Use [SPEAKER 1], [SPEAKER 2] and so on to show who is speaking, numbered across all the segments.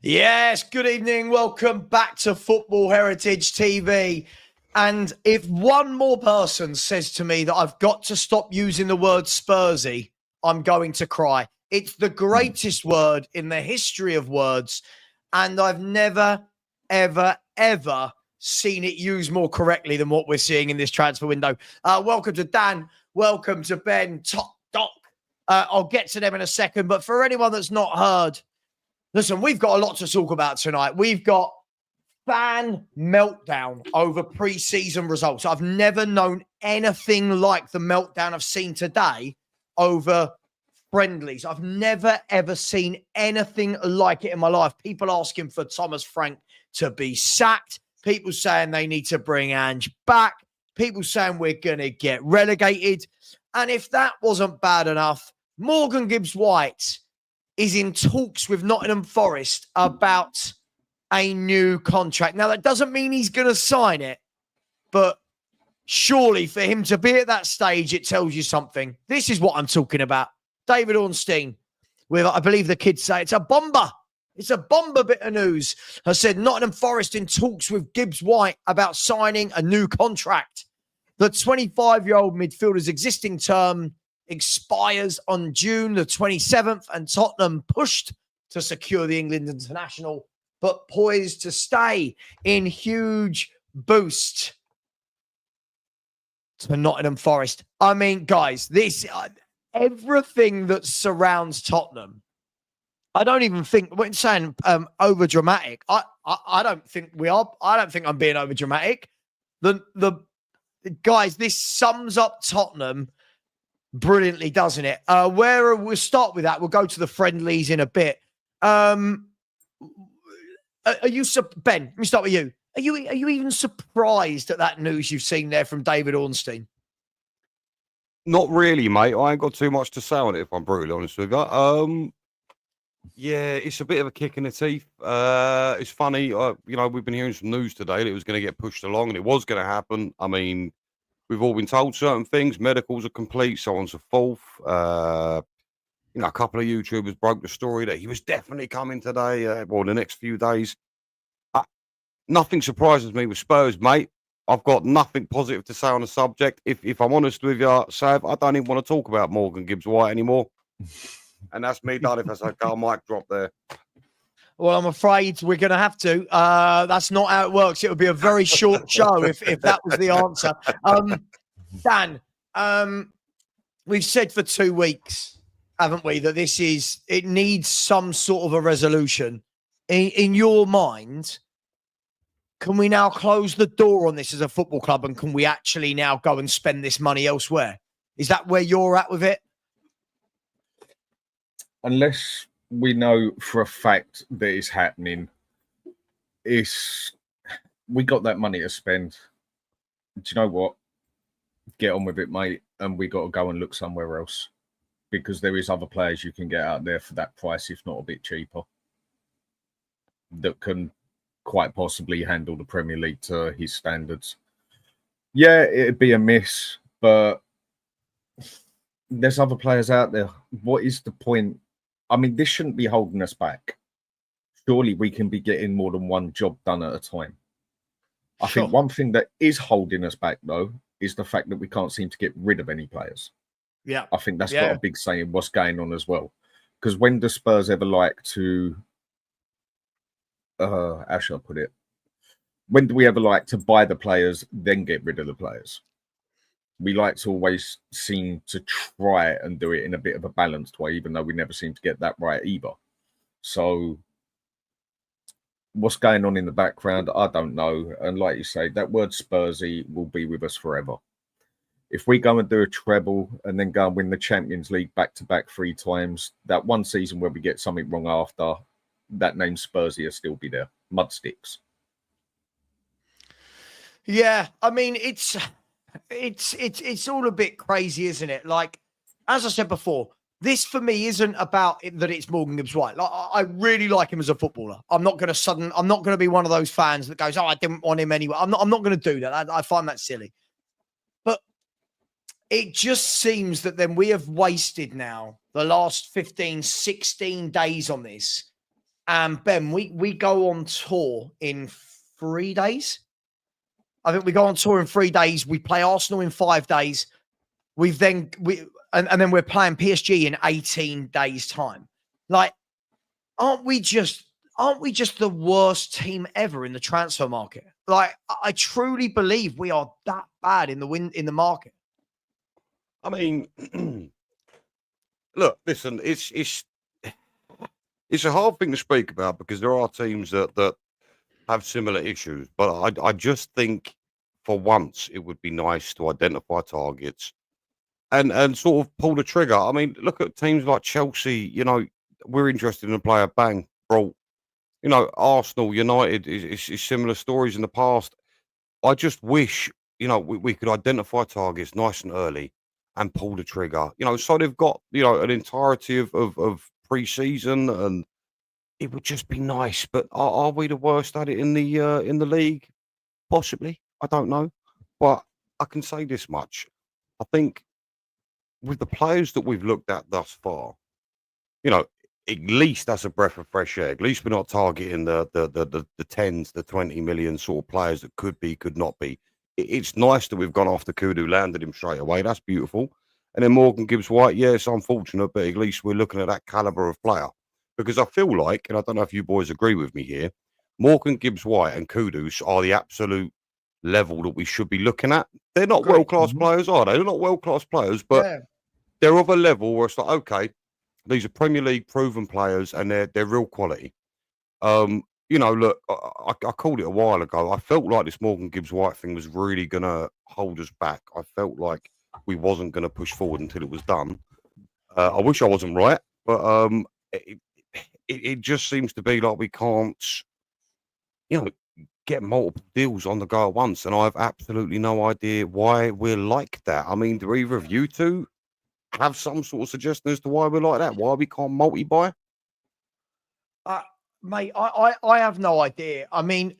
[SPEAKER 1] Yes, good evening. Welcome back to Football Heritage TV. And if one more person says to me that I've got to stop using the word Spursy, I'm going to cry. It's the greatest word in the history of words. And I've never, ever seen it used more correctly than what we're seeing in this transfer window. Welcome to Dan. Welcome to Ben, Top Doc. I'll get to them in a second. But for anyone that's not heard, listen, we've got a lot to talk about tonight. We've got fan meltdown over pre-season results. I've never known anything like the meltdown I've seen today over friendlies. I've never, ever seen anything like it in my life. People asking for Thomas Frank to be sacked. People saying they need to bring Ange back. People saying we're going to get relegated. And if that wasn't bad enough, Morgan Gibbs-White is in talks with Nottingham Forest about a new contract. Now, that doesn't mean he's going to sign it, but surely for him to be at that stage, it tells you something. This is what I'm talking about. David Ornstein, with, I believe the kids say, it's a bomber. It's a bomber bit of news. Has said Nottingham Forest in talks with Gibbs-White about signing a new contract. The 25-year-old midfielder's existing term expires on June the 27th, and Tottenham pushed to secure the England international, but poised to stay in huge boost to Nottingham Forest. I mean, guys, this everything that surrounds Tottenham, I don't even think we're saying over dramatic. I don't think we are. I don't think I'm being over dramatic. The guys, this sums up Tottenham brilliantly, doesn't it? We'll start with that. We'll go to the friendlies in a bit. Are you, Ben? Let me start with you. Are you even surprised at that news you've seen there from David Ornstein?
[SPEAKER 2] Not really, mate. I ain't got too much to say on it, if I'm brutally honest with you. Yeah, it's a bit of a kick in the teeth. It's funny. We've been hearing some news today that it was going to get pushed along, and it was going to happen. I mean, we've all been told certain things. Medicals are complete, so on and so forth. A couple of YouTubers broke the story that he was definitely coming today, the next few days. Nothing surprises me with Spurs, mate. I've got nothing positive to say on the subject. If I'm honest with you, Sav, I don't even want to talk about Morgan Gibbs-White anymore. And that's me done if I say, go mic drop there.
[SPEAKER 1] Well, I'm afraid we're going to have to. That's not how it works. It would be a very short show if that was the answer. Dan, we've said for 2 weeks, haven't we, that it needs some sort of a resolution. In your mind, can we now close the door on this as a football club, and can we actually now go and spend this money elsewhere? Is that where you're at with it?
[SPEAKER 3] Unless we know for a fact that it's happening, we got that money to spend. Do you know what? Get on with it, mate. And we got to go and look somewhere else, because there is other players you can get out there for that price, if not a bit cheaper, that can quite possibly handle the Premier League to his standards. Yeah, it'd be a miss, but there's other players out there. What is the point? I mean, this shouldn't be holding us back. Surely we can be getting more than one job done at a time. I think one thing that is holding us back, though, is the fact that we can't seem to get rid of any players.
[SPEAKER 1] Yeah.
[SPEAKER 3] I think that's got a big say in what's going on as well. Because when do Spurs ever like to... how shall I put it? When do we ever like to buy the players, then get rid of the players? We like to always seem to try and do it in a bit of a balanced way, even though we never seem to get that right either. So what's going on in the background, I don't know. And like you say, that word Spursy will be with us forever. If we go and do a treble and then go and win the Champions League back-to-back 3 times, that one season where we get something wrong after, that name Spursy will still be there. Mudsticks.
[SPEAKER 1] Yeah, I mean, it's all a bit crazy, isn't it? Like, as I said before, this for me isn't about that it's Morgan Gibbs-White. Like, I really like him as a footballer. I'm not going to be one of those fans that goes, "Oh, I didn't want him anyway." I'm not going to do that. I find that silly. But it just seems that then we have wasted now the last 15, 16 days on this. And Ben, we go on tour in 3 days. I think we go on tour in 3 days. We play Arsenal in 5 days. And then we're playing PSG in 18 days' time. Like, aren't we just the worst team ever in the transfer market? Like, I truly believe we are that bad in the market.
[SPEAKER 2] I mean, look, listen, it's a hard thing to speak about because there are teams that have similar issues, but I just think for once it would be nice to identify targets and sort of pull the trigger. I mean, look at teams like Chelsea. You know, we're interested in a player. Bang, brought. You know, Arsenal, United is similar stories in the past. I just wish, you know, we could identify targets nice and early and pull the trigger. You know, so they've got, you know, an entirety of pre-season, and it would just be nice. But are we the worst at it in the league? Possibly. I don't know. But I can say this much. I think with the players that we've looked at thus far, you know, at least that's a breath of fresh air. At least we're not targeting the tens, the 20 million sort of players that could be, could not be. It's nice that we've gone after Kudu, landed him straight away. That's beautiful. And then Morgan Gibbs-White, yeah, it's unfortunate, but at least we're looking at that caliber of player. Because I feel like, and I don't know if you boys agree with me here, Morgan Gibbs-White and Kudus are the absolute level that we should be looking at. They're not world-class players, are they? They're not world-class players, but they're of a level where it's like, okay, these are Premier League proven players and they're real quality. You know, look, I called it a while ago. I felt like this Morgan Gibbs-White thing was really going to hold us back. I felt like we wasn't going to push forward until it was done. I wish I wasn't right, but it just seems to be like we can't, you know, get multiple deals on the go at once. And I have absolutely no idea why we're like that. I mean, do either of you two have some sort of suggestion as to why we're like that? Why we can't multi-buy?
[SPEAKER 1] Mate, I have no idea. I mean,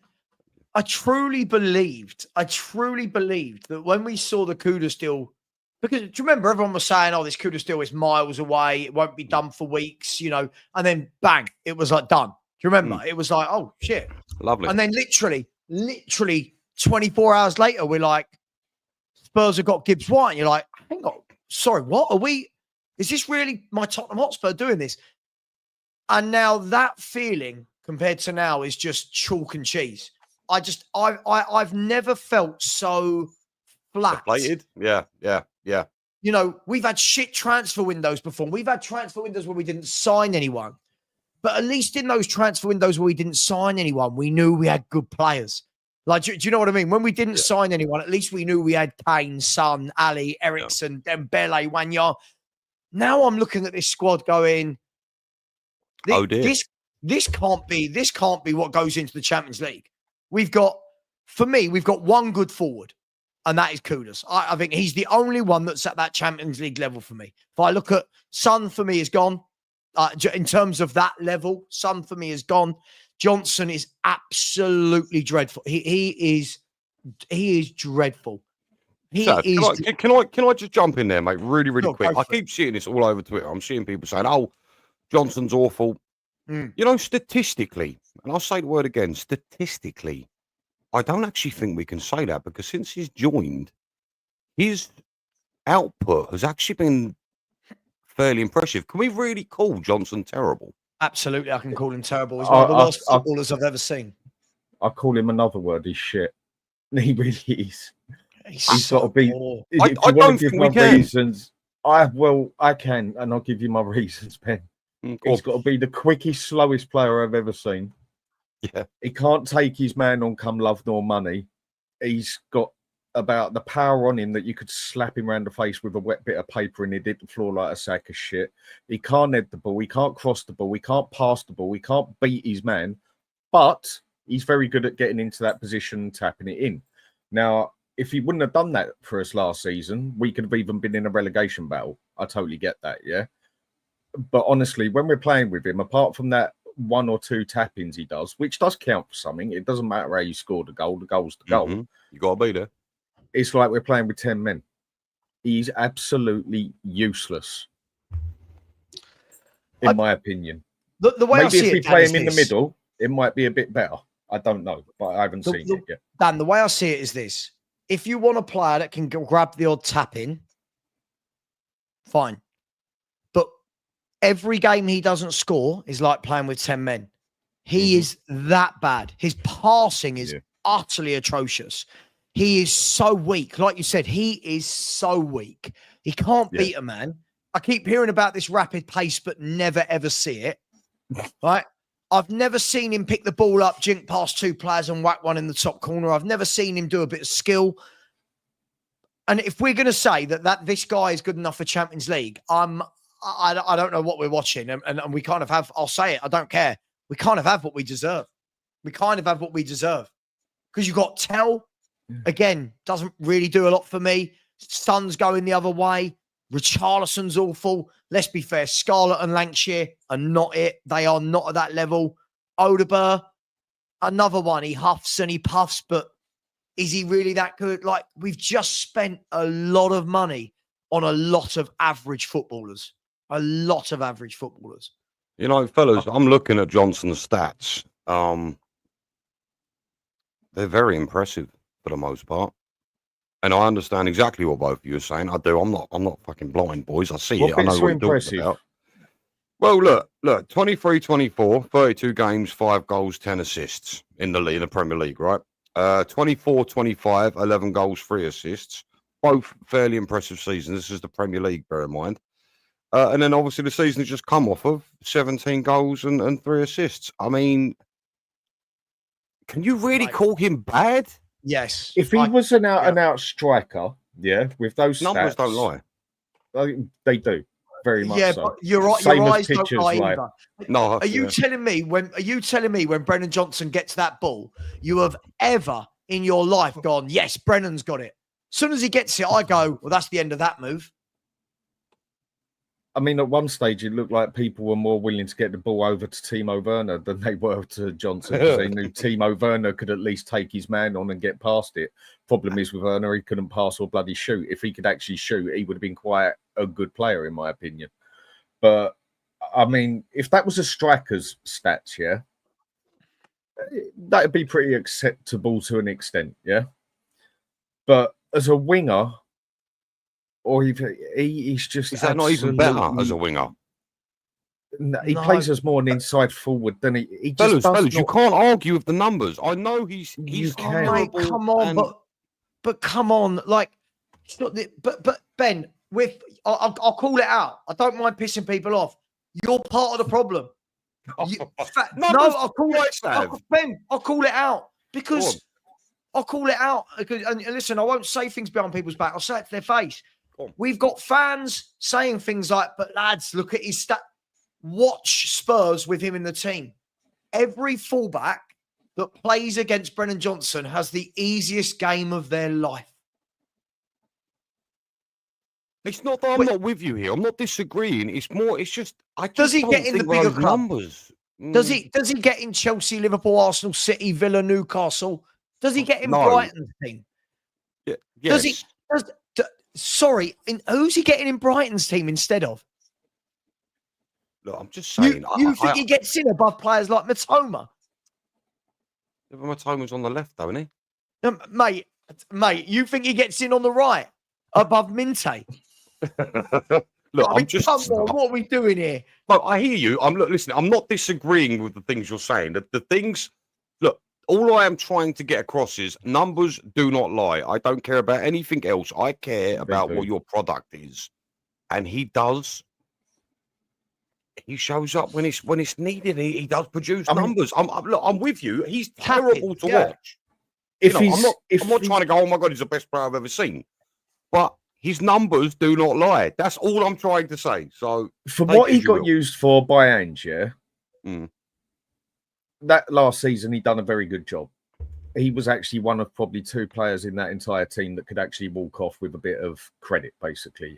[SPEAKER 1] I truly believed that when we saw the Kudus deal, because do you remember everyone was saying, oh, this Kudus deal is miles away, it won't be done for weeks, you know, and then bang, it was like done. Do you remember? It was like, oh shit.
[SPEAKER 2] Lovely.
[SPEAKER 1] And then literally 24 hours later, we're like, Spurs have got Gibbs-White. And you're like, hang on, sorry, what are we? Is this really my Tottenham Hotspur doing this? And now that feeling compared to now is just chalk and cheese. I've never felt so flat.
[SPEAKER 2] Deflated? Yeah.
[SPEAKER 1] You know, we've had shit transfer windows before. We've had transfer windows where we didn't sign anyone. But at least in those transfer windows where we didn't sign anyone, we knew we had good players. Like, do you know what I mean? When we didn't sign anyone, at least we knew we had Kane, Son, Ali, Ericsson, Dembele, Wanya. Now I'm looking at this squad going,
[SPEAKER 2] oh dear.
[SPEAKER 1] This can't be what goes into the Champions League. We've got one good forward, and that is Kudus. I think he's the only one that's at that Champions League level for me. If I look at Son, for me is gone. In terms of that level, Son for me is gone. Johnson is absolutely dreadful. He is dreadful.
[SPEAKER 2] Can I just jump in there, mate? Really quick. I keep seeing this all over Twitter. I'm seeing people saying, "Oh, Johnson's awful." You know, statistically, and I'll say the word again, statistically, I don't actually think we can say that because since he's joined, his output has actually been fairly impressive. Can we really call Johnson terrible?
[SPEAKER 1] Absolutely, I can call him terrible. He's one of the worst footballers I've ever seen.
[SPEAKER 3] I call him another word. He's shit. He really is.
[SPEAKER 1] He's
[SPEAKER 3] got to be.
[SPEAKER 2] I don't think we can.
[SPEAKER 3] Reasons, I can, and I'll give you my reasons, Ben. He's got to be the quickest, slowest player I've ever seen.
[SPEAKER 2] Yeah.
[SPEAKER 3] He can't take his man on come love nor money. He's got about the power on him that you could slap him around the face with a wet bit of paper and he'd hit the floor like a sack of shit. He can't head the ball. He can't cross the ball. He can't pass the ball. He can't beat his man. But he's very good at getting into that position and tapping it in. Now, if he wouldn't have done that for us last season, we could have even been in a relegation battle. I totally get that, yeah? But honestly, when we're playing with him, apart from that one or two tap-ins he does, which does count for something, it doesn't matter how you score the goal's the goal.
[SPEAKER 2] You got to be there.
[SPEAKER 3] It's like we're playing with 10 men. He's absolutely useless, in my opinion.
[SPEAKER 1] The way I
[SPEAKER 3] Maybe
[SPEAKER 1] see
[SPEAKER 3] if we
[SPEAKER 1] it,
[SPEAKER 3] play
[SPEAKER 1] Dan,
[SPEAKER 3] him in the
[SPEAKER 1] is this.
[SPEAKER 3] middle, it might be a bit better. I don't know, but I haven't seen it yet.
[SPEAKER 1] Dan, the way I see it is this. If you want a player that can grab the odd tap in, fine. But every game he doesn't score is like playing with 10 men. He is that bad. His passing is utterly atrocious. He is so weak. Like you said, he is so weak. He can't beat a man. I keep hearing about this rapid pace, but never, ever see it. Right? I've never seen him pick the ball up, jink past two players and whack one in the top corner. I've never seen him do a bit of skill. And if we're going to say that this guy is good enough for Champions League, I don't know what we're watching. And we kind of have, I'll say it, I don't care. We kind of have what we deserve. We kind of have what we deserve. Because you've got Tell, again, doesn't really do a lot for me. Son's going the other way. Richarlison's awful. Let's be fair. Scarlett and Lancashire are not it. They are not at that level. Odegaard, another one. He huffs and he puffs, but is he really that good? Like, we've just spent a lot of money on a lot of average footballers. A lot of average footballers.
[SPEAKER 2] You know, fellas, I'm looking at Johnson's stats. They're very impressive for the most part. And I understand exactly what both of you are saying. I do. I'm not fucking blind, boys. I see it. I know what you're talking about. Well, look, 23-24, 32 games, 5 goals, 10 assists in the Premier League, right? 24-25, 11 goals, 3 assists. Both fairly impressive seasons. This is the Premier League, bear in mind. And then obviously the season has just come off of 17 goals and 3 assists. I mean, can you really call him bad?
[SPEAKER 1] Yes.
[SPEAKER 3] If he was an out-and-out striker, with those
[SPEAKER 2] numbers
[SPEAKER 3] stats,
[SPEAKER 2] don't lie.
[SPEAKER 3] They do. Very much
[SPEAKER 1] yeah,
[SPEAKER 3] so.
[SPEAKER 1] but your eyes don't lie either.
[SPEAKER 2] No,
[SPEAKER 1] are you telling me when Brennan Johnson gets that ball, you have ever in your life gone, yes, Brennan's got it? As soon as he gets it, I go, well, that's the end of that move.
[SPEAKER 3] I mean, at one stage, it looked like people were more willing to get the ball over to Timo Werner than they were to Johnson, because they knew Timo Werner could at least take his man on and get past it. Problem is with Werner, he couldn't pass or bloody shoot. If he could actually shoot, he would have been quite a good player, in my opinion. But, I mean, if that was a striker's stats, that'd be pretty acceptable to an extent, But as a winger, or he's just...
[SPEAKER 2] Is that not even better as a winger?
[SPEAKER 3] He plays as more an inside forward than he just
[SPEAKER 2] fellas, you can't argue with the numbers. I know he's
[SPEAKER 1] terrible. Come on, but come on, like, but Ben, I'll call it out. I don't mind pissing people off. You're part of the problem. I'll call it out because I'll call it out. And listen, I won't say things behind people's back. I'll say it to their face. We've got fans saying things like, but lads, look at his stat. Watch Spurs with him in the team. Every fullback that plays against Brennan Johnson has the easiest game of their life.
[SPEAKER 2] It's not that I'm not with you here. I'm not disagreeing. It's just
[SPEAKER 1] does he get in the bigger club?
[SPEAKER 2] Numbers?
[SPEAKER 1] Does he get in Chelsea, Liverpool, Arsenal, City, Villa, Newcastle? Does he get in Brighton's team?
[SPEAKER 2] Yeah, yes.
[SPEAKER 1] Who's he getting in Brighton's team instead of?
[SPEAKER 2] Look, I'm just saying.
[SPEAKER 1] You think he gets in above players like Matoma?
[SPEAKER 2] Matoma's on the left, though, isn't he?
[SPEAKER 1] No, mate, you think he gets in on the right above Minte?
[SPEAKER 2] Look,
[SPEAKER 1] what are we doing here?
[SPEAKER 2] Look, I hear you. Listen, I'm not disagreeing with the things you're saying. The things, look, all I am trying to get across is numbers do not lie. I don't care about anything else. I care about what your product is. And he does. He shows up when it's needed. He does produce numbers. I'm with you. He's terrible to watch. I'm not trying to go, oh my God, he's the best player I've ever seen. But his numbers do not lie. That's all I'm trying to say. So
[SPEAKER 3] for what he got used for by Ange, that last season he done a very good job. He was actually one of probably 2 players in that entire team that could actually walk off with a bit of credit, basically,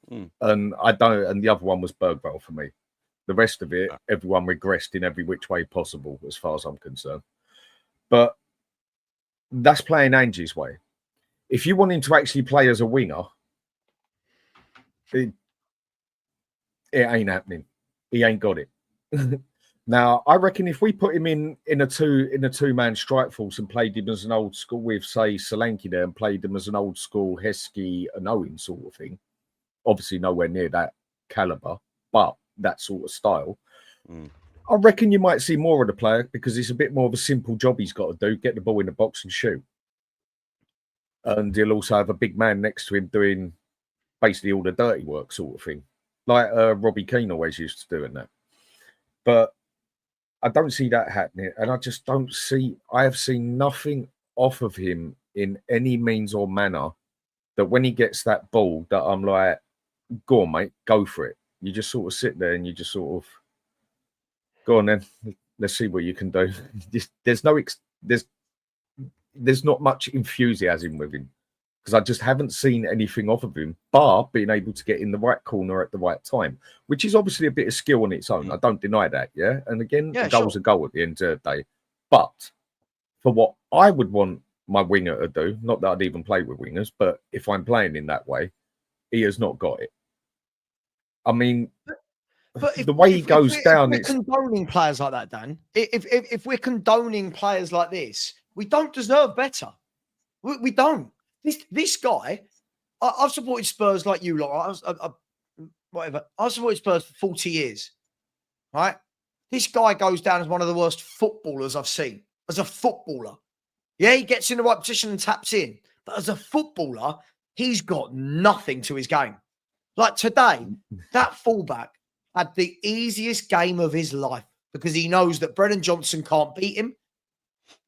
[SPEAKER 3] And the other one was Bergvall for me. The rest of it, everyone regressed in every which way possible, as far as I'm concerned. But that's playing Ange's way. If you want him to actually play as a winger, it ain't happening. He ain't got it. Now, I reckon if we put him in a two-man strike force and played him as an old school with, say, Solanke there and played him as an old school Heskey and Owen sort of thing, obviously nowhere near that caliber, but that sort of style. I reckon you might see more of the player because it's a bit more of a simple job he's got to do, get the ball in the box and shoot. And he'll also have a big man next to him doing basically all the dirty work sort of thing, like Robbie Keane always used to do in that. But I don't see that happening, and I just don't see. I have seen nothing off of him in any means or manner that when he gets that ball, that I'm like, go on, mate, go for it. You just sort of sit there and you just sort of go on then. Let's see what you can do. There's not much enthusiasm with him because I just haven't seen anything off of him, bar being able to get in the right corner at the right time, which is obviously a bit of skill on its own. I don't deny that, yeah? And again, a goal's a goal at the end of the day. But for what I would want my winger to do, not that I'd even play with wingers, but if I'm playing in that way, he has not got it. I mean,
[SPEAKER 1] but
[SPEAKER 3] the way he goes down...
[SPEAKER 1] If we're condoning players like that, Dan, if we're condoning players like this, we don't deserve better. We don't. This guy, I've supported Spurs like you lot. Whatever. I've supported Spurs for 40 years, right? This guy goes down as one of the worst footballers I've seen. As a footballer. Yeah, he gets in the right position and taps in. But as a footballer, he's got nothing to his game. Like today, that fullback had the easiest game of his life because he knows that Brennan Johnson can't beat him.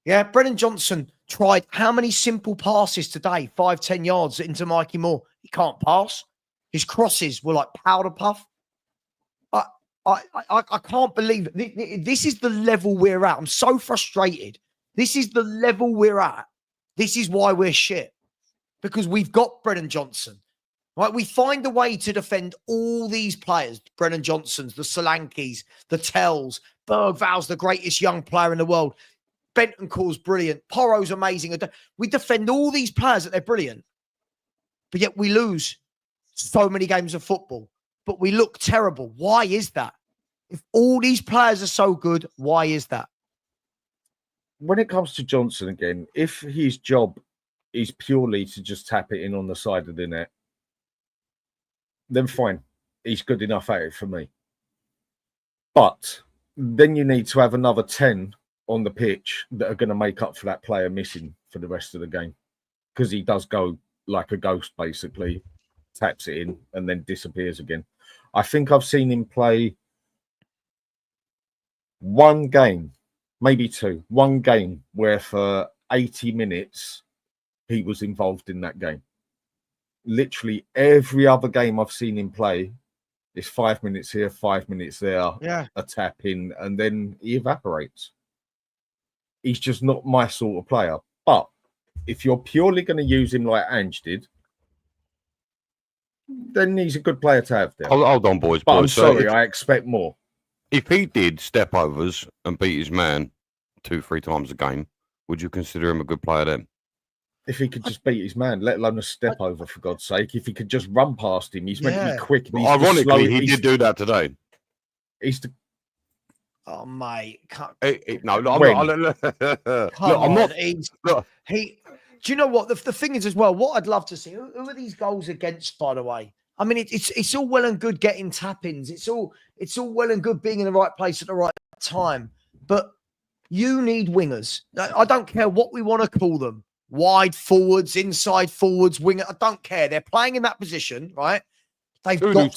[SPEAKER 1] Yeah, Brennan Johnson tried how many simple passes today? 5-10 yards into Mikey Moore. He can't pass. His crosses were like powder puff. I can't believe it. This is the level we're at. I'm so frustrated. This is the level we're at. This is why we're shit. Because we've got Brennan Johnson. Right? We find a way to defend all these players. Brennan Johnsons, the Solankes, the Tells. Bergval's the greatest young player in the world. Bentancur's brilliant. Porro's amazing. We defend all these players that they're brilliant. But yet we lose so many games of football. But we look terrible. Why is that? If all these players are so good, why is that?
[SPEAKER 3] When it comes to Johnson again, if his job is purely to just tap it in on the side of the net, then fine. He's good enough at it for me. But then you need to have another 10 on the pitch that are going to make up for that player missing for the rest of the game. Because he does go like a ghost, basically, taps it in and then disappears again. I think I've seen him play one game, maybe two, one game where for 80 minutes he was involved in that game. Literally every other game I've seen him play is 5 minutes here, 5 minutes there, a tap in, and then he evaporates. He's just not my sort of player. But if you're purely going to use him like Ange did, then he's a good player to have there.
[SPEAKER 2] Hold on, boys.
[SPEAKER 3] But I'm sorry, I expect more.
[SPEAKER 2] If he did step overs and beat his man 2-3 times a game, would you consider him a good player then?
[SPEAKER 3] If he could just beat his man, let alone a step over, for God's sake. If he could just run past him, he's meant to be quick. And
[SPEAKER 2] ironically, he did do that today.
[SPEAKER 3] He's the...
[SPEAKER 1] Oh, mate.
[SPEAKER 2] No, I'm not.
[SPEAKER 1] Do you know what? The thing is as well, what I'd love to see, who are these goals against, by the way? I mean, it's all well and good getting tap-ins. It's all well and good being in the right place at the right time. But you need wingers. I don't care what we want to call them. Wide forwards, inside forwards, winger. I don't care. They're playing in that position, right? They've got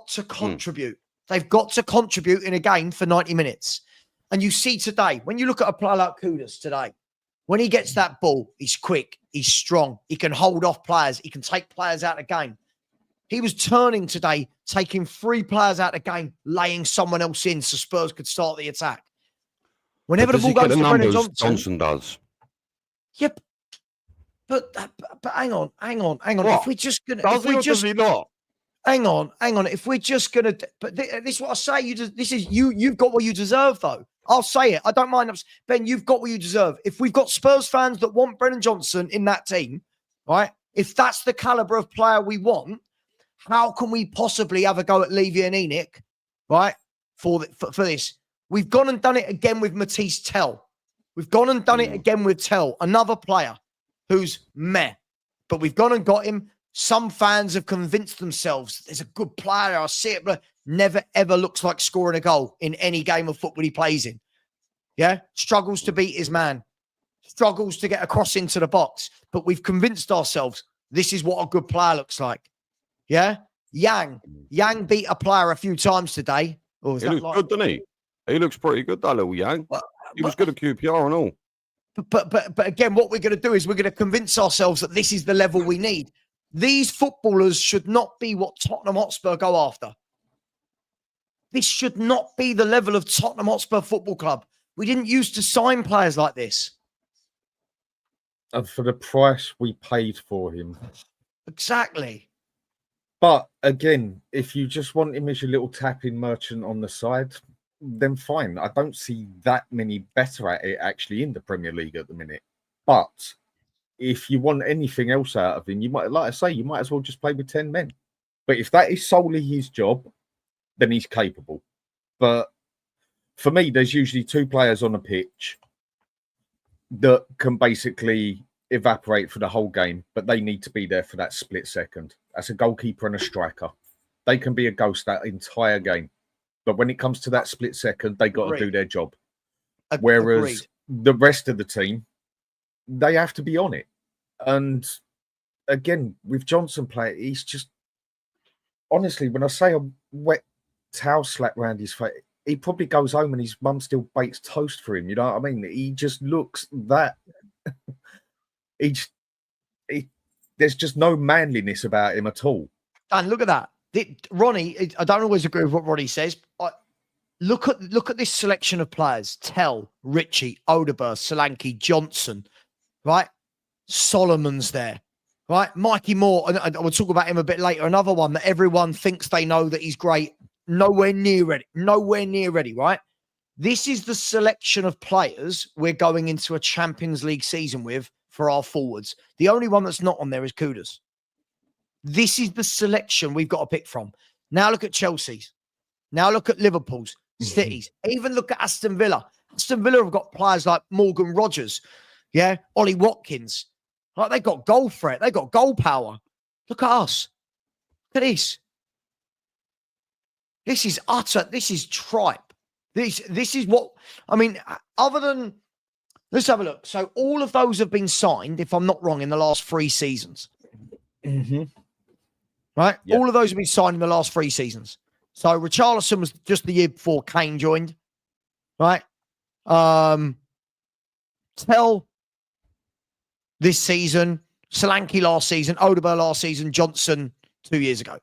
[SPEAKER 1] to contribute. They've got to contribute in a game for 90 minutes. And you see today, when you look at a player like Kudus today, when he gets that ball, he's quick, he's strong, he can hold off players, he can take players out of the game. He was turning today, taking 3 players out of the game, laying someone else in so Spurs could start the attack. Whenever the ball goes to Brennan
[SPEAKER 2] Johnson does.
[SPEAKER 1] Yep. But hang on.
[SPEAKER 2] What?
[SPEAKER 1] If we're just gonna,
[SPEAKER 2] does he not?
[SPEAKER 1] Hang on. If we're just gonna, but this is what I say. You've got what you deserve, though. I'll say it. I don't mind. Ben, you've got what you deserve. If we've got Spurs fans that want Brennan Johnson in that team, right? If that's the caliber of player we want, how can we possibly have a go at Levy and Enoch, right? for this. We've gone and done it again with Matisse Tell. We've gone and done it again with Tell, another player who's meh. But we've gone and got him. Some fans have convinced themselves there's a good player. I see it, but never, ever looks like scoring a goal in any game of football he plays in. Yeah? Struggles to beat his man. Struggles to get across into the box. But we've convinced ourselves this is what a good player looks like. Yeah? Yang beat a player a few times today. Or
[SPEAKER 2] he looks good, doesn't he? He looks pretty good, that little Yang. He was good at QPR and all.
[SPEAKER 1] But again, what we're going to do is we're going to convince ourselves that this is the level we need. These footballers should not be what Tottenham Hotspur go after. This should not be the level of Tottenham Hotspur Football Club. We didn't used to sign players like this.
[SPEAKER 3] And for the price we paid for him.
[SPEAKER 1] Exactly.
[SPEAKER 3] But again, if you just want him as your little tapping merchant on the side, then fine. I don't see that many better at it actually in the Premier League at the minute. But if you want anything else out of him, you might, like I say, you might as well just play with 10 men. But if that is solely his job, then he's capable. But for me, there's usually two players on a pitch that can basically evaporate for the whole game, but they need to be there for that split second. That's a goalkeeper and a striker. They can be a ghost that entire game. But when it comes to that split second, they got to do their job. Whereas the rest of the team, they have to be on it. And again, with Johnson playing, he's just, honestly, when I say a wet towel slap around his face, he probably goes home and his mum still bakes toast for him. You know what I mean? He just looks that. There's just no manliness about him at all.
[SPEAKER 1] And look at that. Ronnie, I don't always agree with what Ronnie says. Look at this selection of players. Tell, Richie, Odegaard, Solanke, Johnson, right? Solomon's there, right? Mikey Moore, and we'll talk about him a bit later. Another one that everyone thinks they know that he's great. Nowhere near ready, right? This is the selection of players we're going into a Champions League season with for our forwards. The only one that's not on there is Kudus. This is the selection we've got to pick from. Now look at Chelsea's. Now look at Liverpool's, City's. Even look at Aston Villa. Aston Villa have got players like Morgan Rogers, yeah, Ollie Watkins. Like they got goal threat. They got goal power. Look at us. Look at this. This is utter. This is tripe. This is what, I mean, other than, let's have a look. So all of those have been signed, if I'm not wrong, in the last 3 seasons.
[SPEAKER 3] Mm-hmm.
[SPEAKER 1] Right?
[SPEAKER 3] Yep.
[SPEAKER 1] All of those have been signed in the last 3 seasons. So Richarlison was just the year before Kane joined. Right? Tell this season, Solanke last season, Odegaard last season, Johnson 2 years ago.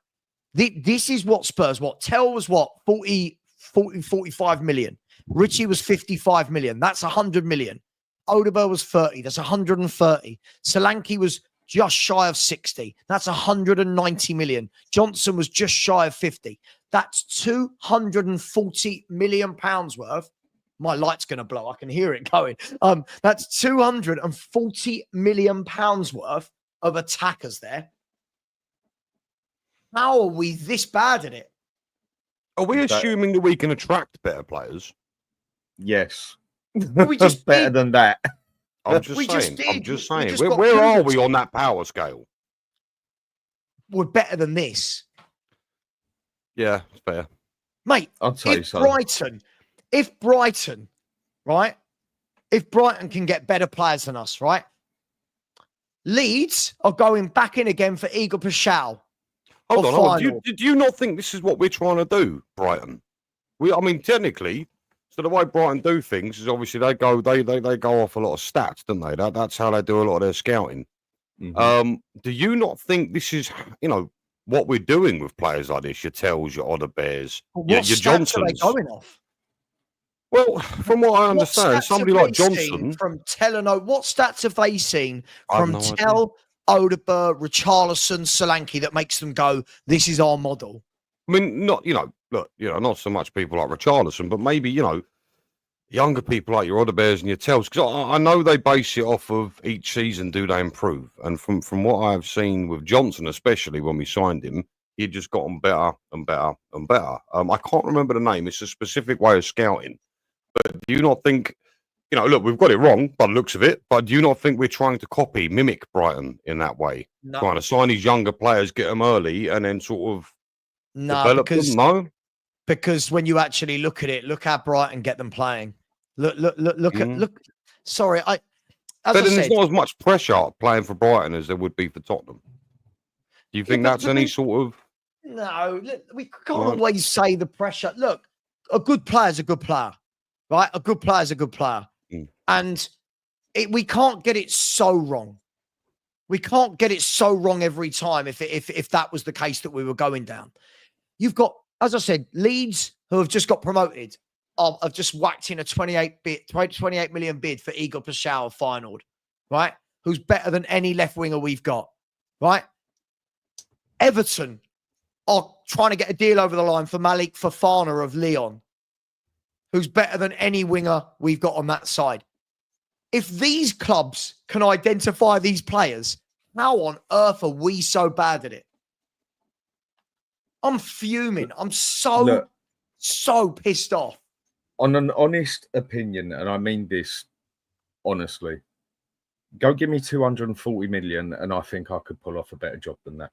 [SPEAKER 1] This is what Spurs, Tell was 45 million. Richie was 55 million. That's 100 million. Odegaard was 30. That's 130. Solanke was just shy of 60. That's 190 million. Johnson was just shy of 50. That's 240 million pounds worth. My light's going to blow. I can hear it going. That's 240 million pounds worth of attackers there. How are we this bad at it?
[SPEAKER 2] Are we assuming that we can attract better players?
[SPEAKER 3] Yes.
[SPEAKER 1] We just
[SPEAKER 3] better than that.
[SPEAKER 2] I'm just saying. Where are we on that power scale?
[SPEAKER 1] We're better than this.
[SPEAKER 2] Yeah, it's fair.
[SPEAKER 1] Mate,
[SPEAKER 3] I'll tell you so.
[SPEAKER 1] If Brighton can get better players than us, right? Leeds are going back in again for Igor Paschal.
[SPEAKER 2] Hold on. Do you not think this is what we're trying to do, Brighton? Technically, so the way Brighton do things is obviously they go off a lot of stats, don't they? That's how they do a lot of their scouting. Mm-hmm. Do you not think this is, what we're doing with players like this? Your Tells, your Odegaards, your Johnsons.
[SPEAKER 1] Are they going off?
[SPEAKER 2] Well, from what I understand, somebody like Johnson
[SPEAKER 1] from Teleno, what stats have they seen from Tell, Odegaard, Richarlison, Solanke that makes them go, this is our model?
[SPEAKER 2] I mean, not so much people like Richarlison, but maybe, younger people like your Odegaards and your Tells, because I know they base it off of each season, do they improve? And from what I've seen with Johnson, especially when we signed him, he just gotten better and better and better. I can't remember the name. It's a specific way of scouting. But do you not think, you know, look, we've got it wrong by the looks of it, but do you not think we're trying to mimic Brighton in that way?
[SPEAKER 1] No,
[SPEAKER 2] Trying to sign these younger players, get them early, and then sort of develop them? No?
[SPEAKER 1] Because when you actually look at it, look how Brighton get them playing. Look. Sorry,
[SPEAKER 2] But then there's not as much pressure playing for Brighton as there would be for Tottenham. Do you think that's any sort of...
[SPEAKER 1] No, we can't always say the pressure. Look, a good player is a good player, right? A good player is a good player. And we can't get it so wrong. We can't get it so wrong every time if that was the case that we were going down. You've got, as I said, Leeds, who have just got promoted, have just whacked in a 28 million bid for Igor Pashao finaled, right? Who's better than any left winger we've got, right? Everton are trying to get a deal over the line for Malik Fofana of Lyon, who's better than any winger we've got on that side. If these clubs can identify these players, how on earth are we so bad at it? I'm fuming. I'm so pissed off.
[SPEAKER 3] On an honest opinion, and I mean this honestly, go give me 240 million and I think I could pull off a better job than that.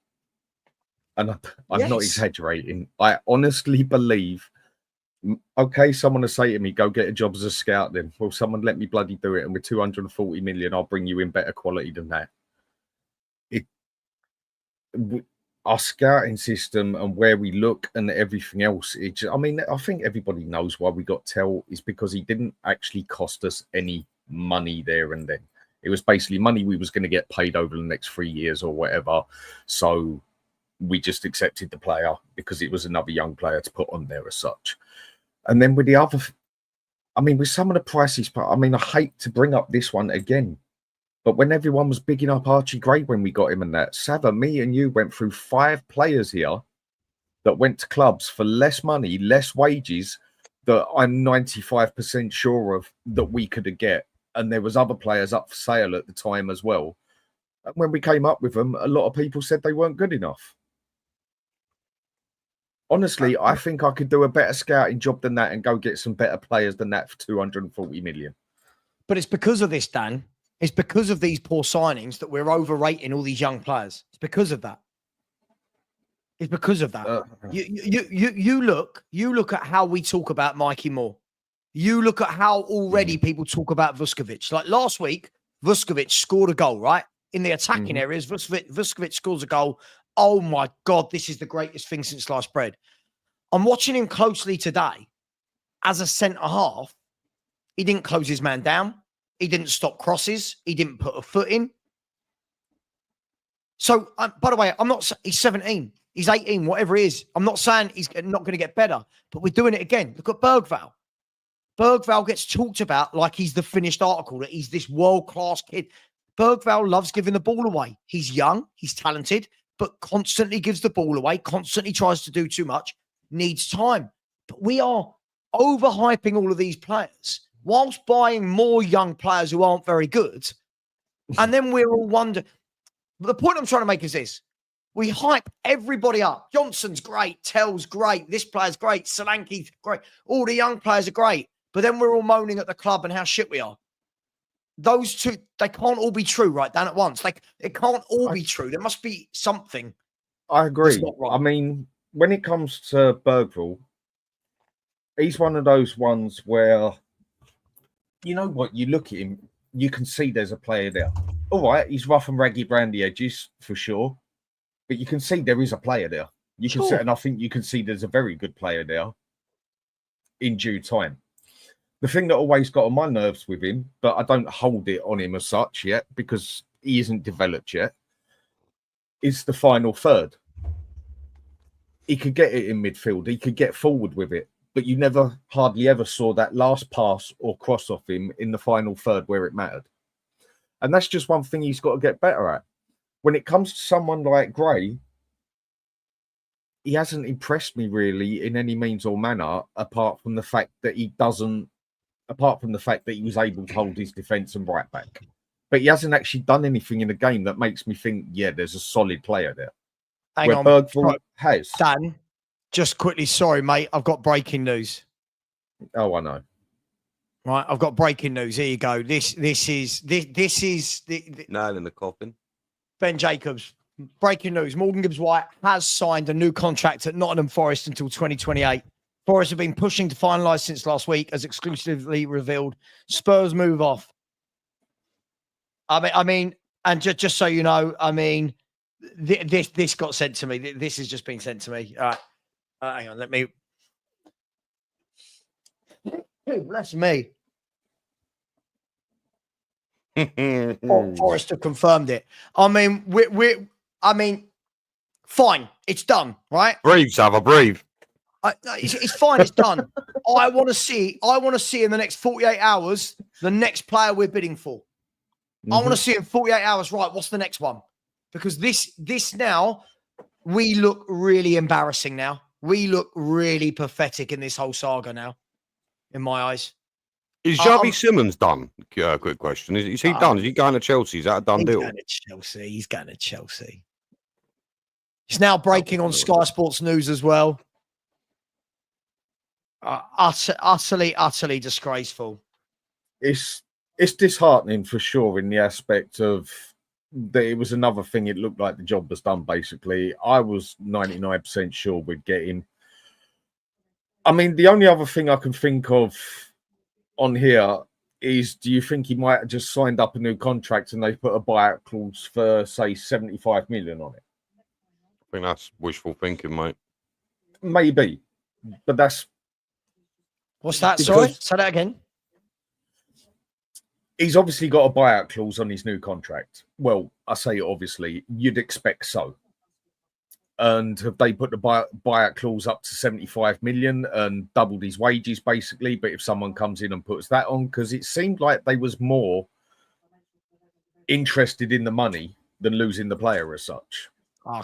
[SPEAKER 3] And I'm not exaggerating. I honestly believe, okay, someone will say to me, go get a job as a scout then. Well, someone let me bloody do it. And with 240 million, I'll bring you in better quality than that. Our scouting system and where we look and everything else, I think everybody knows why we got Tell is because he didn't actually cost us any money there and then. It was basically money we was going to get paid over the next 3 years or whatever. So we just accepted the player because it was another young player to put on there as such. And then with the other, with some of the prices, I hate to bring up this one again, but when everyone was bigging up Archie Gray when we got him and that, Savva, me and you went through 5 players here that went to clubs for less money, less wages, that I'm 95% sure of that we could get. And there was other players up for sale at the time as well. And when we came up with them, a lot of people said they weren't good enough. Honestly, I think I could do a better scouting job than that and go get some better players than that for 240 million.
[SPEAKER 1] But it's because of this, Dan. It's because of these poor signings that we're overrating all these young players. It's because of that. It's because of that. You look at how we talk about Mikey Moore. You look at how already people talk about Vuskovic. Like last week, Vuskovic scored a goal, right? In the attacking areas, Vuskovic scores a goal. Oh my God, this is the greatest thing since sliced bread. I'm watching him closely today. As a centre-half, he didn't close his man down. He didn't stop crosses. He didn't put a foot in. So, by the way, he's 17. He's 18, whatever he is. I'm not saying he's not going to get better, but we're doing it again. Look at Bergvall. Bergvall gets talked about like he's the finished article, that he's this world-class kid. Bergvall loves giving the ball away. He's young. He's talented, but constantly gives the ball away, constantly tries to do too much, needs time. But we are overhyping all of these players whilst buying more young players who aren't very good. And then we're all wondering. The point I'm trying to make is this. We hype everybody up. Johnson's great. Tell's great. This player's great. Solanke's great. All the young players are great. But then we're all moaning at the club and how shit we are. Those two, they can't all be true right down at once. Like, it can't all be true. There must be something.
[SPEAKER 3] I agree. When it comes to Bergvall, he's one of those ones where, you know what, you look at him, you can see there's a player there. All right, he's rough and raggy around the edges, for sure. But you can see there is a player there. You can see, and I think you can see there's a very good player there in due time. The thing that always got on my nerves with him, but I don't hold it on him as such yet because he isn't developed yet, is the final third. He could get it in midfield. He could get forward with it. But you never, hardly ever saw that last pass or cross off him in the final third where it mattered. And that's just one thing he's got to get better at. When it comes to someone like Gray, he hasn't impressed me really in any means or manner, apart from the fact that he was able to hold his defence and right back. But he hasn't actually done anything in the game that makes me think, yeah, there's a solid player there.
[SPEAKER 1] Hang
[SPEAKER 3] where
[SPEAKER 1] on.
[SPEAKER 3] Bergvall has.
[SPEAKER 1] Dan, just quickly, sorry, mate. I've got breaking news.
[SPEAKER 3] Oh, I know.
[SPEAKER 1] Right, I've got breaking news. Here you go. This is
[SPEAKER 2] Nail in the coffin.
[SPEAKER 1] Ben Jacobs. Breaking news. Morgan Gibbs-White has signed a new contract at Nottingham Forest until 2028. Forest have been pushing to finalise since last week, as exclusively revealed. Spurs move off. I mean, and just so you know, I mean, this got sent to me. This has just been sent to me. All right, hang on. Let me. Bless me. Forest have confirmed it. I mean, I mean, fine. It's done, right?
[SPEAKER 2] Breathe, Savva, breathe.
[SPEAKER 1] It's fine. It's done. I want to see in the next 48 hours the next player we're bidding for. I want to see in 48 hours. Right, what's the next one? Because this now, we look really embarrassing now. We look really pathetic in this whole saga now, in my eyes.
[SPEAKER 2] Is Xavi Simons done? Quick question. Is he done? Is he going to Chelsea? Is that a done deal?
[SPEAKER 1] Going to Chelsea. He's going to Chelsea. It's now breaking on Sky Sports News as well. Utterly disgraceful.
[SPEAKER 3] It's disheartening for sure in the aspect of that it was another thing. It looked like the job was done, basically. I was 99% sure we'd get him. I mean, the only other thing I can think of on here is, do you think he might have just signed up a new contract and they put a buyout clause for, say, 75 million on it?
[SPEAKER 2] I think that's wishful thinking, mate.
[SPEAKER 3] Maybe, but that's...
[SPEAKER 1] What's that? Sorry, say that again.
[SPEAKER 3] He's obviously got a buyout clause on his new contract. Well, I say obviously, you'd expect so. And have they put the buyout clause up to 75 million and doubled his wages, basically? But if someone comes in and puts that on, because it seemed like they was more interested in the money than losing the player as such.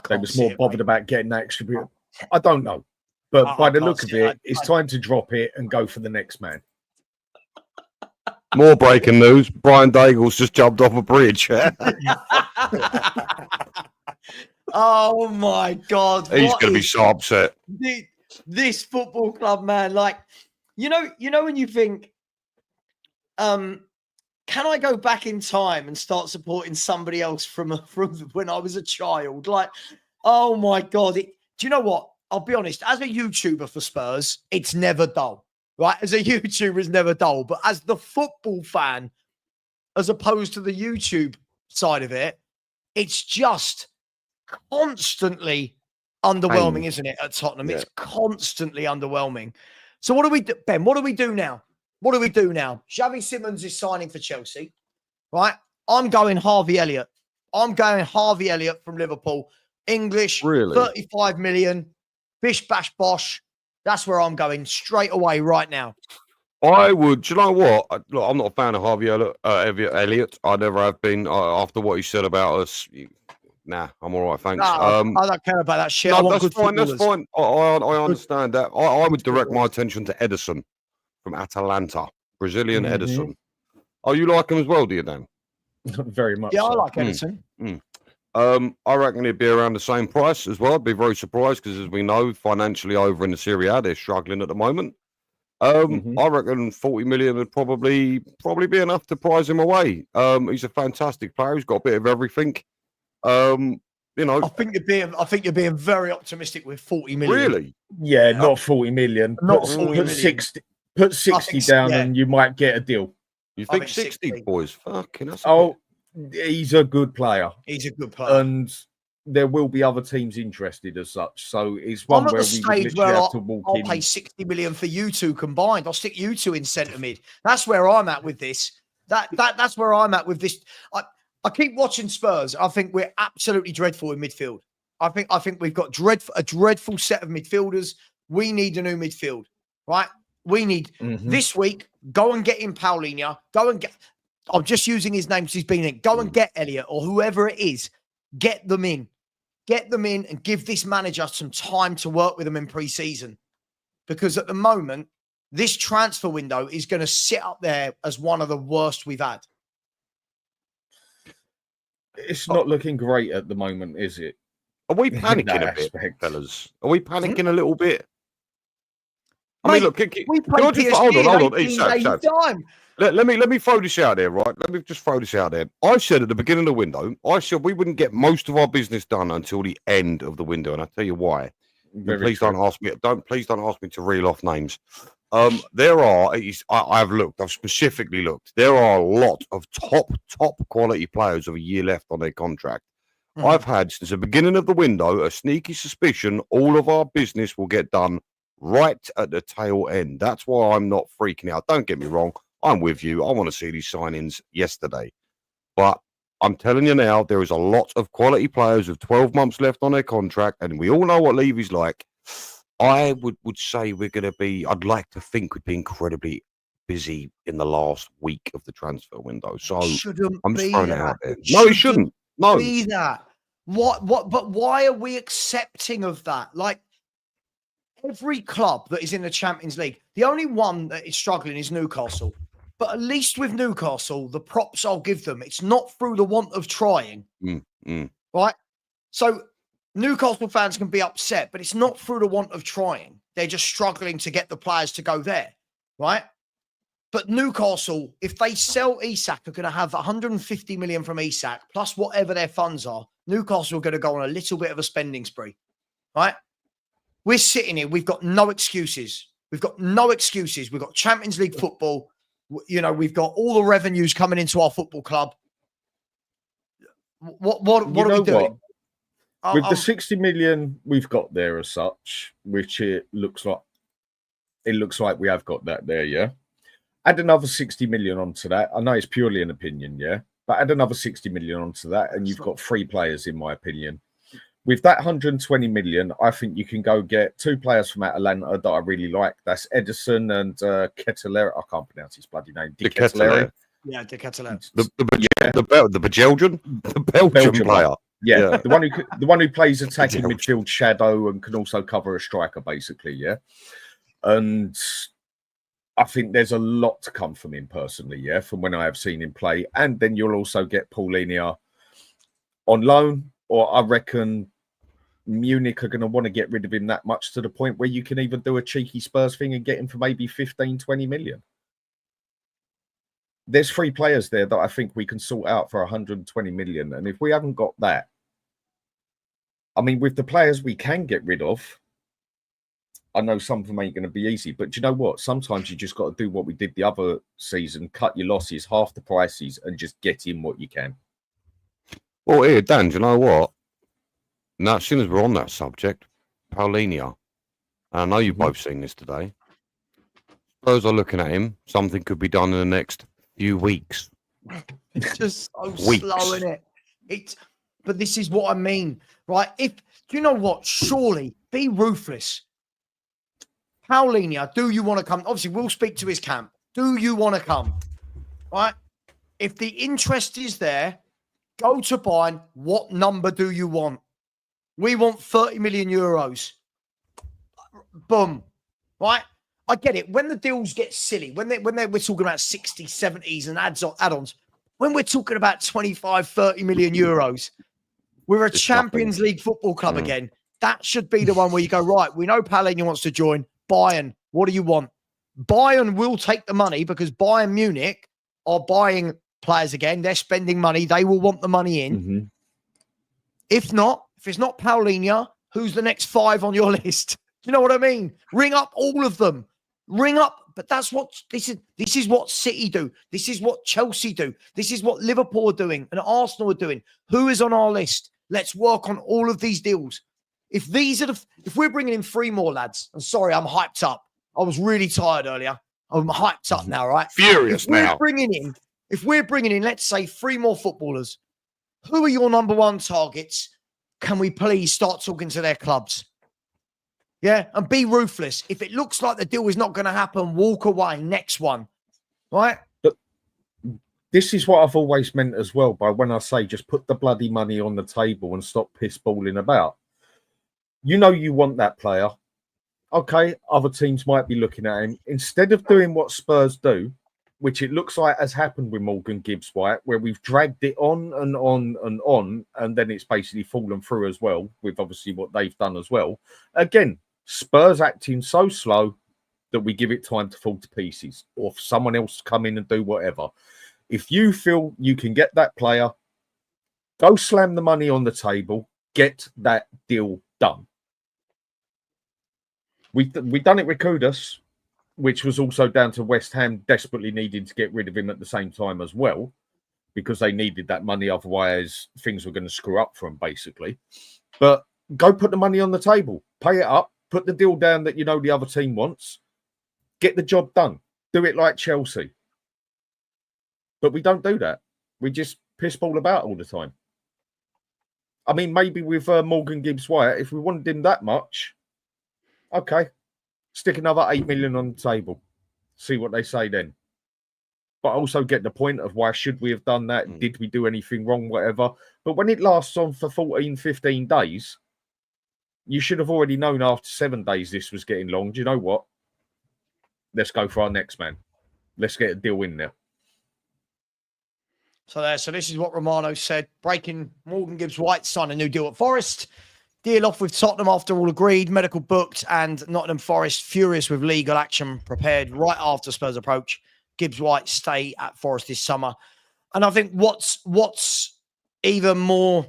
[SPEAKER 3] They was more bothered about getting that extra bit. I don't know. But by the look of it, it's time to drop it and go for the next man.
[SPEAKER 2] More breaking news. Brian Daigle's just jumped off a bridge.
[SPEAKER 1] Oh my God.
[SPEAKER 2] He's going to be so upset.
[SPEAKER 1] This football club, man. Like, you know when you think, can I go back in time and start supporting somebody else from when I was a child? Like, oh my God. Do you know what? I'll be honest, as a YouTuber for Spurs, it's never dull, right? As a YouTuber, it's never dull. But as the football fan, as opposed to the YouTube side of it, it's just constantly underwhelming, isn't it, at Tottenham? Yeah. It's constantly underwhelming. So what do we do, Ben? What do we do now? What do we do now? Xavi Simons is signing for Chelsea, right? I'm going Harvey Elliott. I'm going Harvey Elliott from Liverpool. English,
[SPEAKER 2] really?
[SPEAKER 1] 35 million. Bish, bash, bosh. That's where I'm going straight away right now.
[SPEAKER 2] I would. Do you know what? Look, I'm not a fan of Harvey Elliott. I never have been. After what he said about us, nah, I'm all right, thanks.
[SPEAKER 1] No, I don't care about that shit.
[SPEAKER 2] No, that's fine. That's fine. I understand that. I would direct my attention to Edison from Atalanta, Brazilian Edison. Oh, you like him as well, do you, Dan?
[SPEAKER 3] Very much.
[SPEAKER 1] Yeah,
[SPEAKER 3] so.
[SPEAKER 1] I like Edison.
[SPEAKER 2] I reckon it'd be around the same price as well. I'd be very surprised because, as we know, financially over in the Serie A, they're struggling at the moment. I reckon 40 million would probably be enough to prize him away. He's a fantastic player. He's got a bit of everything. You know, I think
[SPEAKER 1] you're being very optimistic with 40 million.
[SPEAKER 2] Really?
[SPEAKER 3] Yeah, not 40 million.
[SPEAKER 1] Not 40 million.
[SPEAKER 3] 60. Put 60 down, and you might get a deal.
[SPEAKER 2] You think 60, boys? Fucking that's
[SPEAKER 3] he's a good player.
[SPEAKER 1] He's a good player.
[SPEAKER 3] And there will be other teams interested as such. So it's one where we literally have to walk in.
[SPEAKER 1] I'll pay 60 million for you two combined. I'll stick you two in centre mid. That's where I'm at with this. That's where I'm at with this. I keep watching Spurs. I think we're absolutely dreadful in midfield. I think we've got a dreadful set of midfielders. We need a new midfield, right? We need this week, go and get in Paulinho. Go and get, I'm just using his name because he's been in. Go and get Elliott or whoever it is. Get them in. Get them in and give this manager some time to work with them in pre-season. Because at the moment, this transfer window is going to sit up there as one of the worst we've had.
[SPEAKER 3] It's not looking great at the moment, is it?
[SPEAKER 2] Are we
[SPEAKER 3] In
[SPEAKER 2] panicking
[SPEAKER 3] that
[SPEAKER 2] a bit,
[SPEAKER 3] aspect.
[SPEAKER 2] fellas? Are we panicking a little bit? I
[SPEAKER 1] Mate,
[SPEAKER 2] mean, look,
[SPEAKER 1] we
[SPEAKER 2] can
[SPEAKER 1] played
[SPEAKER 2] I just
[SPEAKER 1] PSG
[SPEAKER 2] hold on,
[SPEAKER 1] in 18 days' time.
[SPEAKER 2] Let me throw this out there, right? Let me just throw this out there. I said at the beginning of the window, I said we wouldn't get most of our business done until the end of the window, and I'll tell you why. And please don't ask me. Please don't ask me to reel off names. There are. I've looked. I've specifically looked. There are a lot of top quality players with a year left on their contract. I've had since the beginning of the window a sneaky suspicion all of our business will get done right at the tail end. That's why I'm not freaking out. Don't get me wrong. I'm with you. I want to see these signings yesterday. But I'm telling you now, there is a lot of quality players with 12 months left on their contract, and we all know what Levy's like. I would say we're going to be, I'd like to think we'd be incredibly busy in the last week of the transfer window. So I'm just throwing it out there. No, it shouldn't. No.
[SPEAKER 1] Be that. But why are we accepting of that? Like, every club that is in the Champions League, the only one that is struggling is Newcastle. But at least with Newcastle, the props I'll give them, it's not through the want of trying. Right? So Newcastle fans can be upset, but it's not through the want of trying. They're just struggling to get the players to go there. Right? But Newcastle, if they sell Isak, are going to have 150 million from Isak, plus whatever their funds are. Newcastle are going to go on a little bit of a spending spree. Right? We're sitting here. We've got no excuses. We've got no excuses. We've got Champions League football. You know, we've got all the revenues coming into our football club. What are we doing?
[SPEAKER 3] With the 60 million we've got there as such, which it looks like we have got that there, yeah. Add another 60 million onto that. I know it's purely an opinion, yeah, but add another 60 million onto that, and you've got 3 players, in my opinion. With that 120 million, I think you can go get 2 players from Atalanta that I really like. That's Edison and Keteler. I can't pronounce his bloody name.
[SPEAKER 1] De Keteler.
[SPEAKER 2] The Belgian player.
[SPEAKER 3] Yeah, the one who plays attacking midfield shadow and can also cover a striker, basically. Yeah, and I think there's a lot to come from him personally. Yeah, from when I have seen him play, and then you'll also get Paulinho on loan, or I reckon Munich are going to want to get rid of him that much to the point where you can even do a cheeky Spurs thing and get him for maybe 15, 20 million. There's 3 players there that I think we can sort out for 120 million. And if we haven't got that, I mean, with the players we can get rid of, I know some of them ain't going to be easy, but do you know what? Sometimes you just got to do what we did the other season, cut your losses, half the prices, and just get in what you can.
[SPEAKER 2] Well, here, Dan, do you know what? Now, as soon as we're on that subject, Paulinho, and I know you've both seen this today. Spurs are looking at him. Something could be done in the next few weeks.
[SPEAKER 1] It's just so slow, isn't it? But this is what I mean, right? Do you know what? Surely, be ruthless. Paulinho, do you want to come? Obviously, we'll speak to his camp. Do you want to come? Right? If the interest is there, go to Bayern. What number do you want? We want 30 million euros. Boom. Right? I get it. When the deals get silly, when we're talking about 60s, 70s and add-ons, when we're talking about 25, 30 million euros, we're a Champions League football club again. That should be the one where you go, right, we know Paulinho wants to join. Bayern, what do you want? Bayern will take the money because Bayern Munich are buying players again. They're spending money. They will want the money in. If it's not Paulinho, who's the next 5 on your list? You know what I mean? Ring up all of them. Ring up. But that's what this is what City do. This is what Chelsea do. This is what Liverpool are doing and Arsenal are doing. Who is on our list? Let's work on all of these deals. If we're bringing in 3 more lads, I'm sorry, I'm hyped up. I was really tired earlier. I'm hyped up now, right?
[SPEAKER 2] Furious now.
[SPEAKER 1] If we're bringing in, let's say 3 more footballers, who are your number 1 targets? Can we please start talking to their clubs? Yeah, and be ruthless. If it looks like the deal is not going to happen, walk away. Next one, right?
[SPEAKER 3] But this is what I've always meant as well by when I say just put the bloody money on the table and stop piss balling about. You know you want that player. Okay, other teams might be looking at him. Instead of doing what Spurs do, which it looks like has happened with Morgan Gibbs-White, where we've dragged it on and on and on, and then it's basically fallen through as well, with obviously what they've done as well. Again, Spurs acting so slow that we give it time to fall to pieces, or for someone else to come in and do whatever. If you feel you can get that player, go slam the money on the table, get that deal done. We've done it with Kudus, which was also down to West Ham desperately needing to get rid of him at the same time as well, because they needed that money. Otherwise, things were going to screw up for them, basically. But go put the money on the table, pay it up, put the deal down that you know the other team wants, get the job done. Do it like Chelsea. But we don't do that. We just piss ball about all the time. I mean, maybe with Morgan Gibbs-White, if we wanted him that much, okay, stick another 8 million on the table. See what they say then. But also get the point of why should we have done that? Did we do anything wrong? Whatever. But when it lasts on for 14, 15 days, you should have already known after 7 days this was getting long. Do you know what? Let's go for our next man. Let's get a deal in there.
[SPEAKER 1] So this is what Romano said. Breaking Morgan Gibbs-White signed a new deal at Forest. Deal off with Tottenham after all agreed. Medical booked, and Nottingham Forest furious with legal action prepared right after Spurs approach. Gibbs-White stay at Forest this summer. And I think what's even more,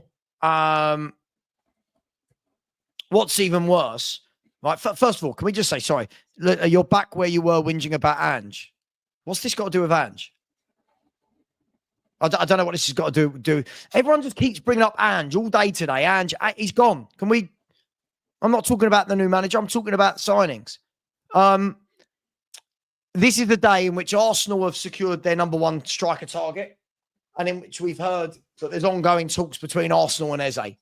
[SPEAKER 1] what's even worse, right? First of all, can we just say, sorry, you're back where you were whinging about Ange. What's this got to do with Ange? I don't know what this has got to do. Everyone just keeps bringing up Ange all day today. Ange, he's gone. I'm not talking about the new manager. I'm talking about signings. This is the day in which Arsenal have secured their number one striker target, and in which we've heard that there's ongoing talks between Arsenal and Eze.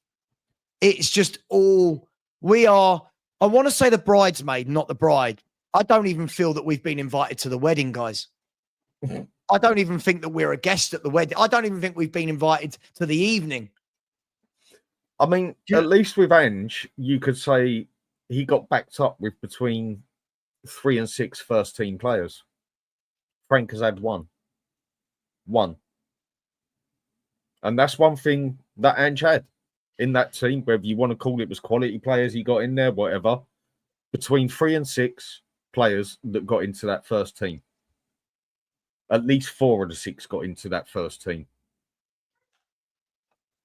[SPEAKER 1] It's just all we are. I want to say the bridesmaid, not the bride. I don't even feel that we've been invited to the wedding, guys. I don't even think that we're a guest at the wedding. I don't even think we've been invited to the evening.
[SPEAKER 3] I mean, at least with Ange, you could say he got backed up with between 3 and 6 first team players. Frank has had one. And that's one thing that Ange had in that team, whether you want to call it was quality players he got in there, whatever. Between 3 and 6 players that got into that first team. At least 4 of the 6 got into that first team.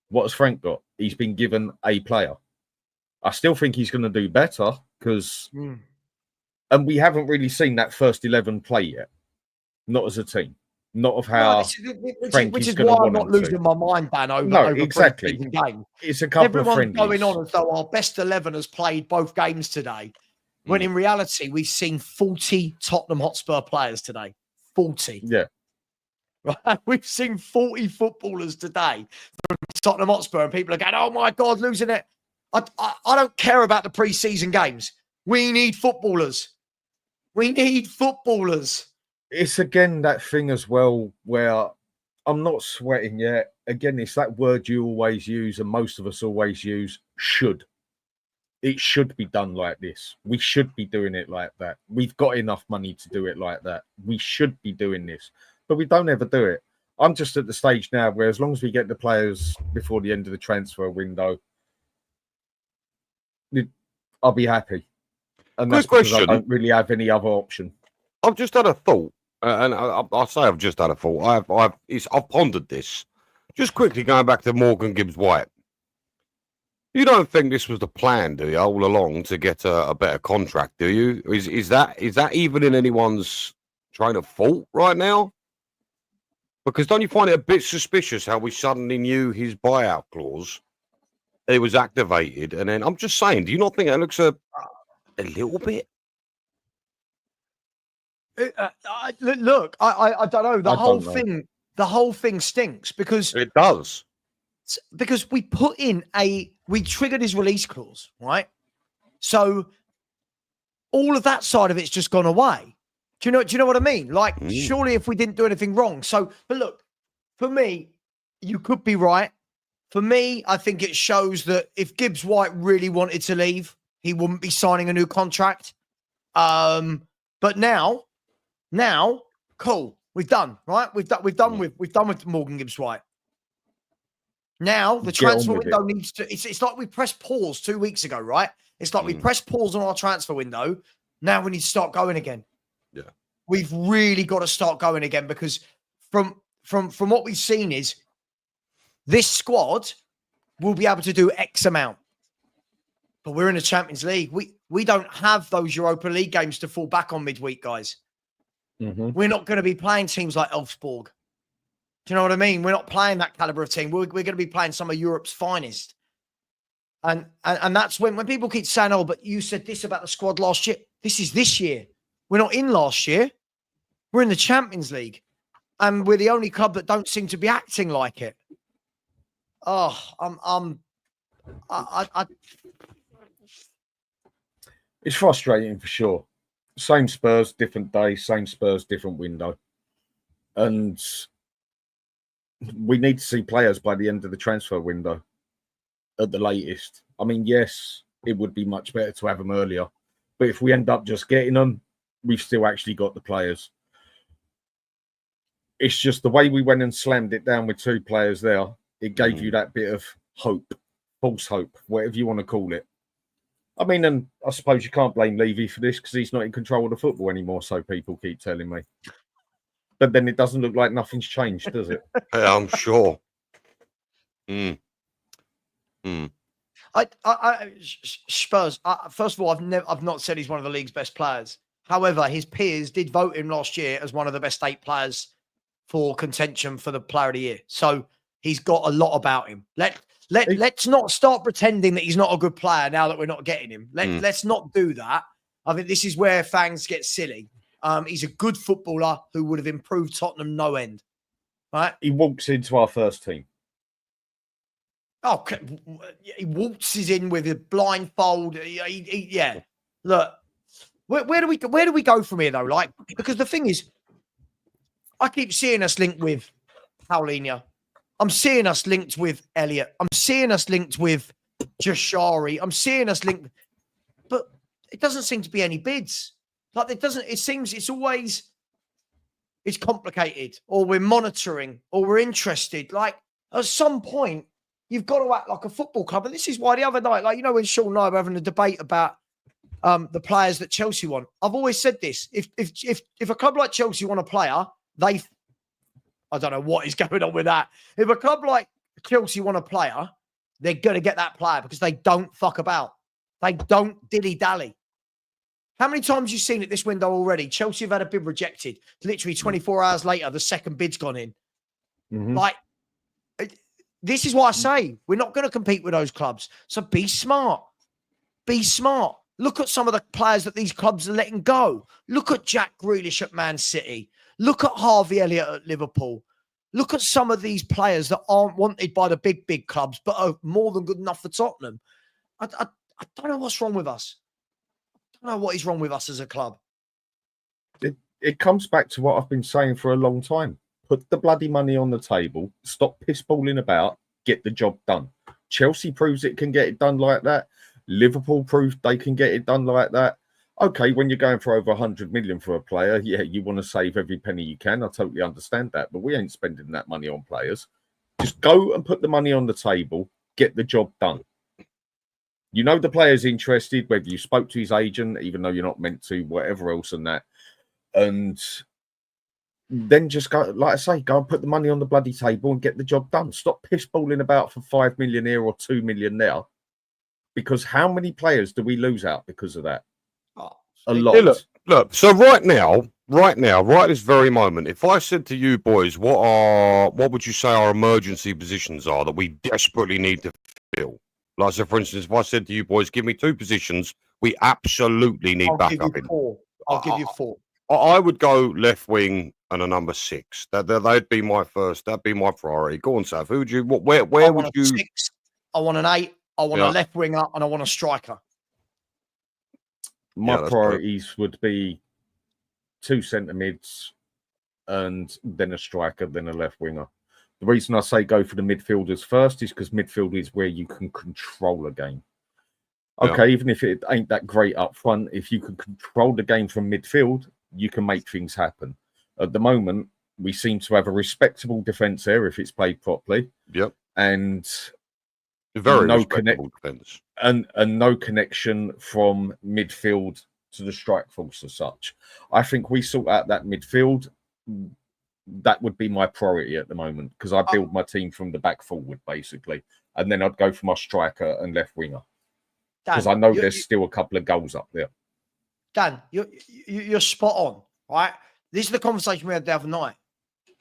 [SPEAKER 3] What has Frank got? He's been given a player. I still think he's going to do better because... And we haven't really seen that first 11 play yet. Not as a team. Not of how
[SPEAKER 1] which is why I'm not losing my mind, Dan, over
[SPEAKER 3] exactly.
[SPEAKER 1] Game.
[SPEAKER 3] It's a couple of friendlies.
[SPEAKER 1] Going on as though our best 11 has played both games today, when in reality we've seen 40 Tottenham Hotspur players today. 40.
[SPEAKER 3] Yeah.
[SPEAKER 1] Right? We've seen 40 footballers today from Tottenham Hotspur, and people are going, oh my God, losing it. I don't care about the pre-season games. We need footballers. We need footballers.
[SPEAKER 3] It's again that thing as well where I'm not sweating yet. Again, it's that word you always use and most of us always use, should. It should be done like this. We should be doing it like that. We've got enough money to do it like that. We should be doing this. But we don't ever do it. I'm just at the stage now where as long as we get the players before the end of the transfer window, I'll be happy. And that's because I don't really have any other option.
[SPEAKER 2] I've just had a thought, and I say I've just had a thought. I've pondered this. Just quickly going back to Morgan Gibbs-White. You don't think this was the plan, do you, all along to get a better contract? Do you? Is that even in anyone's train of thought right now? Because don't you find it a bit suspicious how we suddenly knew his buyout clause? It was activated, and then I'm just saying, do you not think it looks a little bit?
[SPEAKER 1] Look, I don't know. The whole thing stinks because
[SPEAKER 2] it does.
[SPEAKER 1] Because we triggered his release clause, right? So all of that side of it's just gone away. Do you know what I mean? Like, surely if we didn't do anything wrong. So, but look, for me, you could be right. For me, I think it shows that if Gibbs-White really wanted to leave, he wouldn't be signing a new contract. But now, cool. We've done, right? We've done with Morgan Gibbs-White. Now the
[SPEAKER 3] Get on
[SPEAKER 1] transfer
[SPEAKER 3] with
[SPEAKER 1] window
[SPEAKER 3] it.
[SPEAKER 1] needs to. It's like we pressed pause 2 weeks ago, right? It's like we pressed pause on our transfer window. Now we need to start going again.
[SPEAKER 2] Yeah,
[SPEAKER 1] we've really got to start going again, because from what we've seen is this squad will be able to do X amount, but we're in the Champions League. We don't have those Europa League games to fall back on midweek, guys. We're not going to be playing teams like Elfsborg. Do you know what I mean? We're not playing that caliber of team. We're going to be playing some of Europe's finest. And that's when people keep saying, oh, but you said this about the squad last year. This is this year. We're not in last year. We're in the Champions League. And we're the only club that don't seem to be acting like it. Oh,
[SPEAKER 3] It's frustrating for sure. Same Spurs, different day. Same Spurs, different window. And we need to see players by the end of the transfer window at the latest. I mean, yes, it would be much better to have them earlier. But if we end up just getting them, we've still actually got the players. It's just the way we went and slammed it down with 2 players there. It gave you that bit of hope, false hope, whatever you want to call it. I mean, and I suppose you can't blame Levy for this because he's not in control of the football anymore, so people keep telling me. But then it doesn't look like nothing's changed, does it?
[SPEAKER 2] Yeah, I'm sure.
[SPEAKER 1] Spurs. First of all, I've not said he's one of the league's best players. However, his peers did vote him last year as one of the best 8 players for contention for the Player of the Year. So he's got a lot about him. Let's not start pretending that he's not a good player now that we're not getting him. Let's not do that. I think this is where fans get silly. He's a good footballer who would have improved Tottenham no end. Right?
[SPEAKER 3] He walks into our first team.
[SPEAKER 1] Oh, he waltzes in with a blindfold. Yeah. Look, where do we go from here though? Like, because the thing is, I keep seeing us linked with Paulinho. I'm seeing us linked with Elliot. I'm seeing us linked with Jashari. I'm seeing us linked, but it doesn't seem to be any bids. Like it seems it's always, it's complicated, or we're monitoring, or we're interested. Like at some point, you've got to act like a football club. And this is why the other night, like, you know, when Sean and I were having a debate about the players that Chelsea want, I've always said this. If a club like Chelsea want a player, I don't know what is going on with that. If a club like Chelsea want a player, they're going to get that player because they don't fuck about. They don't dilly-dally. How many times have you seen it this window already? Chelsea have had a bid rejected. Literally 24 hours later, the second bid's gone in. Like, this is why I say we're not going to compete with those clubs. So be smart. Be smart. Look at some of the players that these clubs are letting go. Look at Jack Grealish at Man City. Look at Harvey Elliott at Liverpool. Look at some of these players that aren't wanted by the big clubs, but are more than good enough for Tottenham. I don't know what's wrong with us. I don't know what is wrong with us as a club.
[SPEAKER 3] It comes back to what I've been saying for a long time. Put the bloody money on the table. Stop pissballing about. Get the job done. Chelsea proves it can get it done like that. Liverpool proves they can get it done like that. Okay, when you're going for over 100 million for a player, yeah, you want to save every penny you can. I totally understand that, but we ain't spending that money on players. Just go and put the money on the table. Get the job done. You know the player's interested, whether you spoke to his agent, even though you're not meant to, whatever else and that. And then just go, like I say, go and put the money on the bloody table and get the job done. Stop pissballing about for 5 million here or 2 million there. Because how many players do we lose out because of that? A lot.
[SPEAKER 2] Hey, look. So right now, right this very moment, if I said to you boys, what would you say our emergency positions are that we desperately need to fill? Like, so for instance, if I said to you boys, give me 2 positions we absolutely need backup in.
[SPEAKER 1] I'll give you 4.
[SPEAKER 2] I would go left wing and a number 6. That'd be my first. That'd be my priority. Go on, Sav. Who would you? Where would you?
[SPEAKER 1] 6. I want an 8. I want a left winger and I want a striker.
[SPEAKER 3] My priorities would be 2 centre mids and then a striker, then a left winger. The reason I say go for the midfielders first is because midfield is where you can control a game. Okay, even if it ain't that great up front, if you can control the game from midfield, you can make things happen. At the moment, We seem to have a respectable defence there if it's played properly.
[SPEAKER 2] Yep.
[SPEAKER 3] And
[SPEAKER 2] Very respectable defence.
[SPEAKER 3] And no connection from midfield to the strike force as such. I think we sort out that midfield. That would be my priority at the moment, because I build my team from the back forward, basically. And then I'd go for my striker and left winger. Because I know there's still a couple of goals up there.
[SPEAKER 1] Dan, you're spot on, right? This is the conversation we had the other night.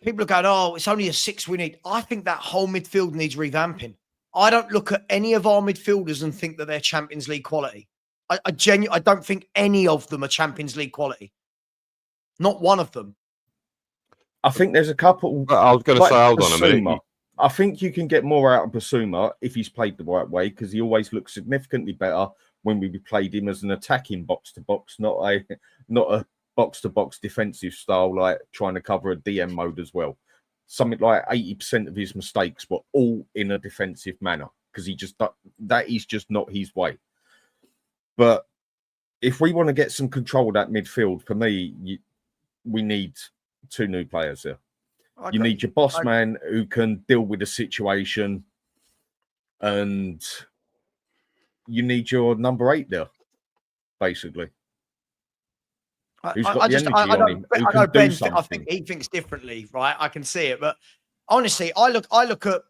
[SPEAKER 1] People are going, oh, it's only a 6 we need. I think that whole midfield needs revamping. I don't look at any of our midfielders and think that they're Champions League quality. I don't think any of them are Champions League quality. Not one of them.
[SPEAKER 3] I think there's a couple.
[SPEAKER 2] I was going to say, hold on a minute.
[SPEAKER 3] I think you can get more out of Basuma if he's played the right way, because he always looks significantly better when we played him as an attacking box-to-box, not a box-to-box defensive style, like trying to cover a DM mode as well. Something like 80% of his mistakes were all in a defensive manner, because that is just not his way. But if we want to get some control of that midfield, for me, we need 2 new players there. You need your boss man who can deal with the situation, and you need your number 8 there, basically. Who's got the energy on him? Who can do something?
[SPEAKER 1] I think he thinks differently, right? I can see it, but honestly, I look at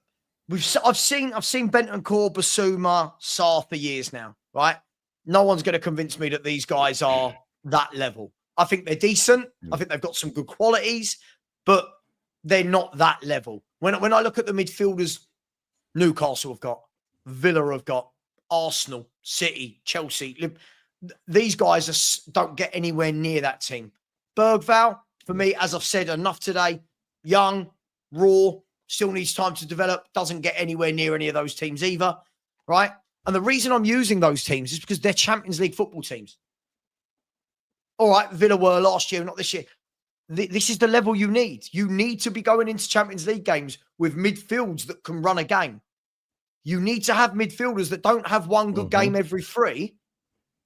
[SPEAKER 1] I've seen Bentancur, Basuma, Sarr for years now, right? No one's going to convince me that these guys are that level. I think they're decent. I think they've got some good qualities, but they're not that level. When I look at the midfielders, Newcastle have got, Villa have got, Arsenal, City, Chelsea. These guys don't get anywhere near that team. Bergvall, for me, as I've said enough today, young, raw, still needs time to develop, doesn't get anywhere near any of those teams either, right? And the reason I'm using those teams is because they're Champions League football teams. All right, Villa were last year, not this year. This is the level you need. You need to be going into Champions League games with midfields that can run a game. You need to have midfielders that don't have one good game every 3,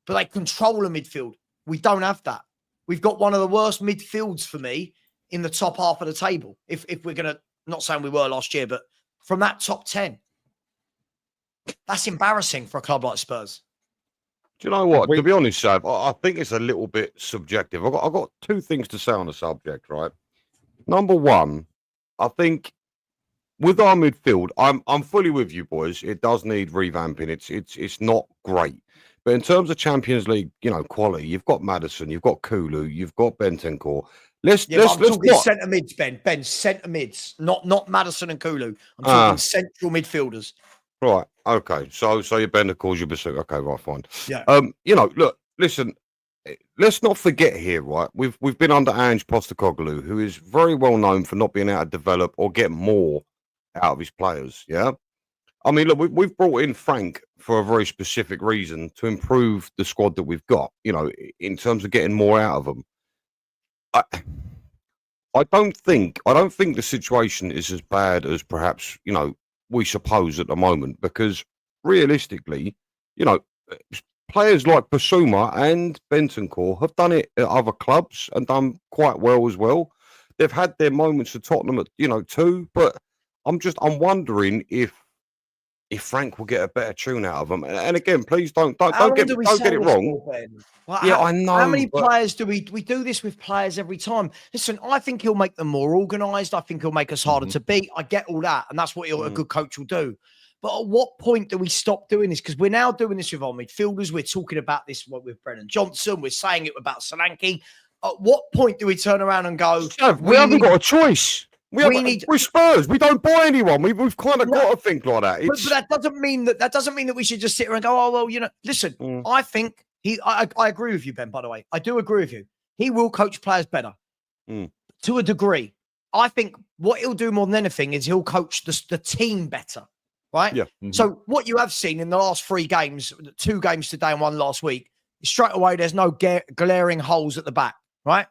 [SPEAKER 1] but they control a midfield. We don't have that. We've got one of the worst midfields for me in the top half of the table. If we're going to, not saying we were last year, but from that top 10. That's embarrassing for a club like Spurs.
[SPEAKER 2] Do you know what? To be honest, Sav, I think it's a little bit subjective. I've got 2 things to say on the subject, right? Number one, I think with our midfield, I'm fully with you, boys. It does need revamping. It's not great. But in terms of Champions League, quality, you've got Maddison, you've got Kulu, you've got Bentancur. Let's
[SPEAKER 1] talking centre mids, Ben. Ben, centre mids, not Maddison and Kulu. I'm talking central midfielders.
[SPEAKER 2] Right. Okay. So your Bentancur, your Basuma. Okay. Right. Fine.
[SPEAKER 1] Yeah.
[SPEAKER 2] Look. Listen. Let's not forget here, right? We've been under Ange Postecoglou, who is very well known for not being able to develop or get more out of his players. Yeah. I mean, look, we've brought in Frank for a very specific reason, to improve the squad that we've got. In terms of getting more out of them. I don't think the situation is as bad as perhaps we suppose at the moment, because realistically, players like Basuma and Bentancur have done it at other clubs and done quite well as well. They've had their moments at Tottenham, too. But I'm wondering if Frank will get a better tune out of them. And again, please don't get it wrong. I know.
[SPEAKER 1] How many players do we do this with players every time? Listen, I think he'll make them more organised. I think he'll make us harder to beat. I get all that. And that's what a good coach will do. But at what point do we stop doing this? Because we're now doing this with our midfielders. We're talking about this with Brennan Johnson. We're saying it about Solanke. At what point do we turn around and go,
[SPEAKER 2] we haven't got a choice? We're Spurs. We don't buy anyone. We've kind of got to think like that.
[SPEAKER 1] But that doesn't mean that we should just sit here and go, oh well, listen. I think I agree with you, Ben. By the way, I do agree with you. He will coach players better to a degree. I think what he'll do more than anything is he'll coach the team better, right? Yeah. So what you have seen in the last 3 games, 2 games today and 1 last week, straight away there's no glaring holes at the back, right?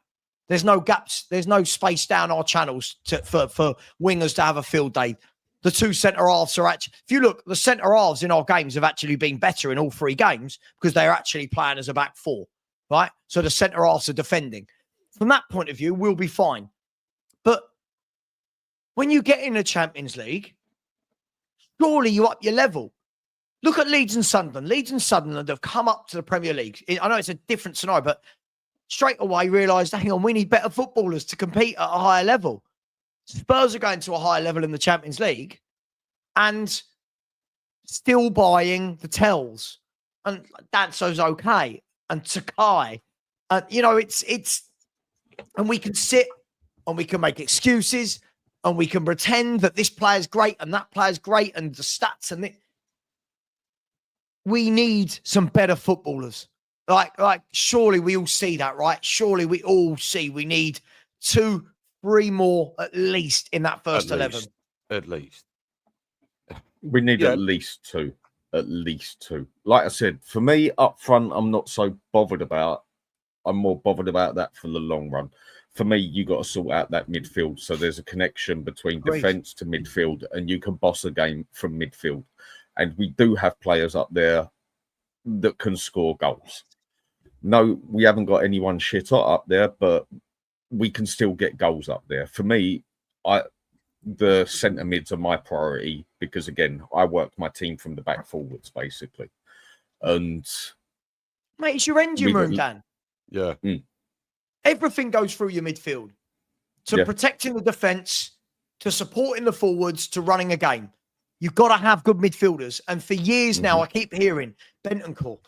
[SPEAKER 1] There's no gaps. There's no space down our channels for wingers to have a field day. The 2 centre-halves are actually... If you look, the centre-halves in our games have actually been better in all 3 games because they're actually playing as a back 4, right? So the centre-halves are defending. From that point of view, we'll be fine. But when you get in the Champions League, surely you up your level. Look at Leeds and Sunderland. Leeds and Sunderland have come up to the Premier League. I know it's a different scenario, but straight away realised, hang on, we need better footballers to compete at a higher level. Spurs are going to a higher level in the Champions League and still buying the Tells. And Danso's okay. And Takai. And we can sit and we can make excuses and we can pretend that this player's great and that player's great and the stats and we need some better footballers. Like, surely we all see that, right? Surely we all see we need 2-3 more at least in that first 11.
[SPEAKER 2] At least.
[SPEAKER 3] We need at least 2. At least 2. Like I said, for me, up front, I'm not so bothered about. I'm more bothered about that for the long run. For me, you got to sort out that midfield. So there's a connection between defence to midfield, and you can boss a game from midfield. And we do have players up there that can score goals. No, we haven't got anyone shit up there, but we can still get goals up there. For me, the centre mids are my priority because, again, I work my team from the back forwards, basically. And
[SPEAKER 1] mate, it's your engine room, Dan.
[SPEAKER 2] Yeah.
[SPEAKER 1] Everything goes through your midfield. To protecting the defence, to supporting the forwards, to running a game. You've got to have good midfielders. And for years now, I keep hearing Bentancur,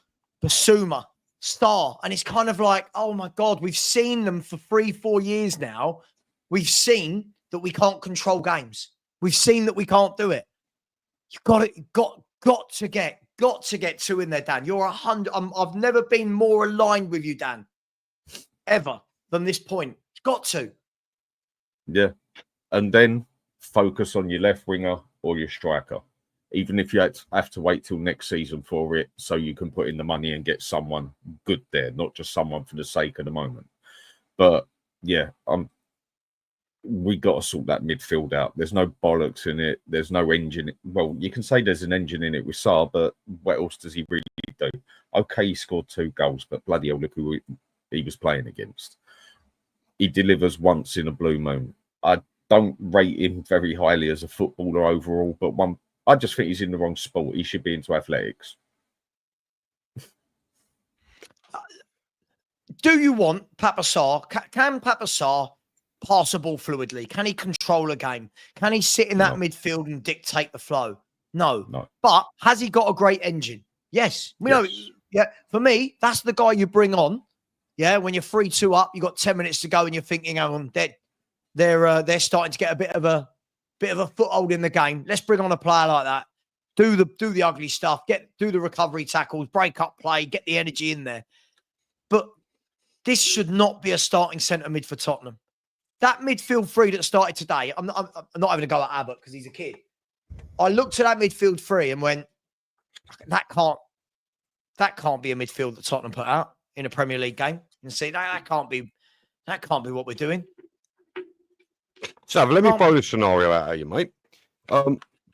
[SPEAKER 1] Basuma, Star. And it's kind of like, oh my God, we've seen them for 3-4 years now. We've seen that we can't control games. We've seen that we can't do it. You've got to get 2 in there, Dan. You're 100. I've never been more aligned with you, Dan, ever than this point. You've got to.
[SPEAKER 3] Yeah. And then focus on your left winger or your striker. Even if you have to wait till next season for it so you can put in the money and get someone good there, not just someone for the sake of the moment. But yeah, we got to sort that midfield out. There's no bollocks in it. There's no engine. Well, you can say there's an engine in it with Saar, but what else does he really do? Okay, he scored 2 goals, but bloody hell, look who he was playing against. He delivers once in a blue moon. I don't rate him very highly as a footballer overall, but I just think he's in the wrong sport. He should be into athletics.
[SPEAKER 1] Do you want Papa Sarr? Can Papa Sarr pass a ball fluidly? Can he control a game? Can he sit in that midfield and dictate the flow? No. But has he got a great engine? Yes. We know. Yeah. For me, that's the guy you bring on. Yeah. When you're 3-2 up, you got 10 minutes to go, and you're thinking, "Oh, they're starting to get a bit of a foothold in the game. Let's bring on a player like that. Do the ugly stuff. Do the recovery tackles. Break up play. Get the energy in there." But this should not be a starting centre mid for Tottenham. That midfield 3 that started today, I'm not having a go at Abbott because he's a kid. I looked at that midfield 3 and went, that can't be a midfield that Tottenham put out in a Premier League game. And see, that can't be what we're doing.
[SPEAKER 2] So let me throw this scenario out at you, mate.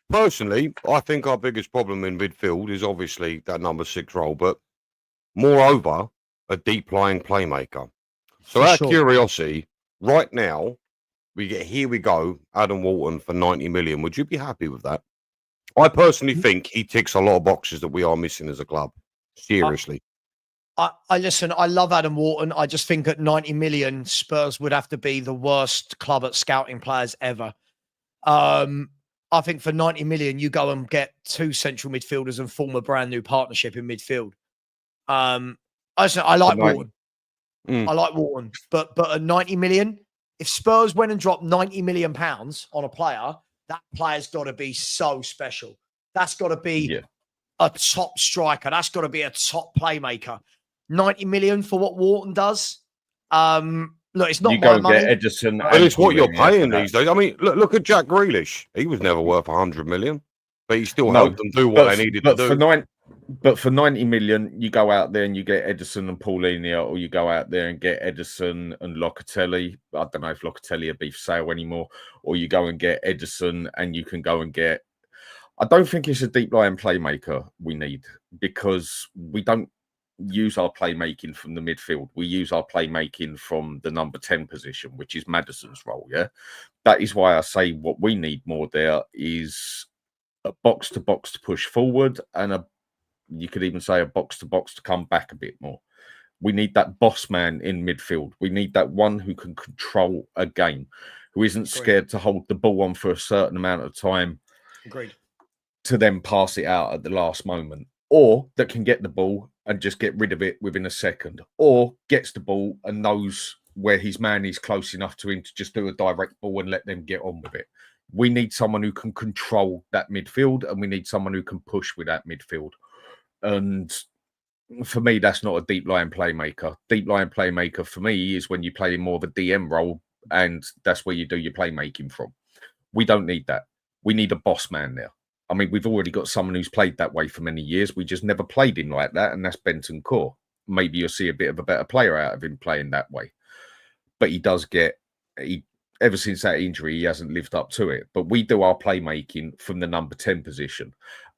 [SPEAKER 2] Personally, I think our biggest problem in midfield is obviously that number 6 role, but moreover, a deep lying playmaker. So out of curiosity, right now, here we go, Adam Wharton for 90 million. Would you be happy with that? I personally think he ticks a lot of boxes that we are missing as a club. Seriously.
[SPEAKER 1] I listen, I love Adam Wharton. I just think at 90 million, Spurs would have to be the worst club at scouting players ever. I think for 90 million, you go and get 2 central midfielders and form a brand new partnership in midfield. I like Wharton. I like Wharton. But at 90 million, if Spurs went and dropped 90 million pounds on a player, that player's got to be so special. That's got to be a top striker. That's got to be a top playmaker. 90 million for what Wharton does. Look, it's not
[SPEAKER 3] you
[SPEAKER 1] my
[SPEAKER 3] go
[SPEAKER 1] money.
[SPEAKER 3] Get Edison
[SPEAKER 2] and it's what you're paying these days. I mean, look at Jack Grealish. He was never worth 100 million, but he still helped them do what they needed to do.
[SPEAKER 3] But for 90 million, you go out there and you get Edison and Paulinho, or you go out there and get Edison and Locatelli. I don't know if Locatelli would be for sale anymore, or you go and get Edison and you can go and get. I don't think it's a deep lying playmaker we need, because we don't use our playmaking from the midfield. We use our playmaking from the number 10 position, which is Maddison's role. Yeah. That is why I say what we need more there is a box to box to push forward, and you could even say a box to box to come back a bit more. We need that boss man in midfield. We need that one who can control a game, who isn't scared to hold the ball on for a certain amount of time.
[SPEAKER 1] Agreed.
[SPEAKER 3] To then pass it out at the last moment, or that can get the ball and just get rid of it within a second, or gets the ball and knows where his man is close enough to him to just do a direct ball and let them get on with it. We need someone who can control that midfield, and we need someone who can push with that midfield. And for me, that's not a deep line playmaker. Deep line playmaker for me is when you play in more of a DM role, and that's where you do your playmaking from. We don't need that. We need a boss man there. I mean, we've already got someone who's played that way for many years. We just never played him like that, and that's Benton Core. Maybe you'll see a bit of a better player out of him playing that way. But he does ever since that injury, he hasn't lived up to it. But we do our playmaking from the number 10 position,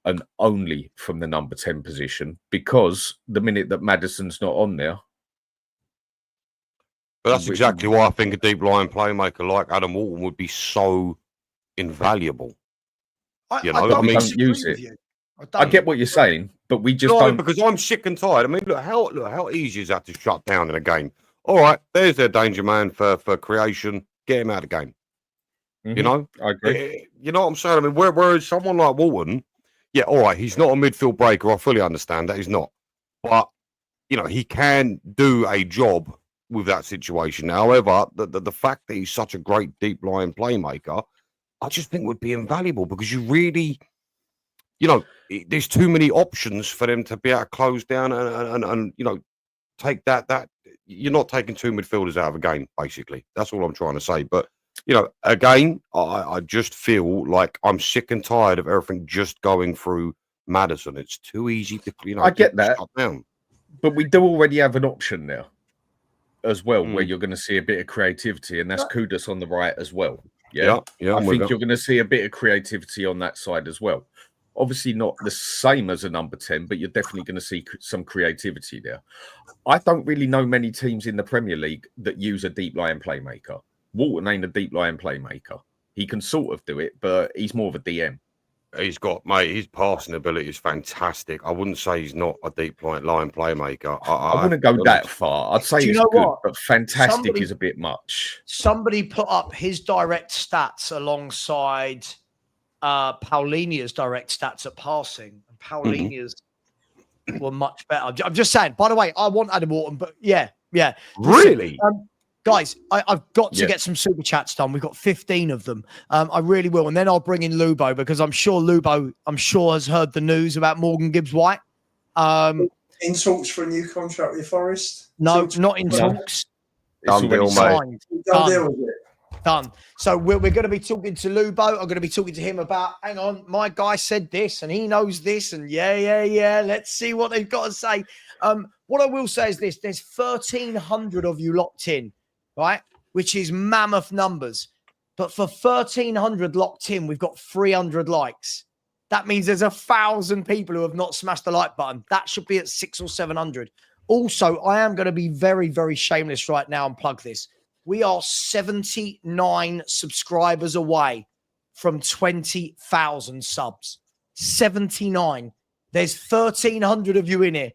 [SPEAKER 3] and only from the number 10 position, because the minute that Maddison's not on there.
[SPEAKER 2] But that's exactly why I think a deep line playmaker like Adam Walton would be so invaluable.
[SPEAKER 1] I
[SPEAKER 3] don't use it. I get what you're saying, but we just don't.
[SPEAKER 2] Because I'm sick and tired. I mean, look how easy is that to shut down in a game? All right, there's their danger man for creation. Get him out of the game.
[SPEAKER 3] Mm-hmm.
[SPEAKER 2] You know,
[SPEAKER 3] I agree.
[SPEAKER 2] You know what I'm saying? I mean, whereas someone like Walton, yeah, all right, he's not a midfield breaker. I fully understand that he's not, but you know, he can do a job with that situation. However, the fact that he's such a great deep line playmaker, I just think would be invaluable, because you really, you know, there's too many options for them to be able to close down and you know, take that. You're not taking two midfielders out of a game, basically. That's all I'm trying to say. But, you know, again, I just feel like I'm sick and tired of everything just going through Maddison. It's too easy to, you know,
[SPEAKER 3] I get that.
[SPEAKER 2] Shut down.
[SPEAKER 3] But we do already have an option there as well, where you're going to see a bit of creativity, and that's Kudus on the right as well. Yeah. I think you're going to see a bit of creativity on that side as well. Obviously not the same as a number 10, but you're definitely going to see some creativity there. I don't really know many teams in the Premier League that use a deep line playmaker. Walton ain't a deep line playmaker. He can sort of do it, but he's more of a DM.
[SPEAKER 2] He's got, mate, his passing ability is fantastic. I wouldn't say he's not a deep line playmaker.
[SPEAKER 3] I wouldn't go that far. I'd say it's good, but fantastic is a bit much.
[SPEAKER 1] Somebody put up his direct stats alongside Paulinia's direct stats at passing, and Paulinia's were much better. I'm just saying. By the way, I want Adam Walton, but yeah.
[SPEAKER 2] Really?
[SPEAKER 1] Guys, I've got to get some super chats done. We've got 15 of them. I really will. And then I'll bring in Lubo, because I'm sure Lubo, has heard the news about Morgan Gibbs-White.
[SPEAKER 4] In talks for a new contract with Forest?
[SPEAKER 1] No, not in talks.
[SPEAKER 2] Done deal, mate.
[SPEAKER 4] Done deal with it.
[SPEAKER 1] Done. So we're going to be talking to Lubo. I'm going to be talking to him about, hang on, my guy said this and he knows this, and yeah. Let's see what they've got to say. What I will say is this: there's 1,300 of you locked in, right? Which is mammoth numbers. But for 1,300 locked in, we've got 300 likes. That means there's 1,000 people who have not smashed the like button. That should be at 600 or 700. Also, I am going to be very, very shameless right now and plug this. We are 79 subscribers away from 20,000 subs. 79. There's 1,300 of you in here.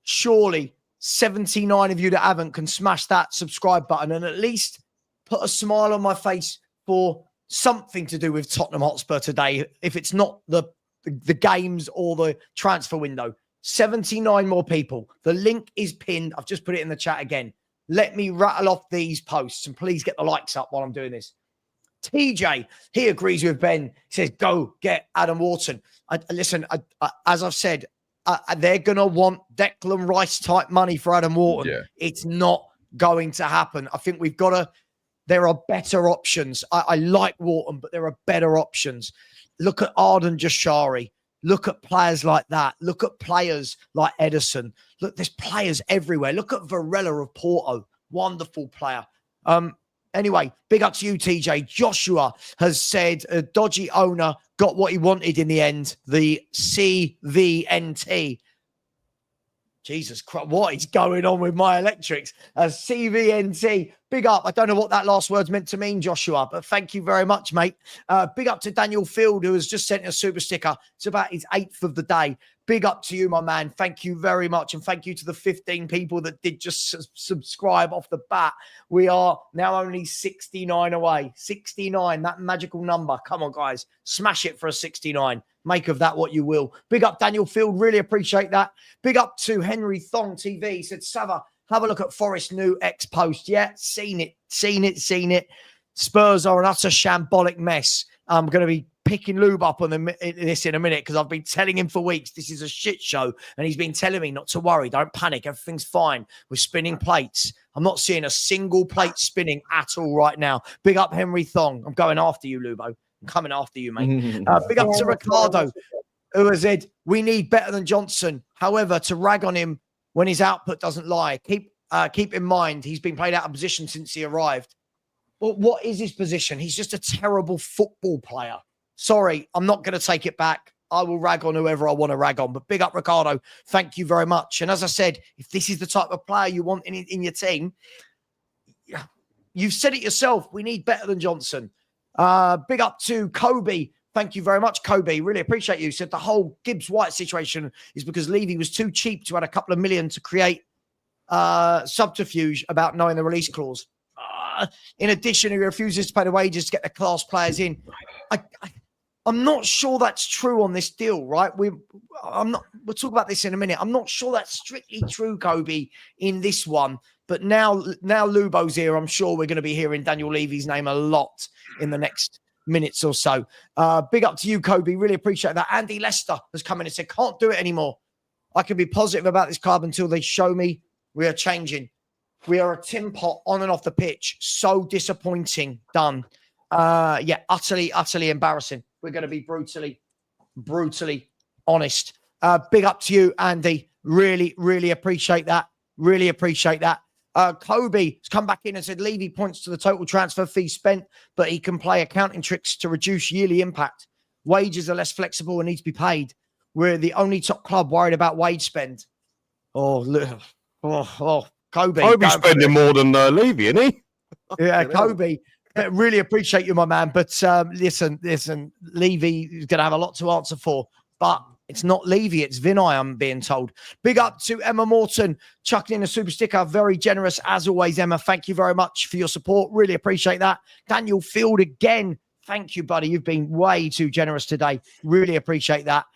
[SPEAKER 1] Surely 79 of you that haven't can smash that subscribe button and at least put a smile on my face for something to do with Tottenham Hotspur today, if it's not the games or the transfer window. 79 more people. The link is pinned. I've just put it in the chat again. Let me rattle off these posts and please get the likes up while I'm doing this. TJ, he agrees with Ben. He says, go get Adam Walton. Listen, as I've said, they're going to want Declan Rice type money for Adam Walton. Yeah. It's not going to happen. I think we've got to, there are better options. I like Walton, but there are better options. Look at Arden Jashari. Look at players like that. Look at players like Edison. Look, there's players everywhere. Look at Varela of Porto. Wonderful player. Anyway, big up to you, TJ. Joshua has said a dodgy owner got what he wanted in the end. The CVNT. Jesus Christ, what is going on with my electrics? CVNT, big up. I don't know what that last word's meant to mean, Joshua, but thank you very much, mate. Big up to Daniel Field, who has just sent a super sticker. It's about his 8th of the day. Big up to you, my man. Thank you very much. And thank you to the 15 people that did just subscribe off the bat. We are now only 69 away. 69, that magical number. Come on, guys. Smash it for a 69. Make of that what you will. Big up Daniel Field. Really appreciate that. Big up to Henry Thong TV. He said, Savva, have a look at Forest's new X post. Yeah, seen it. Spurs are an utter shambolic mess. I'm going to be picking Lube up on this in a minute because I've been telling him for weeks this is a shit show, and he's been telling me not to worry, don't panic, everything's fine. We're spinning plates. I'm not seeing a single plate spinning at all right now. Big up Henry Thong. I'm going after you, Lubo. I'm coming after you, mate. Big up to Ricardo, who has said we need better than Johnson. However, to rag on him when his output doesn't lie. Keep in mind he's been played out of position since he arrived. Well, what is his position? He's just a terrible football player. Sorry, I'm not going to take it back. I will rag on whoever I want to rag on. But big up, Ricardo. Thank you very much. And as I said, if this is the type of player you want in your team, you've said it yourself. We need better than Johnson. Big up to Kobe. Thank you very much, Kobe. Really appreciate you. Said the whole Gibbs-White situation is because Levy was too cheap to add a couple of million to create subterfuge about knowing the release clause. In addition, he refuses to pay the wages to get the class players in. I'm not sure that's true on this deal, right? We'll talk about this in a minute. I'm not sure that's strictly true, Kobe, in this one. But now Lubo's here, I'm sure we're going to be hearing Daniel Levy's name a lot in the next minutes or so. Big up to you, Kobe. Really appreciate that. Andy Lester has come in and said, can't do it anymore. I can be positive about this club until they show me we are changing. We are a tin pot on and off the pitch. So disappointing. Done. Utterly embarrassing. We're going to be brutally honest. Big up to you, Andy. Really appreciate that. Really appreciate that. Kobe has come back in and said Levy points to the total transfer fee spent, but he can play accounting tricks to reduce yearly impact. Wages are less flexible and need to be paid. We're the only top club worried about wage spend. Kobe.
[SPEAKER 2] Kobe's spending more than Levy, isn't he?
[SPEAKER 1] Yeah, Kobe. Really appreciate you, my man. But listen, Levy is going to have a lot to answer for. But it's not Levy, it's Vinay, I'm being told. Big up to Emma Morton, chucking in a super sticker. Very generous, as always, Emma. Thank you very much for your support. Really appreciate that. Daniel Field again. Thank you, buddy. You've been way too generous today. Really appreciate that.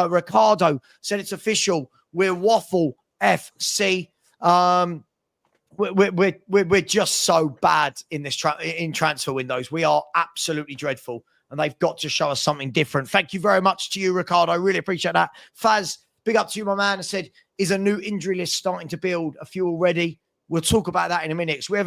[SPEAKER 1] Ricardo said it's official. We're Waffle FC. We're just so bad in this in transfer windows. We are absolutely dreadful, and they've got to show us something different. Thank you very much to you, Ricardo. I really appreciate that. Faz, big up to you, my man. I said, is a new injury list starting to build? A few already. We'll talk about that in a minute. We're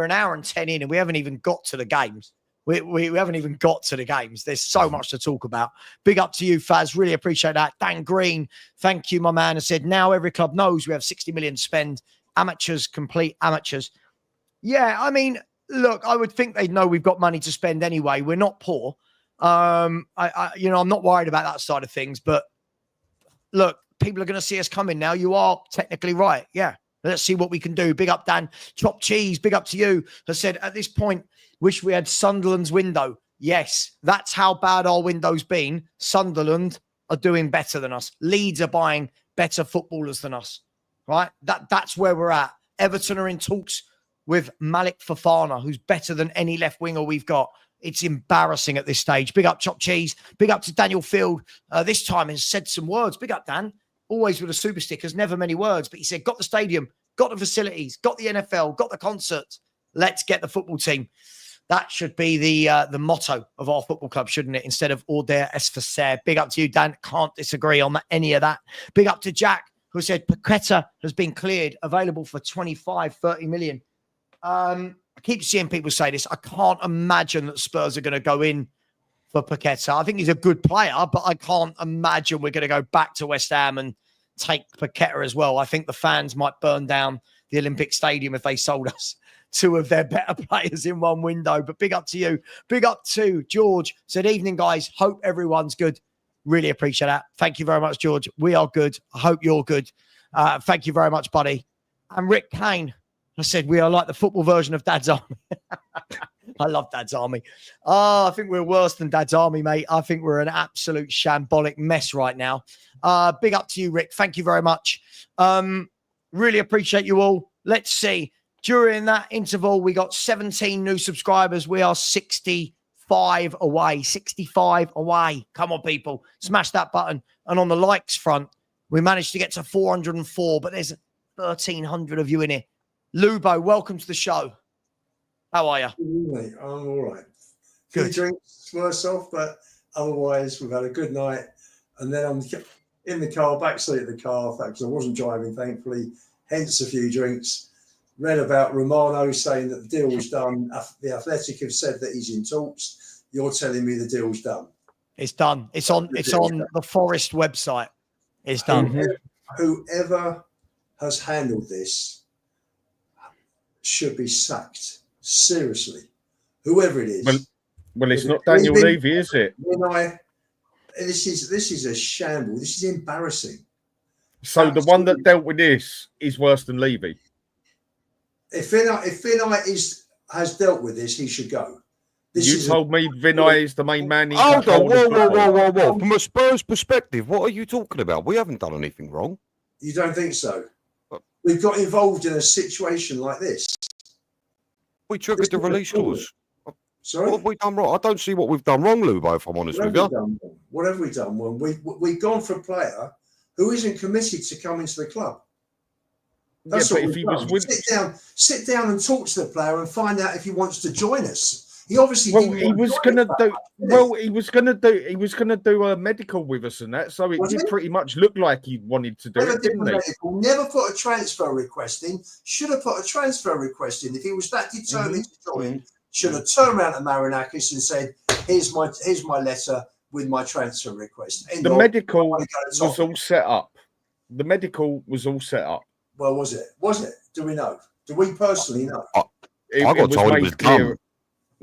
[SPEAKER 1] an hour and 10 in, and we haven't even got to the games. We haven't even got to the games. There's so much to talk about. Big up to you, Faz. Really appreciate that. Dan Green, thank you, my man. I said, now every club knows we have 60 million to spend. Amateurs, complete amateurs. Yeah, I mean, look, I would think they'd know we've got money to spend anyway. We're not poor. I'm not worried about that side of things. But look, people are going to see us coming now. You are technically right. Yeah, let's see what we can do. Big up, Dan. Chop Cheese, big up to you. Has said, at this point, wish we had Sunderland's window. Yes, that's how bad our window's been. Sunderland are doing better than us. Leeds are buying better footballers than us. Right? That's where we're at. Everton are in talks with Malik Fofana, who's better than any left winger we've got. It's embarrassing at this stage. Big up Chop Cheese. Big up to Daniel Field. This time has said some words. Big up, Dan. Always with the super stickers, never many words. But he said, got the stadium, got the facilities, got the NFL, got the concerts. Let's get the football team. That should be the motto of our football club, shouldn't it? Instead of Order es for. Big up to you, Dan. Can't disagree on any of that. Big up to Jack, who said Paqueta has been cleared, available for 25, 30 million. I keep seeing people say this. I can't imagine that Spurs are going to go in for Paqueta. I think he's a good player, but I can't imagine we're going to go back to West Ham and take Paqueta as well. I think the fans might burn down the Olympic Stadium if they sold us two of their better players in one window. But big up to you. Big up to George. Said, evening, guys. Hope everyone's good. Really appreciate that. Thank you very much, George. We are good. I hope you're good. Thank you very much, buddy. And Rick Kane, I said, we are like the football version of Dad's Army. I love Dad's Army. Oh, I think we're worse than Dad's Army, mate. I think we're an absolute shambolic mess right now. Big up to you, Rick. Thank you very much. Really appreciate you all. Let's see. During that interval, we got 17 new subscribers. We are 65 away. 65 away. Come on, people. Smash that button. And on the likes front, we managed to get to 404, but there's 1,300 of you in here. Lubo, welcome to the show. How are you?
[SPEAKER 4] Mate, I'm all right.
[SPEAKER 1] Good.
[SPEAKER 4] Few drinks worse off, but otherwise we've had a good night. And then I'm in the car, backseat of the car, because I wasn't driving, thankfully. Hence a few drinks. Read about Romano saying that the deal was done. The Athletic have said that he's in talks. You're telling me the deal's done.
[SPEAKER 1] It's done. It's on the Forest website. It's done.
[SPEAKER 4] Whoever has handled this should be sacked. Seriously, whoever it is.
[SPEAKER 3] Well, it's not Daniel Levy, is it?
[SPEAKER 4] This is a shamble. This is embarrassing.
[SPEAKER 3] So the one that dealt with this is worse than Levy.
[SPEAKER 4] If Vinay has dealt with this, he should go.
[SPEAKER 3] You told me Vinay is the main man.
[SPEAKER 2] Hold on, whoa. From a Spurs perspective, what are you talking about? We haven't done anything wrong.
[SPEAKER 4] You don't think so? We've got involved in a situation like this.
[SPEAKER 2] We triggered the release clause.
[SPEAKER 4] Sorry?
[SPEAKER 2] What have we done wrong? I don't see what we've done wrong, Lubo, if I'm honest with you.
[SPEAKER 4] What have we done wrong? We've gone for a player who isn't committed to coming to the club. That's what if he was sit down and talk to the player and find out if he wants to join us. He obviously
[SPEAKER 3] he was gonna do a medical with us and that, so it did pretty much look like he wanted to do it, didn't he?
[SPEAKER 4] Never put a transfer request in. Should have put a transfer request in if he was that determined to join. Should have turned around to Marinakis and said, "Here's my letter with my transfer request."
[SPEAKER 3] The medical was all set up. The medical was all set up.
[SPEAKER 4] Well, was it? Was it? Do we know? Do we personally know?
[SPEAKER 2] I got told it was clear.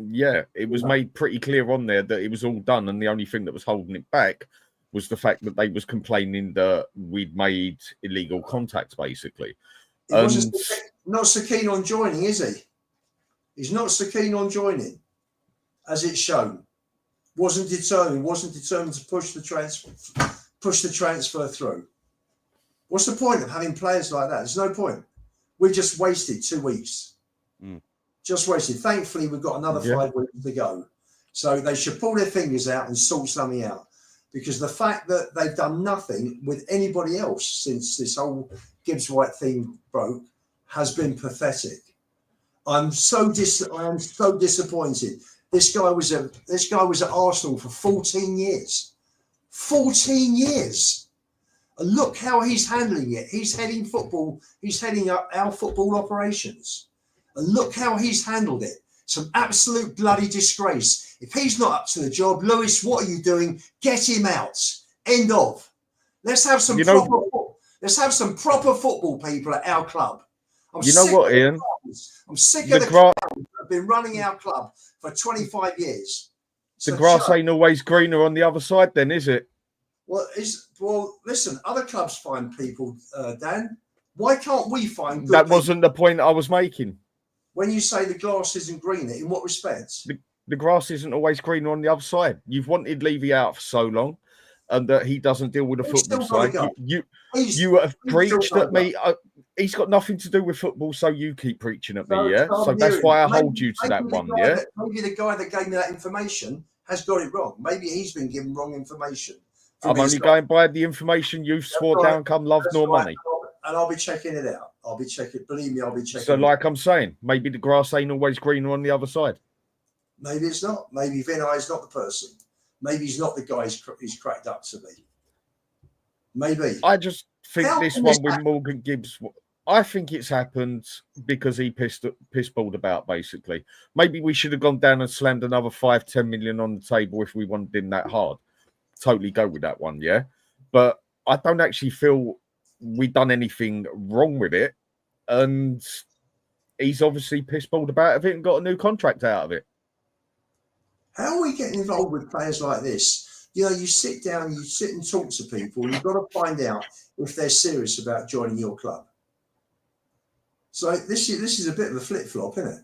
[SPEAKER 3] Yeah, it was made pretty clear on there that it was all done, and the only thing that was holding it back was the fact that they was complaining that we'd made illegal contacts, basically.
[SPEAKER 4] Not so keen on joining, is he? He's not so keen on joining, as it's shown. Wasn't determined to push the transfer through. What's the point of having players like that? There's no point. We just wasted 2 weeks. Just wasted. Thankfully, we've got another 5 weeks to go. So they should pull their fingers out and sort something out. Because the fact that they've done nothing with anybody else since this whole Gibbs-White thing broke has been pathetic. I am so disappointed. This guy was at Arsenal for 14 years. 14 years. And look how he's handling it. He's heading football. He's heading up our football operations. And look how he's handled it. Some absolute bloody disgrace. If he's not up to the job, Lewis, what are you doing? Get him out. End of. Let's have some proper football people at our club.
[SPEAKER 3] Ian?
[SPEAKER 4] I'm sick of the crowd that have been running our club for 25 years.
[SPEAKER 3] The grass ain't always greener on the other side, then, is it?
[SPEAKER 4] Well, listen, other clubs find people, Dan. Why can't we find good
[SPEAKER 3] That
[SPEAKER 4] people?
[SPEAKER 3] wasn't the point I was making.
[SPEAKER 4] When you say the grass isn't greener, in what respect?
[SPEAKER 3] The grass isn't always greener on the other side. You've wanted Levy out for so long, and that he doesn't deal with the football side. You have preached at me. He's got nothing to do with football, so you keep preaching at me, yeah? So that's why I hold you to that one, yeah?
[SPEAKER 4] Maybe the guy that gave me that information has got it wrong. Maybe he's been given wrong information.
[SPEAKER 3] I'm only going by the information you've swore down, come love nor money.
[SPEAKER 4] And I'll be checking it out. I'll be checking. Believe me, I'll be checking.
[SPEAKER 3] So, like I'm saying, maybe the grass ain't always greener on the other side.
[SPEAKER 4] Maybe it's not. Maybe Vinay is not the person. Maybe he's not the guy he's cracked up to be. Maybe.
[SPEAKER 3] I just think this one with Morgan Gibbs, I think it's happened because he pissballed about, basically. Maybe we should have gone down and slammed another 5-10 million on the table if we wanted him that hard. Totally go with that one, yeah? But I don't actually feel we've done anything wrong with it. And he's obviously pissballed about it and got a new contract out of it.
[SPEAKER 4] How are we getting involved with players like this You know, you sit down, you sit and talk to people, and you've got to find out if they're serious about joining your club. So this is a bit of a flip-flop, isn't it?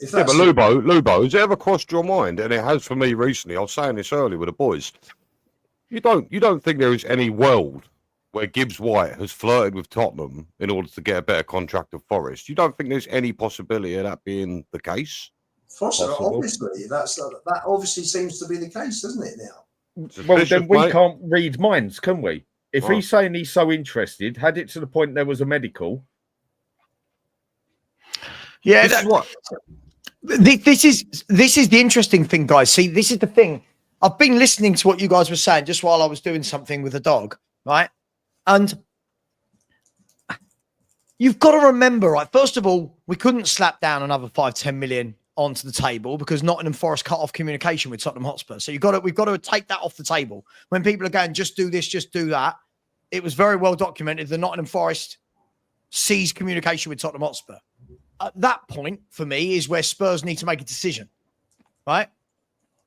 [SPEAKER 2] Yeah, but Lubo, has it ever crossed your mind? And it has for me recently. I was saying this earlier with the boys. You don't think there is any world where Gibbs-White has flirted with Tottenham in order to get a better contract of Forest? You don't think there's any possibility of that being the case?
[SPEAKER 4] Obviously, that obviously seems to be the case, doesn't it now?
[SPEAKER 3] Well, then we can't read minds, can we? If he's saying he's so interested, had it to the point there was a medical.
[SPEAKER 1] Yeah,
[SPEAKER 2] this is what.
[SPEAKER 1] This is the interesting thing, guys. See, this is the thing. I've been listening to what you guys were saying just while I was doing something with the dog, right? And you've got to remember, right? First of all, we couldn't slap down another 5-10 million onto the table because Nottingham Forest cut off communication with Tottenham Hotspur. So we've got to take that off the table. When people are going, just do this, just do that. It was very well documented that Nottingham Forest seized communication with Tottenham Hotspur. At that point, for me, is where Spurs need to make a decision, right?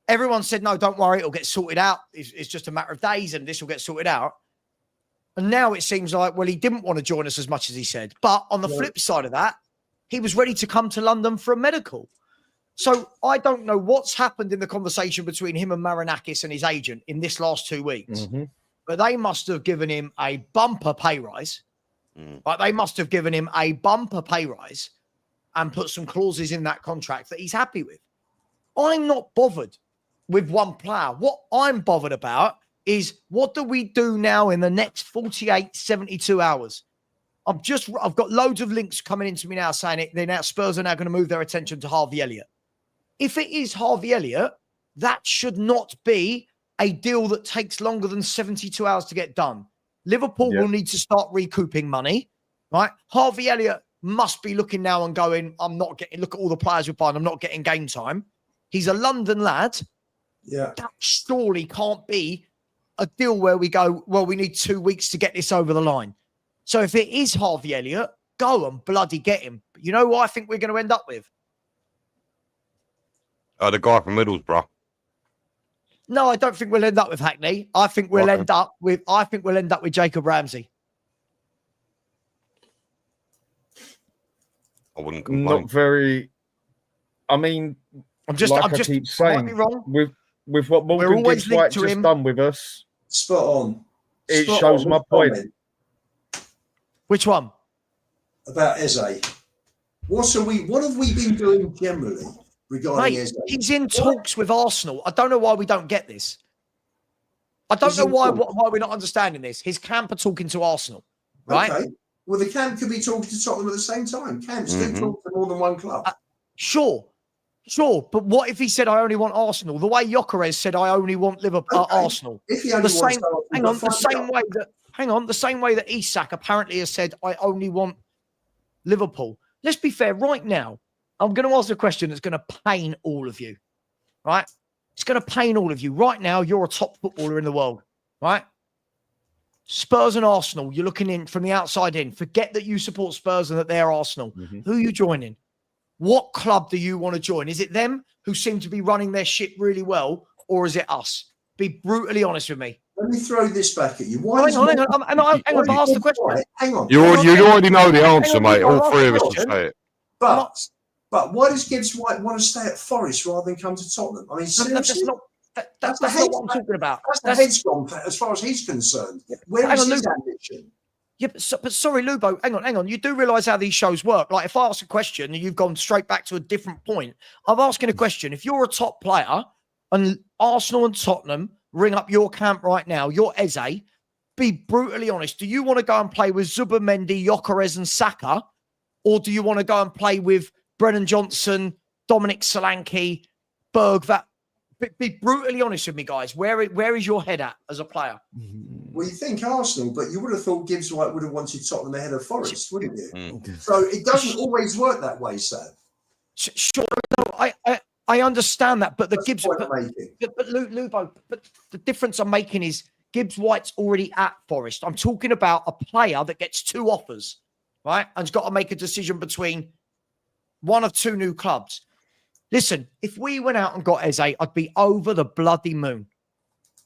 [SPEAKER 1] Everyone said, no, don't worry, it'll get sorted out. It's just a matter of days and this will get sorted out. And now it seems like, well, he didn't want to join us as much as he said. But on the flip side of that, he was ready to come to London for a medical. So I don't know what's happened in the conversation between him and Marinakis and his agent in this last 2 weeks. Mm-hmm. But they must have given him a bumper pay rise. Right? They must have given him a bumper pay rise and put some clauses in that contract that he's happy with. I'm not bothered with one player. What I'm bothered about is what do we do now in the next 48, 72 hours? I've got loads of links coming into me now saying Spurs are now going to move their attention to Harvey Elliott. If it is Harvey Elliott, that should not be a deal that takes longer than 72 hours to get done. Liverpool will need to start recouping money, right? Harvey Elliott must be looking now and going, look at all the players we're buying, I'm not getting game time. He's a London lad. Yeah. That surely can't be a deal where we go, well, we need 2 weeks to get this over the line. So if it is Harvey Elliott, go and bloody get him. But you know what I think we're going to end up with?
[SPEAKER 2] The guy from Middlesbrough.
[SPEAKER 1] No, I don't think we'll end up with Hackney. I think we'll end up with Jacob Ramsey.
[SPEAKER 2] I wouldn't complain.
[SPEAKER 3] Not very. I mean, I keep saying, wrong. With what Morgan Gibbs-White just done with us,
[SPEAKER 4] spot on.
[SPEAKER 3] It shows my point.
[SPEAKER 1] Which one?
[SPEAKER 4] About Eze. What have we been doing generally regarding Eze?
[SPEAKER 1] He's in talks with Arsenal. I don't know why we don't get this. I don't know why we're not understanding this. His camp are talking to Arsenal, right? Okay.
[SPEAKER 4] Well, the camp could be talking to Tottenham at the same time. Camps do talk to more than one club.
[SPEAKER 1] Sure. But what if he said, I only want Arsenal? The way Gyökeres said, I only want Liverpool, Arsenal.
[SPEAKER 4] If he only wants
[SPEAKER 1] the same way that Isak apparently has said, I only want Liverpool. Let's be fair. Right now, I'm going to ask a question that's going to pain all of you, right? It's going to pain all of you. Right now, you're a top footballer in the world, right? Spurs and Arsenal, you're looking in from the outside in. Forget that you support Spurs and that they're Arsenal. Who are you joining? What club do you want to join? Is it them who seem to be running their ship really well, or is it us? Be brutally honest with me.
[SPEAKER 4] Let me throw this back at you.
[SPEAKER 1] Hang on. Ask the question.
[SPEAKER 4] Hang on.
[SPEAKER 2] You already know the answer, mate. All three of us will say it.
[SPEAKER 4] But why does Gibbs-White want to stay at Forest rather than come to Tottenham? I mean, seriously?
[SPEAKER 1] That's not what I'm talking about.
[SPEAKER 4] That's the head's gone as far as he's concerned. Where is his ambition?
[SPEAKER 1] Yeah, but sorry, Lubo, hang on. You do realise how these shows work. Like, if I ask a question and you've gone straight back to a different point, I'm asking a question. If you're a top player and Arsenal and Tottenham ring up your camp right now, you're Eze, be brutally honest. Do you want to go and play with Zubimendi, Gyökeres and Saka? Or do you want to go and play with Brennan Johnson, Dominic Solanke, Berg? Be brutally honest with me, guys. Where is your head at as a player?
[SPEAKER 4] Well, you think Arsenal, but you would have thought Gibbs-White would have wanted Tottenham ahead of Forest, wouldn't you? So it doesn't always work that way, Sam.
[SPEAKER 1] Sure, no, I understand that, but the Lubo, but the difference I'm making is Gibbs-White's already at Forest. I'm talking about a player that gets 2 offers, right? And has got to make a decision between one of 2 new clubs. Listen, if we went out and got Eze, I'd be over the bloody moon,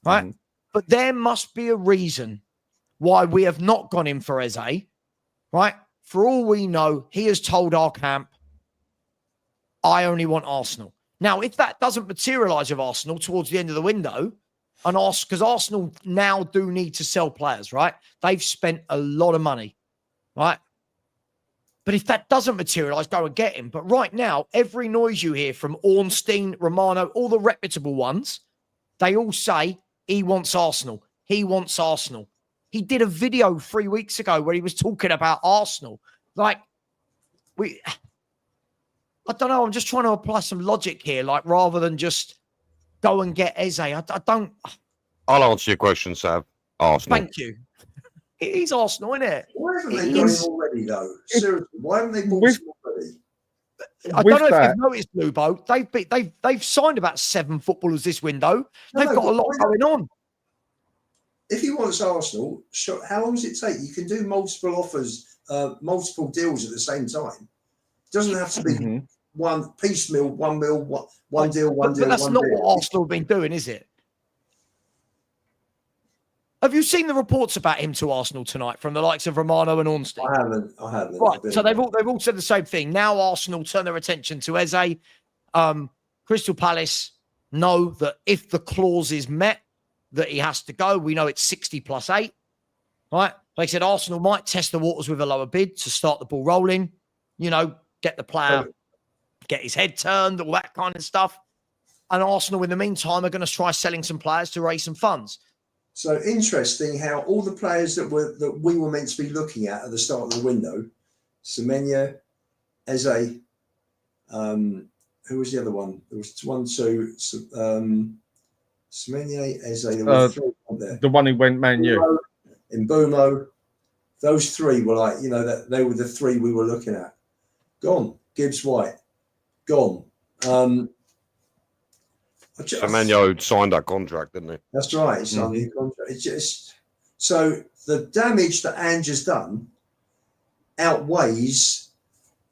[SPEAKER 1] right?
[SPEAKER 2] Mhm.
[SPEAKER 1] But there must be a reason why we have not gone in for Eze, right? For all we know, he has told our camp, I only want Arsenal. Now, if that doesn't materialise with Arsenal towards the end of the window, and because Arsenal now do need to sell players, right? They've spent a lot of money, right? But if that doesn't materialise, go and get him. But right now, every noise you hear from Ornstein, Romano, all the reputable ones, they all say he wants Arsenal. He wants Arsenal. He did a video 3 weeks ago where he was talking about Arsenal. Like, I don't know. I'm just trying to apply some logic here, like rather than just go and get Eze. I don't.
[SPEAKER 2] I'll answer your question, Sav. Arsenal.
[SPEAKER 1] Thank you. He's Arsenal, isn't it?
[SPEAKER 4] Why haven't they got him already, though? Seriously, why haven't they bought him already?
[SPEAKER 1] I don't know if you've noticed, Lubo. They've signed about 7 footballers this window. They've got a lot going on.
[SPEAKER 4] If he wants Arsenal, sure, how long does it take? You can do multiple offers, multiple deals at the same time. It doesn't have to be one piecemeal, one deal, one deal.
[SPEAKER 1] But that's not what Arsenal have been doing, is it? Have you seen the reports about him to Arsenal tonight from the likes of Romano and Ornstein?
[SPEAKER 4] I haven't.
[SPEAKER 1] Right, so they've all said the same thing. Now Arsenal turn their attention to Eze. Crystal Palace know that if the clause is met, that he has to go. We know it's 60 plus 8, right? Like I said, Arsenal might test the waters with a lower bid to start the ball rolling, get the player, get his head turned, all that kind of stuff. And Arsenal, in the meantime, are going to try selling some players to raise some funds.
[SPEAKER 4] So interesting how all the players that we were meant to be looking at the start of the window, Semenyo, Eze, who was the other one? There was 1, 2, Semenyo, Eze, there were 3 on there.
[SPEAKER 3] The one who went Man U.
[SPEAKER 4] Mbumo, those 3 were like, that they were the 3 we were looking at. Gone. Gibbs-White, gone.
[SPEAKER 2] Semenyo signed that contract, didn't he?
[SPEAKER 4] That's right. He signed the contract. It's just so the damage that Ange has done outweighs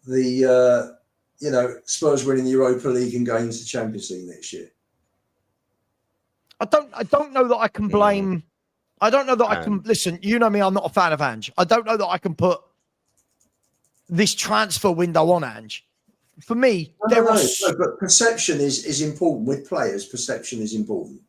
[SPEAKER 4] the Spurs winning the Europa League and going into the Champions League next year.
[SPEAKER 1] I don't know that I can blame. I don't know that I can listen. You know me, I'm not a fan of Ange. I don't know that I can put this transfer window on Ange. For me,
[SPEAKER 4] but perception is important with players. Perception is important.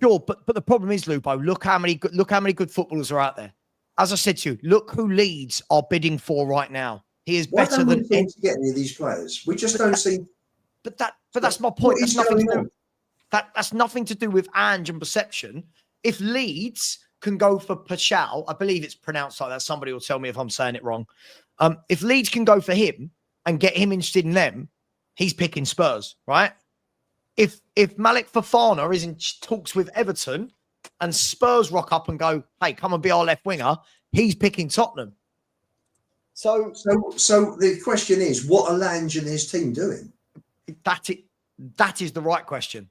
[SPEAKER 1] Sure, but the problem is, Lupo. Look how many good footballers are out there. As I said to you, look who Leeds are bidding for right now. He is better than
[SPEAKER 4] to get any of these players. We just don't see.
[SPEAKER 1] But that's my point. That's nothing to do with Ange and perception. If Leeds can go for Pachal, I believe it's pronounced like that. Somebody will tell me if I'm saying it wrong. If Leeds can go for him and get him interested in them, he's picking Spurs, right? If Malik Fofana is in talks with Everton and Spurs rock up and go, hey, come and be our left winger, he's picking Tottenham. So
[SPEAKER 4] the question is, what are Lange and his team doing?
[SPEAKER 1] That is the right question.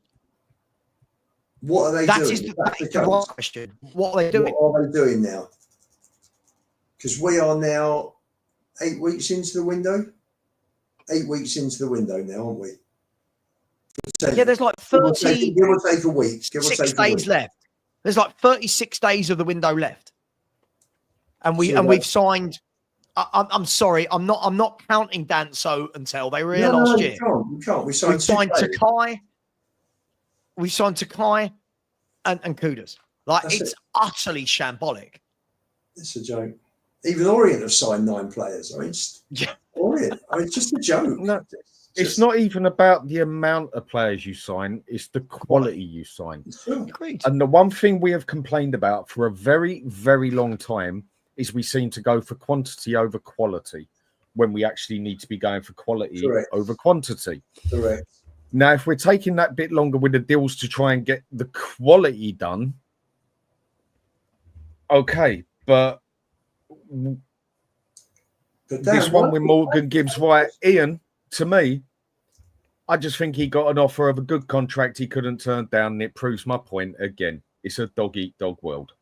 [SPEAKER 4] What are they doing?
[SPEAKER 1] That is the right question. What are they doing?
[SPEAKER 4] What are they doing now? Because we are now 8 weeks into the window. 8 weeks into the window now, aren't we?
[SPEAKER 1] Yeah, there's like 30.
[SPEAKER 4] Give or take a week.
[SPEAKER 1] 6 days left. There's like 36 days of the window left, and we've signed. I'm sorry, I'm not counting Danso until they were here last year.
[SPEAKER 4] You can't. We
[SPEAKER 1] signed Takai. We signed Takai and Kudas. It's utterly shambolic.
[SPEAKER 4] It's a joke. Even Orient have signed 9 players. I mean, Orient. I mean, it's just a joke.
[SPEAKER 3] No, it's not even about the amount of players you sign. It's the quality you sign.
[SPEAKER 1] Agreed.
[SPEAKER 3] And the one thing we have complained about for a very, very long time is we seem to go for quantity over quality when we actually need to be going for quality over quantity.
[SPEAKER 4] Correct.
[SPEAKER 3] Now, if we're taking that bit longer with the deals to try and get the quality done, okay, but this one with Morgan, Gibbs-White, Ian, to me, I just think he got an offer of a good contract he couldn't turn down, and it proves my point again. It's a dog-eat-dog world.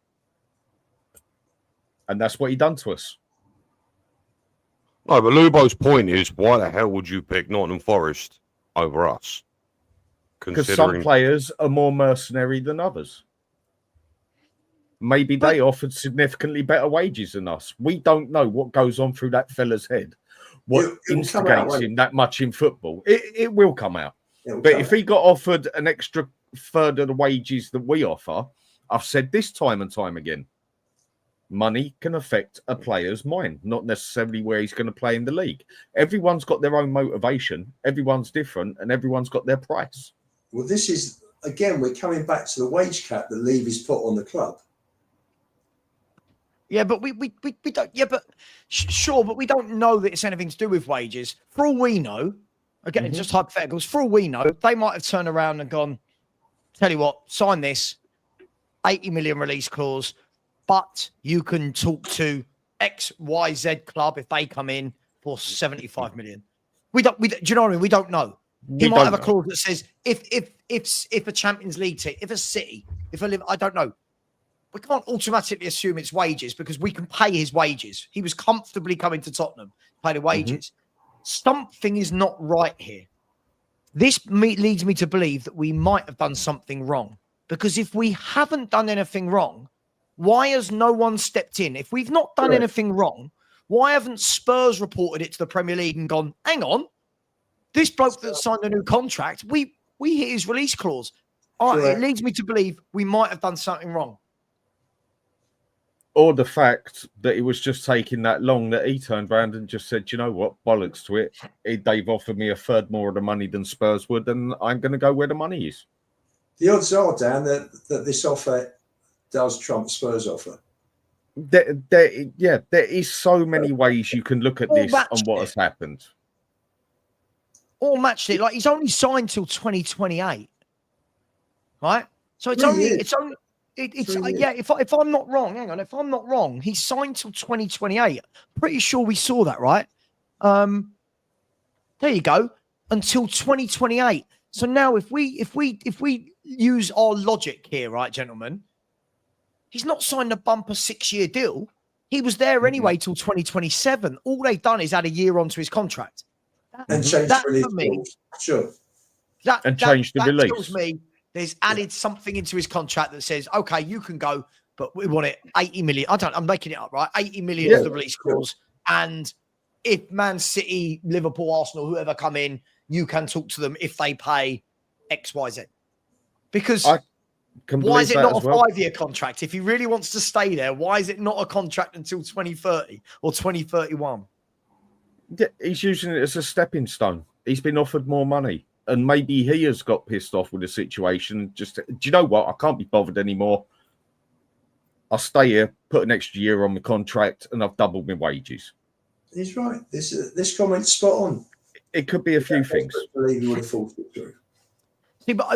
[SPEAKER 3] And that's what he done to us.
[SPEAKER 2] No, but Lubo's point is, why the hell would you pick Nottingham Forest over us.
[SPEAKER 3] Because some
[SPEAKER 2] Considering
[SPEAKER 3] players are more mercenary than others. Maybe they offered significantly better wages than us. We don't know what goes on through that fella's head, what
[SPEAKER 4] It will come
[SPEAKER 3] instigates
[SPEAKER 4] out,
[SPEAKER 3] him that much in football. It will come out.
[SPEAKER 4] It'll
[SPEAKER 3] But
[SPEAKER 4] come
[SPEAKER 3] if
[SPEAKER 4] out.
[SPEAKER 3] he got offered an extra third of the wages that we offer, I've said this time and time again, money can affect a player's mind, not necessarily where he's going to play in the league. Everyone's got their own motivation, everyone's different, and everyone's got their price.
[SPEAKER 4] Well, this is, again, we're coming back to the wage cap that Levy's put on the club.
[SPEAKER 1] Yeah, but we don't. Yeah, but sure, but we don't know that it's anything to do with wages. For all we know, again, just hypotheticals. For all we know, they might have turned around and gone, "Tell you what, sign this, 80 million release clause, but you can talk to X, Y, Z club if they come in for 75 million." We don't. Do you know what I mean? We don't know. He might have a clause that says if a Champions League team, if a City, if a Liverpool, I don't know. We can't automatically assume it's wages because we can pay his wages. He was comfortably coming to Tottenham, pay the wages. Something is not right here. This leads me to believe that we might have done something wrong. Because if we haven't done anything wrong, why has no one stepped in? If we've not done anything wrong, why haven't Spurs reported it to the Premier League and gone, hang on, this bloke that signed a new contract, we hit his release clause. It leads me to believe we might have done something wrong.
[SPEAKER 3] Or the fact that it was just taking that long that he turned around and just said, you know what, bollocks to it. They've offered me a third more of the money than Spurs would, and I'm going to go where the money is.
[SPEAKER 4] The odds are, Dan, that this offer does trump Spurs' offer.
[SPEAKER 3] There is so many ways you can look at this and what has happened.
[SPEAKER 1] Or matched it. Like, he's only signed till 2028. Right? So it's only... If I'm not wrong, hang on. If I'm not wrong, he's signed till 2028. Pretty sure we saw that, right? There you go. Until 2028. So now, if we use our logic here, right, gentlemen, he's not signed a bumper 6-year deal. He was there anyway till 2027. All they've done is add a year onto his contract.
[SPEAKER 4] And change the release clause. Sure.
[SPEAKER 3] Change the release.
[SPEAKER 1] Tells me there's added something into his contract that says, okay, you can go, but we want it 80 million. I'm making it up, right? 80 million is the release clause. And if Man City, Liverpool, Arsenal, whoever come in, you can talk to them if they pay X, Y, Z. Because why is it not a 5-year contract? If he really wants to stay there, why is it not a contract until 2030 or 2031?
[SPEAKER 3] He's using it as a stepping stone. He's been offered more money. And maybe he has got pissed off with the situation. Just, do you know what? I can't be bothered anymore. I'll stay here, put an extra year on my contract, and I've doubled my wages.
[SPEAKER 4] He's right. This comment's spot on.
[SPEAKER 3] It could be a few things.
[SPEAKER 4] I believe he would have thought it through.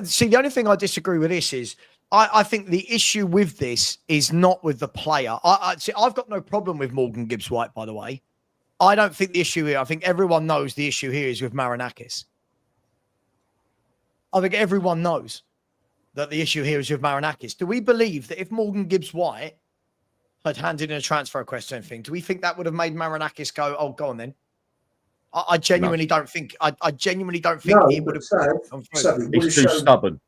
[SPEAKER 1] See, the only thing I disagree with this is I think the issue with this is not with the player. I've got no problem with Morgan Gibbs-White, by the way. I don't think the issue here, I think everyone knows the issue here is with Marinakis. I think everyone knows that the issue here is with Marinakis. Do we believe that if Morgan Gibbs-White had handed in a transfer request or anything, do we think that would have made Marinakis go, oh, go on then? I genuinely don't think. I genuinely don't think he would have.
[SPEAKER 3] He's too stubborn.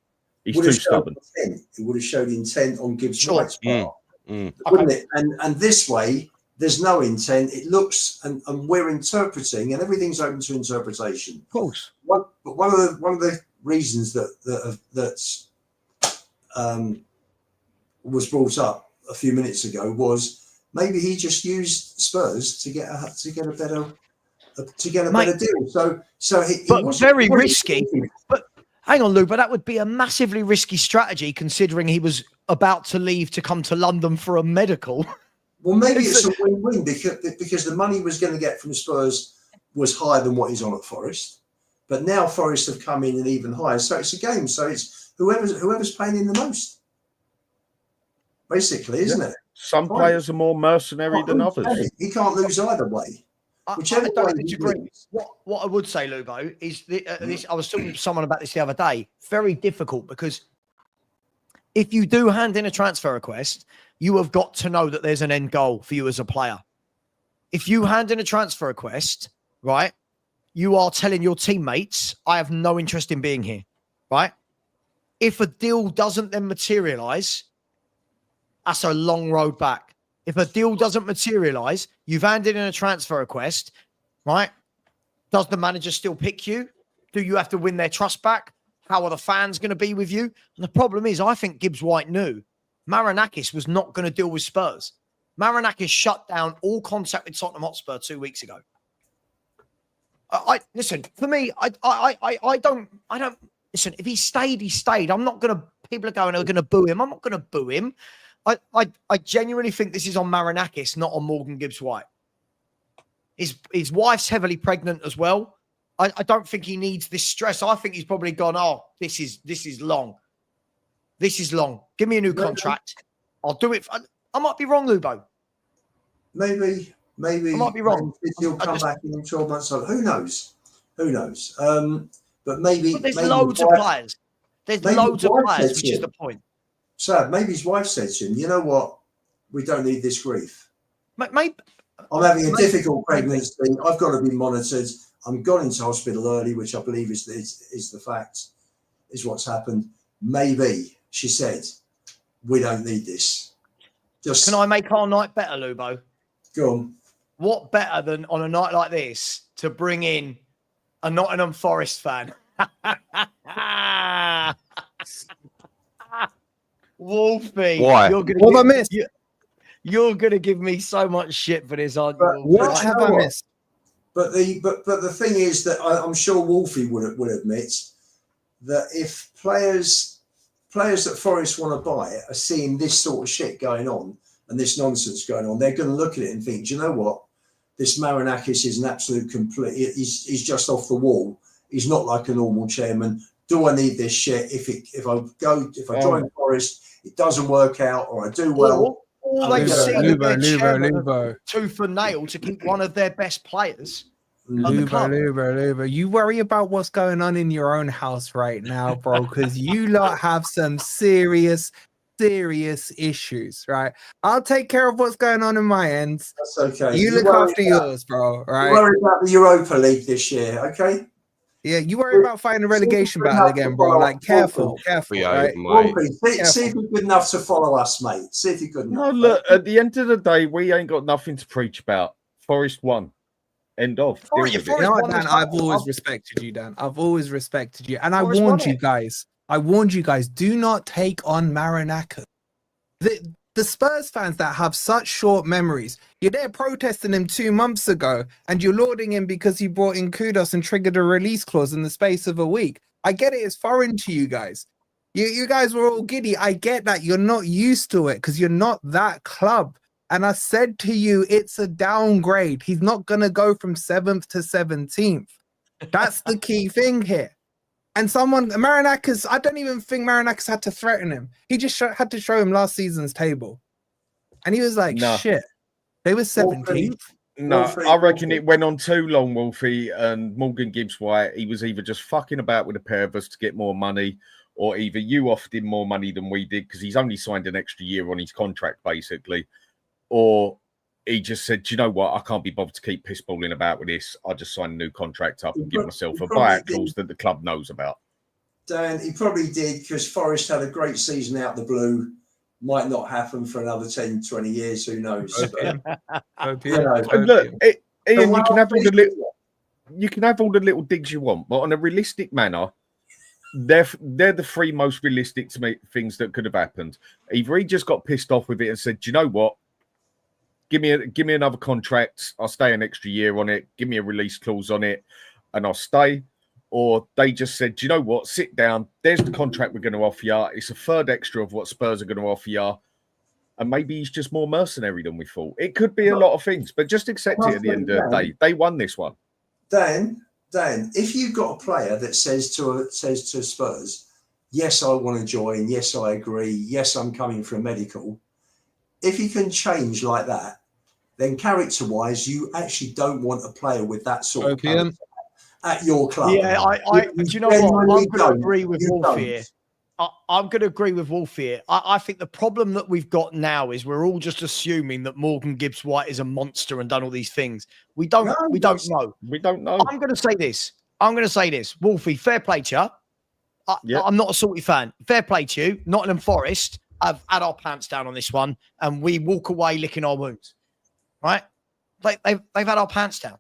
[SPEAKER 3] He's too stubborn.
[SPEAKER 4] It would have showed intent on Gibbs-White's part, wouldn't it? And this way, there's no intent. It looks, and we're interpreting, and everything's open to interpretation.
[SPEAKER 1] Of course.
[SPEAKER 4] But one of the reasons that was brought up a few minutes ago was maybe he just used Spurs to get a better deal.
[SPEAKER 1] But very risky. But hang on, Lou. But that would be a massively risky strategy considering he was about to leave to come to London for a medical.
[SPEAKER 4] Well, maybe it's a win-win because the money he was going to get from Spurs was higher than what he's on at Forest. But now Forest have come in and even higher. So it's a game. So it's whoever's paying in the most, basically, isn't it?
[SPEAKER 3] Some players are more mercenary than others.
[SPEAKER 4] He can't lose either way.
[SPEAKER 1] I don't disagree. What I would say, Lugo, is this. I was talking to someone about this the other day. Very difficult because if you do hand in a transfer request, you have got to know that there's an end goal for you as a player. If you hand in a transfer request, right, you are telling your teammates, I have no interest in being here, right? If a deal doesn't then materialize, that's a long road back. If a deal doesn't materialize, you've handed in a transfer request, right? Does the manager still pick you? Do you have to win their trust back? How are the fans going to be with you? And the problem is, I think Gibbs-White knew Marinakis was not going to deal with Spurs. Marinakis shut down all contact with Tottenham Hotspur 2 weeks ago. Listen, for me, I don't listen. If he stayed, he stayed. I'm not going to. People are going to boo him. I'm not going to boo him. I genuinely think this is on Marinakis, not on Morgan Gibbs-White. His wife's heavily pregnant as well. I don't think he needs this stress. I think he's probably gone, oh, this is long. This is long. Give me a new contract. I'll do it. I might be wrong, Lubo.
[SPEAKER 4] Maybe I might be wrong. He'll come back in 12 months. Who knows? But there's loads of players. There's loads of players, which is the point. So maybe his wife said to him, you know what? We don't need this grief.
[SPEAKER 1] Maybe.
[SPEAKER 4] I'm having a difficult pregnancy. I've got to be monitored. I'm gone into hospital early, which I believe is the fact, is what's happened. Maybe, she said, we don't need this. Just
[SPEAKER 1] Can I make our night better, Lubo?
[SPEAKER 4] Go on.
[SPEAKER 1] What better than on a night like this to bring in a Nottingham Forest fan? Wolfie.
[SPEAKER 2] Why?
[SPEAKER 5] What have I missed?
[SPEAKER 1] You're going to give me so much shit for this, aren't you?
[SPEAKER 5] What have I missed?
[SPEAKER 4] But the thing is that I'm sure Wolfie would admit that if players that Forest want to buy are seeing this sort of shit going on and this nonsense going on, they're going to look at it and think, do you know what? This Marinakis is an absolute complete. He's just off the wall. He's not like a normal chairman. Do I need this shit? If I join Forest, it doesn't work out, or I do well.
[SPEAKER 1] Or they see that their chairman tooth and nail to keep one of their best players.
[SPEAKER 5] Lubo, you worry about what's going on in your own house right now, bro, because you lot have some serious issues, right? I'll take care of what's going on in my ends.
[SPEAKER 4] That's okay.
[SPEAKER 5] You look after yours, bro, right?
[SPEAKER 4] You worry about the Europa League this year, okay?
[SPEAKER 5] Yeah, you worry about fighting a relegation battle again, bro. Like, careful, right?
[SPEAKER 4] See if you're good enough to follow us, mate. See if you're good enough.
[SPEAKER 3] No, look, at the end of the day, we ain't got nothing to preach about. Forest won. End of.
[SPEAKER 5] You know what, Dan? I've always respected you, Dan. I've always respected you. And I warned you guys. Do not take on Marinakis. The Spurs fans that have such short memories, you're there protesting him 2 months ago, and you're lauding him because he brought in kudos and triggered a release clause in the space of a week. I get it. It's foreign to you guys. You guys were all giddy. I get that. You're not used to it because you're not that club. And I said to you, it's a downgrade. He's not going to go from 7th to 17th. That's the key thing here. And Marinakis, I don't even think Marinakis had to threaten him. He just had to show him last season's table. And he was like, shit, they were 17th.
[SPEAKER 3] No, I reckon it went on too long, Wolfie, and Morgan Gibbs-White, he was either just fucking about with a pair of us to get more money, or either you offered him more money than we did because he's only signed an extra year on his contract, basically. Or he just said, do you know what? I can't be bothered to keep pissballing about with this. I'll just sign a new contract up and give myself a buyout clause that the club knows about.
[SPEAKER 4] Dan, he probably did because Forest had a great season out the blue. Might not happen for another 10, 20 years. Who knows?
[SPEAKER 3] And look, Ian, you can have all the little digs you want, but on a realistic manner, they're the three most realistic to me things that could have happened. Either he just got pissed off with it and said, do you know what? Give me another contract. I'll stay an extra year on it. Give me a release clause on it, and I'll stay. Or they just said, do you know what? Sit down. There's the contract we're going to offer you. It's a third extra of what Spurs are going to offer you. And maybe he's just more mercenary than we thought. It could be a lot of things, but just accept it at the end of the day. They won this one.
[SPEAKER 4] Dan, if you've got a player that says to Spurs, yes, I want to join. Yes, I agree. Yes, I'm coming for a medical. If he can change like that, then character-wise, you actually don't want a player with that sort of character at your club.
[SPEAKER 1] Yeah, do you know what? I'm going to agree with Wolf here. I'm going to agree with Wolf here. I think the problem that we've got now is we're all just assuming that Morgan Gibbs-White is a monster and done all these things. We don't know.
[SPEAKER 3] We don't know.
[SPEAKER 1] I'm going to say this. Wolfie, fair play to you. I'm not a salty fan. Fair play to you. Nottingham Forest have had our pants down on this one, and we walk away licking our wounds. Right? They've had our pants down.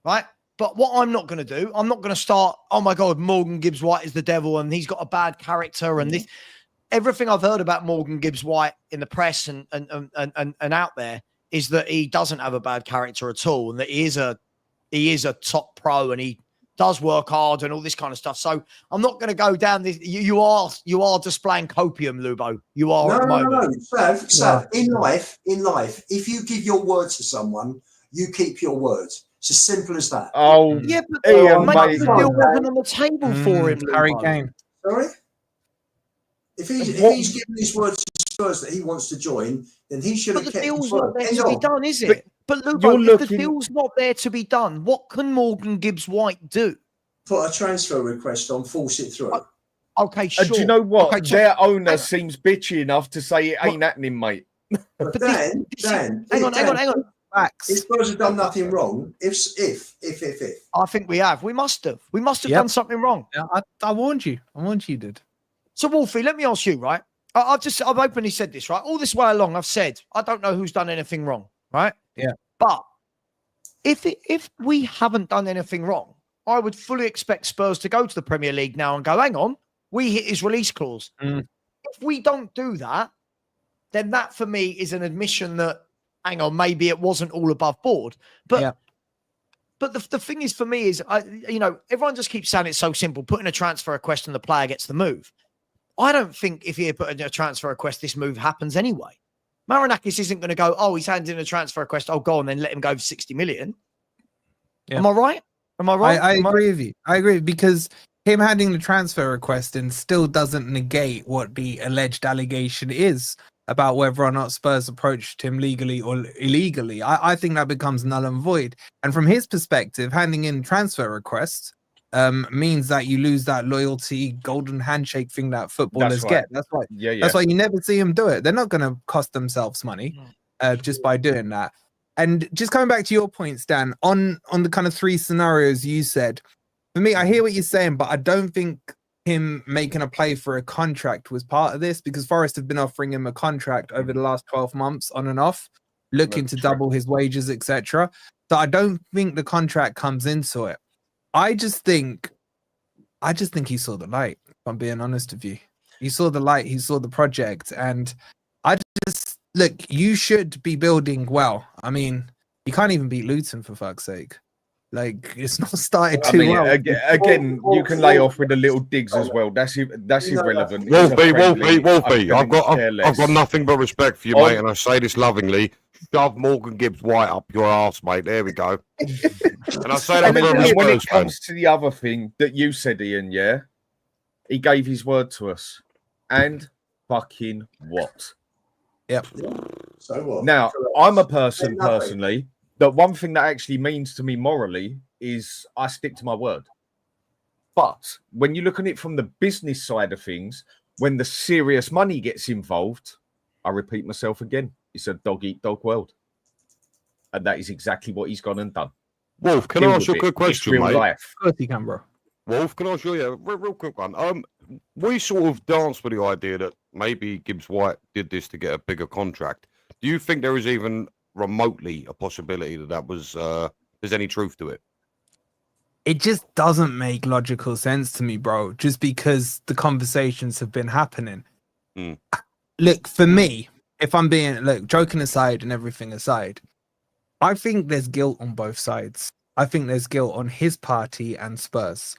[SPEAKER 1] Right? But what I'm not going to do, I'm not going to start, oh my God, Morgan Gibbs-White is the devil and he's got a bad character and this. Everything I've heard about Morgan Gibbs-White in the press and out there is that he doesn't have a bad character at all and that he is a top pro and he does work hard and all this kind of stuff. So I'm not going to go down this. You are displaying copium, Lubo. You are at the moment.
[SPEAKER 4] No. Sav, in life, if you give your word to someone, you keep your word. It's as simple as that.
[SPEAKER 3] Oh,
[SPEAKER 1] yeah, but
[SPEAKER 3] Ian,
[SPEAKER 1] maybe the deal wasn't on the table for him.
[SPEAKER 5] Harry Kane.
[SPEAKER 4] Sorry? If he's given his word to Spurs that he wants to join, then he should have kept his word.
[SPEAKER 1] But the deal's not there to be done, is it? But Lubo, if the deal's not there to be done, what can Morgan Gibbs-White do?
[SPEAKER 4] Put a transfer request on, force it through.
[SPEAKER 1] Okay, sure.
[SPEAKER 3] Do you know what?
[SPEAKER 1] Okay,
[SPEAKER 3] their owner seems bitchy enough to say it ain't happening, mate.
[SPEAKER 4] But Dan,
[SPEAKER 1] hang on.
[SPEAKER 4] If Spurs have done nothing wrong, if
[SPEAKER 1] I think we have. We must have done something wrong.
[SPEAKER 5] Yeah, I warned you. You did.
[SPEAKER 1] So Wolfie, let me ask you, right? I've openly said this, right? All this way along, I've said I don't know who's done anything wrong, right?
[SPEAKER 5] Yeah.
[SPEAKER 1] But if we haven't done anything wrong, I would fully expect Spurs to go to the Premier League now and go, hang on, we hit his release clause. If we don't do that, then that for me is an admission that, hang on, maybe it wasn't all above board. But the thing is for me is, everyone just keeps saying it's so simple, putting a transfer request and the player gets the move. I don't think if he put in a transfer request, this move happens anyway. Marinakis isn't going to go, oh, he's handed in a transfer request, oh, go on, then let him go for 60 million. Yeah. Am I right?
[SPEAKER 5] I agree with you. I agree because him handing the transfer request in still doesn't negate what the alleged allegation is about whether or not Spurs approached him legally or illegally. I think that becomes null and void. And from his perspective, handing in transfer requests means that you lose that loyalty, golden handshake thing that footballers get. That's why. That's why you never see them do it. They're not going to cost themselves money just by doing that. And just coming back to your points, Dan, on the kind of three scenarios you said, for me, I hear what you're saying, but I don't think him making a play for a contract was part of this because Forest have been offering him a contract over the last 12 months on and off, looking to double his wages, etc. So I don't think the contract comes into it. I just think he saw the light, if I'm being honest with you. He saw the light, he saw the project, and look, you should be building well. I mean, you can't even beat Luton for fuck's sake. Like, it's not started too well.
[SPEAKER 3] Again, you can lay off with the little digs as well. That's irrelevant.
[SPEAKER 2] Wolfie. I've got nothing but respect for you, mate, and I say this lovingly. Shove Morgan Gibbs-White up your arse, mate. There we go. And I say that
[SPEAKER 3] when it comes to the other thing that you said, Ian, he gave his word to us. And fucking what?
[SPEAKER 5] Yep.
[SPEAKER 4] So what?
[SPEAKER 3] Now, I'm a person personally that one thing that actually means to me morally is I stick to my word. But when you look at it from the business side of things, when the serious money gets involved, I repeat myself again, it's a dog-eat-dog world. And that is exactly what he's gone and done.
[SPEAKER 2] Wolf, can I ask you a quick question, mate?
[SPEAKER 3] Life.
[SPEAKER 5] Of course you can, bro.
[SPEAKER 2] Wolf, can I ask you a real quick one? We sort of danced with the idea that maybe Gibbs-White did this to get a bigger contract. Do you think there is even remotely a possibility that was there's any truth to it?
[SPEAKER 5] It just doesn't make logical sense to me, bro, just because the conversations have been happening. Look, for me, if I'm being, joking aside and everything aside, I think there's guilt on both sides. I think there's guilt on his party and Spurs.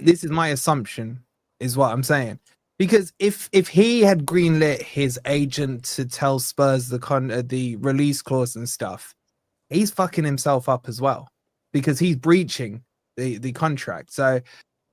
[SPEAKER 5] This is my assumption, is what I'm saying. Because if he had greenlit his agent to tell Spurs the release clause and stuff, he's fucking himself up as well because he's breaching the contract. So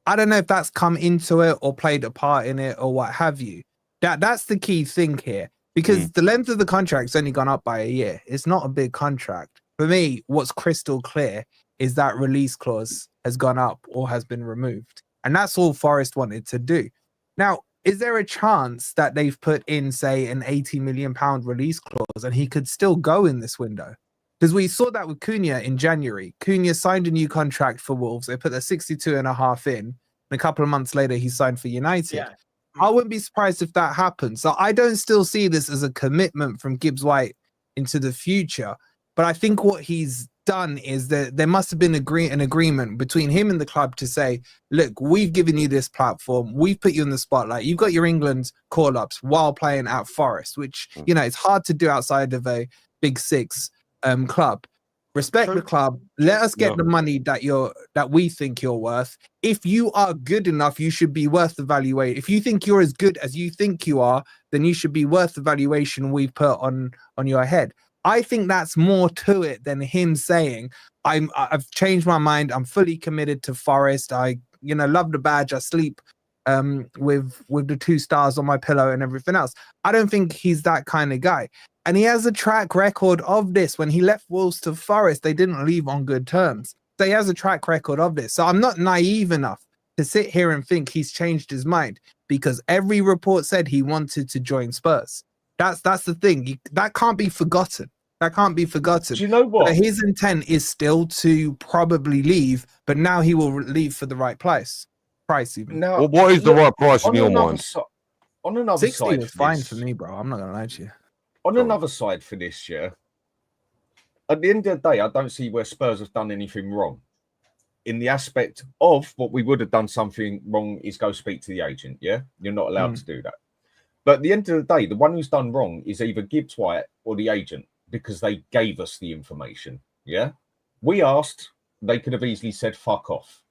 [SPEAKER 5] I don't know if that's come into it or played a part in it or what have you. That's the key thing here because the length of the contract's only gone up by a year. It's not a big contract. For me, what's crystal clear is that release clause has gone up or has been removed. And that's all Forest wanted to do. Now, is there a chance that they've put in, say, an £80 million release clause and he could still go in this window? Because we saw that with Cunha in January. Cunha signed a new contract for Wolves. They put the 62.5 in. And a couple of months later, he signed for United.
[SPEAKER 1] Yeah.
[SPEAKER 5] I wouldn't be surprised if that happens. So I don't still see this as a commitment from Gibbs-White into the future. But I think what he's done is that there must have been an agreement between him and the club to say, look, we've given you this platform. We've put you in the spotlight. You've got your England call-ups while playing at Forest, which, you know, it's hard to do outside of a Big Six club. Respect the club. Let us get the money that we think you're worth. If you are good enough, you should be worth the valuation. If you think you're as good as you think you are, then you should be worth the valuation we've put on your head. I think that's more to it than him saying, I've changed my mind. I'm fully committed to Forest. I, love the badge. I sleep with the 2 stars on my pillow and everything else. I don't think he's that kind of guy. And he has a track record of this. When he left Wolves to Forest, they didn't leave on good terms. So he has a track record of this. So I'm not naive enough to sit here and think he's changed his mind, because every report said he wanted to join Spurs. That's the thing. That can't be forgotten. That can't be forgotten.
[SPEAKER 3] Do you know what?
[SPEAKER 5] But his intent is still to probably leave, but now he will leave for the right price even.
[SPEAKER 3] Now,
[SPEAKER 2] Well, what is the right price in your mind?
[SPEAKER 3] On another
[SPEAKER 5] 60
[SPEAKER 3] side,
[SPEAKER 5] was fine for me, bro. I'm not gonna lie to you.
[SPEAKER 3] On another side for this year, at the end of the day, I don't see where Spurs have done anything wrong. In the aspect of what we would have done something wrong is go speak to the agent. Yeah, you're not allowed to do that. But at the end of the day, the one who's done wrong is either Gibbs-White or the agent, because they gave us the information. Yeah, we asked, they could have easily said fuck off.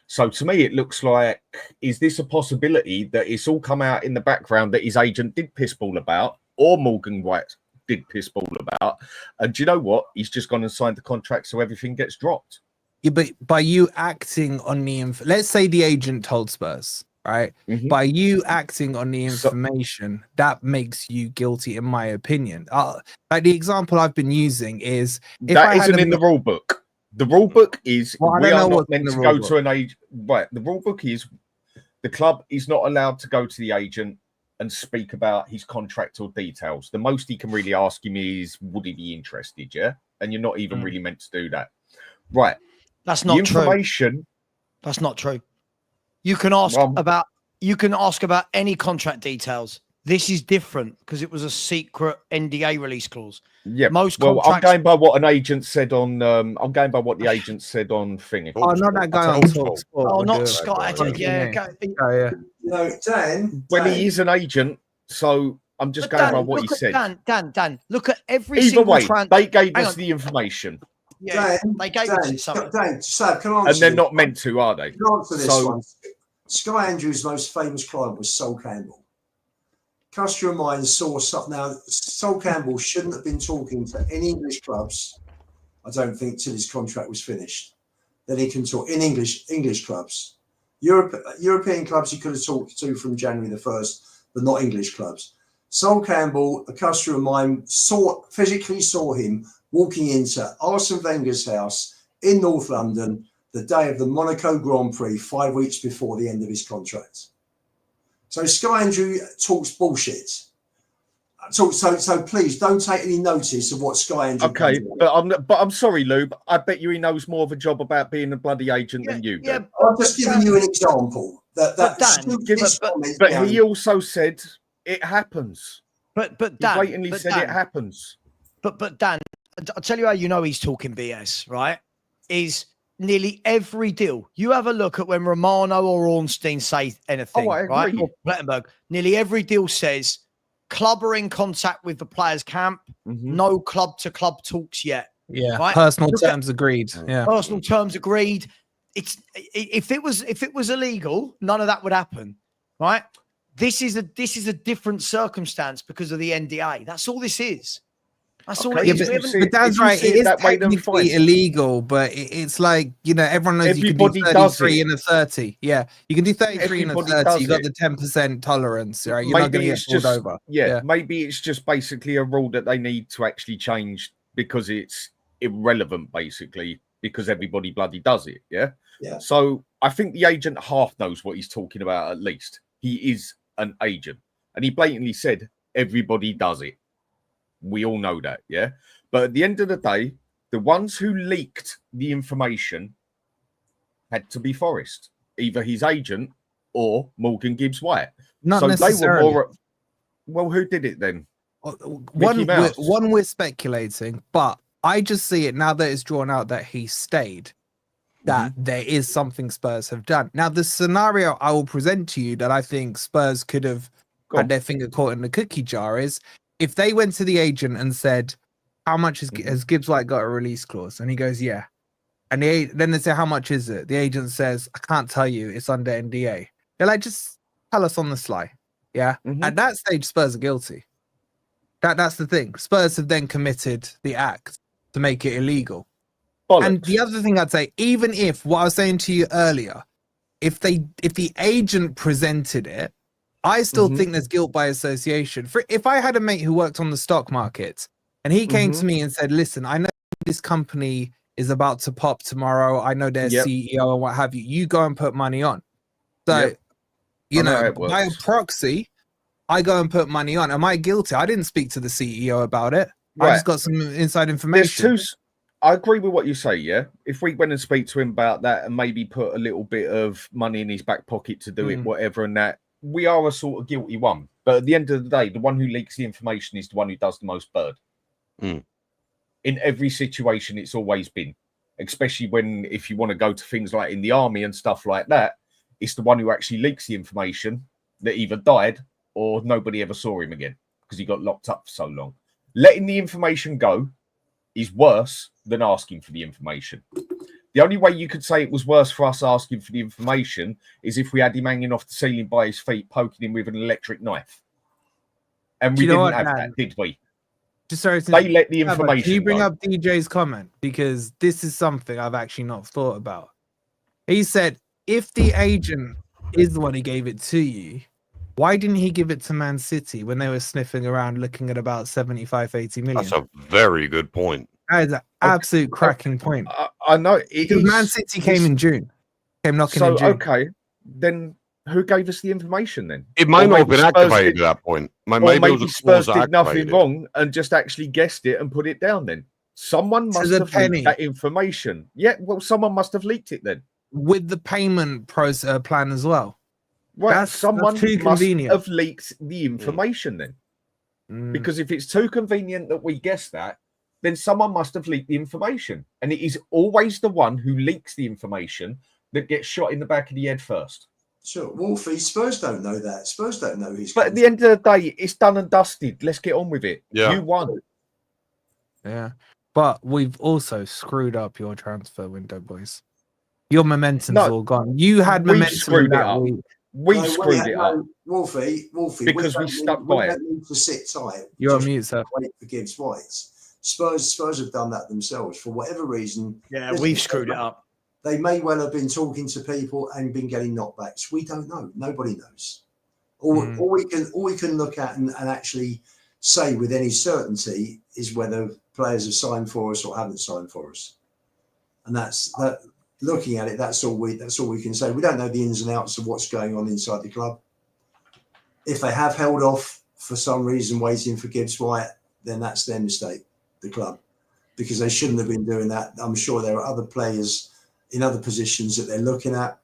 [SPEAKER 3] So to me, it looks like, is this a possibility that it's all come out in the background that his agent did pissball about, or Morgan White did pissball about? And do you know what? He's just gone and signed the contract, so everything gets dropped.
[SPEAKER 5] Yeah, but by you acting on the let's say the agent told Spurs, right? By you acting on the information, that makes you guilty, in my opinion. Like the example I've been using is, if
[SPEAKER 3] that isn't in the rule book. The rule book is we are not meant to go to an agent. Right. The rule book is the club is not allowed to go to the agent and speak about his contract or details. The most he can really ask him is, would he be interested? Yeah. And you're not even really meant to do that. Right.
[SPEAKER 1] That's not true.
[SPEAKER 3] Information.
[SPEAKER 1] That's not true. You can ask about any contract details. This is different because it was a secret NDA release clause.
[SPEAKER 3] Yeah.
[SPEAKER 1] Most
[SPEAKER 3] contracts... I'm going by what an agent said on. I'm going by what the agent said on Thingy.
[SPEAKER 5] Oh, not that guy on Talk Sport.
[SPEAKER 1] Oh, not Sky. Yeah.
[SPEAKER 4] Dan.
[SPEAKER 3] When he is an agent, so I'm just going by what he said.
[SPEAKER 1] Dan, look at every
[SPEAKER 3] Either
[SPEAKER 1] single
[SPEAKER 3] way, they gave us the information.
[SPEAKER 1] Yeah, they gave us something.
[SPEAKER 4] Dan, Sav, can I answer
[SPEAKER 3] and they're not meant to, are they?
[SPEAKER 4] Can I answer this one? Sky Andrews' most famous client was Sol Campbell. Customer of mine saw stuff. Now, Sol Campbell shouldn't have been talking to any English clubs, I don't think, till his contract was finished. Then he can talk in English clubs. European clubs he could have talked to from January the 1st, but not English clubs. Sol Campbell, a customer of mine, physically saw him walking into Arsene Wenger's house in North London the day of the Monaco Grand Prix, 5 weeks before the end of his contract. So Sky Andrew talks bullshit. So please don't take any notice of what Sky Andrew.
[SPEAKER 3] Okay, but I'm sorry, Lou. But I bet you he knows more of a job about being a bloody agent than you do.
[SPEAKER 1] Yeah,
[SPEAKER 4] I'm just giving you an example.
[SPEAKER 3] But he also said it happens.
[SPEAKER 1] But Dan,
[SPEAKER 3] he blatantly said it happens.
[SPEAKER 1] But Dan, I'll tell you how you know he's talking BS, right? Is nearly every deal. You have a look at when Romano or Ornstein say anything, right? Or Plettenberg. Nearly every deal says club are in contact with the players' camp. No club-to-club talks yet.
[SPEAKER 5] Yeah,
[SPEAKER 1] right?
[SPEAKER 5] Personal terms agreed. Yeah,
[SPEAKER 1] personal terms agreed. It's if it was illegal, none of that would happen, right? This is a different circumstance because of the NDA. That's all this is. That's all it is.
[SPEAKER 5] But that's right. It is technically illegal, but it's like, everyone knows
[SPEAKER 3] everybody
[SPEAKER 5] you can do 33 and a 30. Yeah, you can do 33 and a 30. You got the 10% tolerance, right? You're not going to get pulled over.
[SPEAKER 3] Yeah, maybe it's just basically a rule that they need to actually change because it's irrelevant, basically, because everybody bloody does it. Yeah.
[SPEAKER 4] Yeah.
[SPEAKER 3] So I think the agent half knows what he's talking about. At least he is an agent. And he blatantly said, everybody does it. We all know that, yeah? But at the end of the day, the ones who leaked the information had to be Forrest, either his agent or Morgan Gibbs-White.
[SPEAKER 5] Not
[SPEAKER 3] so
[SPEAKER 5] necessarily.
[SPEAKER 3] They were more... Well, who did it then?
[SPEAKER 5] One we're speculating, but I just see it now that it's drawn out that he stayed, that there is something Spurs have done. Now, the scenario I will present to you that I think Spurs could have had their finger caught in the cookie jar is if they went to the agent and said, how much has Gibbs-White got a release clause? And he goes, yeah. And then they say, how much is it? The agent says, I can't tell you. It's under NDA. They're like, just tell us on the sly. Yeah. At that stage, Spurs are guilty. That's the thing. Spurs have then committed the act to make it illegal. Bollocks. And the other thing I'd say, even if what I was saying to you earlier, if the agent presented it, I still think there's guilt by association. If I had a mate who worked on the stock market and he came to me and said, listen, I know this company is about to pop tomorrow. I know their CEO and what have you. You go and put money on. So, you know, by proxy, I go and put money on. Am I guilty? I didn't speak to the CEO about it. Right. I just got some inside information.
[SPEAKER 3] I agree with what you say, yeah? If we went and speak to him about that and maybe put a little bit of money in his back pocket to do it, whatever, and that, we are a sort of guilty one. But at the end of the day, the one who leaks the information is the one who does the most bird. In every situation, it's always been. Especially if you want to go to things like in the army and stuff like that, it's the one who actually leaks the information that either died or nobody ever saw him again because he got locked up for so long. Letting the information go is worse than asking for the information. The only way you could say it was worse for us asking for the information is if we had him hanging off the ceiling by his feet, poking him with an electric knife. And we didn't have that, did we? They let the information
[SPEAKER 5] Can you bring
[SPEAKER 3] go.
[SPEAKER 5] up DJ's comment? Because this is something I've actually not thought about. He said, if the agent is the one who gave it to you, why didn't he give it to Man City when they were sniffing around looking at about 75, 80 million?
[SPEAKER 2] That's a very good point.
[SPEAKER 5] That is an absolute cracking point.
[SPEAKER 3] I know.
[SPEAKER 5] Because Man City came in June. Came knocking in June.
[SPEAKER 3] Okay, then who gave us the information then?
[SPEAKER 2] It might not have been activated at that point.
[SPEAKER 3] Maybe Spurs did nothing wrong and just actually guessed it and put it down then. Someone must have leaked that information. Yeah, well, someone must have leaked it then.
[SPEAKER 5] With the payment process plan as well.
[SPEAKER 3] Right, someone must have leaked the information then. Because if it's too convenient that we guess that, then someone must have leaked the information. And it is always the one who leaks the information that gets shot in the back of the head first.
[SPEAKER 4] Sure, Wolfie, Spurs don't know that. Spurs don't know his.
[SPEAKER 3] But at the end of the day, it's done and dusted. Let's get on with it.
[SPEAKER 2] Yeah.
[SPEAKER 3] You won.
[SPEAKER 5] Yeah. But we've also screwed up your transfer window, boys. Your momentum's all gone. You had momentum that week.
[SPEAKER 3] We screwed it up.
[SPEAKER 4] Wolfie,
[SPEAKER 3] because we stuck by it.
[SPEAKER 4] We don't need to sit tight.
[SPEAKER 5] You're on mute, sir.
[SPEAKER 4] Wait for Gibbs-White. Spurs have done that themselves for whatever reason.
[SPEAKER 1] Yeah, we've screwed it up.
[SPEAKER 4] They may well have been talking to people and been getting knockbacks. We don't know. Nobody knows. All we can look at and actually say with any certainty is whether players have signed for us or haven't signed for us. And that's that. Looking at it, that's all we can say. We don't know the ins and outs of what's going on inside the club. If they have held off for some reason waiting for Gibbs-White, then that's their mistake, the club, because they shouldn't have been doing that. I'm sure there are other players in other positions that they're looking at,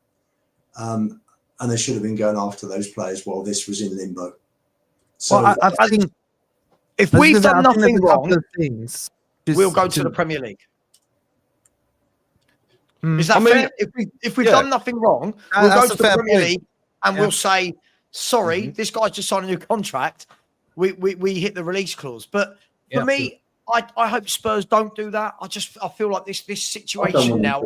[SPEAKER 4] and they should have been going after those players while this was in limbo. So
[SPEAKER 5] well, I think
[SPEAKER 1] if we've done nothing wrong, we'll go
[SPEAKER 5] to
[SPEAKER 1] to the Premier League. Is that fair? If we've done nothing wrong, we'll go to the Premier League and we'll say, sorry, this guy's just signed a new contract. We hit the release clause. But for me, I hope Spurs don't do that. I feel like this situation now.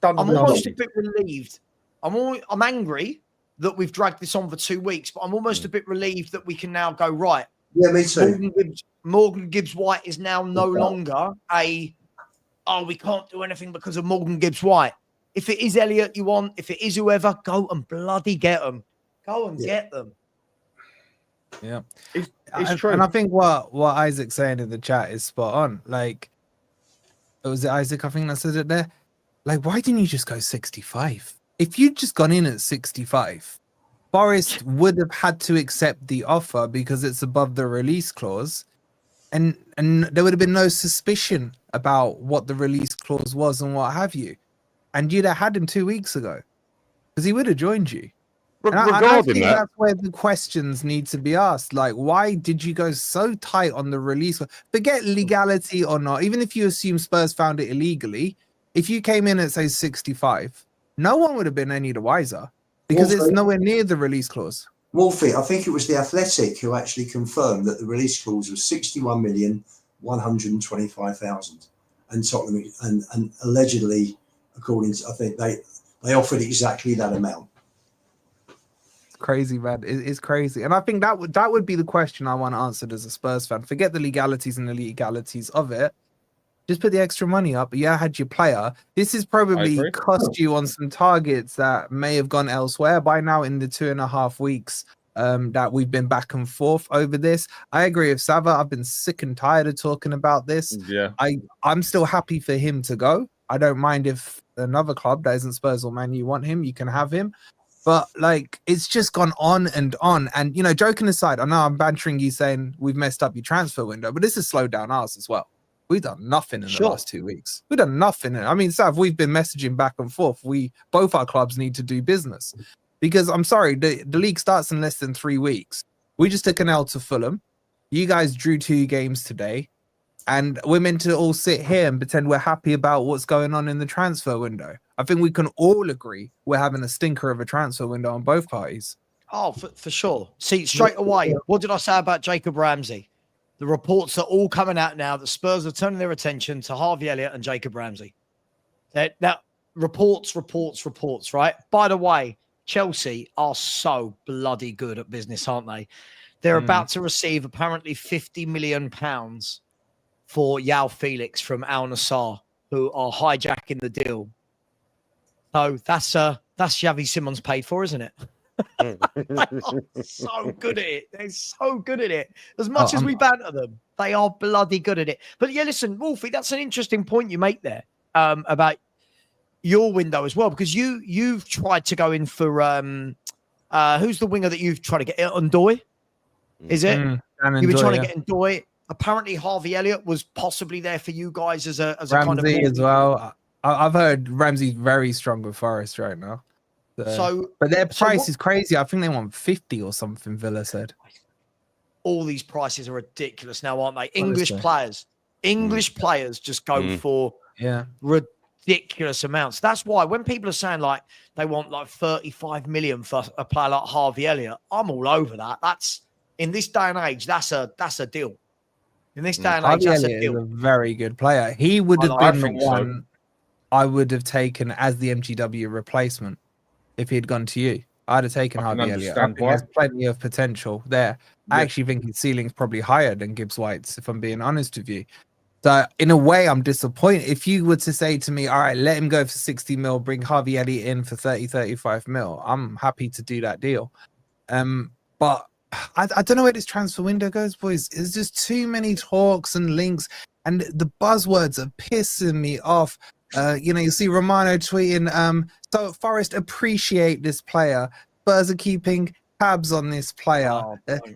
[SPEAKER 1] I'm almost a bit relieved. I'm angry that we've dragged this on for 2 weeks, but I'm almost a bit relieved that we can now go right.
[SPEAKER 4] Yeah, me too.
[SPEAKER 1] Morgan Gibbs-White is now no longer we can't do anything because of Morgan Gibbs-White. If it is Elliot you want, if it is whoever, go and bloody get them. Go and get them.
[SPEAKER 5] Yeah.
[SPEAKER 3] It's true.
[SPEAKER 5] And I think what Isaac's saying in the chat is spot on. Like, was it Isaac, I think that said it there? Like, why didn't you just go 65? If you'd just gone in at 65, Forest would have had to accept the offer because it's above the release clause, and there would have been no suspicion about what the release clause was and what have you, and you'd have had him 2 weeks ago because he would have joined you. And I
[SPEAKER 2] Regarding
[SPEAKER 5] think
[SPEAKER 2] that,
[SPEAKER 5] that's where the questions need to be asked. Like, why did you go so tight on the release? Forget legality or not. Even if you assume Spurs found it illegally, if you came in at, say, 65, no one would have been any the wiser because it's nowhere near the release clause.
[SPEAKER 4] Wolfie, I think it was The Athletic who actually confirmed that the release clause was 61,125,000. And Tottenham, and allegedly, according to, I think they offered exactly that amount.
[SPEAKER 5] Crazy, man. It's crazy. And I think that would be the question I want answered as a Spurs fan. Forget the legalities and the legalities of it. Just put the extra money up. Yeah, had your player. This has probably cost you on some targets that may have gone elsewhere by now in the 2.5 weeks that we've been back and forth over this. I agree with Savva. I've been sick and tired of talking about this.
[SPEAKER 3] Yeah.
[SPEAKER 5] I'm still happy for him to go. I don't mind if another club that isn't Spurs or Man U want him. You can have him. But like, it's just gone on. And, you know, joking aside, I know I'm bantering you saying we've messed up your transfer window, but this has slowed down ours as well. We've done nothing in the last 2 weeks. We've done nothing. I mean, Sav, we've been messaging back and forth. Both our clubs need to do business because I'm sorry, the league starts in less than 3 weeks. We just took an L to Fulham. You guys drew 2 games today. And we're meant to all sit here and pretend we're happy about what's going on in the transfer window. I think we can all agree we're having a stinker of a transfer window on both parties.
[SPEAKER 1] Oh, for sure. See, straight away, what did I say about Jacob Ramsey? The reports are all coming out now that Spurs are turning their attention to Harvey Elliott and Jacob Ramsey. Now, reports, right? By the way, Chelsea are so bloody good at business, aren't they? They're about to receive apparently £50 million for Yao Felix from Al Nassr, who are hijacking the deal. So that's Xavi Simons paid for, isn't it? They are so good at it. They're so good at it. As much as we banter them, they are bloody good at it. But yeah, listen, Wolfie, that's an interesting point you make there about your window as well, because you've tried to go in for who's the winger that you've tried to get? Ndoye? Is it? You've been trying to get Ndoye. Apparently, Harvey Elliott was possibly there for you guys as a kind of
[SPEAKER 5] Ramsey as well. I've heard Ramsey's very strong with Forest right now. But their price is crazy. I think they want 50 or something. Villa said.
[SPEAKER 1] All these prices are ridiculous now, aren't they? English players just go for ridiculous amounts. That's why when people are saying like they want like 35 million for a player like Harvey Elliott, I'm all over that. That's in this day and age. That's a deal. In this day and age, that's a deal.
[SPEAKER 5] Is a very good player. He would have been the one I would have taken as the MGW replacement if he had gone to you. I'd have taken Harvey Elliott. I think there's plenty of potential there. Yeah. I actually think his ceiling's probably higher than Gibbs-White's, if I'm being honest with you. So in a way, I'm disappointed. If you were to say to me, all right, let him go for 60 mil, bring Harvey Elliott in for 30, 35 mil, I'm happy to do that deal. But I don't know where this transfer window goes, boys. There's just too many talks and links, and the buzzwords are pissing me off. You know, you see Romano tweeting, so Forest appreciate this player. Spurs are keeping tabs on this player.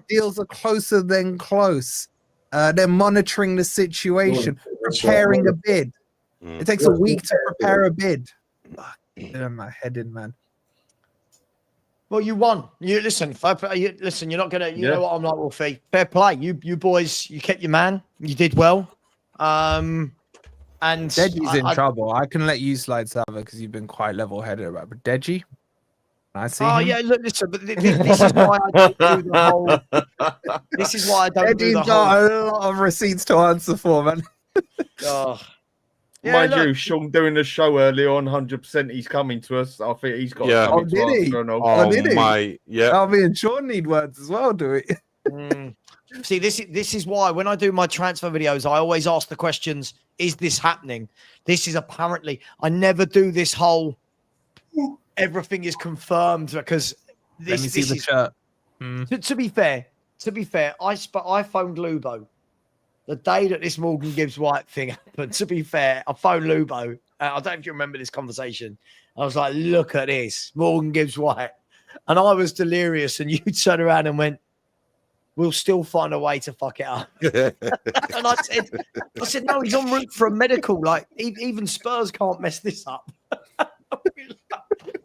[SPEAKER 5] Deals are closer than close. They're monitoring the situation, preparing a bid. It takes a week to prepare a bid. Get my head in, man.
[SPEAKER 1] Well, you won. You listen. You're not gonna. You know what I'm like, Wolfie. Fair play. You boys. You kept your man. You did well. And
[SPEAKER 5] Deji's in trouble. I can let you slide, Savva, because you've been quite level-headed about it. But Deji, I see.
[SPEAKER 1] Oh yeah, look, listen. But this is why I don't do the whole. This is why I don't do the whole.
[SPEAKER 5] Got a lot of receipts to answer for, man.
[SPEAKER 1] Oh.
[SPEAKER 3] Yeah, mind you, Sean doing the show early on, 100% he's coming to us. I think he's got something to answer.
[SPEAKER 5] Oh, did he? Mate, yeah. Me and Sean need words as well, do we?
[SPEAKER 1] See, this is why when I do my transfer videos, I always ask the questions, is this happening? This is apparently, I never do this whole, everything is confirmed because this,
[SPEAKER 5] let me see the shirt.
[SPEAKER 1] To be fair, I phoned Lubo. The day that this Morgan Gibbs-White thing happened, to be fair, I phoned Lubo. I don't know if you remember this conversation. I was like, look at this, Morgan Gibbs-White. and I was delirious, and you turned around and went, "We'll still find a way to fuck it up." And I said, "No, he's en route for a medical. Like even Spurs can't mess this up."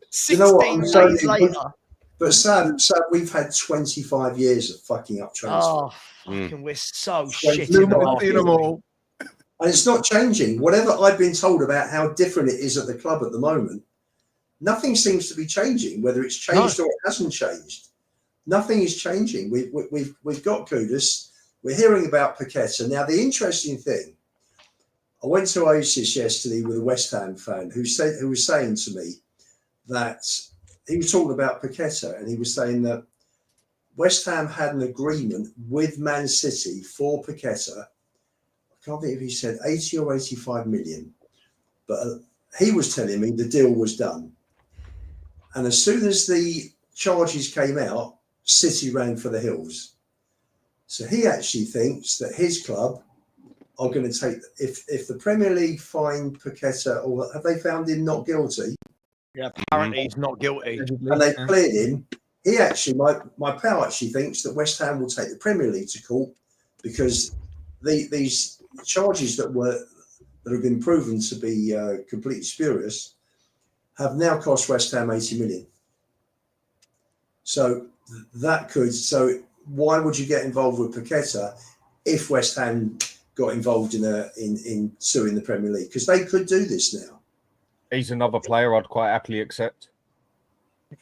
[SPEAKER 1] 16 days later.
[SPEAKER 4] But Sam, we've had 25 years of fucking up transfer.
[SPEAKER 1] Oh, fucking, we're so shit in the market.
[SPEAKER 4] And it's not changing. Whatever I've been told about how different it is at the club at the moment, nothing seems to be changing. Whether it's changed or it hasn't changed, nothing is changing. We've got Kudus. We're hearing about Paqueta. Now, the interesting thing, I went to Oasis yesterday with a West Ham fan who was saying to me that he was talking about Paqueta, and he was saying that West Ham had an agreement with Man City for Paqueta. I can't think if he said 80 or 85 million, but he was telling me the deal was done. And as soon as the charges came out, City ran for the hills. So he actually thinks that his club are going to take, if the Premier League find Paqueta, or have they found him not guilty?
[SPEAKER 1] Yeah, apparently he's not guilty.
[SPEAKER 4] And they cleared him. He actually, my pal actually thinks that West Ham will take the Premier League to court because these charges that have been proven to be completely spurious have now cost West Ham 80 million. So why would you get involved with Paqueta if West Ham got involved in suing the Premier League? Because they could do this now.
[SPEAKER 3] He's another player I'd quite happily accept.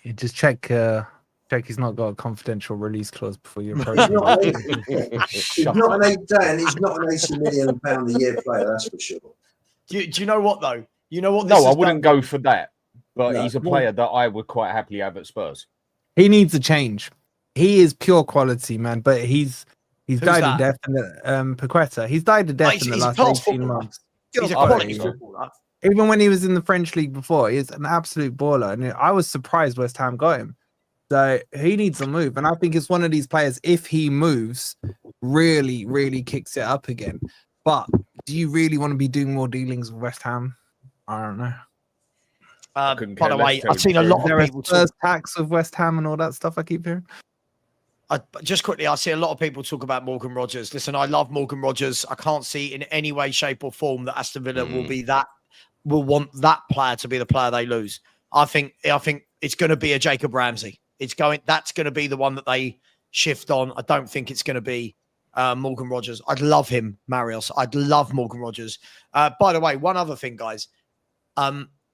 [SPEAKER 5] You just check he's not got a confidential release clause before you approach him.
[SPEAKER 4] He's not an £80 million a year player, that's for sure.
[SPEAKER 1] Do you know what though? You know what?
[SPEAKER 3] No, I wouldn't go for that. But he's a player that I would quite happily have at Spurs.
[SPEAKER 5] He needs a change. He is pure quality, man. But he's died a death in the Paqueta. He's died a death in the last 18 months.
[SPEAKER 1] He's a quality footballer.
[SPEAKER 5] Even when he was in the French league before, he's an absolute baller. And I was surprised West Ham got him. So he needs a move. And I think it's one of these players, if he moves, really, really kicks it up again. But do you really want to be doing more dealings with West Ham? I don't know.
[SPEAKER 1] By the way, I've seen a lot of people
[SPEAKER 5] talk tax of West Ham and all that stuff I keep hearing.
[SPEAKER 1] Just quickly, I see a lot of people talk about Morgan Rogers. Listen, I love Morgan Rogers. I can't see in any way, shape, or form that Aston Villa will want that player to be the player they lose. I think it's going to be a Jacob Ramsey. That's going to be the one that they shift on. I don't think it's going to be Morgan Rogers. I'd love him, Marius. I'd love Morgan Rogers. By the way, one other thing, guys.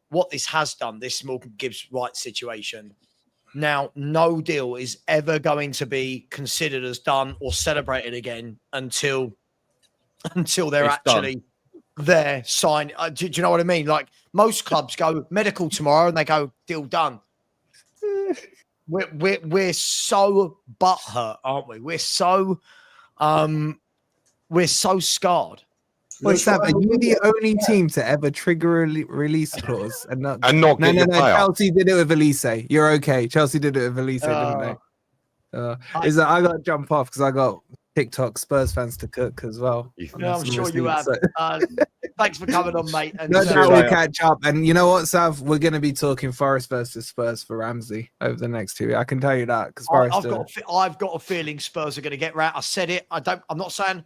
[SPEAKER 1] What this has done, this Morgan Gibbs-White situation. Now, no deal is ever going to be considered as done or celebrated again until they're actually there, signed. Do you know what I mean? Like most clubs go medical tomorrow and they go deal done. We're so butthurt, aren't we? We're so scarred.
[SPEAKER 5] Wait, Sam, are you the only team to ever trigger a release clause and not
[SPEAKER 2] no?
[SPEAKER 5] Chelsea did it with Elise. You're okay. Chelsea did it with Elise, didn't they? I got to jump off because I got TikTok Spurs fans to cook as well.
[SPEAKER 1] Yeah, I'm sure you have. Thanks for coming on, mate. And
[SPEAKER 5] no doubt we'll catch up. And you know what, Sav? We're going to be talking Forest versus Spurs for Ramsey over the next 2 weeks. I can tell you that because
[SPEAKER 1] I've got a feeling Spurs are going to get round. I said it. I'm not saying.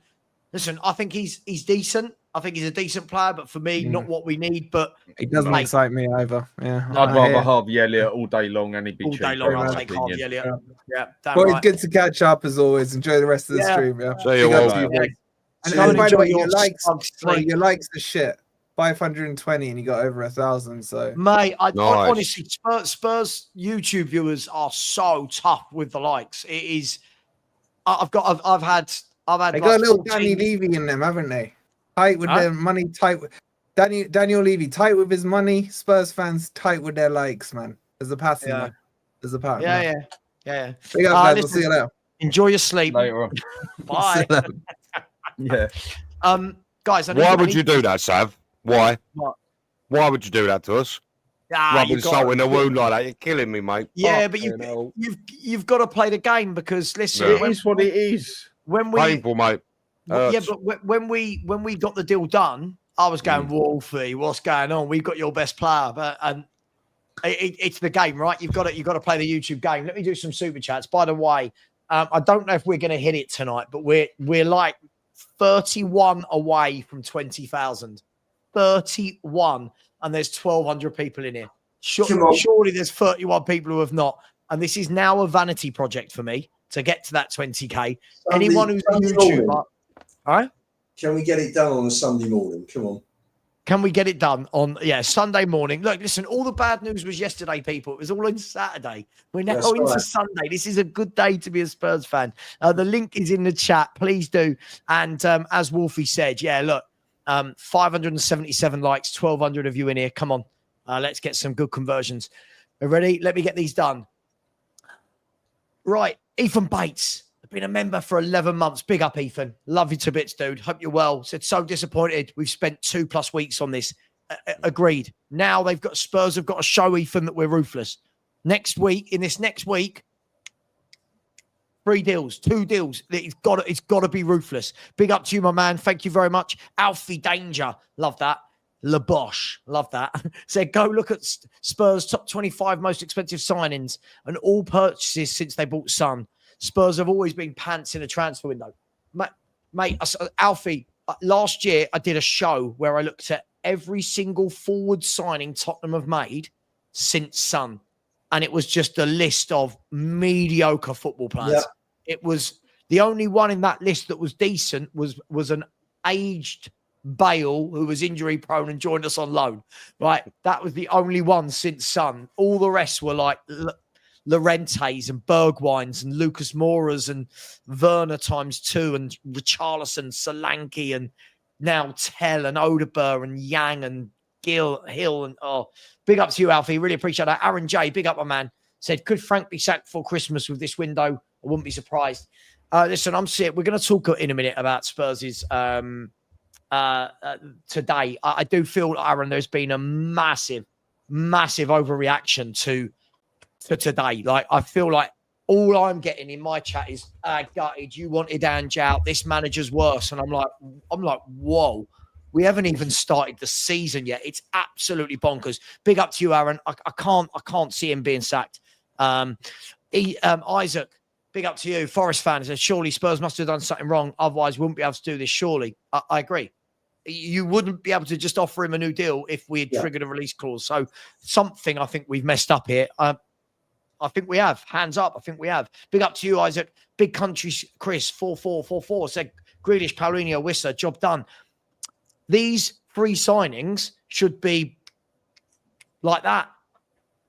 [SPEAKER 1] Listen, I think he's decent. I think he's a decent player, but for me, not what we need. But
[SPEAKER 5] he doesn't excite me either. Yeah,
[SPEAKER 3] I'd rather Harvey Evot all day long, and he'd be
[SPEAKER 1] all day long. I'll take Harvey Evot. Yeah,
[SPEAKER 5] well, it's good to catch up as always. Enjoy the rest of the stream. Yeah,
[SPEAKER 2] see you all.
[SPEAKER 5] And by the way, your likes the shit. 520 and you got over 1,000. So,
[SPEAKER 1] mate, honestly, Spurs YouTube viewers are so tough with the likes. It is. I've had.
[SPEAKER 5] They got a little Danny Levy in them, haven't they? Tight with their money, tight with Daniel Levy, tight with his money. Spurs fans tight with their likes, man. There's a passing. Yeah. There's a pattern.
[SPEAKER 1] Yeah.
[SPEAKER 5] Big up, guys. We'll see you later.
[SPEAKER 1] Enjoy your sleep.
[SPEAKER 3] Later on.
[SPEAKER 1] Bye.
[SPEAKER 3] Yeah.
[SPEAKER 1] Guys,
[SPEAKER 2] why would you do that, Sav? Why?
[SPEAKER 1] What?
[SPEAKER 2] Why would you do that to us? Rubbing salt in a wound like that. You're killing me, mate.
[SPEAKER 1] Yeah, but you've got to play the game because listen,
[SPEAKER 3] it is what it is.
[SPEAKER 2] Painful, mate.
[SPEAKER 1] Yeah, but when we got the deal done, I was going, Wolfie, what's going on? We've got your best player, and It's the game, right? You've got to play the YouTube game. Let me do some super chats. By the way, I don't know if we're going to hit it tonight, but we're like 31 away from 20,000. 31, and there's 1,200 people in here. Surely there's 31 people who have not. And this is now a vanity project for me to get to that 20k. Anyone who's a YouTuber, all right?
[SPEAKER 4] Can we get it done on a Sunday morning? Come on.
[SPEAKER 1] Can we get it done on Sunday morning? Look, listen, all the bad news was yesterday, people. It was all on Saturday. We're now into Sunday. This is a good day to be a Spurs fan. The link is in the chat. Please do. And as Wolfie said, look, 577 likes, 1,200 of you in here. Come on. Let's get some good conversions. Are you ready? Let me get these done. Right. Ethan Bates. Been a member for 11 months. Big up, Ethan. Love you to bits, dude. Hope you're well. Said, so disappointed. We've spent 2+ weeks on this. Agreed. Now Spurs have got to show Ethan that we're ruthless. Next week, 3 deals, 2 deals. It's got to be ruthless. Big up to you, my man. Thank you very much. Alfie Danger. Love that. LeBosh. Love that. Said, go look at Spurs' top 25 most expensive signings and all purchases since they bought Son. Spurs have always been pants in a transfer window. Mate, Alfie, last year I did a show where I looked at every single forward signing Tottenham have made since Son. And it was just a list of mediocre football players. Yeah. It was the only one in that list that was decent was an aged Bale who was injury prone and joined us on loan. Right? That was the only one since Son. All the rest were like Llorentes and Bergwijns and Lucas Moura's and Werner ×2 and Richarlison, Solanke and now Tell and Odeberg and Yang and Hill and big up to you, Alfie. Really appreciate that. Aaron J, big up, my man. Said, could Frank be sacked before Christmas with this window? I wouldn't be surprised. Listen, we're going to talk in a minute about Spurs' today. I do feel, Aaron, there's been a massive overreaction to today. Like, I feel like all I'm getting in my chat is gutted. You wanted Ange out. This manager's worse. And I'm like, whoa. We haven't even started the season yet. It's absolutely bonkers. Big up to you, Aaron. I can't see him being sacked. Isaac, big up to you. Forest fan says, surely Spurs must have done something wrong. Otherwise, wouldn't be able to do this, surely. I agree. You wouldn't be able to just offer him a new deal if we had triggered a release clause. So something I think we've messed up here. I think we have. Hands up. I think we have. Big up to you, Isaac. Big country Chris, 4444 said, Grealish, Paulinho, Wissa, job done. These 3 signings should be like that.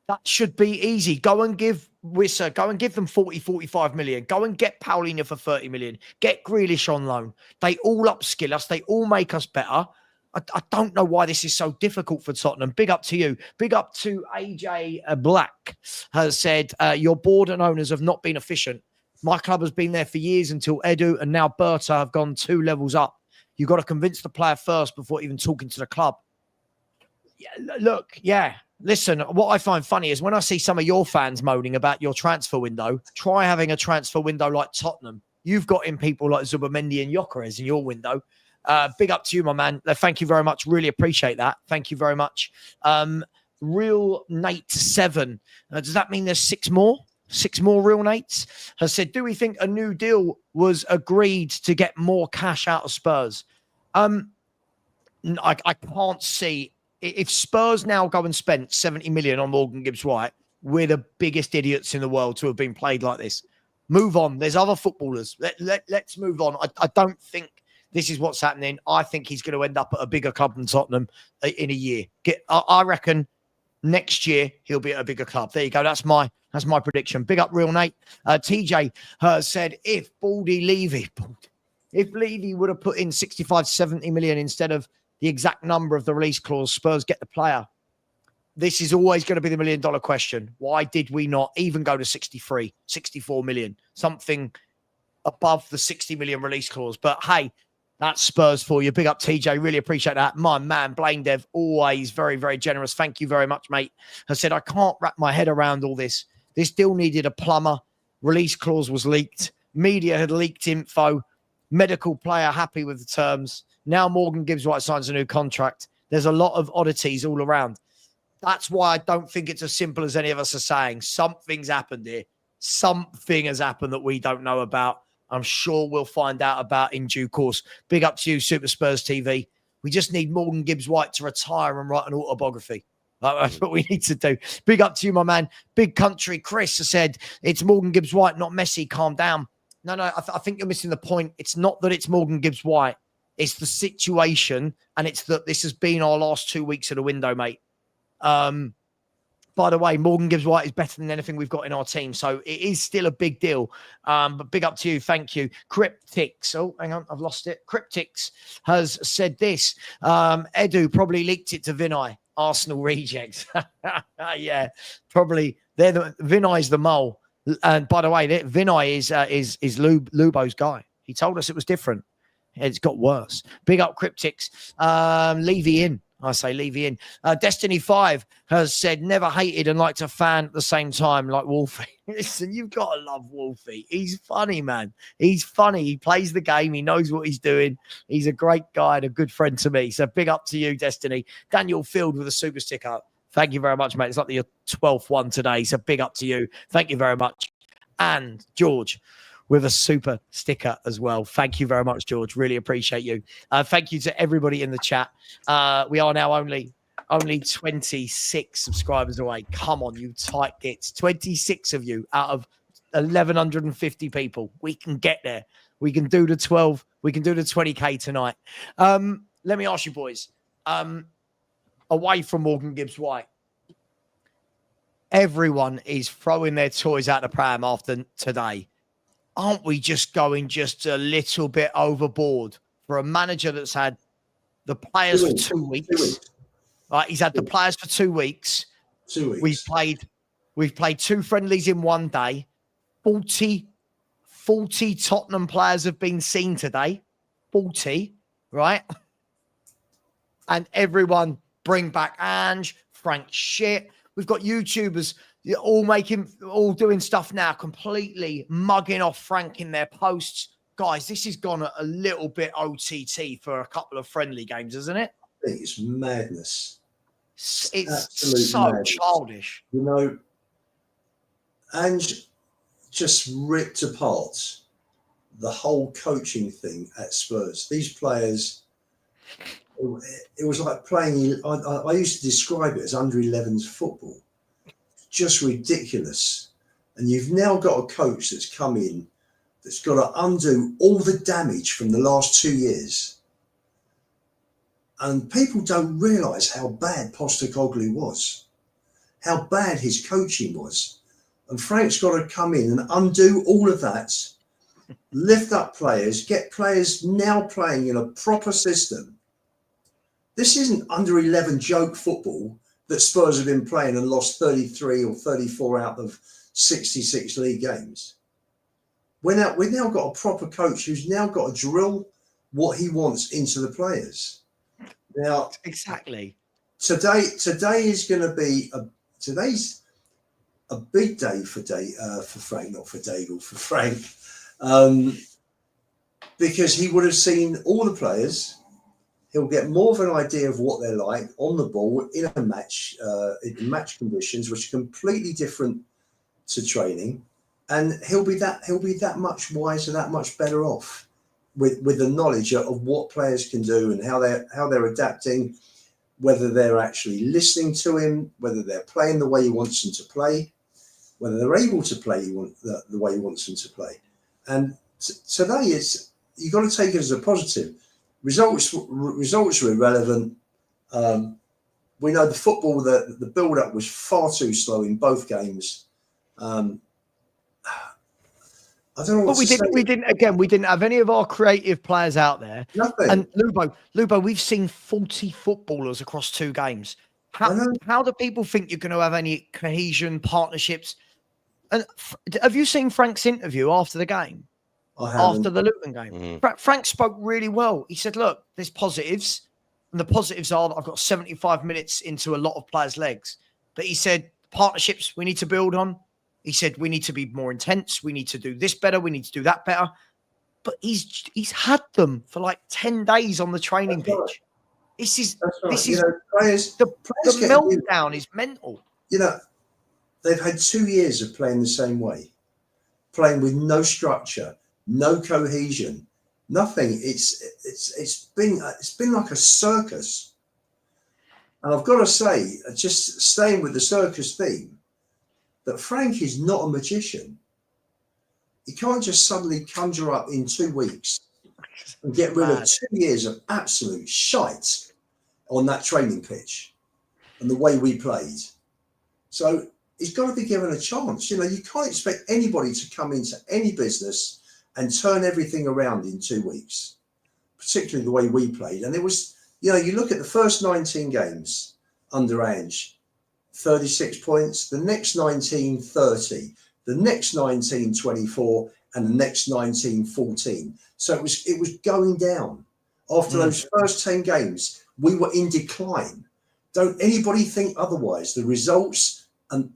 [SPEAKER 1] That should be easy. Go and give Wissa, go and give them 40-45 million. Go and get Paulinho for 30 million. Get Grealish on loan. They all upskill us. They all make us better. I don't know why this is so difficult for Tottenham. Big up to you. Big up to AJ Black has said, your board and owners have not been efficient. My club has been there for years until Edu and now Berta have gone 2 levels up. You've got to convince the player first before even talking to the club. Listen, what I find funny is when I see some of your fans moaning about your transfer window, try having a transfer window like Tottenham. You've got in people like Zubamendi and Gyökeres in your window. Big up to you, my man. Thank you very much. Really appreciate that. Thank you very much. Real Nate 7. Does that mean there's 6 more? 6 more real Nates? Has said, do we think a new deal was agreed to get more cash out of Spurs? I can't see. If Spurs now go and spend 70 million on Morgan Gibbs-White, we're the biggest idiots in the world to have been played like this. Move on. There's other footballers. Let's move on. I don't think this is what's happening. I think he's going to end up at a bigger club than Tottenham in a year. I reckon next year he'll be at a bigger club. There you go. That's my prediction. Big up, real Nate. TJ has said, if Levy would have put in 65, 70 million instead of the exact number of the release clause, Spurs get the player. This is always going to be the $1 million question. Why did we not even go to 63, 64 million? Something above the 60 million release clause. But hey, that's Spurs for you. Big up, TJ. Really appreciate that. My man, Blaine Dev, always very, very generous. Thank you very much, mate. I said, I can't wrap my head around all this. This deal needed a plumber. Release clause was leaked. Media had leaked info. Medical player happy with the terms. Now Morgan Gibbs-White signs a new contract. There's a lot of oddities all around. That's why I don't think it's as simple as any of us are saying. Something's happened here. Something has happened that we don't know about. I'm sure we'll find out about in due course. Big up to you, Super Spurs TV. We just need Morgan Gibbs-White to retire and write an autobiography. That's what we need to do. Big up to you, my man. Big Country Chris has said, it's Morgan Gibbs-White, not Messi. Calm down. No, I think you're missing the point. It's not that it's Morgan Gibbs-White. It's the situation, and it's that this has been our last 2 weeks of the window, mate. By the way, Morgan Gibbs-White is better than anything we've got in our team. So it is still a big deal. But big up to you. Thank you. Cryptics. Oh, hang on. I've lost it. Cryptics has said this. Edu probably leaked it to Vinay. Arsenal rejects. Yeah, probably. Vinay's the mole. And by the way, Vinay is Lubo's guy. He told us it was different. It's got worse. Big up Cryptics. Levy in. I say Levy in. Destiny 5 has said, never hated and liked a fan at the same time like Wolfie. Listen, you've got to love Wolfie. He's funny, man. He's funny. He plays the game. He knows what he's doing. He's a great guy and a good friend to me. So big up to you, Destiny. Daniel Field with a super sticker. Thank you very much, mate. It's like your 12th one today. So big up to you. Thank you very much. And George with a super sticker as well. Thank you very much, George. Really appreciate you. Thank you to everybody in the chat. We are now only 26 subscribers away. Come on, you tight gits. 26 of you out of 1,150 people. We can get there. We can do the 12. We can do the 20K tonight. Let me ask you, boys. Away from Morgan Gibbs-White, everyone is throwing their toys out the pram after today. Aren't we just going just a little bit overboard for a manager that's had the players for 2 weeks? Right, he's had the players for 2 weeks.
[SPEAKER 4] 2 weeks.
[SPEAKER 1] We've played 2 friendlies in one day. 40 Tottenham players have been seen today. 40, right? And everyone bring back Ange, Frank shit. We've got YouTubers all doing stuff now, completely mugging off Frank in their posts. Guys, this has gone a little bit OTT for a couple of friendly games, isn't it?
[SPEAKER 4] I think it's madness.
[SPEAKER 1] It's so madness. Childish.
[SPEAKER 4] You know, Ange just ripped apart the whole coaching thing at Spurs. These players, it was like playing, I used to describe it as under 11s football. Just ridiculous. And you've now got a coach that's come in that's got to undo all the damage from the last 2 years. And people don't realise how bad Postecoglou was, how bad his coaching was. And Frank's got to come in and undo all of that, lift up players, get players now playing in a proper system. This isn't under 11 joke football that Spurs have been playing and lost 33 or 34 out of 66 league games. We've now got a proper coach who's now got to drill what he wants into the players. Now,
[SPEAKER 1] exactly.
[SPEAKER 4] Today is going to be today's a big day for Frank, not for Daigle, for Frank, because he would have seen all the players. He'll get more of an idea of what they're like on the ball in a match, in match conditions, which are completely different to training, and he'll be that much wiser, that much better off with the knowledge of what players can do and how they're adapting, whether they're actually listening to him, whether they're playing the way he wants them to play, whether they're able to play the way he wants them to play. And today you've got to take it as a positive. Results are irrelevant. We know the football, the build-up was far too slow in both games. I don't know what
[SPEAKER 1] we didn't have any of our creative players out there.
[SPEAKER 4] Nothing.
[SPEAKER 1] And Lubo, we've seen 40 footballers across 2 games. How do people think you're going to have any cohesion, partnerships? And have you seen Frank's interview after the game? After the Luton game. Frank spoke really well. He said, look, there's positives. And the positives are that I've got 75 minutes into a lot of players' legs. But he said, partnerships we need to build on. He said, we need to be more intense. We need to do this better. We need to do that better. But he's had them for like 10 days on the training pitch. This is
[SPEAKER 4] That's right.
[SPEAKER 1] this
[SPEAKER 4] You
[SPEAKER 1] is
[SPEAKER 4] know, players
[SPEAKER 1] the
[SPEAKER 4] get
[SPEAKER 1] meltdown is mental.
[SPEAKER 4] You know, they've had 2 years of playing the same way, playing with no structure, no cohesion, nothing. It's been like a circus. And I've got to say, just staying with the circus theme, that Frank is not a magician. He can't just suddenly conjure up in 2 weeks and get rid of 2 years of absolute shite on that training pitch and the way we played. So he's got to be given a chance. You know, you can't expect anybody to come into any business and turn everything around in 2 weeks, particularly the way we played. And it was, you know, you look at the first 19 games under Ange, 36 points, the next 19, 30, the next 19, 24, and the next 19, 14. So it was going down. After those first 10 games, we were in decline. Don't anybody think otherwise. The results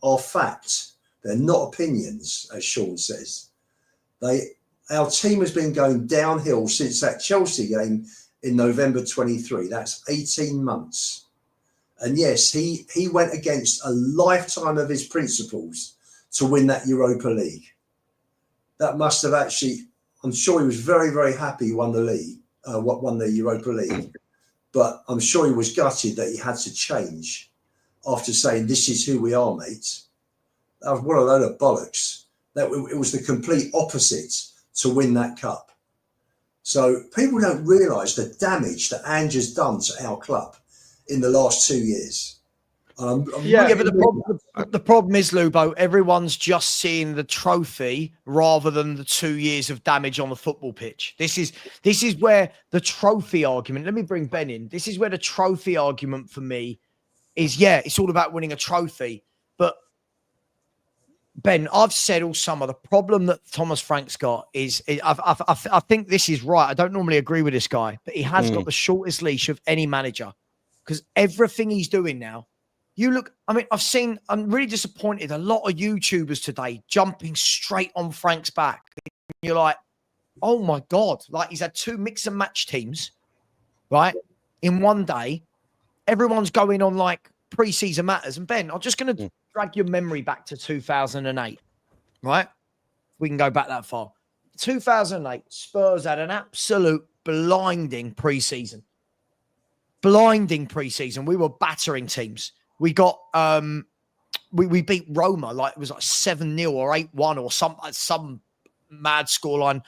[SPEAKER 4] are facts. They're not opinions, as Sean says. Our team has been going downhill since that Chelsea game in November 23. That's 18 months. And yes, he went against a lifetime of his principles to win that Europa League. That must have actually, I'm sure he was very, very happy he won the league, won the Europa League. But I'm sure he was gutted that he had to change after saying, this is who we are, mate. That was what a load of bollocks. It was the complete opposite to win that cup. So people don't realise the damage that Ange has done to our club in the last 2 years.
[SPEAKER 1] But the problem is, Lubo, everyone's just seeing the trophy rather than the 2 years of damage on the football pitch. This is where the trophy argument, let me bring Ben in. This is where the trophy argument for me is, it's all about winning a trophy. But Ben, I've said all summer, the problem that Thomas Frank's got is I think this is right. I don't normally agree with this guy, but he has got the shortest leash of any manager, because everything he's doing now, you look, I mean, I'm really disappointed. A lot of YouTubers today jumping straight on Frank's back. You're like, oh my God, like he's had 2 mix and match teams, right? In one day, everyone's going on like pre-season matters. And Ben, I'm just going to drag your memory back to 2008, right? We can go back that far. 2008, Spurs had an absolute blinding pre-season. Blinding pre-season. We were battering teams. We got we beat Roma, like it was like 7-0 or 8-1 or some mad scoreline,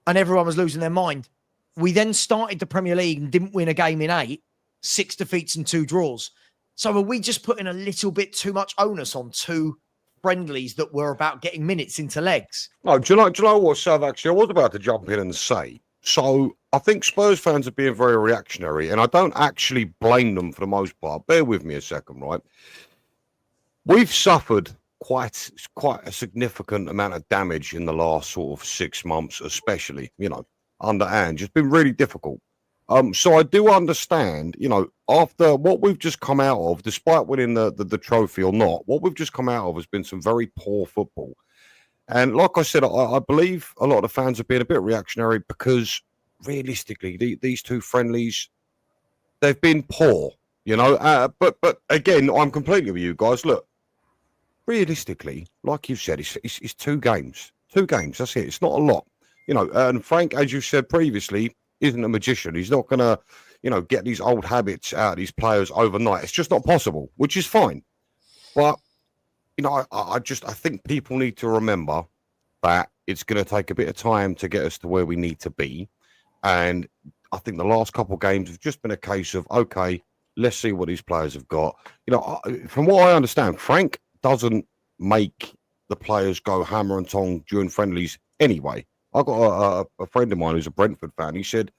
[SPEAKER 1] and everyone was losing their mind. We then started the Premier League and didn't win a game in 8, 6 defeats and 2 draws. So are we just putting a little bit too much onus on 2 friendlies that were about getting minutes into legs?
[SPEAKER 2] No, do you know what, Sav, actually, I was about to jump in and say, so I think Spurs fans are being very reactionary, and I don't actually blame them for the most part. Bear with me a second, right? We've suffered quite a significant amount of damage in the last sort of 6 months, especially, under Ange. It's been really difficult. So I do understand, after what we've just come out of, despite winning the trophy or not, what we've just come out of has been some very poor football. And like I said, I believe a lot of the fans have been a bit reactionary because realistically, these 2 friendlies, they've been poor, but again, I'm completely with you guys. Look, realistically, like you said, it's 2 games. 2 games, that's it. It's not a lot. And Frank, as you said previously, isn't a magician. He's not going to, get these old habits out of these players overnight. It's just not possible, which is fine. But I think people need to remember that it's going to take a bit of time to get us to where we need to be. And I think the last couple of games have just been a case of, okay, let's see what these players have got. From what I understand, Frank doesn't make the players go hammer and tong during friendlies anyway. I got a friend of mine who's a Brentford fan. He said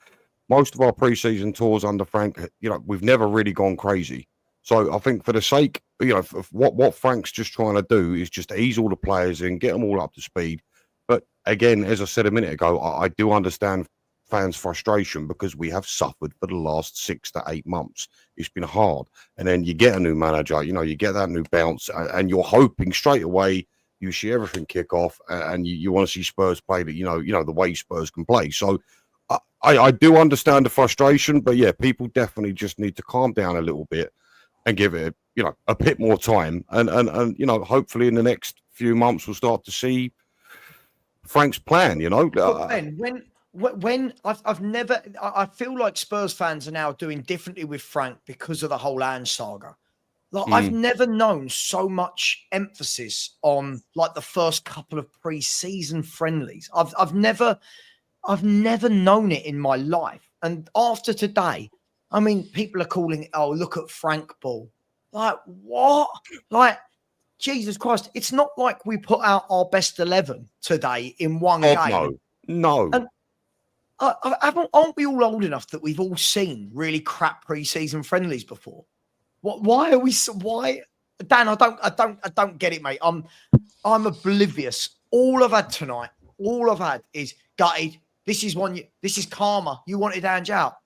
[SPEAKER 2] most of our pre-season tours under Frank, we've never really gone crazy. So I think for the sake, of what Frank's just trying to do is just ease all the players in, get them all up to speed. But again, as I said a minute ago, I do understand fans' frustration because we have suffered for the last 6 to 8 months. It's been hard. And then you get a new manager, you get that new bounce, and you're hoping straight away you see everything kick off, and you want to see Spurs play the way Spurs can play. So I do understand the frustration, but yeah, people definitely just need to calm down a little bit and give it, a bit more time. And hopefully in the next few months we'll start to see Frank's plan.
[SPEAKER 1] But Ben, when I've never, I feel like Spurs fans are now doing differently with Frank because of the whole Ange saga. Like I've never known so much emphasis on like the first couple of pre-season friendlies. I've never known it in my life. And after today, I mean, people are calling it, oh, look at Frank ball. Like, what? Like, Jesus Christ. It's not like we put out our best 11 today in one game.
[SPEAKER 2] No.
[SPEAKER 1] And aren't we all old enough that we've all seen really crap pre-season friendlies before? Why are we so, why? Dan, I don't get it, mate. I'm oblivious. All I've had tonight, is gutted. This is karma. You wanted Ange out.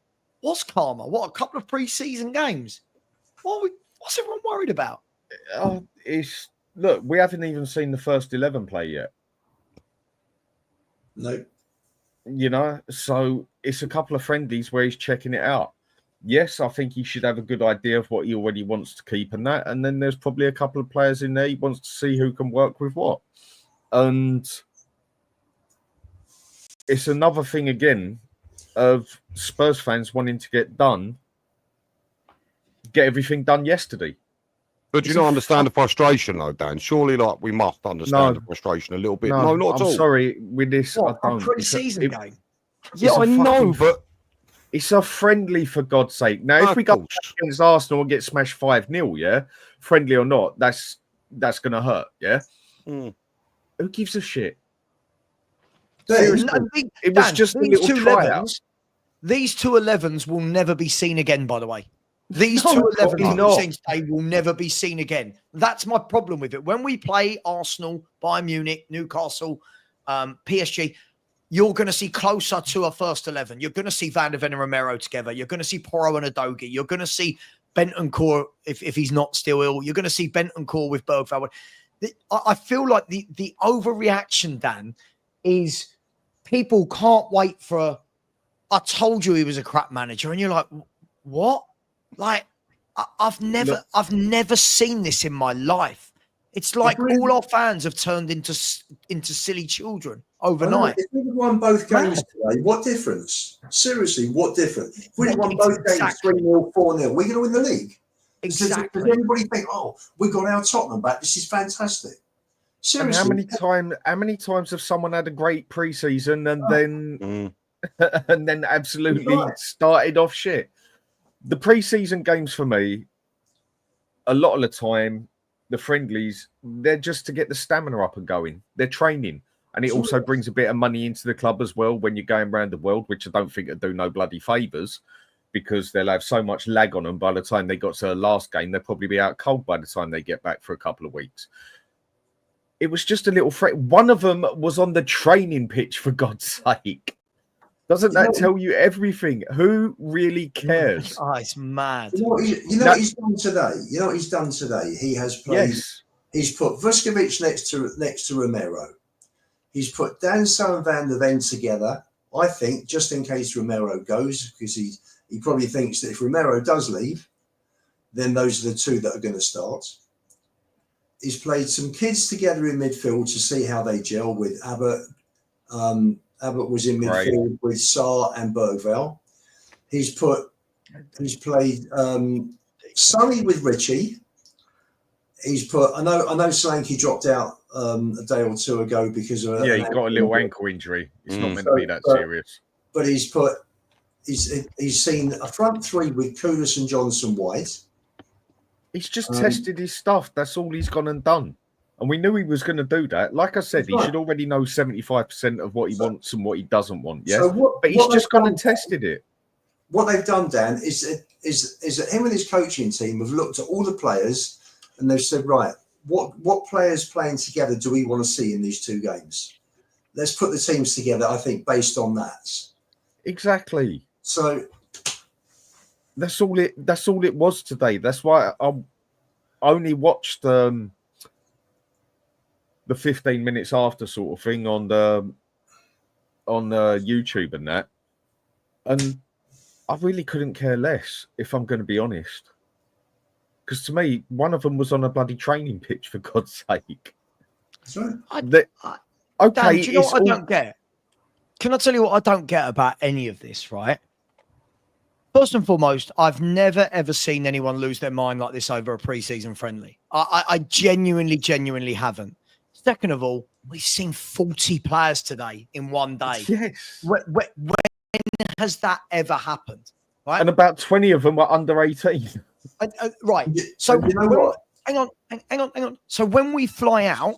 [SPEAKER 1] What's karma? What, a couple of pre-season games? What's everyone worried about?
[SPEAKER 3] Look, we haven't even seen the first 11 play yet.
[SPEAKER 4] No.
[SPEAKER 3] So it's a couple of friendlies where he's checking it out. Yes, I think he should have a good idea of what he already wants to keep and that. And then there's probably a couple of players in there he wants to see who can work with what. And it's another thing again of Spurs fans wanting to get everything done yesterday.
[SPEAKER 2] But do you not understand the frustration, though, Dan? Surely, we must understand the frustration a little bit. No, not at all.
[SPEAKER 3] I'm sorry, with this, I don't.
[SPEAKER 1] A pre-season game?
[SPEAKER 2] Yeah, I know, but
[SPEAKER 3] it's a friendly, for God's sake. Now, if we go against Arsenal and get smashed 5-0, yeah, friendly or not, that's going to hurt, yeah? Who gives a shit? Seriously, it was just a little tryout.
[SPEAKER 1] These 2 11s will never be seen again, by the way. These 2 11s today will never be seen again. That's my problem with it. When we play Arsenal, Bayern Munich, Newcastle, PSG, you're going to see closer to a first 11. You're going to see Van der Ven and Romero together. You're going to see Porro and Udogie. You're going to see Bentancur if he's not still ill. You're going to see Bentancur with Bergvall. I feel like the overreaction, Dan, is people can't wait for I told you he was a crap manager. And you're like, what? Like, I've never seen this in my life. It's like all our fans have turned into silly children overnight.
[SPEAKER 4] If we'd won both games today, what difference? Seriously, what difference? If we'd won both games 3-0, 4-0, we're going to win the league.
[SPEAKER 1] Exactly.
[SPEAKER 4] Does everybody think, oh, we got our Tottenham back? This is fantastic. Seriously.
[SPEAKER 3] And how many times have someone had a great pre-season and then absolutely started off shit? The pre-season games for me, a lot of the time, the friendlies, they're just to get the stamina up and going. They're training. And it also brings a bit of money into the club as well when you're going around the world, which I don't think will do no bloody favours because they'll have so much lag on them. By the time they got to the last game, they'll probably be out cold by the time they get back for a couple of weeks. It was just a little one of them was on the training pitch, for God's sake. Doesn't that tell you everything? Who really cares?
[SPEAKER 1] Oh, it's mad.
[SPEAKER 4] You know what he's done today? You know what he's done today? He has played. Yes. He's put Vuskovic next to Romero. He's put Danso and Van der Ven together. I think just in case Romero goes, because he probably thinks that if Romero does leave, then those are the two that are going to start. He's played some kids together in midfield to see how they gel with Abbott. Abbott was in midfield with Sarr and Bergvall. He's played Sonny with Richie. He's put. I know Solanke dropped out a day or two ago because of
[SPEAKER 3] he got a little ankle injury. It's not meant to be that serious.
[SPEAKER 4] But he's seen a front three with Kudus and Johnson-White.
[SPEAKER 3] He's just tested his stuff. That's all he's gone and done. And we knew he was going to do that. Like I said, he should already know 75% of what he wants and what he doesn't want. Yeah, but he's just gone and tested it.
[SPEAKER 4] What they've done, Dan, is that him and his coaching team have looked at all the players and they've said, right, what players playing together do we want to see in these two games? Let's put the teams together, I think, based on that.
[SPEAKER 3] Exactly.
[SPEAKER 4] So
[SPEAKER 3] that's all it was today. That's why I only watched the 15 minutes after sort of thing on YouTube and that. And I really couldn't care less, if I'm going to be honest. Because to me, one of them was on a bloody training pitch, for God's sake.
[SPEAKER 4] That's right.
[SPEAKER 3] Okay,
[SPEAKER 1] Dan, do you know what I don't get? Can I tell you what I don't get about any of this, right? First and foremost, I've never, ever seen anyone lose their mind like this over a pre-season friendly. I genuinely haven't. Second of all, we've seen 40 players today in one day.
[SPEAKER 3] Yes.
[SPEAKER 1] When has that ever happened? Right?
[SPEAKER 3] And about 20 of them were under 18.
[SPEAKER 1] Right. So
[SPEAKER 4] you know what?
[SPEAKER 1] Hang on. So when we fly out,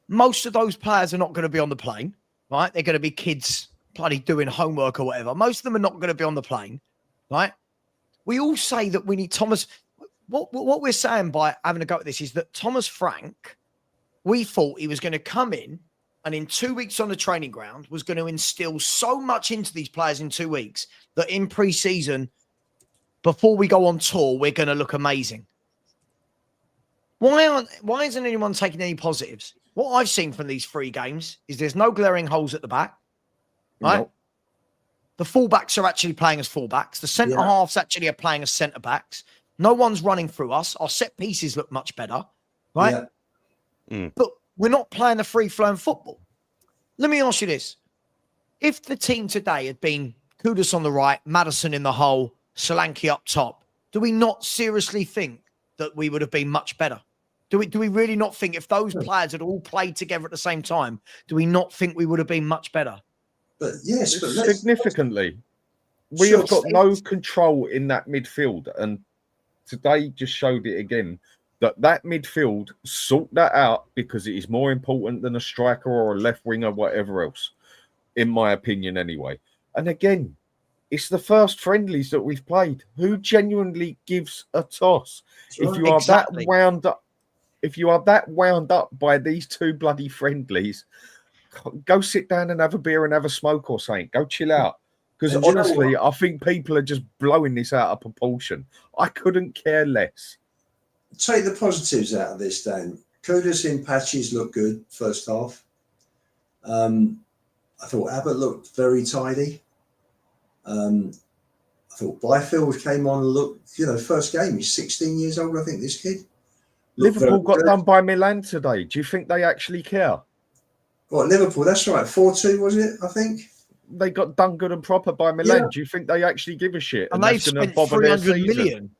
[SPEAKER 1] most of those players are not going to be on the plane, right? They're going to be kids bloody doing homework or whatever. Most of them are not going to be on the plane, right? We all say that we need Thomas. What we're saying by having a go at this is that Thomas Frank, we thought he was going to come in and in 2 weeks on the training ground was going to instill so much into these players in 2 weeks that in pre-season, before we go on tour, we're going to look amazing. Why isn't anyone taking any positives? What I've seen from these 3 games is there's no glaring holes at the back, right?
[SPEAKER 3] Nope.
[SPEAKER 1] The fullbacks are actually playing as fullbacks. The centre halves actually are playing as centre backs. No one's running through us. Our set pieces look much better, right?
[SPEAKER 4] Yeah.
[SPEAKER 1] But we're not playing a free-flowing football. Let me ask you this. If the team today had been Kudus on the right, Maddison in the hole, Solanke up top, do we not seriously think that we would have been much better? Do we really not think if those players had all played together at the same time, do we not think we would have been much better?
[SPEAKER 4] But yes, but
[SPEAKER 3] Significantly. We have got no control in that midfield. And today just showed it again that midfield, sort that out, because it is more important than a striker or a left winger, whatever else, in my opinion anyway. And again, it's the first friendlies that we've played. Who genuinely gives a toss? If you are that wound up, by these 2 bloody friendlies, go sit down and have a beer and have a smoke or something. Go chill out. Because honestly, I think people are just blowing this out of proportion. I couldn't care less.
[SPEAKER 4] Take the positives out of this, Dan. Kudus in patches looked good first half. I thought Abbott looked very tidy. I thought Byfield came on and looked, first game. He's 16 years old, I think, this kid.
[SPEAKER 3] Liverpool got done by Milan today. Do you think they actually care?
[SPEAKER 4] What, Liverpool? That's right. 4-2, was it, I think?
[SPEAKER 3] They got done good and proper by Milan. Yeah. Do you think they actually give a shit?
[SPEAKER 1] And they've spent 300 million.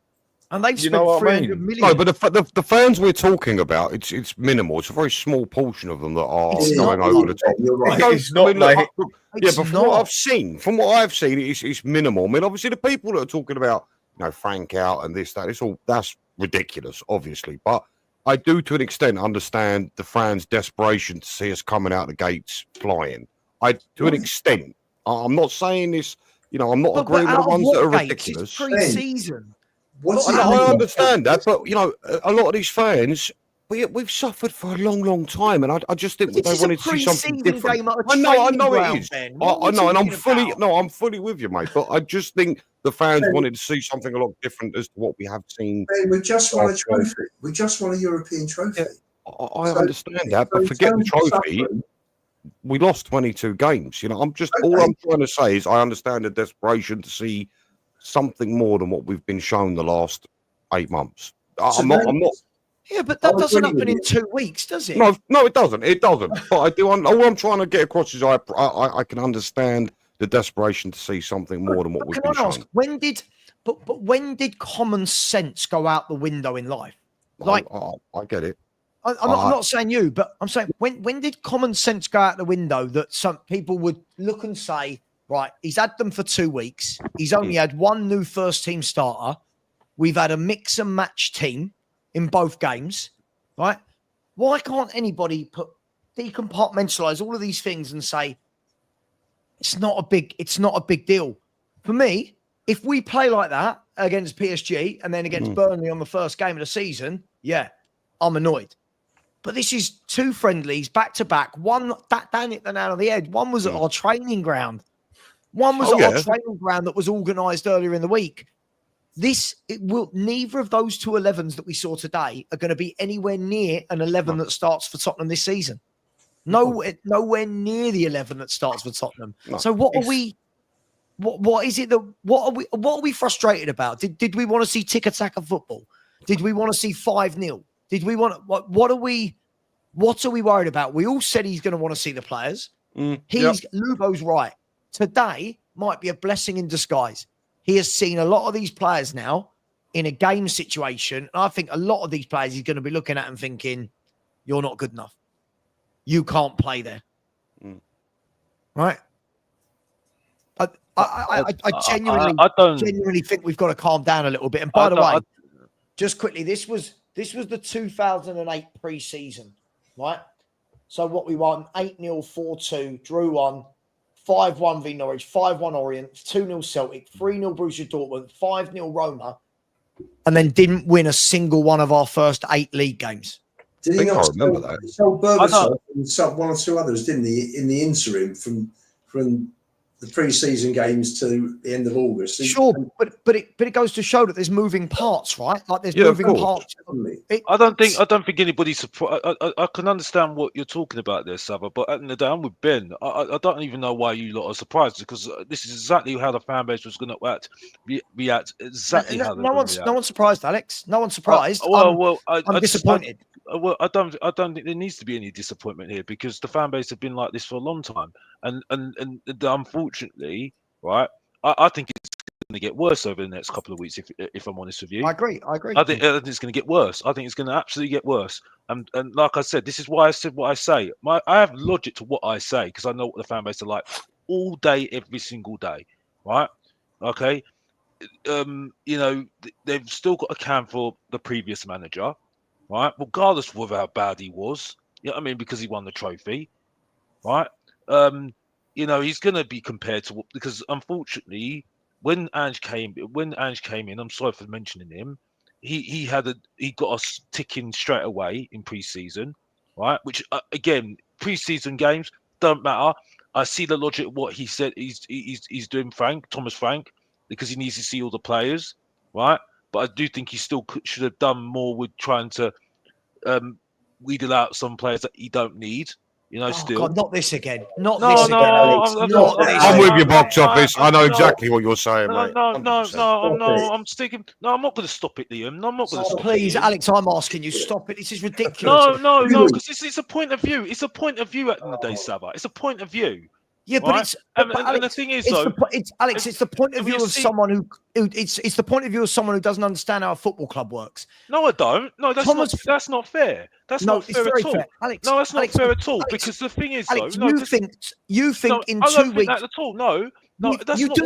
[SPEAKER 1] And they've spent 300 million.
[SPEAKER 2] No, but the fans we're talking about, it's minimal. It's a very small portion of them that are going over the top.
[SPEAKER 4] You're right.
[SPEAKER 3] It's not like...
[SPEAKER 2] Yeah, but from what I've seen, it's minimal. I mean, obviously, the people that are talking about, Frank out and this, that's ridiculous, obviously. But I do, to an extent, understand the fans' desperation to see us coming out the gates flying. To an extent. I'm not saying this, I'm not agreeing with the ones that are ridiculous.
[SPEAKER 1] It's pre-season.
[SPEAKER 2] I understand that, but, a lot of these fans... We've suffered for a long time, and I just think they wanted to see something different.
[SPEAKER 1] I know
[SPEAKER 2] it is. I know, and I'm fully with you, mate. But I just think the fans wanted to see something a lot different as to what we have seen.
[SPEAKER 4] We just won a trophy. We just won a European trophy.
[SPEAKER 2] Yeah, I understand that, but forget the trophy. We lost 22 games. All I'm trying to say is I understand the desperation to see something more than what we've been shown the last 8 months. I'm not.
[SPEAKER 1] Yeah, but that doesn't happen in 2 weeks, does it?
[SPEAKER 2] No, it doesn't. It doesn't. But I do. All I'm trying to get across is I can understand the desperation to see something more than what we've been shown.
[SPEAKER 1] When did common sense go out the window in life?
[SPEAKER 2] I get it.
[SPEAKER 1] I'm not saying you, but I'm saying when did common sense go out the window that some people would look and say, right, he's had them for 2 weeks. He's only had 1 new first team starter. We've had a mix and match team in both games, right? Why can't anybody decompartmentalize all of these things and say it's not a big deal? For me, if we play like that against PSG and then against Burnley on the first game of the season, yeah, I'm annoyed. But this is 2 friendlies back to back. One that Dan hit the nail on the head. One was at our training ground. One was at our training ground that was organised earlier in the week. Neither of those 2 11s that we saw today are going to be anywhere near an 11 that starts for Tottenham this season. Nowhere near the 11 that starts for Tottenham. No. So what are we? What is it that what are we frustrated about? Did we want to see tick-a-tack of football? Did we want to see 5-0? Did we want what are we worried about? We all said he's going to want to see the players. Lubo's right. Today might be a blessing in disguise. He has seen a lot of these players now in a game situation. And I think a lot of these players he's going to be looking at and thinking, you're not good enough. You can't play there. Right? I genuinely think we've got to calm down a little bit. And by the way, just quickly, this was the 2008 pre-season, right? So what we won, 8-0, 4-2, drew 1, 5-1 v Norwich, 5-1 Orient, 2-0 Celtic, 3-0 Borussia Dortmund, 5-0 Roma, and then didn't win a single one of our first 8 league games.
[SPEAKER 4] Did he not
[SPEAKER 2] remember that?
[SPEAKER 4] He sold Berbatov and sold 1 or 2 others, didn't he, in the interim from the pre-season games to the end of August?
[SPEAKER 1] Sure, but it goes to show that there's moving parts, right? Like there's moving parts.
[SPEAKER 6] I don't think anybody's surprised. I can understand what you're talking about there, Savva, but at the end of the day, I'm with Ben. I don't even know why you lot are surprised, because this is exactly how the fan base was going to react. Exactly how
[SPEAKER 1] no one's surprised, Alex. No one's surprised. I'm disappointed.
[SPEAKER 6] I don't think there needs to be any disappointment here, because the fan base have been like this for a long time, and unfortunately, right, I think it's going to get worse over the next couple of weeks. If I'm honest with you,
[SPEAKER 1] I agree.
[SPEAKER 6] I think it's going to get worse. I think it's going to absolutely get worse. And like I said, this is why I said what I say. I have logic to what I say, because I know what the fan base are like all day, every single day, right? Okay, they've still got a can for the previous manager. Right, regardless of how bad he was, you know what I mean, because he won the trophy, right? He's going to be compared to, because unfortunately, when Ange came in, I'm sorry for mentioning him, he got us ticking straight away in pre-season, right? Which again, pre-season games don't matter. I see the logic of what he said he's doing, Thomas Frank, because he needs to see all the players, right? But I do think he still should have done more with trying to wheedle out some players that he don't need. Still.
[SPEAKER 1] God, not this again. Not
[SPEAKER 6] no,
[SPEAKER 1] this again, Alex.
[SPEAKER 2] I'm with you, box office. I know exactly what you're saying, mate.
[SPEAKER 6] No, I'm sticking. No, I'm not going to stop it, Liam. No, I'm not going to stop
[SPEAKER 1] please,
[SPEAKER 6] it. Please,
[SPEAKER 1] Alex, I'm asking you, stop it. This is ridiculous.
[SPEAKER 6] No, because it's a point of view. It's a point of view at the end of the day, Savva. It's a point of view.
[SPEAKER 1] Yeah, but it's
[SPEAKER 6] Alex,
[SPEAKER 1] and
[SPEAKER 6] the thing is,
[SPEAKER 1] it's
[SPEAKER 6] though,
[SPEAKER 1] it's the point of view of someone who it's the point of view of someone who doesn't understand how a football club works.
[SPEAKER 6] No, I don't. No, that's not fair. That's not fair at all.
[SPEAKER 1] Alex,
[SPEAKER 6] no, that's not fair at all. Because the thing is,
[SPEAKER 1] Alex,
[SPEAKER 6] though,
[SPEAKER 1] you think in 2 weeks.
[SPEAKER 6] I don't think that at all. No, that's not.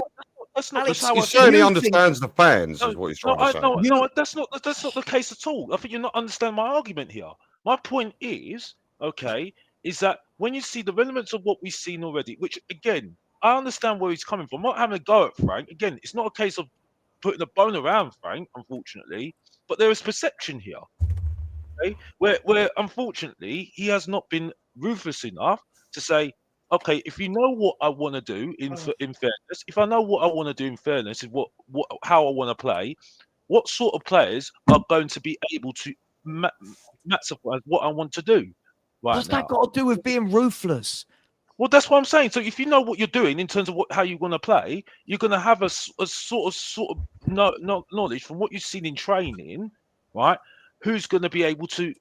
[SPEAKER 6] That's not.
[SPEAKER 2] Alex, he certainly understands the fans, is what he's trying to say.
[SPEAKER 6] No, that's not the case at all. I think you're not understanding my argument here. My point is, is that when you see the elements of what we've seen already, which again, I understand where he's coming from. I'm not having a go at Frank. Again, it's not a case of putting a bone around Frank, unfortunately, but there is perception here, where unfortunately he has not been ruthless enough to say, okay, if you know what I want to do in fairness, if I know what I want to do in fairness is how I want to play, what sort of players are going to be able to maximize what I want to do?
[SPEAKER 1] What's that got to do with being ruthless?
[SPEAKER 6] Well, that's what I'm saying. So if you know what you're doing in terms of how you want to play, you're going to have a sort of knowledge from what you've seen in training, right? Who's going to be able to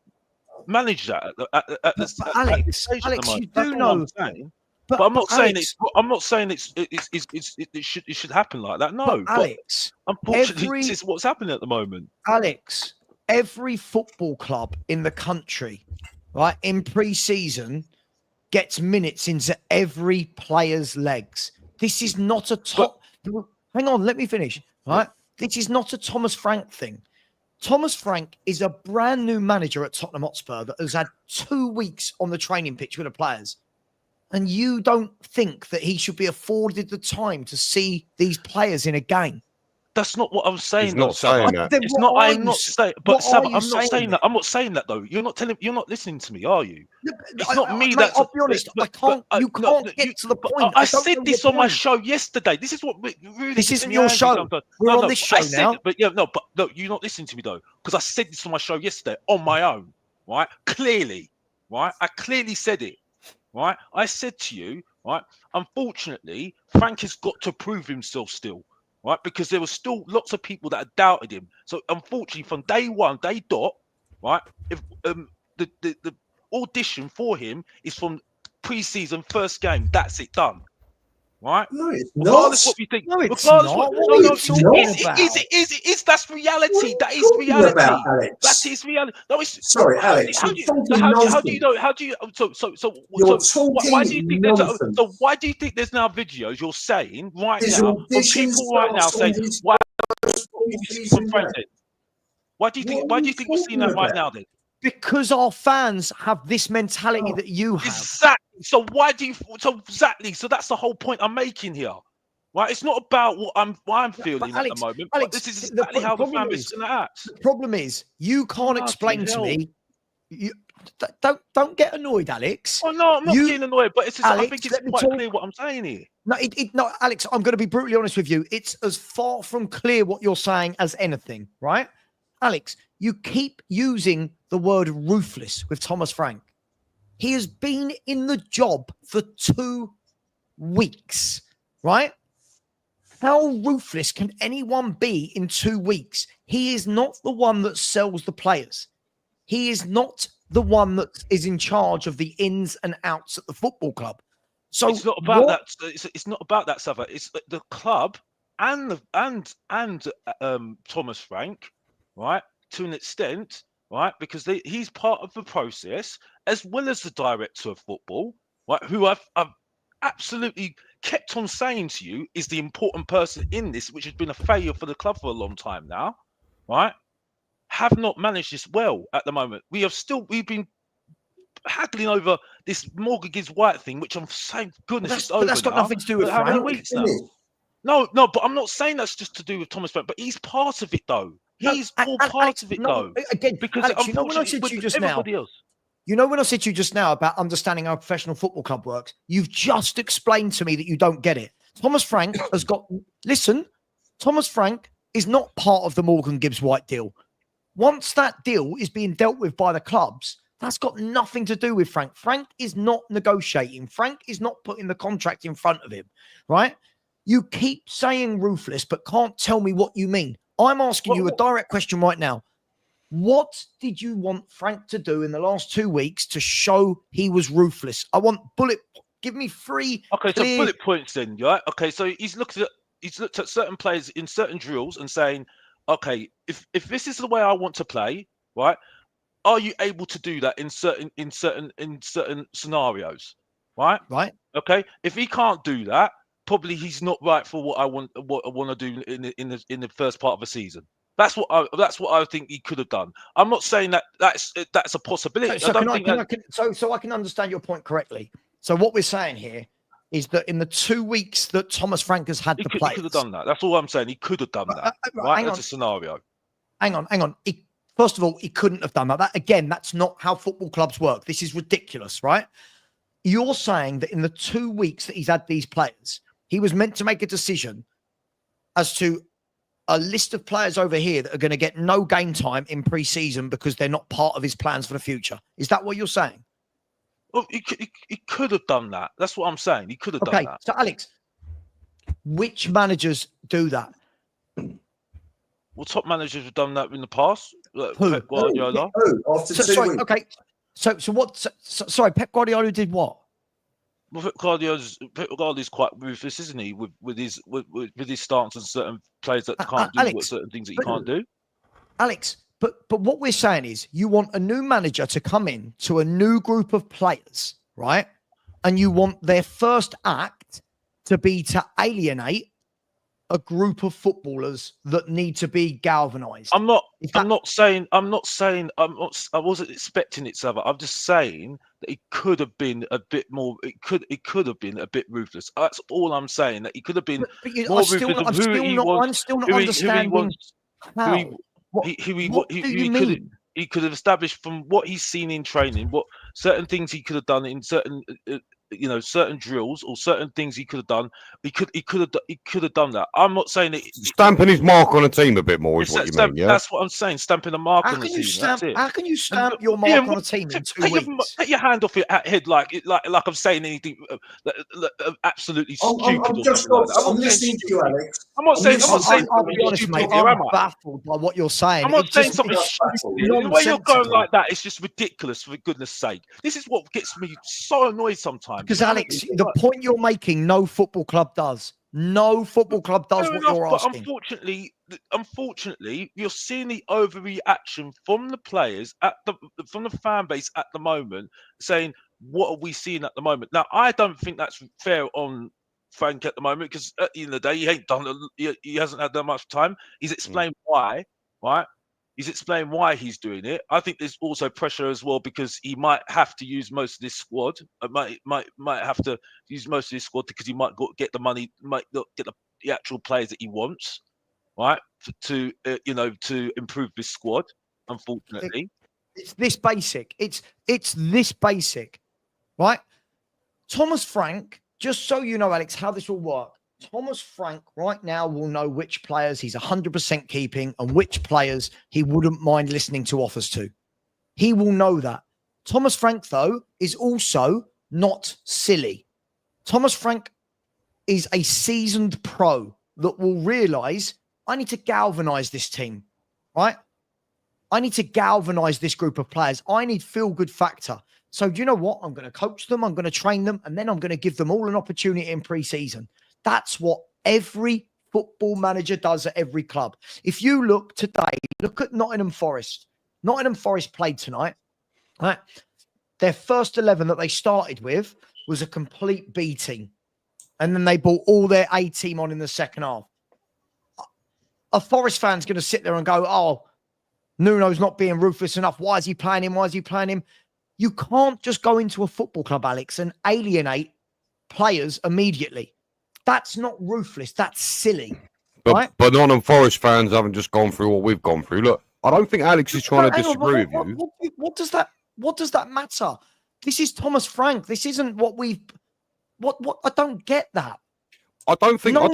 [SPEAKER 6] manage that at the stage at the moment?
[SPEAKER 1] You do know.
[SPEAKER 6] But I'm not saying it should happen like that. No, but
[SPEAKER 1] Alex.
[SPEAKER 6] Unfortunately, this is what's happening at the moment.
[SPEAKER 1] Alex, every football club in the country, right, in pre-season, gets minutes into every player's legs. This is not a hang on, let me finish. Right? This is not a Thomas Frank thing. Thomas Frank is a brand new manager at Tottenham Hotspur that has had 2 weeks on the training pitch with the players. And you don't think that he should be afforded the time to see these players in a game?
[SPEAKER 6] That's not what I'm saying.
[SPEAKER 2] He's not saying that.
[SPEAKER 6] It's not. I'm not saying. But Savva, I'm not saying that. I'm not saying that though. You're not listening to me, are you? It's not me. That's.
[SPEAKER 1] I'll be honest. I can't. You can't get to the point.
[SPEAKER 6] I said this on my show yesterday. This is what really.
[SPEAKER 1] This isn't your show. We're on this show now.
[SPEAKER 6] But you're not listening to me though, because I said this on my show yesterday on my own. Right? Clearly. Right? I clearly said it. Right? I said to you, right? Unfortunately, Frank has got to prove himself still, right? Because there were still lots of people that had doubted him. So unfortunately, from day one, day dot, right? If the audition for him is from pre-season first game. That's it, done. Right?
[SPEAKER 4] No, it's
[SPEAKER 6] Regardless
[SPEAKER 4] not.
[SPEAKER 6] what we think.
[SPEAKER 1] No, it's
[SPEAKER 6] Regardless
[SPEAKER 1] not.
[SPEAKER 6] what
[SPEAKER 1] What
[SPEAKER 6] no,
[SPEAKER 1] are
[SPEAKER 6] no,
[SPEAKER 1] you talking about?
[SPEAKER 6] that's reality.
[SPEAKER 4] What are
[SPEAKER 6] That
[SPEAKER 4] you
[SPEAKER 6] is
[SPEAKER 4] talking
[SPEAKER 6] reality.
[SPEAKER 4] about, Alex?
[SPEAKER 6] That is reality. No, it's
[SPEAKER 4] Sorry, Alex,
[SPEAKER 6] how
[SPEAKER 4] you're
[SPEAKER 6] do you
[SPEAKER 4] talking
[SPEAKER 6] how do you
[SPEAKER 4] nonsense.
[SPEAKER 6] know how do you
[SPEAKER 4] You're
[SPEAKER 6] why do you
[SPEAKER 4] talking
[SPEAKER 6] think
[SPEAKER 4] nonsense.
[SPEAKER 6] so why do you think there's now videos you're saying right
[SPEAKER 4] His
[SPEAKER 6] now from
[SPEAKER 4] audition
[SPEAKER 6] people right now
[SPEAKER 4] starts on
[SPEAKER 6] saying
[SPEAKER 4] his
[SPEAKER 6] why
[SPEAKER 4] first
[SPEAKER 6] do you see from
[SPEAKER 4] preseason
[SPEAKER 6] Frank
[SPEAKER 4] game.
[SPEAKER 6] then? Why do you
[SPEAKER 4] What are you
[SPEAKER 6] think we're seeing
[SPEAKER 4] talking
[SPEAKER 6] that right
[SPEAKER 4] about?
[SPEAKER 6] now then?
[SPEAKER 1] Because our fans have this mentality
[SPEAKER 4] Oh,
[SPEAKER 1] that you have.
[SPEAKER 6] Exactly. So why do you? So exactly. So that's the whole point I'm making here, right? It's not about what I'm feeling at the moment, but this is
[SPEAKER 1] the
[SPEAKER 6] exactly how the
[SPEAKER 1] problem
[SPEAKER 6] fan is
[SPEAKER 1] is,
[SPEAKER 6] going to act.
[SPEAKER 1] the problem is you can't
[SPEAKER 6] Bloody
[SPEAKER 1] explain to
[SPEAKER 6] hell.
[SPEAKER 1] me. You don't get annoyed, Alex.
[SPEAKER 6] Oh no, I'm not
[SPEAKER 1] You-
[SPEAKER 6] getting annoyed, but it's just, I
[SPEAKER 1] Alex,
[SPEAKER 6] think it's
[SPEAKER 1] let me
[SPEAKER 6] quite
[SPEAKER 1] talk.
[SPEAKER 6] clear what I'm saying here.
[SPEAKER 1] No, Alex. I'm going to be brutally honest with you. It's as far from clear what you're saying as anything, right? Alex, you keep using the word ruthless with Thomas Frank. He has been in the job for 2 weeks, right? How ruthless can anyone be in 2 weeks? He is not the one that sells the players. He is not the one that is in charge of the ins and outs at the football club. So
[SPEAKER 6] It's not about that. It's not about that, Savva. It's the club and Thomas Frank, right? To an extent, right? Because he's part of the process as well as the director of football, right? Who I've absolutely kept on saying to you is the important person in this, which has been a failure for the club for a long time now, right? Have not managed this well at the moment. We've been haggling over this Morgan Gibbs-White thing, which I'm saying, goodness, it's over
[SPEAKER 1] that's got
[SPEAKER 6] now.
[SPEAKER 1] nothing to do with
[SPEAKER 6] But how many
[SPEAKER 1] Frank.
[SPEAKER 6] weeks now? No, but I'm not saying that's just to do with Thomas Frank, but he's part of it though. He's all part
[SPEAKER 1] Alex,
[SPEAKER 6] of it
[SPEAKER 1] no,
[SPEAKER 6] though.
[SPEAKER 1] again,
[SPEAKER 6] Because
[SPEAKER 1] Alex, you know when I
[SPEAKER 6] unfortunately,
[SPEAKER 1] said to you
[SPEAKER 6] with
[SPEAKER 1] just now,
[SPEAKER 6] everybody else.
[SPEAKER 1] you know when I said to you just now about understanding how a professional football club works, you've just explained to me that you don't get it. Thomas Frank has got, listen, Thomas Frank is not part of the Morgan Gibbs-White deal. Once that deal is being dealt with by the clubs, that's got nothing to do with Frank. Frank is not negotiating. Frank is not putting the contract in front of him, right? You keep saying ruthless, but can't tell me what you mean. I'm asking you a direct question right now. What did you want Frank to do in the last 2 weeks to show he was ruthless? I want give me 3.
[SPEAKER 6] Okay, so bullet points then, right? Okay, so he's looked at certain players in certain drills and saying, okay, if this is the way I want to play, right? Are you able to do that in certain scenarios, right?
[SPEAKER 1] Right.
[SPEAKER 6] Okay. If he can't do that, probably he's not right for what I want to do in the first part of the season. That's what I think he could have done. I'm not saying that's a possibility.
[SPEAKER 1] So I can understand your point correctly. So what we're saying here is that in the 2 weeks that Thomas Frank has had
[SPEAKER 6] he
[SPEAKER 1] the
[SPEAKER 6] could
[SPEAKER 1] players,
[SPEAKER 6] have done that. That's all I'm saying. He could have done that. Right? That's a scenario.
[SPEAKER 1] Hang on. First of all, he couldn't have done that. That's not how football clubs work. This is ridiculous, right? You're saying that in the 2 weeks that he's had these players, he was meant to make a decision as to a list of players over here that are going to get no game time in pre-season because they're not part of his plans for the future. Is that what you're saying?
[SPEAKER 6] Well, he could have done that. That's what I'm saying. He could have done that.
[SPEAKER 1] So Alex, which managers do that?
[SPEAKER 6] Well, top managers have done that in the past.
[SPEAKER 1] Who?
[SPEAKER 6] Pep Guardiola.
[SPEAKER 4] After 2 weeks.
[SPEAKER 1] Okay. So what? Sorry, Pep Guardiola did what?
[SPEAKER 6] Well, Pep Guardiola's quite ruthless, isn't he? With his stance on certain players that can't do certain things that he can't do.
[SPEAKER 1] Alex, but what we're saying is you want a new manager to come in to a new group of players, right? And you want their first act to be to alienate a group of footballers that need to be galvanized. I wasn't expecting it, Savva. I'm just saying that it could have been a bit more. It could have been a bit ruthless. That's all I'm saying. That he could have been more ruthless of who he wants. I'm still not understanding how. What do you mean?
[SPEAKER 6] He could have established from what he's seen in training, what certain things he could have done in certain certain drills or certain things he could have done. He could have done that. I'm not saying that
[SPEAKER 2] Stamping his mark on a team a bit more is what you mean, yeah?
[SPEAKER 6] That's what I'm saying. Stamping a mark on the team. That's it.
[SPEAKER 1] How can you stamp
[SPEAKER 6] And,
[SPEAKER 1] your mark on a team in 2 weeks?
[SPEAKER 6] Take your hand off your head like I'm saying anything absolutely stupid.
[SPEAKER 4] I'm just I'm listening to you, Alex.
[SPEAKER 6] I'm not saying
[SPEAKER 1] I'll be honest,
[SPEAKER 6] stupid
[SPEAKER 1] mate.
[SPEAKER 6] here,
[SPEAKER 1] I'm
[SPEAKER 6] am I?
[SPEAKER 1] baffled by what you're saying.
[SPEAKER 6] I'm not saying something
[SPEAKER 1] it's
[SPEAKER 6] stupid. The way you're going like that is just ridiculous, for goodness sake. This is what gets me so annoyed sometimes.
[SPEAKER 1] Because, Alex, the point you're making, no football club does. No football club does what you're asking.
[SPEAKER 6] Unfortunately, you're seeing the overreaction from the players from the fan base at the moment, saying, "What are we seeing at the moment?" Now, I don't think that's fair on Frank at the moment, because at the end of the day, he hasn't had that much time. He's explained why, right? He's explained why he's doing it. I think there's also pressure as well, because he might have to use most of this squad. Might have to use most of this squad because he might get the money, might not get the actual players that he wants, right? To improve this squad. Unfortunately,
[SPEAKER 1] it's this basic. It's this basic, right? Thomas Frank, just so you know, Alex, how this will work. Thomas Frank right now will know which players he's 100% keeping and which players he wouldn't mind listening to offers to. He will know that. Thomas Frank, though, is also not silly. Thomas Frank is a seasoned pro that will realise, I need to galvanise this team, right? I need to galvanise this group of players. I need feel-good factor. So do you know what? I'm going to coach them, I'm going to train them, and then I'm going to give them all an opportunity in pre-season. That's what every football manager does at every club. If you look today, look at Nottingham Forest. Nottingham Forest played tonight. Right? Their first 11 that they started with was a complete B team. And then they brought all their A team on in the second half. A Forest fan's going to sit there and go, oh, Nuno's not being ruthless enough. Why is he playing him? Why is he playing him? You can't just go into a football club, Alex, and alienate players immediately. That's not ruthless. That's silly. Right?
[SPEAKER 2] But Nottingham Forest fans haven't just gone through what we've gone through. Look, I don't think Alex is trying to disagree with you.
[SPEAKER 1] What does that matter? This is Thomas Frank. This isn't what we've. What? I don't get that.
[SPEAKER 2] I don't think.
[SPEAKER 1] No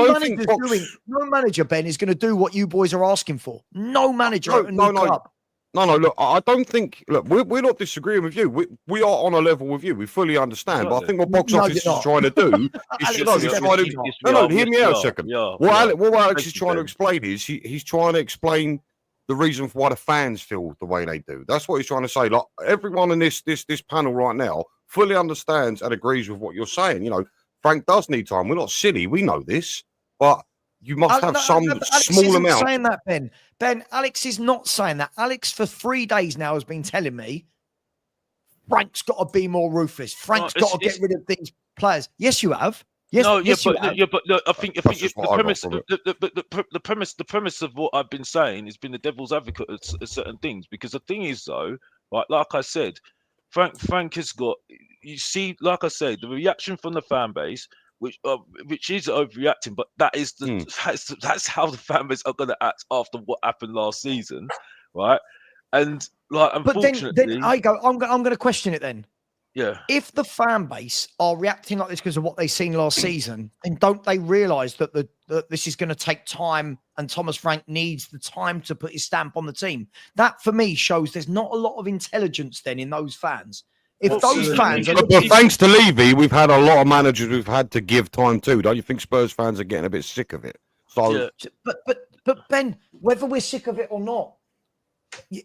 [SPEAKER 1] manager, Ben, is going to do what you boys are asking for. No manager at a new club.
[SPEAKER 2] No, look, I don't think. Look, we're not disagreeing with you. We are on a level with you. We fully understand. But I think what box office is trying to do is hear me out a second. What Alex is trying to explain is he's trying to explain the reason for why the fans feel the way they do. That's what he's trying to say. Like, everyone in this panel right now fully understands and agrees with what you're saying. You know, Frank does need time. We're not silly. We know this, but you must have some small amount.
[SPEAKER 1] Saying that, Ben. Ben, Alex is not saying that. Alex, for 3 days now, has been telling me Frank's got to be more ruthless. Frank's got to get rid of these players. Yes, you have. Yes,
[SPEAKER 6] no,
[SPEAKER 1] yes,
[SPEAKER 6] but I think the premise of what I've been saying has been the devil's advocate at certain things. Because the thing is, though, right, like I said, Frank has got. You see, like I said, the reaction from the fan base, which is overreacting, but that is that's how the fan base are going to act after what happened last season, right? And like, unfortunately,
[SPEAKER 1] but then I'm going to question it then.
[SPEAKER 6] Yeah.
[SPEAKER 1] If the fan base are reacting like this because of what they've seen last season, then don't they realise that that this is going to take time, and Thomas Frank needs the time to put his stamp on the team? That, for me, shows there's not a lot of intelligence then in those fans. If those fans,
[SPEAKER 2] but thanks to Levy, we've had a lot of managers we've had to give time to. Don't you think Spurs fans are getting a bit sick of it? So,
[SPEAKER 1] but Ben, whether we're sick of it or not,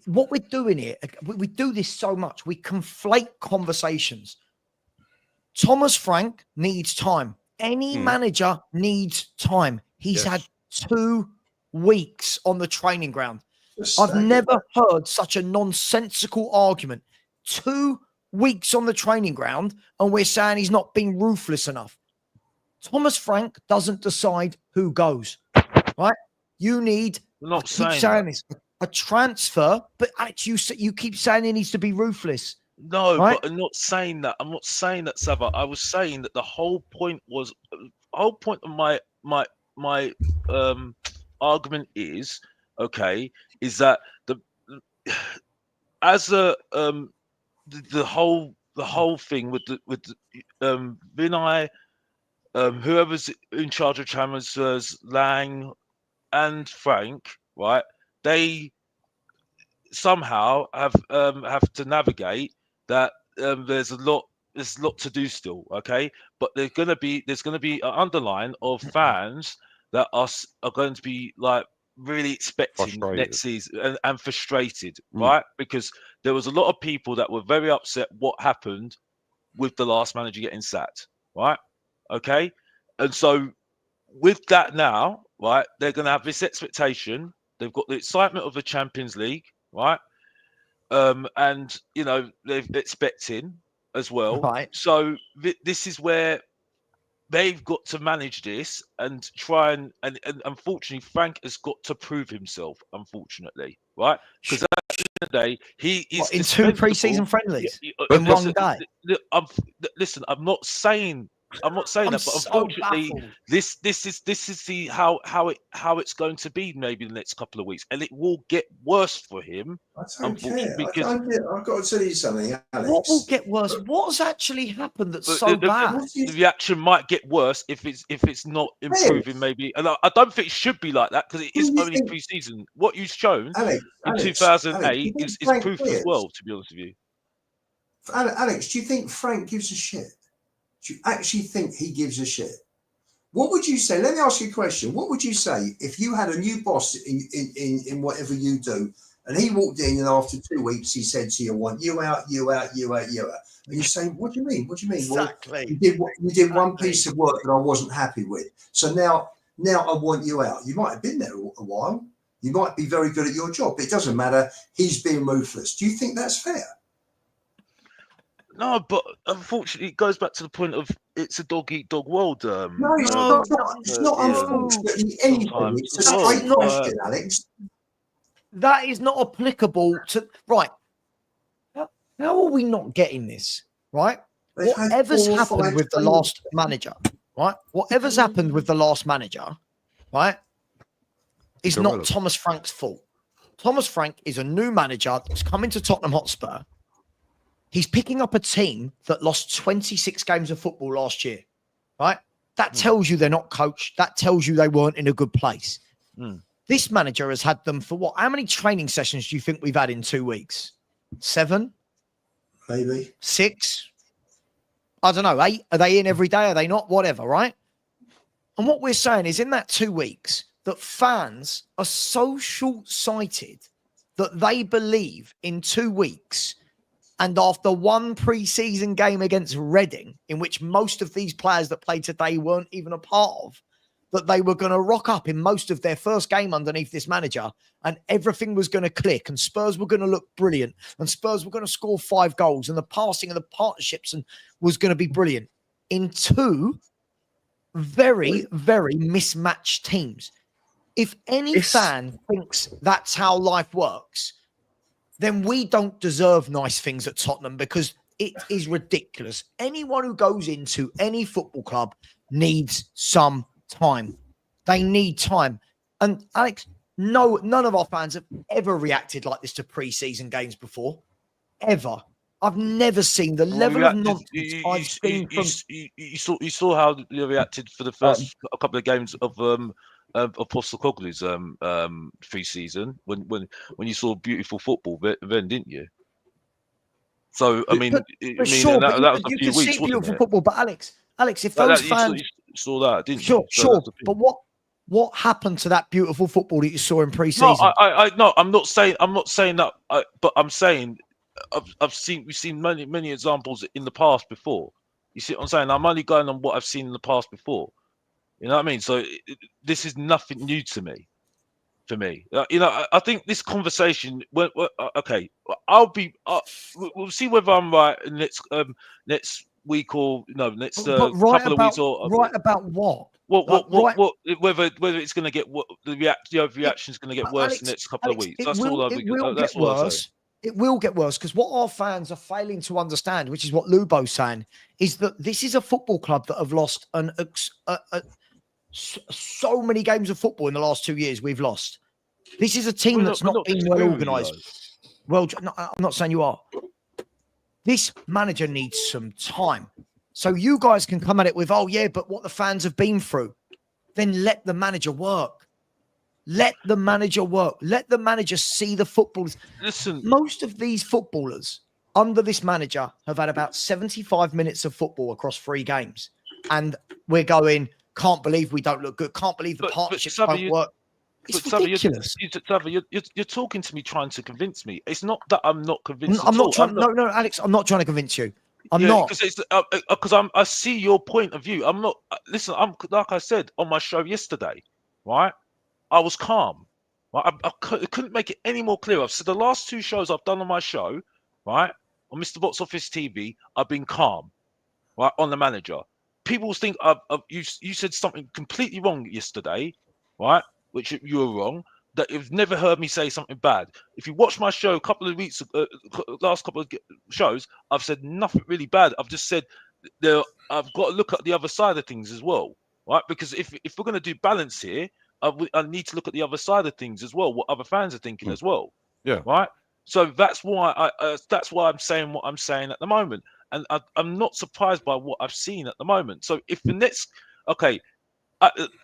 [SPEAKER 1] what we're doing here, we do this so much. We conflate conversations. Thomas Frank needs time. Any manager needs time. He's had 2 weeks on the training ground. I've never heard such a nonsensical argument. 2 weeks on the training ground, and we're saying he's not being ruthless enough. Thomas Frank doesn't decide who goes, right? You need,
[SPEAKER 6] I keep saying
[SPEAKER 1] this, a transfer, but Alex, you keep saying he needs to be ruthless.
[SPEAKER 6] No,
[SPEAKER 1] right?
[SPEAKER 6] but I'm not saying that. I'm not saying that, Savva. I was saying that the whole point of my argument is that the whole the whole thing with Vinay, whoever's in charge of transfers, Lang and Frank, right? They somehow have to navigate that. There's a lot to do still, okay? But there's gonna be an underline of fans that are going to be like really expecting next season and frustrated, right? Because there was a lot of people that were very upset what happened with the last manager getting sacked, right? Okay, and so with that now, right, they're going to have this expectation. They've got the excitement of the Champions League, right? And they're expecting as well.
[SPEAKER 1] Right.
[SPEAKER 6] So this is where they've got to manage this and try and unfortunately Frank has got to prove himself, unfortunately, right? Because at the end of the day, he is
[SPEAKER 1] in 2 pre-season friendlies in one day.
[SPEAKER 6] Listen, I'm not saying that, but unfortunately, this is the how it's going to be maybe the next couple of weeks, and it will get worse for him.
[SPEAKER 4] I don't care. Because I've got to tell you something, Alex.
[SPEAKER 1] What will get worse? What's actually happened that's so bad?
[SPEAKER 6] The reaction might get worse if it's not improving, maybe. And I don't think it should be like that because it is only pre-season. What you've shown in 2008 is proof as well. To be honest with you,
[SPEAKER 4] Alex, do you think Frank gives a shit? Do you actually think he gives a shit? What would you say? Let me ask you a question. What would you say if you had a new boss in whatever you do, and he walked in and after 2 weeks he said to you, "I want you out, you out, you out, you out," and you're saying, "What do you mean? What do you mean?"
[SPEAKER 1] Exactly.
[SPEAKER 4] Well, you did one piece of work that I wasn't happy with, so now I want you out. You might have been there a while. You might be very good at your job. It doesn't matter. He's being ruthless. Do you think that's fair?
[SPEAKER 6] No, but unfortunately, it goes back to the point of it's a dog-eat-dog world.
[SPEAKER 4] No, it's not. It's not unfortunately anything. It's a straight question, Alex.
[SPEAKER 1] That is not applicable to right. How are we not getting this right? Whatever's happened with the last manager, right? Whatever's happened with the last manager, right, is not Thomas Frank's fault. Thomas Frank is a new manager that's coming to Tottenham Hotspur. He's picking up a team that lost 26 games of football last year, right? That tells you they're not coached. That tells you they weren't in a good place. This manager has had them for what? How many training sessions do you think we've had in 2 weeks? 7?
[SPEAKER 4] Maybe.
[SPEAKER 1] 6? I don't know. 8? Are they in every day? Are they not? Whatever, right? And what we're saying is in that 2 weeks that fans are so short-sighted that they believe in 2 weeks and after one pre-season game against Reading, in which most of these players that played today weren't even a part of, that they were going to rock up in most of their first game underneath this manager and everything was going to click and Spurs were going to look brilliant and Spurs were going to score 5 goals and the passing and the partnerships was going to be brilliant in 2 very, very mismatched teams. If any fan thinks that's how life works, then we don't deserve nice things at Tottenham because it is ridiculous. Anyone who goes into any football club needs some time. They need time. And Alex, no, none of our fans have ever reacted like this to pre-season games before. Ever. I've never seen the level of nonsense I've seen from...
[SPEAKER 6] You saw how they reacted for the first couple of games of Postecoglou's pre-season when you saw beautiful football then, didn't you? So I mean, that was a
[SPEAKER 1] you
[SPEAKER 6] few
[SPEAKER 1] can
[SPEAKER 6] weeks,
[SPEAKER 1] see beautiful
[SPEAKER 6] wasn't it?
[SPEAKER 1] football. But Alex, if those fans
[SPEAKER 6] you saw that, didn't
[SPEAKER 1] you?
[SPEAKER 6] you?
[SPEAKER 1] Sure. But what happened to that beautiful football that you saw in pre-season?
[SPEAKER 6] No, I'm not saying that. But I'm saying we've seen many examples in the past before. You see what I'm saying? I'm only going on what I've seen in the past before. You know what I mean? So this is nothing new to me. For me, I think this conversation. Okay, we'll see whether I'm right next week or next couple of weeks or
[SPEAKER 1] right about what?
[SPEAKER 6] Whether it's going to get the reaction is going to get worse in the next couple of weeks. That's all I'll say.
[SPEAKER 1] It will get worse because what our fans are failing to understand, which is what Lubo's saying, is that this is a football club that have lost so many games of football in the last 2 years. We've lost. This is a team that's not been well organised. Well, no, I'm not saying you are. This manager needs some time. So you guys can come at it with, oh, yeah, but what the fans have been through. Then let the manager work. Let the manager work. Let the manager see the footballers.
[SPEAKER 6] Listen,
[SPEAKER 1] Most of these footballers under this manager have had about 75 minutes of football across 3 games. And we're going, can't believe we don't look good. Can't believe the partnerships don't work. It's ridiculous.
[SPEAKER 6] You're talking to me trying to convince me. It's not that I'm not convinced.
[SPEAKER 1] I'm not trying. No, Alex, I'm not trying to convince you. I'm not,
[SPEAKER 6] because I see your point of view. I'm not. Listen, I'm like I said on my show yesterday, right? I was calm. Right? I couldn't make it any more clear. So the last 2 shows I've done on my show, right, on Mr. Box Office TV, I've been calm, right, on the manager. People think you said something completely wrong yesterday, right? Which you were wrong. That you've never heard me say something bad. If you watch my show a couple of weeks, last couple of shows, I've said nothing really bad. I've just said I've got to look at the other side of things as well, right? Because if we're going to do balance here, I need to look at the other side of things as well, what other fans are thinking as well.
[SPEAKER 2] Yeah.
[SPEAKER 6] Right. So that's why I'm saying what I'm saying at the moment, and I'm not surprised by what I've seen at the moment. So if the next,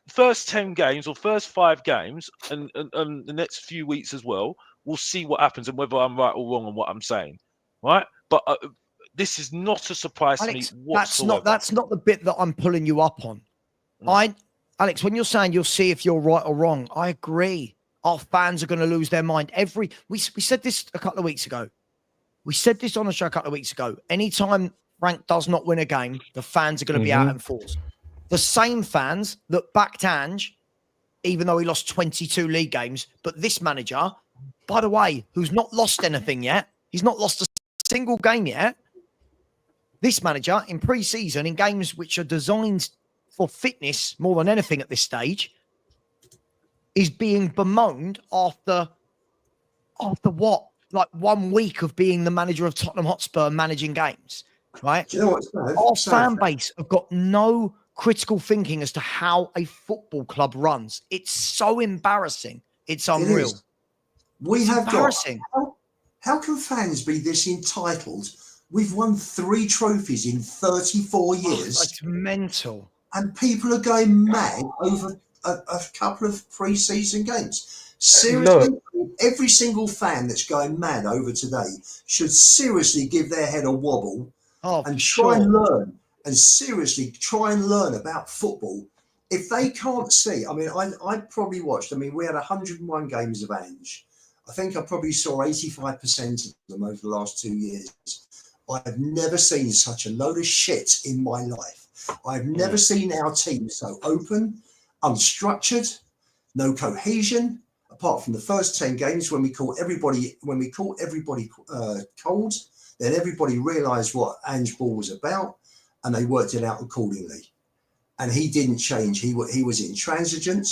[SPEAKER 6] first 10 games or first 5 games and the next few weeks as well, we'll see what happens and whether I'm right or wrong on what I'm saying, right? But this is not a surprise
[SPEAKER 1] Alex,
[SPEAKER 6] to me whatsoever.
[SPEAKER 1] That's not the bit that I'm pulling you up on. Alex, when you're saying you'll see if you're right or wrong, I agree. Our fans are going to lose their mind. We said this a couple of weeks ago. We said this on the show a couple of weeks ago. Anytime Frank does not win a game, the fans are going to be out in force. The same fans that backed Ange, even though he lost 22 league games, but this manager, by the way, who's not lost anything yet, he's not lost a single game yet. This manager in pre-season, in games which are designed for fitness more than anything at this stage, is being bemoaned after what? Like 1 week of being the manager of Tottenham Hotspur managing games, right?
[SPEAKER 4] Do you know what's bad?
[SPEAKER 1] Our fan base have got no critical thinking as to how a football club runs. It's so embarrassing. It's unreal.
[SPEAKER 4] We
[SPEAKER 1] it's
[SPEAKER 4] have
[SPEAKER 1] embarrassing.
[SPEAKER 4] How can fans be this entitled? We've won 3 trophies in 34 years.
[SPEAKER 1] It's mental.
[SPEAKER 4] And people are going mad over a couple of pre-season games. Seriously, every single fan that's going mad over today should seriously give their head a wobble and try and learn. And seriously try and learn about football. If they can't see, I mean, I probably watched, we had 101 games of Ange. I think I probably saw 85% of them over the last 2 years. I've never seen such a load of shit in my life. I've never seen our team so open, unstructured, no cohesion, apart from the first 10 games when we caught everybody cold, then everybody realised what Ange Ball was about. And they worked it out accordingly. And he didn't change. He was intransigent,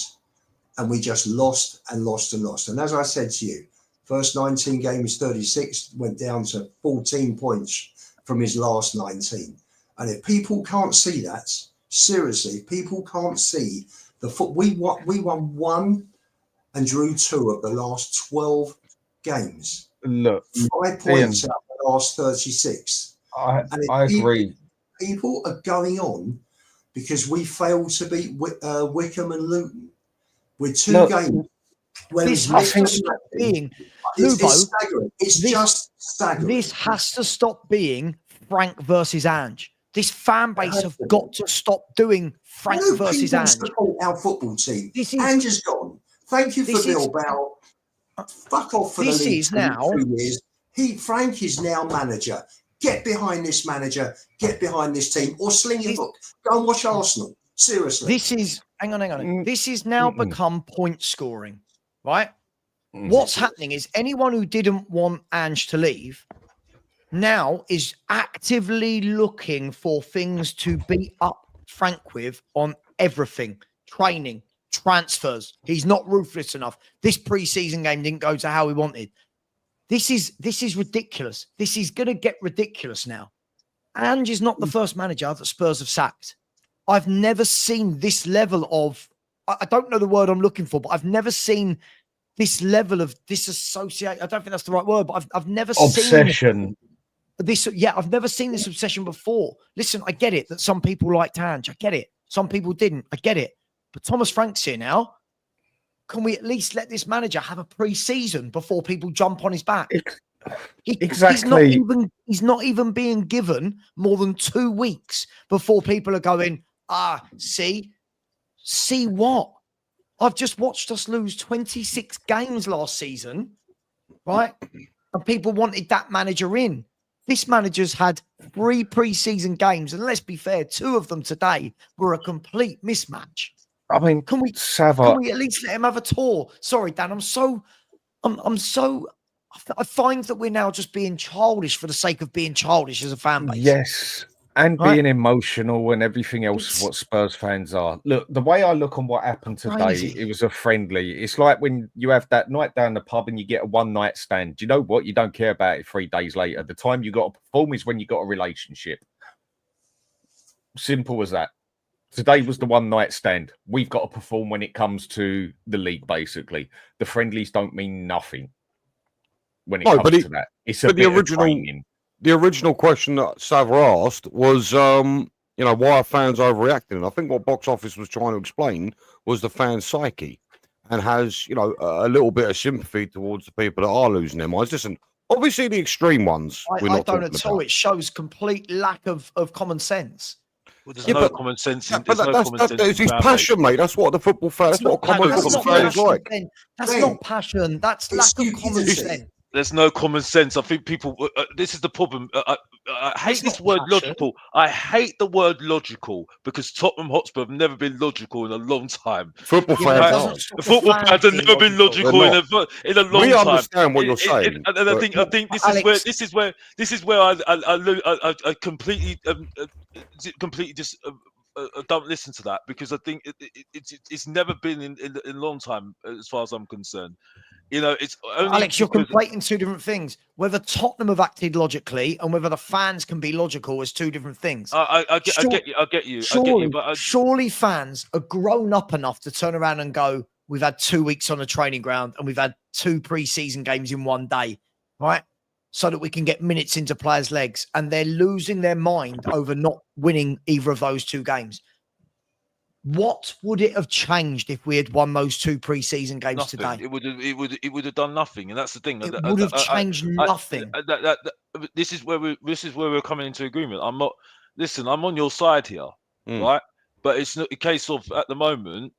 [SPEAKER 4] and we just lost and lost and lost. And as I said to you, first 19 games, 36, went down to 14 points from his last 19. And if people can't see that, seriously, if people can't see we won 1 and drew 2 of the last 12 games.
[SPEAKER 3] Look,
[SPEAKER 4] 5 points out of the last 36.
[SPEAKER 3] I agree.
[SPEAKER 4] People are going on because we failed to beat Wickham and Luton with 2 games.
[SPEAKER 1] This has to stop being.
[SPEAKER 4] It's staggering. It's just staggering.
[SPEAKER 1] This has to stop being Frank versus Ange. This fan base have got to stop doing Frank versus Ange.
[SPEAKER 4] Support our football team. Ange is gone. Thank you for Bilbao. Fuck off for the league.
[SPEAKER 1] This is now.
[SPEAKER 4] 2 years. Frank is now manager. Get behind this manager, get behind this team, or sling your book. Go and watch Arsenal. Seriously.
[SPEAKER 1] This is, hang on. This is now become point scoring, right? What's happening is anyone who didn't want Ange to leave now is actively looking for things to beat up Frank with on everything. Training, transfers. He's not ruthless enough. This pre-season game didn't go to how he wanted. This is ridiculous. This is going to get ridiculous now. Ange is not the first manager that Spurs have sacked. I've never seen this level of, I don't know the word I'm looking for, but I've never seen this level of disassociate. I don't think that's the right word, but I've never
[SPEAKER 3] seen
[SPEAKER 1] this. Yeah, I've never seen this obsession before. Listen, I get it that some people liked Ange. I get it. Some people didn't. I get it. But Thomas Frank's here now. Can we at least let this manager have a pre-season before people jump on his back?
[SPEAKER 3] Exactly.
[SPEAKER 1] He's not even being given more than 2 weeks before people are going, see what? I've just watched us lose 26 games last season, right? And people wanted that manager in. This manager's had 3 pre-season games, and let's be fair, 2 of them today were a complete mismatch.
[SPEAKER 3] I mean,
[SPEAKER 1] Can we at least let him have a tour? Sorry, Dan, I find that we're now just being childish for the sake of being childish as a fan base.
[SPEAKER 3] Yes. And
[SPEAKER 1] Right?
[SPEAKER 3] being emotional and everything else, what Spurs fans are. Look, the way I look on what happened today,
[SPEAKER 1] Crazy.
[SPEAKER 3] it was a friendly. It's like when you have that night down the pub and you get a one-night stand. Do you know what? You don't care about it 3 days later. The time you got to perform is when you got a relationship. Simple as that. Today was the one-night stand. We've got to perform when it comes to the league, basically. The friendlies don't mean nothing when it comes to that. It's a bit of training.
[SPEAKER 2] The original question that Savva asked was, why are fans overreacting? And I think what Box Office was trying to explain was the fan psyche, and has, a little bit of sympathy towards the people that are losing their minds. Listen, obviously the extreme ones.
[SPEAKER 1] I don't at all. It shows complete lack of common sense.
[SPEAKER 6] Well, there's no common sense.
[SPEAKER 2] It's passion, mate. That's what the football fan. That's what a common football fan is like.
[SPEAKER 1] That's not passion. That's lack of common sense.
[SPEAKER 6] There's no common sense. I think people. This is the problem. I hate this word logical. I hate the word logical because Tottenham Hotspur have never been logical in a long time.
[SPEAKER 2] Football fans.
[SPEAKER 6] Football fans have never been logical in a long time.
[SPEAKER 2] We understand what you're saying,
[SPEAKER 6] and I think this is where I completely just don't listen to that, because I think it's never been in a long time as far as I'm concerned. It's only
[SPEAKER 1] Alex, you're conflating 2 different things. Whether Tottenham have acted logically and whether the fans can be logical is 2 different things.
[SPEAKER 6] I get you.
[SPEAKER 1] Surely fans are grown up enough to turn around and go, we've had 2 weeks on a training ground and we've had 2 pre-season games in 1 day, right? So that we can get minutes into players' legs, and they're losing their mind over not winning either of those 2 games. What would it have changed if we had won those 2 pre-season games
[SPEAKER 6] nothing.
[SPEAKER 1] today?
[SPEAKER 6] It would have done nothing, and that's the thing.
[SPEAKER 1] It would have changed nothing.
[SPEAKER 6] This is where we're coming into agreement. I'm on your side here, right? But it's not a case of, at the moment,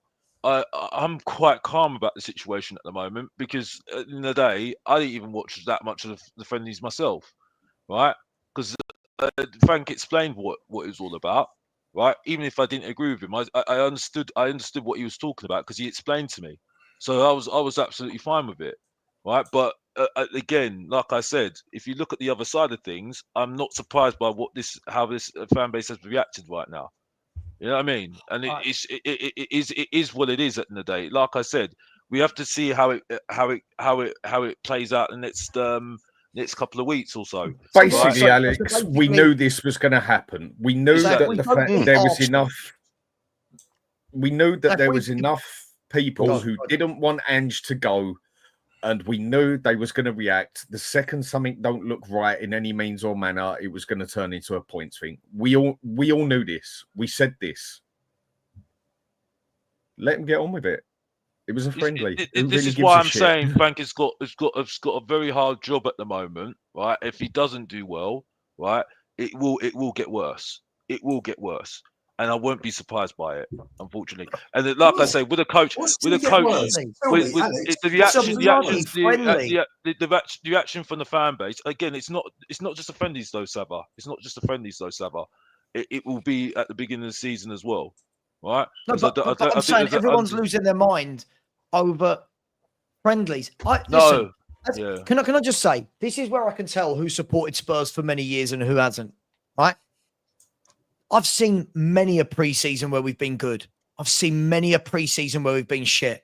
[SPEAKER 6] I'm quite calm about the situation at the moment, because in the day I didn't even watch that much of the friendlies myself, right? Because Frank explained what it was all about. Right, even if I didn't agree with him, I understood what he was talking about, because he explained to me. So I was absolutely fine with it, right? But again, like I said, if you look at the other side of things, I'm not surprised by how this fan base has reacted right now. You know what I mean? And it is what it is at the end of the day. Like I said, we have to see how it plays out the next couple of weeks or so.
[SPEAKER 3] Basically, right? Alex, we knew this was going to happen. We knew that there was enough. We knew that there was enough people who didn't want Ange to go, and we knew they was going to react. The second something don't look right in any means or manner, it was going to turn into a points thing. We all knew this. We said this. Let him get on with it. It was a friendly.
[SPEAKER 6] This is why I'm saying Frank has got a very hard job at the moment, right? If he doesn't do well, right, it will get worse. It will get worse, and I won't be surprised by it, unfortunately. And like I say, with a coach, the reaction from the fan base, again, it's not just the friendlies though, Savva. It's not just the friendlies though, Savva. It will be at the beginning of the season as well. Right.
[SPEAKER 1] No, but I'm saying everyone's losing their mind over friendlies. Can I just say, this is where I can tell who supported Spurs for many years and who hasn't. Right. I've seen many a pre-season where we've been good. I've seen many a pre-season where we've been shit.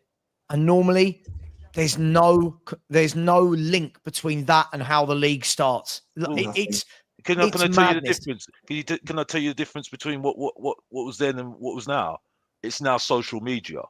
[SPEAKER 1] And normally there's no link between that and how the league starts. Can I tell you the difference? Can I tell you the difference between what was then and what was now? It's now social media,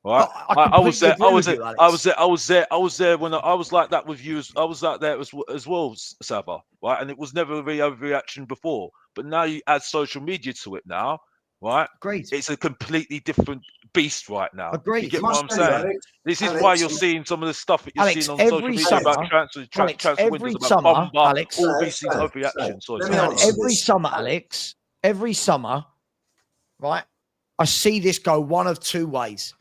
[SPEAKER 6] Right, I was there.
[SPEAKER 1] completely agree with you, Alex.
[SPEAKER 6] I was there when I was like that with you. I was like there as well, Savva. Right, and it was never a overreaction before. But now you add social media to it now, right?
[SPEAKER 1] Agreed.
[SPEAKER 6] It's a completely different beast right now.
[SPEAKER 1] Agreed.
[SPEAKER 6] You get
[SPEAKER 4] Must
[SPEAKER 6] what I'm
[SPEAKER 4] tell you,
[SPEAKER 6] saying?
[SPEAKER 4] Alex,
[SPEAKER 6] This is
[SPEAKER 4] Alex,
[SPEAKER 6] why you're seeing some of the stuff that you're
[SPEAKER 1] Alex,
[SPEAKER 6] seeing on social
[SPEAKER 1] every
[SPEAKER 6] media
[SPEAKER 1] summer,
[SPEAKER 6] about transfer
[SPEAKER 1] Alex,
[SPEAKER 6] windows,
[SPEAKER 1] every
[SPEAKER 6] about
[SPEAKER 1] summer,
[SPEAKER 6] Bomber,
[SPEAKER 1] Alex,
[SPEAKER 6] all these
[SPEAKER 4] Sam,
[SPEAKER 6] things
[SPEAKER 4] Sam,
[SPEAKER 6] overreaction. Sorry,
[SPEAKER 4] let me
[SPEAKER 6] Savva.
[SPEAKER 4] answer
[SPEAKER 1] every
[SPEAKER 4] this.
[SPEAKER 1] summer, Alex, every summer, right? I see this go one of two ways.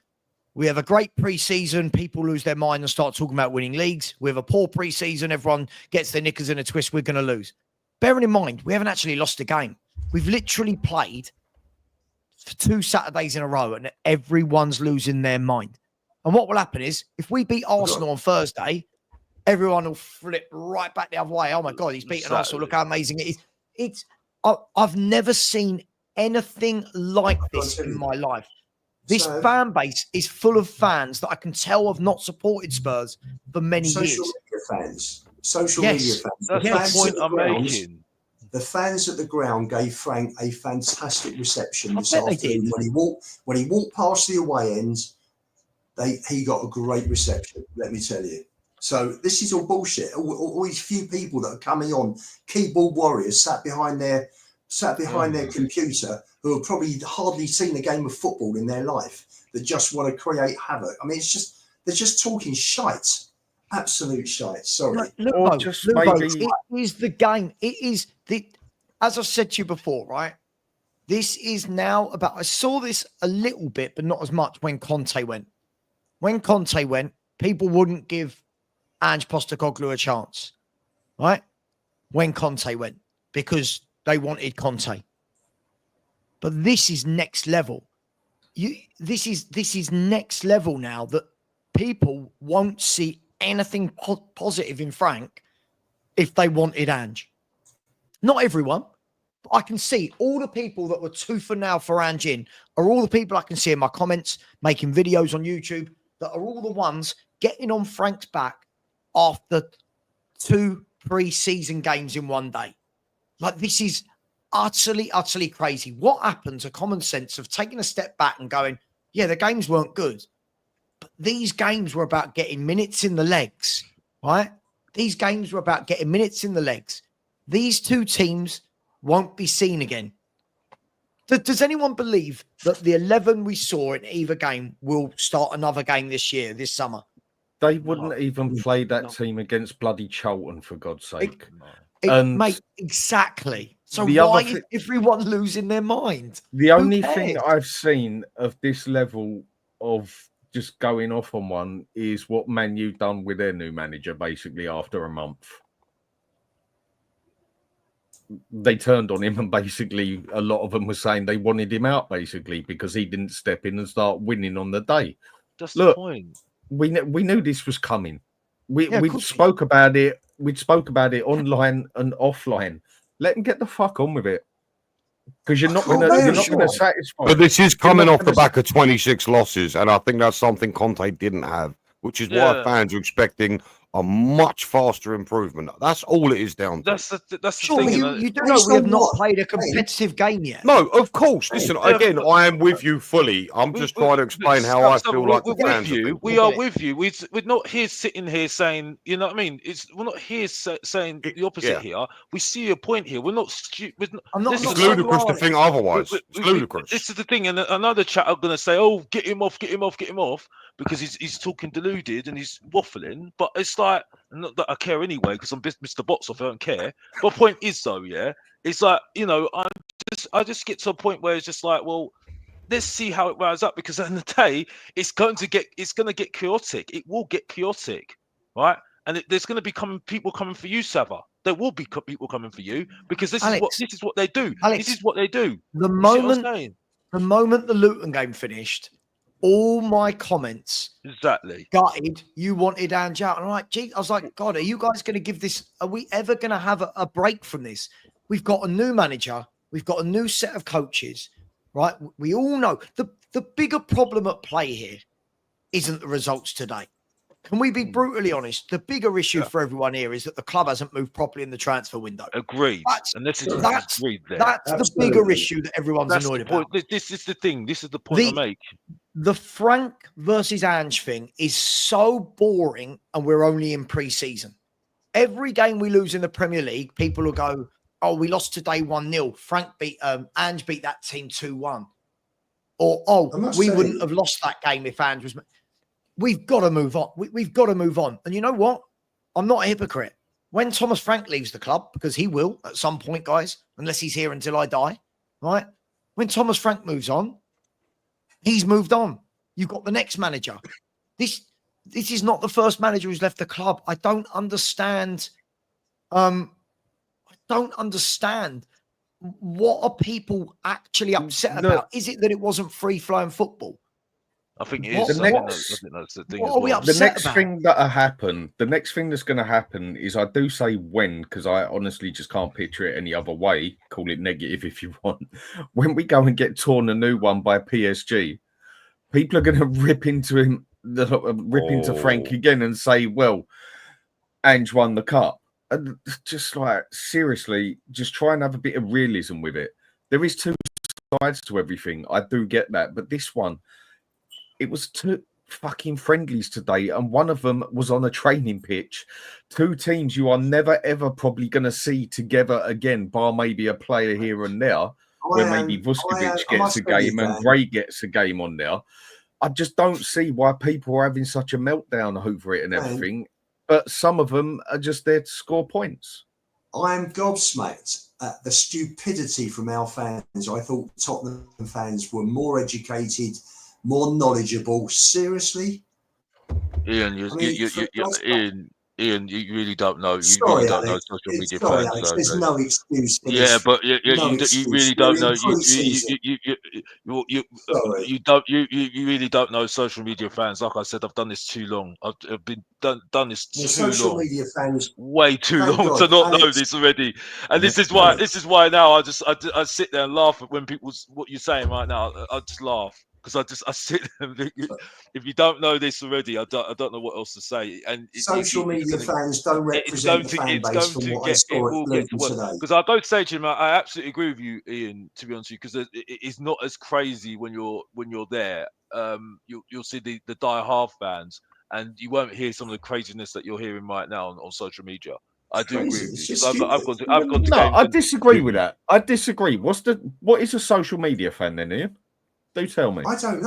[SPEAKER 1] We have a great preseason. People lose their mind and start talking about winning leagues. We have a poor preseason. Everyone gets their knickers in a twist. We're going to lose. Bearing in mind, we haven't actually lost a game. We've literally played for 2 Saturdays in a row and everyone's losing their mind. And what will happen is if we beat Arsenal on Thursday, everyone will flip right back the other way. Oh my God, he's beaten Arsenal. Look how amazing it is. I've never seen anything like this in my life. This fan base is full of fans that I can tell have not supported Spurs for many
[SPEAKER 4] Social
[SPEAKER 1] years.
[SPEAKER 4] media fans. Social
[SPEAKER 1] Yes,
[SPEAKER 4] media fans.
[SPEAKER 6] That's
[SPEAKER 4] The
[SPEAKER 6] the
[SPEAKER 4] fans
[SPEAKER 6] point
[SPEAKER 4] at the
[SPEAKER 6] I'm
[SPEAKER 4] ground-
[SPEAKER 6] making.
[SPEAKER 4] The fans at the ground gave Frank a fantastic reception
[SPEAKER 1] I
[SPEAKER 4] this
[SPEAKER 1] bet they
[SPEAKER 4] afternoon.
[SPEAKER 1] did.
[SPEAKER 4] When he walked past the away ends, he got a great reception, let me tell you. So this is all bullshit. All these few people that are coming on, keyboard warriors sat behind their computer, who have probably hardly seen a game of football in their life, that just want to create havoc. I mean, they're just talking shite, absolute shite. Sorry.
[SPEAKER 3] Or
[SPEAKER 1] Lubo,
[SPEAKER 3] just
[SPEAKER 1] Lubo,
[SPEAKER 3] maybe-
[SPEAKER 1] it is the game. It is as I've said to you before, right? This is now about. I saw this a little bit, but not as much when Conte went. When Conte went, people wouldn't give Ange Postecoglou a chance, right? When Conte went, because they wanted Conte. But this is next level. This is next level now, that people won't see anything positive in Frank if they wanted Ange. Not everyone, but I can see all the people that were tooth and nail for Ange in are all the people I can see in my comments, making videos on YouTube, that are all the ones getting on Frank's back after 2 pre-season games in one day. Like, this is utterly, utterly crazy. What happened to common sense of taking a step back and going, yeah, the games weren't good, but these games were about getting minutes in the legs, right? These games were about getting minutes in the legs. These 2 teams won't be seen again. Does anyone believe that the 11 we saw in either game will start another game this summer?
[SPEAKER 3] They wouldn't even play that team against bloody Charlton, for God's sake. And
[SPEAKER 1] mate, exactly. So
[SPEAKER 3] the
[SPEAKER 1] why
[SPEAKER 3] other
[SPEAKER 1] is everyone losing their mind?
[SPEAKER 3] The
[SPEAKER 1] Who
[SPEAKER 3] only thing
[SPEAKER 1] cares?
[SPEAKER 3] I've seen of this level of just going off on one is what Man U done with their new manager, basically after a month. They turned on him, and basically a lot of them were saying they wanted him out, basically, because he didn't step in and start winning on the day.
[SPEAKER 6] That's
[SPEAKER 3] Look,
[SPEAKER 6] the point.
[SPEAKER 3] We knew this was coming. We
[SPEAKER 1] course.
[SPEAKER 3] spoke about it. We spoke about it online and offline. Let him get the fuck on with it, because you're not going to satisfy.
[SPEAKER 2] But this is coming off the back of 26 losses, and I think that's something Conte didn't have, which is why fans are expecting a much faster improvement. That's all it is down to.
[SPEAKER 6] That's the
[SPEAKER 1] Surely
[SPEAKER 6] thing.
[SPEAKER 1] you do know we have not played a competitive game yet.
[SPEAKER 2] No, of course. Listen, again, I am with you fully. I'm just trying to explain how I feel like the fans are thinking.
[SPEAKER 6] We are with you. We're not here sitting here saying, you know what I mean? We're not here saying the opposite here. We see your point here. We're not stupid.
[SPEAKER 2] It's ludicrous to think otherwise. It's ludicrous.
[SPEAKER 6] This is the thing. And another chat are going to say, oh, get him off, because he's talking deluded and he's waffling. But it's like, not that I care anyway, because I'm Mr. Bots off. I don't care. But point is, though, it's like, I just get to a point where it's just like, well, let's see how it rises up, because at the end of the day, it's going to get chaotic. It will get chaotic, right? And there's going to be people coming for you, Savva. There will be people coming for you, because this is what they do.
[SPEAKER 1] Alex,
[SPEAKER 6] this is what they do.
[SPEAKER 1] The moment the Luton game finished, all my comments gutted. You wanted Ange out, and I'm like, gee, I was like, God, are you guys going to give this? Are we ever going to have a break from this? We've got a new manager. We've got a new set of coaches, right? We all know the bigger problem at play here isn't the results today. Can we be brutally honest? The bigger issue for everyone here is that the club hasn't moved properly in the transfer window.
[SPEAKER 6] Agreed.
[SPEAKER 1] That's
[SPEAKER 6] agreed there.
[SPEAKER 1] That's the bigger issue that everyone's annoyed about.
[SPEAKER 6] This is the thing. This is the point I make.
[SPEAKER 1] the Frank versus Ange thing is so boring, and we're only in pre-season. Every game we lose in the Premier League, people will go, "Oh, we lost today 1-0. Frank beat Ange beat that team 2-1." Or, "Oh, we wouldn't have lost that game if Ange was." We've got to move on. We've got to move on. And you know what? I'm not a hypocrite. When Thomas Frank leaves the club, because he will at some point, guys, unless he's here until I die, right? When Thomas Frank moves on, he's moved on. You've got the next manager. This is not the first manager who's left the club. I don't understand. I don't understand. What are people actually upset about? Is it that it wasn't free-flowing football?
[SPEAKER 6] I think it
[SPEAKER 1] What-
[SPEAKER 6] is.
[SPEAKER 1] the
[SPEAKER 6] I think
[SPEAKER 1] next-
[SPEAKER 6] that's the thing
[SPEAKER 1] what
[SPEAKER 6] as
[SPEAKER 1] are we
[SPEAKER 6] well.
[SPEAKER 1] upset
[SPEAKER 3] The next
[SPEAKER 1] about?
[SPEAKER 3] thing that'll happen, the next thing that's going to happen is, I do say when, because I honestly just can't picture it any other way. Call it negative if you want. When we go and get torn a new one by PSG, people are going to rip into him, into Frank again and say, "Well, Ange won the cup." And just like, seriously, just try and have a bit of realism with it. There is two sides to everything. I do get that, but this one, it was two fucking friendlies today, and one of them was on a training pitch. Two teams you are never ever probably going to see together again, bar maybe a player here and there, where maybe Vuskovic gets a game and Gray gets a game on there. I just don't see why people are having such a meltdown over it and everything. But some of them are just there to score points.
[SPEAKER 4] I am gobsmacked at the stupidity from our fans. I thought Tottenham fans were more educated, more knowledgeable. Seriously?
[SPEAKER 6] Ian, Ian, you really don't know. You
[SPEAKER 4] Sorry,
[SPEAKER 6] really don't
[SPEAKER 4] Alex.
[SPEAKER 6] know social media
[SPEAKER 4] Sorry,
[SPEAKER 6] fans.
[SPEAKER 4] Alex. There's no excuse for
[SPEAKER 6] Yeah,
[SPEAKER 4] this.
[SPEAKER 6] but you
[SPEAKER 4] No
[SPEAKER 6] you
[SPEAKER 4] excuse.
[SPEAKER 6] really
[SPEAKER 4] We're
[SPEAKER 6] don't know.
[SPEAKER 4] in pre-season. Sorry.
[SPEAKER 6] You really don't know social media fans. Like I said, I've done this too long. I've been done this
[SPEAKER 4] The
[SPEAKER 6] too
[SPEAKER 4] social
[SPEAKER 6] long.
[SPEAKER 4] media fans.
[SPEAKER 6] Way too
[SPEAKER 4] Thank
[SPEAKER 6] long
[SPEAKER 4] God,
[SPEAKER 6] to not know
[SPEAKER 4] Alex.
[SPEAKER 6] this already, and this is why now I sit there and laugh at when what you're saying right now. I just laugh because I sit there and think, if you don't know this already, I don't know what else to say. And
[SPEAKER 4] Social media fans don't represent the fan base from what I saw at Luton today.
[SPEAKER 6] because I go to say to him, I absolutely agree with you, Ian. To be honest with you, because it's not as crazy when you're there. You'll see the die-hard fans, and you won't hear some of the craziness that you're hearing right now on social media. I do agree with you. 'Cause I've gone to
[SPEAKER 3] No,
[SPEAKER 6] games
[SPEAKER 3] I
[SPEAKER 6] and-
[SPEAKER 3] disagree with that. I disagree. What is a social media fan then, Ian? Do tell me.
[SPEAKER 4] I don't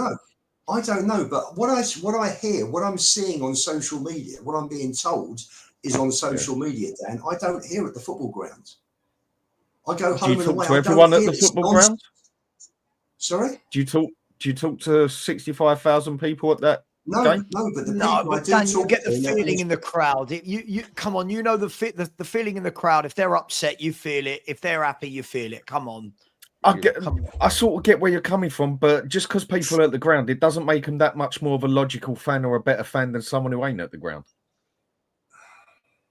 [SPEAKER 4] know. But what I hear, what I'm seeing on social media, what I'm being told is on social media, Dan. I don't hear at the football ground. I go home and away.
[SPEAKER 3] Do you talk to
[SPEAKER 4] I
[SPEAKER 3] everyone
[SPEAKER 4] don't
[SPEAKER 3] at
[SPEAKER 4] hear
[SPEAKER 3] the
[SPEAKER 4] this
[SPEAKER 3] football
[SPEAKER 4] nonsense.
[SPEAKER 3] ground?
[SPEAKER 4] Sorry?
[SPEAKER 3] Do you talk to 65,000 people at that
[SPEAKER 4] No,
[SPEAKER 3] game?
[SPEAKER 4] no, but the
[SPEAKER 1] No,
[SPEAKER 4] people I
[SPEAKER 1] but
[SPEAKER 4] do
[SPEAKER 1] Dan, you
[SPEAKER 4] talk
[SPEAKER 1] get the
[SPEAKER 4] to,
[SPEAKER 1] feeling in the crowd. You come on, you know the feeling in the crowd. If they're upset, you feel it. If they're happy, you feel it. Come on.
[SPEAKER 3] I sort of get where you're coming from, but just because people are at the ground, it doesn't make them that much more of a logical fan or a better fan than someone who ain't at the ground.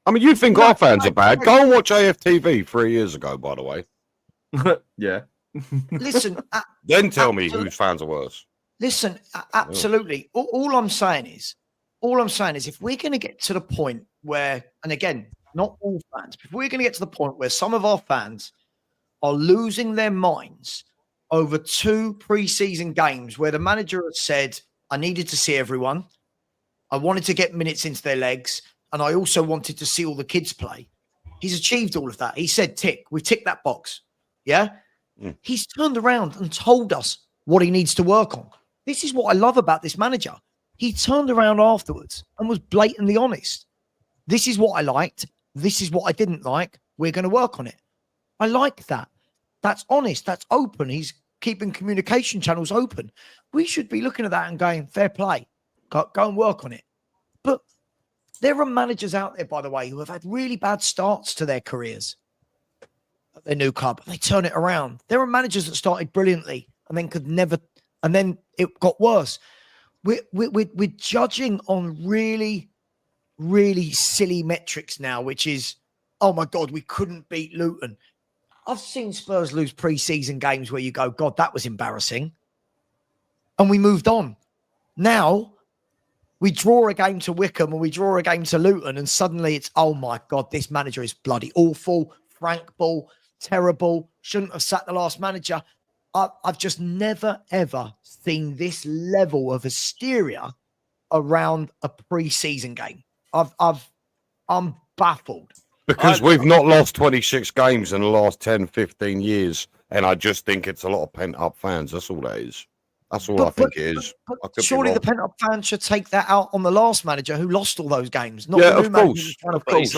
[SPEAKER 2] I mean, you think our fans are bad? Go and watch AFTV 3 years ago, by the way.
[SPEAKER 3] Yeah.
[SPEAKER 1] Listen,
[SPEAKER 2] Then tell me whose fans are worse.
[SPEAKER 1] listen, absolutely. All I'm saying is, if we're going to get to the point where, and again, not all fans, but if we're going to get to the point where some of our fans are losing their minds over 2 pre-season games where the manager has said, I needed to see everyone. I wanted to get minutes into their legs. And I also wanted to see all the kids play. He's achieved all of that. He said, tick. We've ticked that box. Yeah? He's turned around and told us what he needs to work on. This is what I love about this manager. He turned around afterwards and was blatantly honest. This is what I liked. This is what I didn't like. We're going to work on it. I like that. That's honest. That's open. He's keeping communication channels open. We should be looking at that and going, fair play. Go and work on it. But there are managers out there, by the way, who have had really bad starts to their careers at their new club. They turn it around. There are managers that started brilliantly and then could never, and then it got worse. We're judging on really, really silly metrics now, which is, oh my God, we couldn't beat Luton. I've seen Spurs lose pre-season games where you go, God, that was embarrassing. And we moved on. Now, we draw a game to Wickham and we draw a game to Luton, and suddenly it's, oh my God, this manager is bloody awful. Frank Ball, terrible. Shouldn't have sacked the last manager. I've just never ever seen this level of hysteria around a pre-season game. I'm baffled.
[SPEAKER 2] Because we've not lost 26 games in the last 10, 15 years. And I just think it's a lot of pent-up fans. That's all that is. That's all I think it is.
[SPEAKER 1] But surely the pent-up fans should take that out on the last manager who lost all those games. Not
[SPEAKER 2] Yeah,
[SPEAKER 1] the new
[SPEAKER 2] of
[SPEAKER 1] manager.
[SPEAKER 2] course.
[SPEAKER 6] Of course.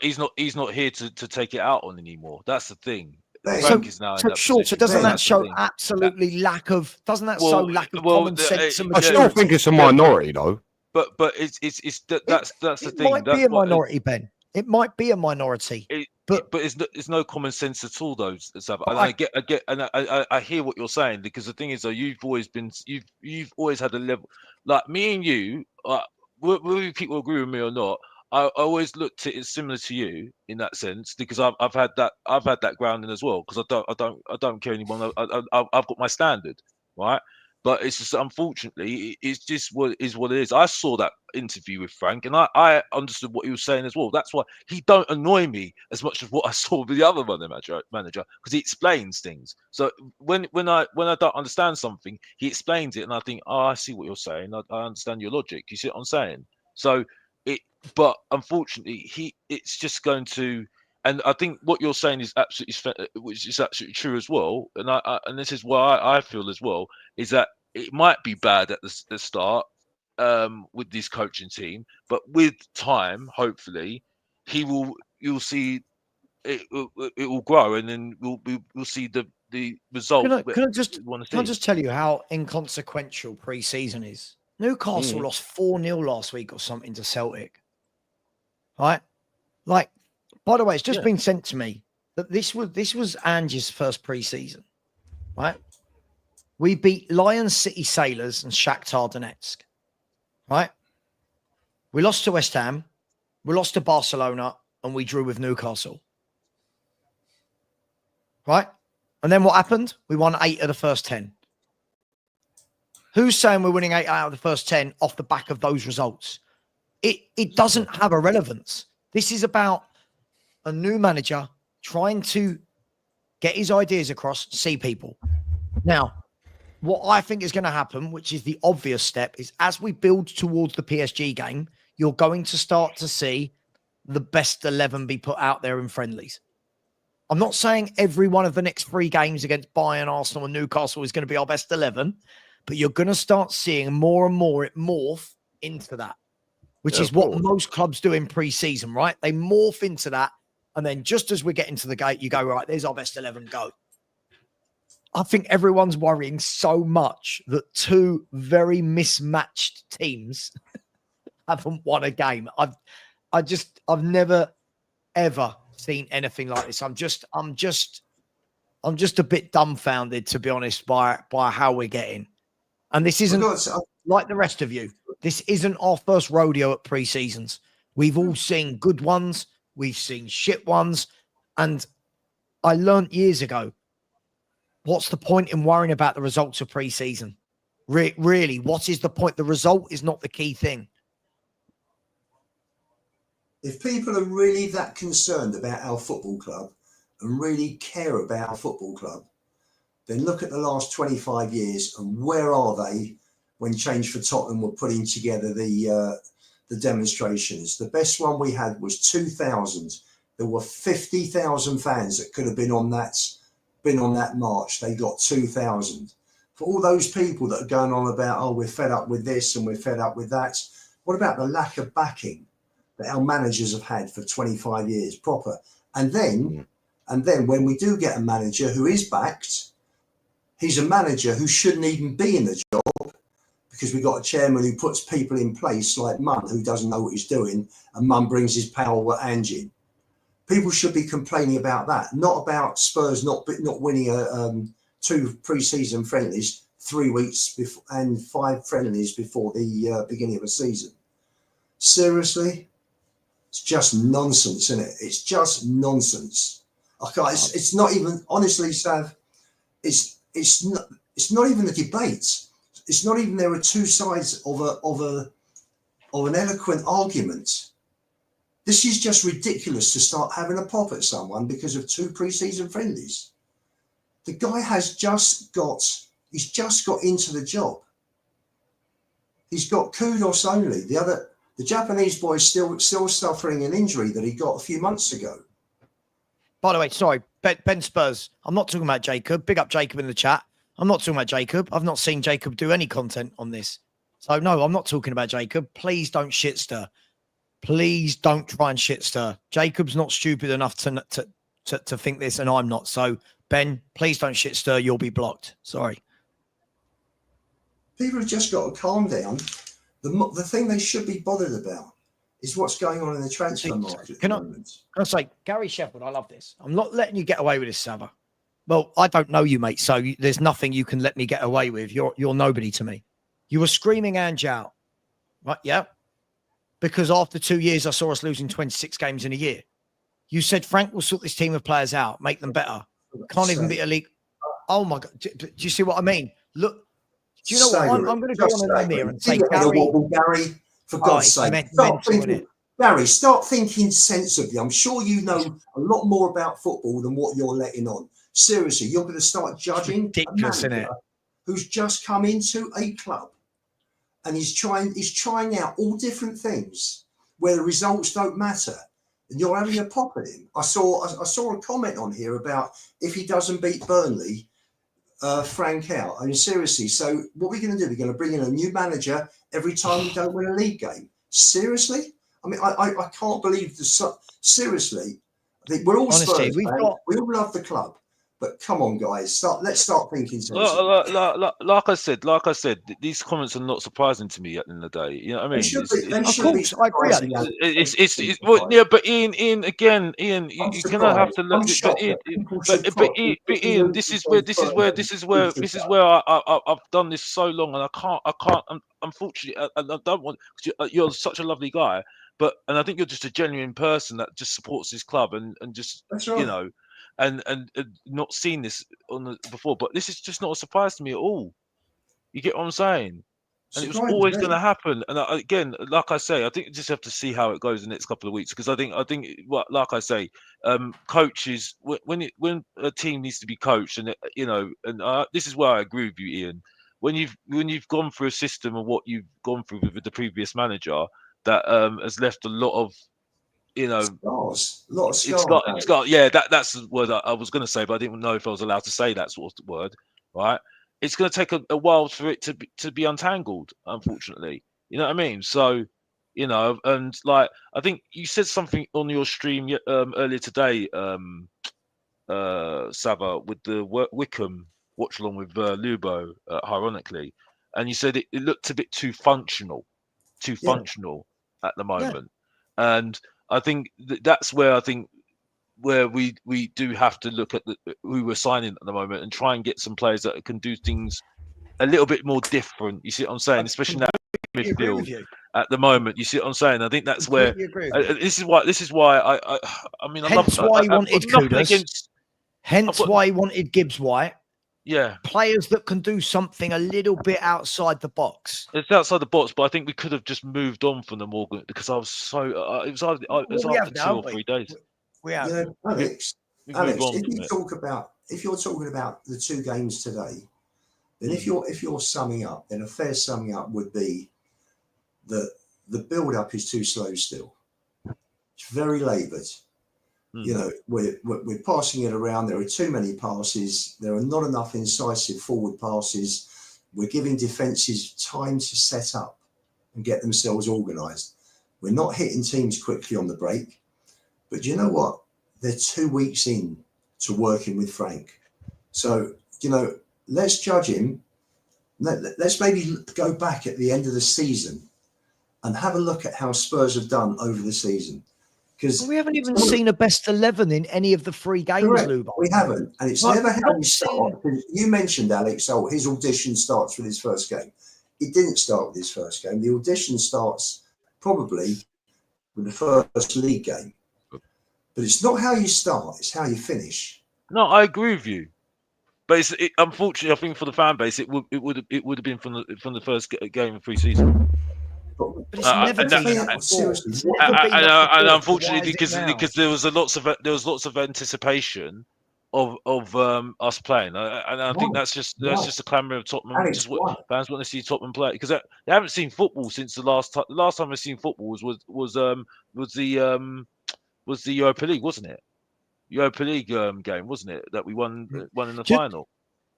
[SPEAKER 6] He's not here to take it out on anymore. That's the thing.
[SPEAKER 4] Ben,
[SPEAKER 6] Frank is now in that
[SPEAKER 1] So
[SPEAKER 6] position.
[SPEAKER 1] doesn't
[SPEAKER 4] Ben,
[SPEAKER 1] that
[SPEAKER 6] That's the
[SPEAKER 1] show
[SPEAKER 6] thing.
[SPEAKER 1] absolutely lack of? Doesn't that
[SPEAKER 6] Well,
[SPEAKER 1] show lack of
[SPEAKER 6] well,
[SPEAKER 1] common sense and
[SPEAKER 2] I still
[SPEAKER 1] maturity?
[SPEAKER 2] think it's a minority, though.
[SPEAKER 6] But that's the
[SPEAKER 1] It
[SPEAKER 6] thing.
[SPEAKER 1] might
[SPEAKER 6] That's
[SPEAKER 1] be a
[SPEAKER 6] what-
[SPEAKER 1] minority, Ben. It might be a minority.
[SPEAKER 6] But it's no common sense at all, though, Savva. And I hear what you're saying, because the thing is, though, you've always had a level like me and you. Whether people agree with me or not, I always looked at it similar to you in that sense, because I've had that grounding as well. Because I don't care anymore. I've got my standard, right? But it's just, unfortunately, it's just what it is. I saw that interview with Frank, and I understood what he was saying as well. That's why he don't annoy me as much as what I saw with the other manager, because he explains things. So when I don't understand something, he explains it, and I think, oh, I see what you're saying. I understand your logic. You see what I'm saying? So but unfortunately, it's just going to. And I think what you're saying is which is absolutely true as well. And and this is why I feel as well, is that it might be bad at the start with this coaching team, but with time, hopefully, you'll see it will grow, and then we'll see the result.
[SPEAKER 1] Can I just tell you how inconsequential pre-season is? Newcastle lost 4-0 last week or something to Celtic. Right? Like, by the way, it's just been sent to me that this was Angie's first pre-season, right? We beat Lions, City Sailors, and Shakhtar Donetsk, right? We lost to West Ham, we lost to Barcelona, and we drew with Newcastle, right? And then what happened? We won 8 of the first 10. Who's saying we're winning 8 out of the first 10 off the back of those results? It doesn't have a relevance. This is about a new manager trying to get his ideas across, see people. Now, what I think is going to happen, which is the obvious step, is as we build towards the PSG game, you're going to start to see the best 11 be put out there in friendlies. I'm not saying every one of the next 3 games against Bayern, Arsenal, and Newcastle is going to be our best 11, but you're going to start seeing more and more it morph into that, which is what most clubs do in pre-season, right? They morph into that. And then just as we're getting to the gate, you go, right, there's our best 11, go. I think everyone's worrying so much that 2 very mismatched teams haven't won a game. I've never, ever seen anything like this. I'm just a bit dumbfounded, to be honest, by how we're getting. And this isn't like the rest of you. This isn't our first rodeo at pre-seasons. We've all seen good ones. We've seen shit ones. And I learned years ago, what's the point in worrying about the results of pre-season? Really, what is the point? The result is not the key thing.
[SPEAKER 4] If people are really that concerned about our football club and really care about our football club, then look at the last 25 years and where are they when Change for Tottenham were putting together the demonstrations. The best one we had was 2000. There were 50,000 fans that could have been on that march. They got 2,000. For all those people that are going on about, oh, we're fed up with this and we're fed up with that, what about the lack of backing that our managers have had for 25 years proper? And then when we do get a manager who is backed, he's a manager who shouldn't even be in the job, because we've got a chairman who puts people in place like Munn, who doesn't know what he's doing, and Munn brings his power engine. People should be complaining about that, not about Spurs not winning 2 pre-season friendlies 3 weeks before and 5 friendlies before the beginning of a season. Seriously, it's just nonsense, isn't it? It's just nonsense. It's not even, honestly, Sav, it's not even a debate. It's not even there are 2 sides of an eloquent argument. This is just ridiculous to start having a pop at someone because of 2 pre-season friendlies. The guy he's just got into the job. He's got kudos only. The Japanese boy is still suffering an injury that he got a few months ago.
[SPEAKER 1] By the way, sorry, Ben Spurs. I'm not talking about Jacob. Big up Jacob in the chat. I'm not talking about Jacob. I've not seen Jacob do any content on this. So no, I'm not talking about Jacob. Please don't shit stir. Please don't try and shit stir. Jacob's not stupid enough to think this, and I'm not. So Ben, please don't shit stir. You'll be blocked. Sorry.
[SPEAKER 4] People have just got to calm down. The thing they should be bothered about is what's going on in the transfer market at the moment.
[SPEAKER 1] Can I say, Gary Sheffield, I love this. I'm not letting you get away with this, Savva. Well, I don't know you, mate, so there's nothing you can let me get away with. You're nobody to me. You were screaming Ange out, right? Yeah. Because after 2 years, I saw us losing 26 games in a year. You said Frank will sort this team of players out, make them better. Can't even beat a league. Oh, my God. Do you see what I mean? Look. Do you know what? I'm going to go on a limb here and say,
[SPEAKER 4] Gary, for God's sake, Gary, start thinking sensibly. I'm sure you know a lot more about football than what you're letting on. Seriously, you're going to start judging a manager who's just come into a club and he's trying out all different things where the results don't matter, and you're having a pop at him. I saw a comment on here about if he doesn't beat Burnley, Frank out. I mean, seriously. So what are we going to do? We're going to bring in a new manager every time we don't win a league game. Seriously? I mean, I can't believe this. Seriously, I think we're all Spurs fans. We all love the club, but come on, guys, let's start thinking.
[SPEAKER 6] Like I said, these comments are not surprising to me at the end of the day. You know what I mean?
[SPEAKER 1] Of course, I agree.
[SPEAKER 6] It's well, yeah, but Ian, you're gonna have to look. But Ian, this is where I've done this so long, and I can't. Unfortunately, I don't want. You're such a lovely guy. And I think you're just a genuine person that just supports this club and just you know, and not seen this before. But this is just not a surprise to me at all. You get what I'm saying? And it was always going to happen. And again, like I say, I think you just have to see how it goes in the next couple of weeks, because I think like I say, coaches, when a team needs to be coached, and you know, and this is where I agree with you, Ian. When you've gone through a system of what you've gone through with the previous manager, that has left a lot of, you know,
[SPEAKER 4] scars. A lot of
[SPEAKER 6] scars. Yeah, that's the word I was going to say, but I didn't know if I was allowed to say that sort of word. Right? It's going to take a while for it to be untangled, unfortunately. You know what I mean? So, you know, and like I think you said something on your stream earlier today, Savva, with the Wickham watch along with Lubo, ironically, and you said it looked a bit too functional at the moment, and I think that's where we do have to look at who we're signing at the moment and try and get some players that can do things a little bit more different. You see what I'm saying? Especially in that midfield at the moment. You see what I'm saying? I think that's where this is why I mean,
[SPEAKER 1] hence why he wanted Kudus. Hence why he wanted Gibbs-White.
[SPEAKER 6] Yeah,
[SPEAKER 1] players that can do something a little bit outside the box.
[SPEAKER 6] It's outside the box, but I think we could have just moved on from the Morgan, because I was so. It was after 2 or 3 days.
[SPEAKER 4] We have. You know, Alex, if you're talking about the 2 games today, then if you're summing up, then a fair summing up would be that the build up is too slow still. It's very laboured. You know, we're passing it around. There are too many passes. There are not enough incisive forward passes. We're giving defences time to set up and get themselves organised. We're not hitting teams quickly on the break. But you know what? They're 2 weeks in to working with Frank. So, you know, let's judge him. Let's maybe go back at the end of the season and have a look at how Spurs have done over the season. Because
[SPEAKER 1] we haven't even seen a best 11 in any of the 3 games, Lubo.
[SPEAKER 4] We haven't. And it's never how you start. You mentioned, Alex, his audition starts with his first game. It didn't start with his first game. The audition starts probably with the first league game. But it's not how you start, it's how you finish.
[SPEAKER 6] No, I agree with you. But unfortunately, I think for the fan base, it would have been from the first game of pre-season.
[SPEAKER 1] But it's never been
[SPEAKER 4] seriously.
[SPEAKER 6] And unfortunately, because there was lots of anticipation, us playing, and I think that's just a clamour of Tottenham.
[SPEAKER 4] Alex,
[SPEAKER 6] Just what fans want to see Tottenham play, because they haven't seen football since the last time. The last time they've seen football was the Europa League, wasn't it? Europa League game, wasn't it, that we won in the final?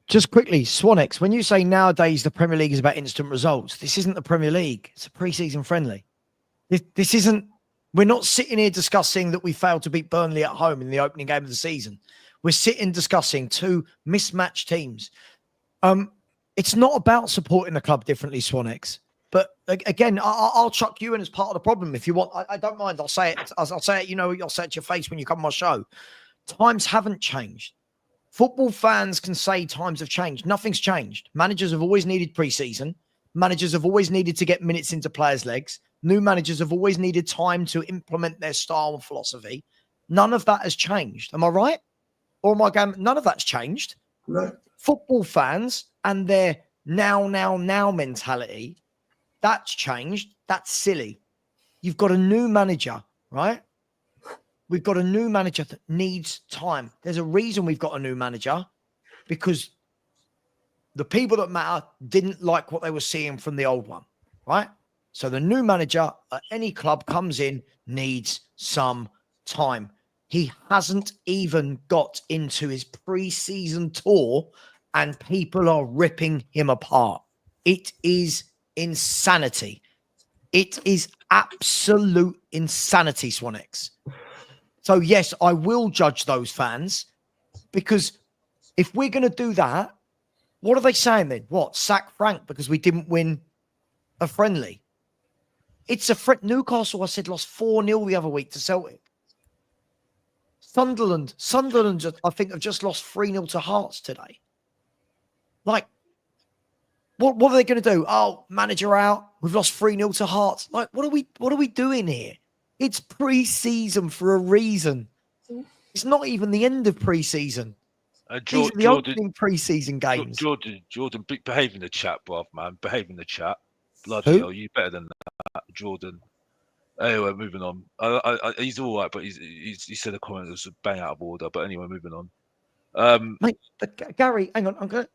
[SPEAKER 1] Just quickly, Swanex, when you say nowadays the Premier League is about instant results, this isn't the Premier League. It's a pre-season friendly. This isn't. We're not sitting here discussing that we failed to beat Burnley at home in the opening game of the season. We're sitting discussing two mismatched teams. It's not about supporting the club differently, Swanex. But again, I'll chuck you in as part of the problem if you want. I don't mind. I'll say it. I'll say it. I'll say it to your face when you come on my show. Times haven't changed. Football fans can say times have changed. Nothing's changed. Managers have always needed pre-season. Managers have always needed to get minutes into players' legs. New managers have always needed time to implement their style and philosophy. None of that has changed. Am I right? Or am I going, none of that's changed?
[SPEAKER 4] No.
[SPEAKER 1] Football fans and their now mentality, that's changed. That's silly. You've got a new manager, right? We've got a new manager that needs time. There's a reason we've got a new manager, because the people that matter didn't like what they were seeing from the old one, right? So the new manager at any club comes in, needs some time. He hasn't even got into his pre-season tour and people are ripping him apart. It is insanity. It is absolute insanity, Swanex. So yes, I will judge those fans, because if we're going to do that, what are they saying then? What? Sack Frank because we didn't win a friendly? It's a Newcastle, I said, lost 4-0 the other week to Celtic. Sunderland, I think, have just lost 3-0 to Hearts today. Like, what are they going to do? Oh, manager out. We've lost 3-0 to Hearts. Like, what are we doing here? It's pre-season for a reason. It's not even the end of pre-season. These are the opening pre-season games.
[SPEAKER 6] Jordan, behave in the chat, bruv, man. Behave in the chat. Bloody hell, you better than that, Jordan. Anyway, moving on. He's all right, but he said a comment that was bang out of order. But anyway, moving on.
[SPEAKER 1] Mate, but Gary, hang on.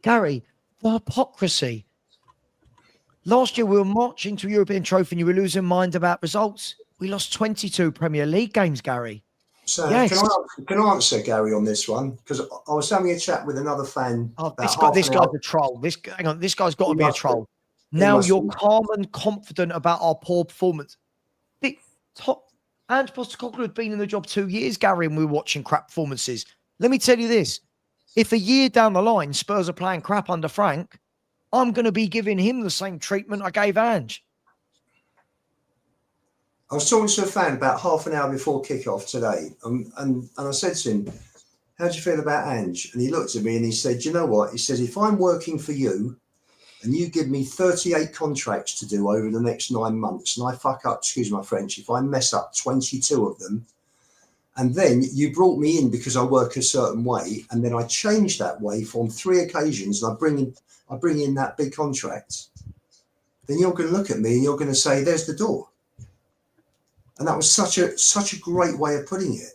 [SPEAKER 1] Gary, the hypocrisy. Last year we were marching to a European trophy and you were losing mind about results. We lost 22 Premier League games, Gary.
[SPEAKER 4] So
[SPEAKER 1] yes.
[SPEAKER 4] Can I answer Gary on this one? Because I was having a chat with another fan.
[SPEAKER 1] Oh, this guy's a troll. This guy's got to be a troll. Now you're calm and confident about our poor performance. Ange Postecoglou had been in the job 2 years, Gary, and we were watching crap performances. Let me tell you this. If a year down the line Spurs are playing crap under Frank, I'm going to be giving him the same treatment I gave Ange.
[SPEAKER 4] I was talking to a fan about half an hour before kickoff today, and I said to him, how do you feel about Ange? And he looked at me and he said, you know what? He says, if I'm working for you and you give me 38 contracts to do over the next 9 months, and I fuck up, excuse my French, if I mess up 22 of them, and then you brought me in because I work a certain way, and then I change that way from 3 occasions, and I bring in that big contract, then you're going to look at me and you're going to say, there's the door. And that was such a great way of putting it.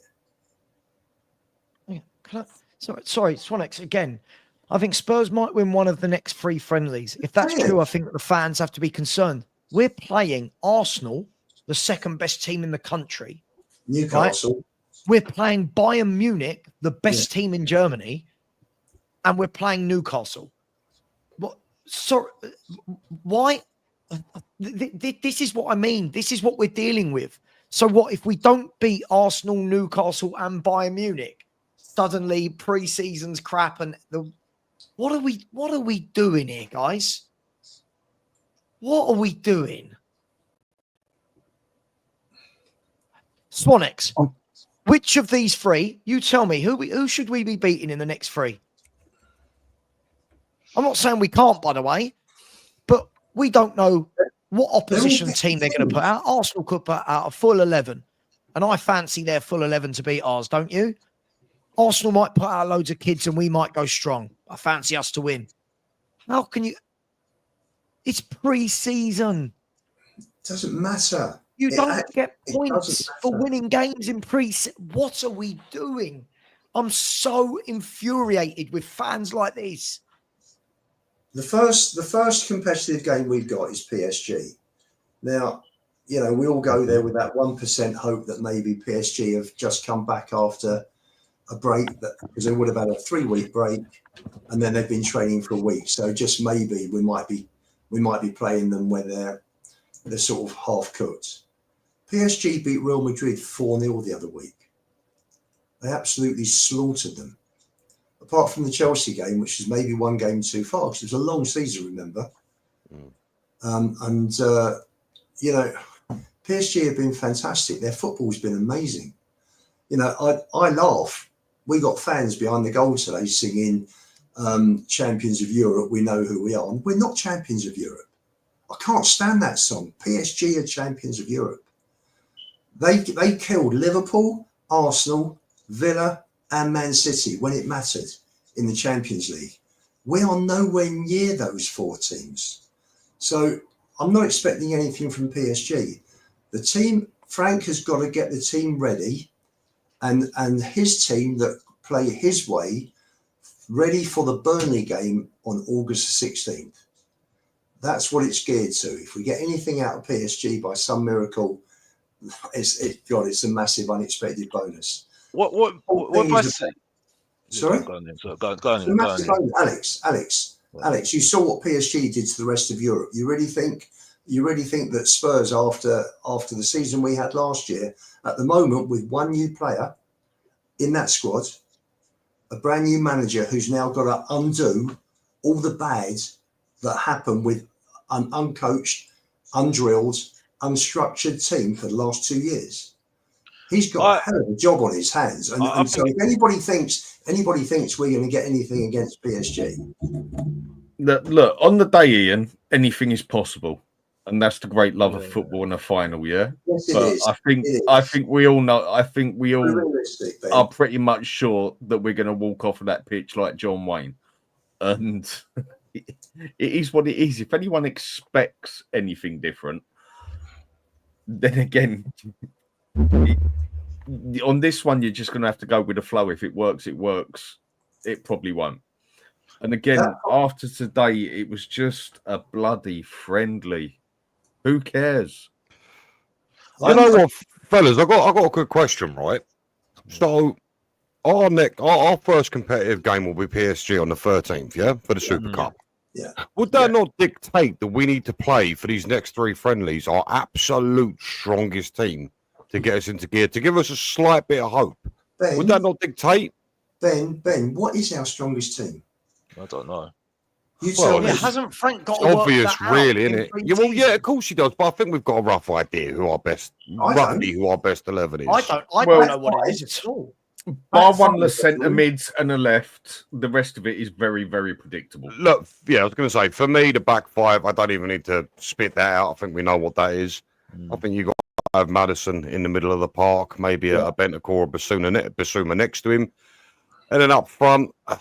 [SPEAKER 1] Yeah, sorry, Swanex, again, I think Spurs might win one of the next 3 friendlies. If that's true, I think the fans have to be concerned. We're playing Arsenal, the second best team in the country.
[SPEAKER 4] Newcastle.
[SPEAKER 1] Right? We're playing Bayern Munich, the best team in Germany, and we're playing Newcastle. Why? This is what I mean. This is what we're dealing with. So what if we don't beat Arsenal, Newcastle, and Bayern Munich? Suddenly, pre-season's crap, and what are we doing here, guys? What are we doing? Swanex, which of these 3? You tell me who should we be beating in the next 3? I'm not saying we can't, by the way, but we don't know what opposition team they're going to put out. Arsenal could put out a full 11, and I fancy their full 11 to beat ours, don't you? Arsenal might put out loads of kids and we might go strong. I fancy us to win. How can you? It's pre-season.
[SPEAKER 4] Doesn't matter.
[SPEAKER 1] You don't get points for winning games in pre-season. What are we doing? I'm so infuriated with fans like this.
[SPEAKER 4] The first competitive game we've got is PSG. Now, you know, we all go there with that 1% hope that maybe PSG have just come back after a break, because they would have had a 3-week break, and then they've been training for a week. So just maybe we might be playing them when they're sort of half cooked. PSG beat Real Madrid 4-0 the other week. They absolutely slaughtered them. Apart from the Chelsea game, which is maybe one game too far, because it was a long season, remember? You know, PSG have been fantastic. Their football's been amazing. You know, I laugh. We got fans behind the goal today singing Champions of Europe, we know who we are. And we're not champions of Europe. I can't stand that song. PSG are champions of Europe. They killed Liverpool, Arsenal, Villa and Man City when it mattered in the Champions League. We are nowhere near those 4 teams. So I'm not expecting anything from PSG. The team, Frank has got to get the team ready and his team that play his way ready for the Burnley game on August the 16th. That's what it's geared to. If we get anything out of PSG by some miracle, it's a massive unexpected bonus.
[SPEAKER 6] What if I say?
[SPEAKER 4] Sorry?
[SPEAKER 6] Go on.
[SPEAKER 4] Alex, you saw what PSG did to the rest of Europe. You really think that Spurs, after the season we had last year, at the moment with one new player in that squad, a brand new manager who's now got to undo all the bad that happened with an uncoached, undrilled, unstructured team for the last 2 years. He's got a hell of a job on his hands, and so if anybody thinks we're going to get anything against PSG,
[SPEAKER 3] look on the day, Ian, anything is possible, and that's the great love of football in a final. Yeah,
[SPEAKER 4] yes,
[SPEAKER 3] but
[SPEAKER 4] it is.
[SPEAKER 3] I think we all know. I think we all
[SPEAKER 4] Realistic, Ben.
[SPEAKER 3] are pretty much sure that we're going to walk off of that pitch like John Wayne, and it is what it is. If anyone expects anything different, then again. On this one, you're just going to have to go with the flow. If it works, it works. It probably won't. And again, after today, it was just a bloody friendly. Who cares?
[SPEAKER 2] You know what, fellas? I got a good question, right? So, our first competitive game will be PSG on the 13th, yeah, for the Super Cup.
[SPEAKER 4] Yeah.
[SPEAKER 2] Would that not dictate that we need to play for these next 3 friendlies our absolute strongest team to get us into gear, to give us a slight bit of hope?
[SPEAKER 4] Ben,
[SPEAKER 2] Would that not dictate?
[SPEAKER 4] Ben, what is our strongest team?
[SPEAKER 6] I don't know.
[SPEAKER 4] You tell me.
[SPEAKER 1] Hasn't Frank got
[SPEAKER 2] It's obvious, really, isn't it? Yeah, well, yeah, of course he does, but I think we've got a rough idea who our best 11 is.
[SPEAKER 1] I don't know what it is at all.
[SPEAKER 3] Bar one of the centre mids and the left, the rest of it is very, very predictable.
[SPEAKER 2] Look, yeah, I was going to say, for me, the back 5, I don't even need to spit that out. I think we know what that is. I think you got to have Maddison in the middle of the park, maybe a Bentancur or Basuma next to him, and then up front, I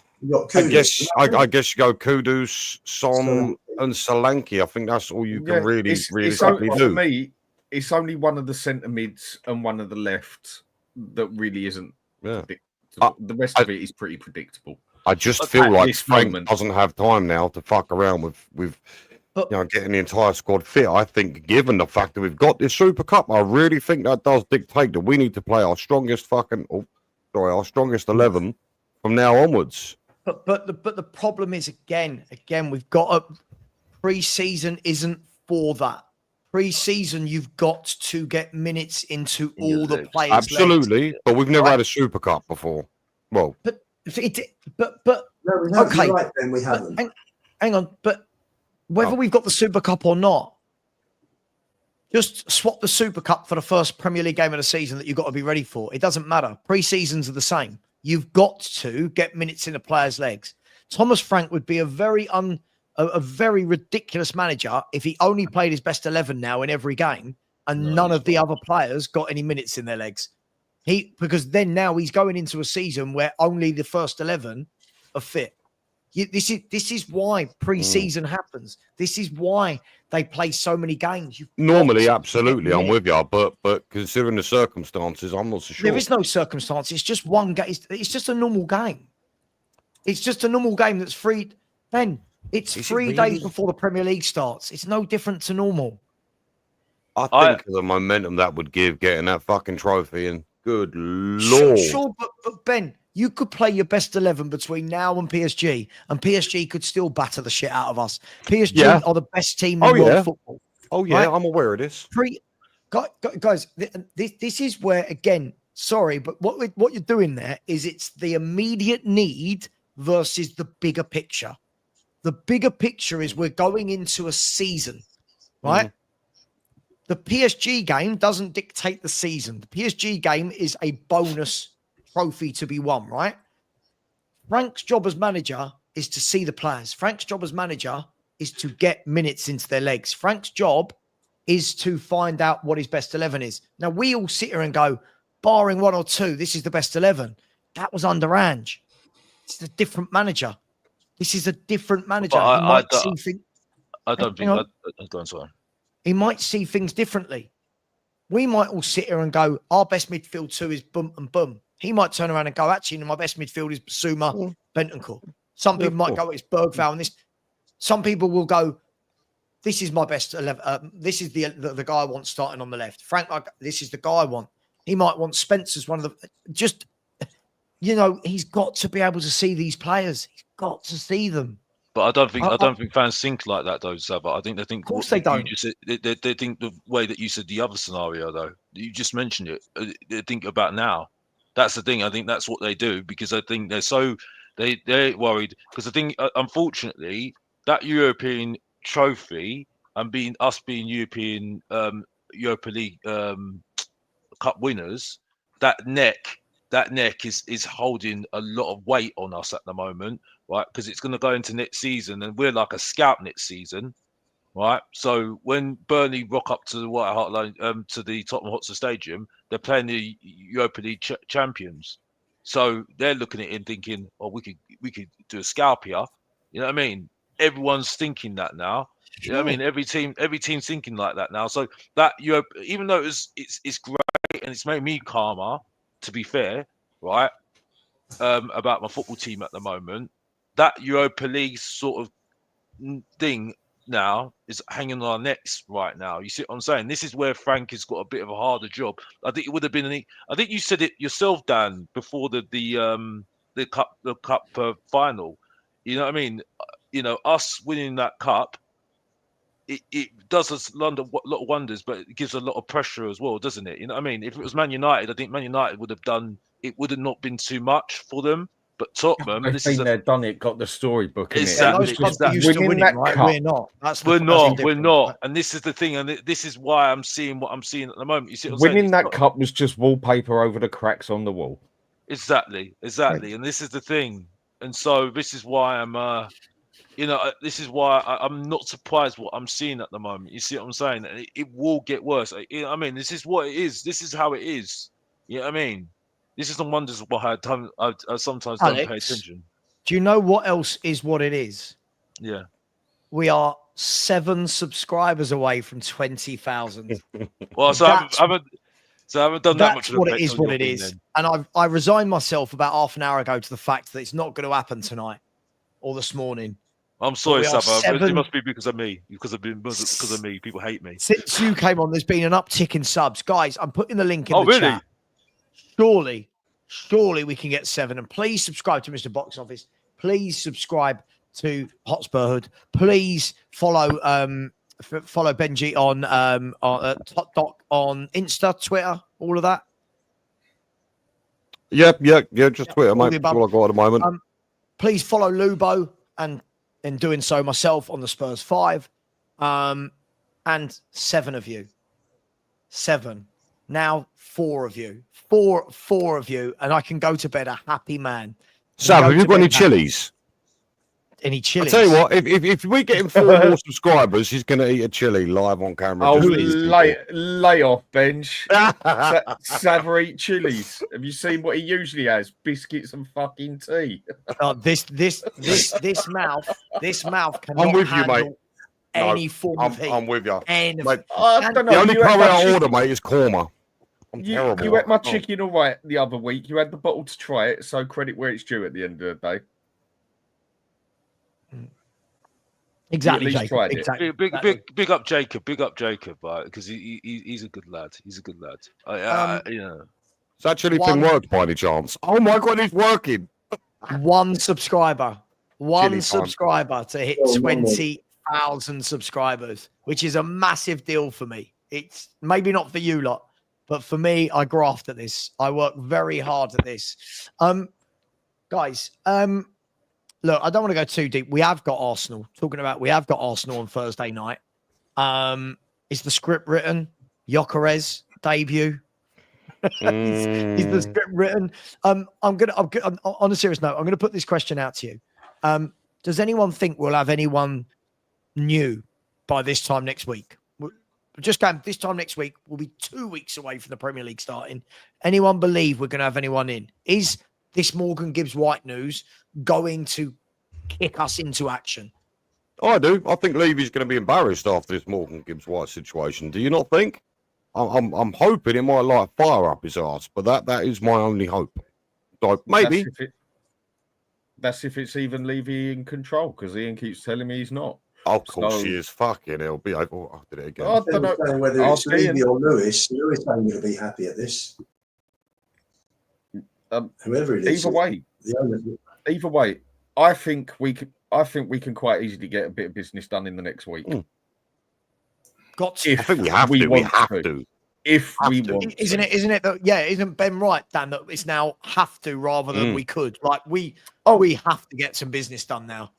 [SPEAKER 2] guess you go Kudus, Som, and Solanke. I think that's all you can realistically do.
[SPEAKER 3] For me, it's only one of the centre mids and one of the left that really isn't. Yeah. The rest of it is pretty predictable.
[SPEAKER 2] I just feel like Frank doesn't have time now to fuck around with getting the entire squad fit. I think, given the fact that we've got this Super Cup, I really think that does dictate that we need to play our strongest our strongest 11 from now onwards.
[SPEAKER 1] But the problem is again, we've got pre-season isn't for that. Pre-season, you've got to get minutes into all the players.
[SPEAKER 2] Absolutely, but we've never had a Super Cup before. Well,
[SPEAKER 1] but
[SPEAKER 4] no, we haven't.
[SPEAKER 1] Okay,
[SPEAKER 4] Right, then we haven't.
[SPEAKER 1] Hang on, but whether we've got the Super Cup or not, just swap the Super Cup for the first Premier League game of the season that you've got to be ready for. It doesn't matter. Pre-seasons are the same. You've got to get minutes in the players' legs. Thomas Frank would be a very ridiculous manager if he only played his best 11 now in every game and none of the other players got any minutes in their legs. Because then now he's going into a season where only the first 11 are fit. This is why pre-season happens. This is why they play so many games.
[SPEAKER 2] Normally, absolutely, I'm with you, but considering the circumstances, I'm not so sure.
[SPEAKER 1] There is no circumstance. It's just one game. It's just a normal game. It's just a normal game that's free. Ben, it's 3 days before the Premier League starts. It's no different to normal.
[SPEAKER 2] I think the momentum that would give getting that fucking trophy, and good lord.
[SPEAKER 1] Sure, but Ben, you could play your best 11 between now and PSG could still batter the shit out of us. PSG are the best team in world football.
[SPEAKER 2] Oh, yeah,
[SPEAKER 1] right?
[SPEAKER 2] I'm aware of this.
[SPEAKER 1] Guys, this is where, again, sorry, but what you're doing there is it's the immediate need versus the bigger picture. The bigger picture is we're going into a season, right? The PSG game doesn't dictate the season. The PSG game is a bonus trophy to be won, right? Frank's job as manager is to see the players. Frank's job as manager is to get minutes into their legs. Frank's job is to find out what his best 11 is. Now, we all sit here and go, barring one or two, this is the best 11. That was under Ange. It's a different manager. This is a different manager.
[SPEAKER 6] I don't think. He
[SPEAKER 1] might see things differently. We might all sit here and go, our best midfield two is boom and boom. He might turn around and go, actually, my best midfield is Basuma, Bentancur. Some people might go, it's Bergvall. And this. Some people will go, this is my best 11. This is the guy I want starting on the left. Frank, this is the guy I want. He might want Spence as one of the. Just, he's got to be able to see these players. He's got to see them.
[SPEAKER 6] But I don't think fans think like that, though, Savva. I think they think.
[SPEAKER 1] Of course, they don't.
[SPEAKER 6] They think the way that you said the other scenario, though. You just mentioned it. They think about now. That's the thing. I think that's what they do because I think they're worried because I think, unfortunately, that European trophy and being European Europa League Cup winners, that neck is holding a lot of weight on us at the moment. Right, because it's going to go into next season, and we're like a scout next season, right? So when Burnley rock up to the White Hart Lane, to the Tottenham Hotspur Stadium, they're playing the Europa League champions. So they're looking at it and thinking, "Oh, we could do a scalp here." You know what I mean? Everyone's thinking that now. You know what I mean? Every team's thinking like that now. So that even though it's great and it's made me calmer, to be fair, right? About my football team at the moment. That Europa League sort of thing now is hanging on our necks right now. You see what I'm saying? This is where Frank has got a bit of a harder job. I think it would have been I think you said it yourself, Dan, before the cup final. You know what I mean? Us winning that cup, it does us a lot of wonders, but it gives a lot of pressure as well, doesn't it? You know what I mean? If it was Man United, I think Man United would have done. It would have not been too much for them. But Tottenham,
[SPEAKER 3] they've done it, got the storybook.
[SPEAKER 6] Exactly.
[SPEAKER 1] Winning that cup. We're not.
[SPEAKER 6] We're not. And this is the thing, and this is why I'm seeing what I'm seeing at the moment. You see,
[SPEAKER 3] winning that cup was just wallpaper over the cracks on the wall.
[SPEAKER 6] Exactly. And this is the thing, and so this is why I'm, this is why I'm not surprised what I'm seeing at the moment. You see what I'm saying? It will get worse. I mean, this is what it is. This is how it is. You know what I mean? This is the wonders of why I sometimes don't pay attention. Do
[SPEAKER 1] you know what else is what it is?
[SPEAKER 6] Yeah.
[SPEAKER 1] We are 7 subscribers away from 20,000.
[SPEAKER 6] Well, I haven't done that much.
[SPEAKER 1] That's what it is, what it is. And I resigned myself about half an hour ago to the fact that it's not going to happen tonight or this morning.
[SPEAKER 6] I'm sorry, Savva. It must be because of me. Because of me. People hate me.
[SPEAKER 1] Since you came on, there's been an uptick in subs. Guys, I'm putting the link in the chat. Surely we can get 7. And please subscribe to Mr. Box Office. Please subscribe to Hotspur Hood. Please follow Benji on Top Doc on Insta, Twitter, all of that.
[SPEAKER 2] Yeah. Just Twitter, mate. That's all I got at the moment.
[SPEAKER 1] Please follow Lubo and in doing so myself on the Spurs 5. And 7 of you. 7. Now 4 of you. 4 of you, and I can go to bed a happy man.
[SPEAKER 2] Sam, have you got any chilies?
[SPEAKER 1] any
[SPEAKER 2] I
[SPEAKER 1] chilies.
[SPEAKER 2] tell you what, if we get him 4 more subscribers, he's going to eat a chili live on camera.
[SPEAKER 3] Oh,
[SPEAKER 2] just for these
[SPEAKER 3] lay off, Bench.
[SPEAKER 2] people.
[SPEAKER 3] Savva eat chilies. Have you seen what he usually has? Biscuits and fucking tea.
[SPEAKER 1] This mouth cannot
[SPEAKER 2] I'm with you,
[SPEAKER 1] handle
[SPEAKER 2] mate.
[SPEAKER 1] any form of heat.
[SPEAKER 2] I'm with you.
[SPEAKER 1] Any-
[SPEAKER 2] Mate,
[SPEAKER 3] I don't know.
[SPEAKER 2] the only
[SPEAKER 3] you had
[SPEAKER 2] curry
[SPEAKER 3] my
[SPEAKER 2] I
[SPEAKER 3] chicken-
[SPEAKER 2] order, mate, is korma. I'm terrible.
[SPEAKER 3] You ate my
[SPEAKER 2] I can't.
[SPEAKER 3] chicken all right the other week. You had the bottle to try it, so credit where it's due at the end of the day.
[SPEAKER 1] Exactly,
[SPEAKER 3] You at least
[SPEAKER 1] Jacob.
[SPEAKER 3] tried it.
[SPEAKER 1] Exactly.
[SPEAKER 6] Big up Jacob, because he's a good lad. He's a good lad. You know.
[SPEAKER 2] Has that chili thing worked by any chance? Oh my god, it's working.
[SPEAKER 1] One subscriber. One
[SPEAKER 2] Chili time.
[SPEAKER 1] subscriber to hit
[SPEAKER 4] Oh,
[SPEAKER 1] 20,000 subscribers, which is a massive deal for me. It's maybe not for you lot, but for me, I graft at this. I work very hard at this. Guys, look, I don't want to go too deep. We have got Arsenal. We have got Arsenal on Thursday night. Is the script written? Gyökeres debut. Is the script written? I'm on a serious note, I'm gonna put this question out to you. Does anyone think we'll have anyone new by this time next week? We're just going this time next week. We'll be 2 weeks away from the Premier League starting. Anyone believe we're gonna have anyone in? Is this Morgan Gibbs-White news going to kick us into action?
[SPEAKER 2] I do. I think Levy's going to be embarrassed after this Morgan Gibbs-White situation. Do you not think? I'm hoping it might light fire up his ass, but that is my only hope. So maybe
[SPEAKER 3] That's if it's even Levy in control, because Ian keeps telling me he's not.
[SPEAKER 2] of course
[SPEAKER 3] So-
[SPEAKER 2] he is. Fucking hell. Be I did it again.
[SPEAKER 3] I don't know.
[SPEAKER 4] Saying whether it's
[SPEAKER 3] Ask Ian.
[SPEAKER 4] Levy or Lewis ain't going to be happy at this. Whoever it is.
[SPEAKER 3] Either way,
[SPEAKER 4] The owner,
[SPEAKER 3] either way, I think we can quite easily get a bit of business done in the next week.
[SPEAKER 1] Got to.
[SPEAKER 2] I think we have to. We have to.
[SPEAKER 3] If
[SPEAKER 2] Have
[SPEAKER 3] we
[SPEAKER 2] to.
[SPEAKER 3] want,
[SPEAKER 1] Isn't it that, yeah, isn't Ben right, Dan, that it's now have to rather than we could? Like we have to get some business done now.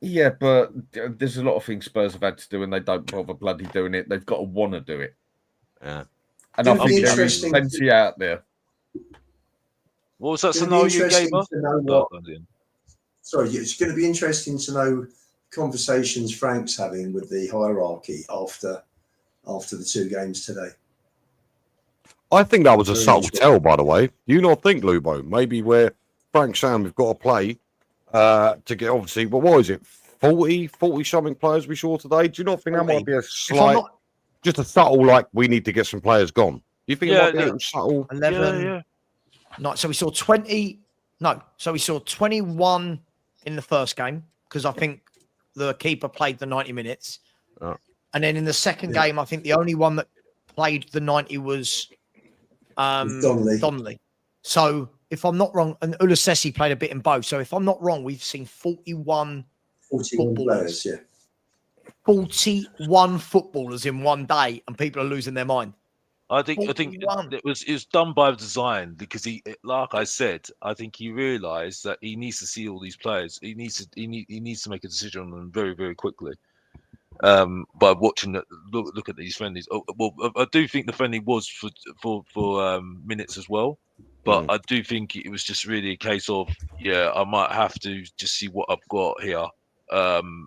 [SPEAKER 3] Yeah, but there's a lot of things Spurs have had to do, and they don't bother bloody doing it. They've got to want to do it.
[SPEAKER 2] Yeah.
[SPEAKER 3] And
[SPEAKER 4] It'll
[SPEAKER 3] I
[SPEAKER 4] be
[SPEAKER 3] think there is
[SPEAKER 4] interesting
[SPEAKER 3] plenty out there.
[SPEAKER 6] What was that
[SPEAKER 4] It'll be
[SPEAKER 6] scenario you
[SPEAKER 4] interesting
[SPEAKER 6] gave us?
[SPEAKER 4] to know what- Sorry, it's going to be interesting to know conversations Frank's having with the hierarchy after the 2 games today.
[SPEAKER 2] I think that was a
[SPEAKER 4] Very
[SPEAKER 2] subtle
[SPEAKER 4] interesting.
[SPEAKER 2] tell, by the way. You not think, Lubo? Maybe where Frank saying we've got to play to get, obviously, but what is it? 40 something players we saw today? Do you not think that might be a
[SPEAKER 1] If I'm
[SPEAKER 2] slight,
[SPEAKER 1] not
[SPEAKER 2] just a subtle, like, we need to get some players gone? Do you think it might be a little subtle?
[SPEAKER 1] 11,
[SPEAKER 6] Yeah.
[SPEAKER 1] no, so we saw 20. No, so we saw 21 in the first game because I think the keeper played the 90 minutes.
[SPEAKER 2] Oh.
[SPEAKER 1] And then in the second game, I think the only one that played the 90 was Donnelly. So if I'm not wrong, and Ulasesi played a bit in both. So if I'm not wrong, we've seen 41
[SPEAKER 4] players, yeah.
[SPEAKER 1] 41 footballers in one day, and people are losing their mind.
[SPEAKER 6] I think
[SPEAKER 1] 41.
[SPEAKER 6] it was done by design because he, like I said, I think he realised that he needs to see all these players. He needs to make a decision on them very, very quickly. By watching look at these friendlies. Well, I do think the friendly was for minutes as well, but I do think it was just really a case of I might have to just see what I've got here.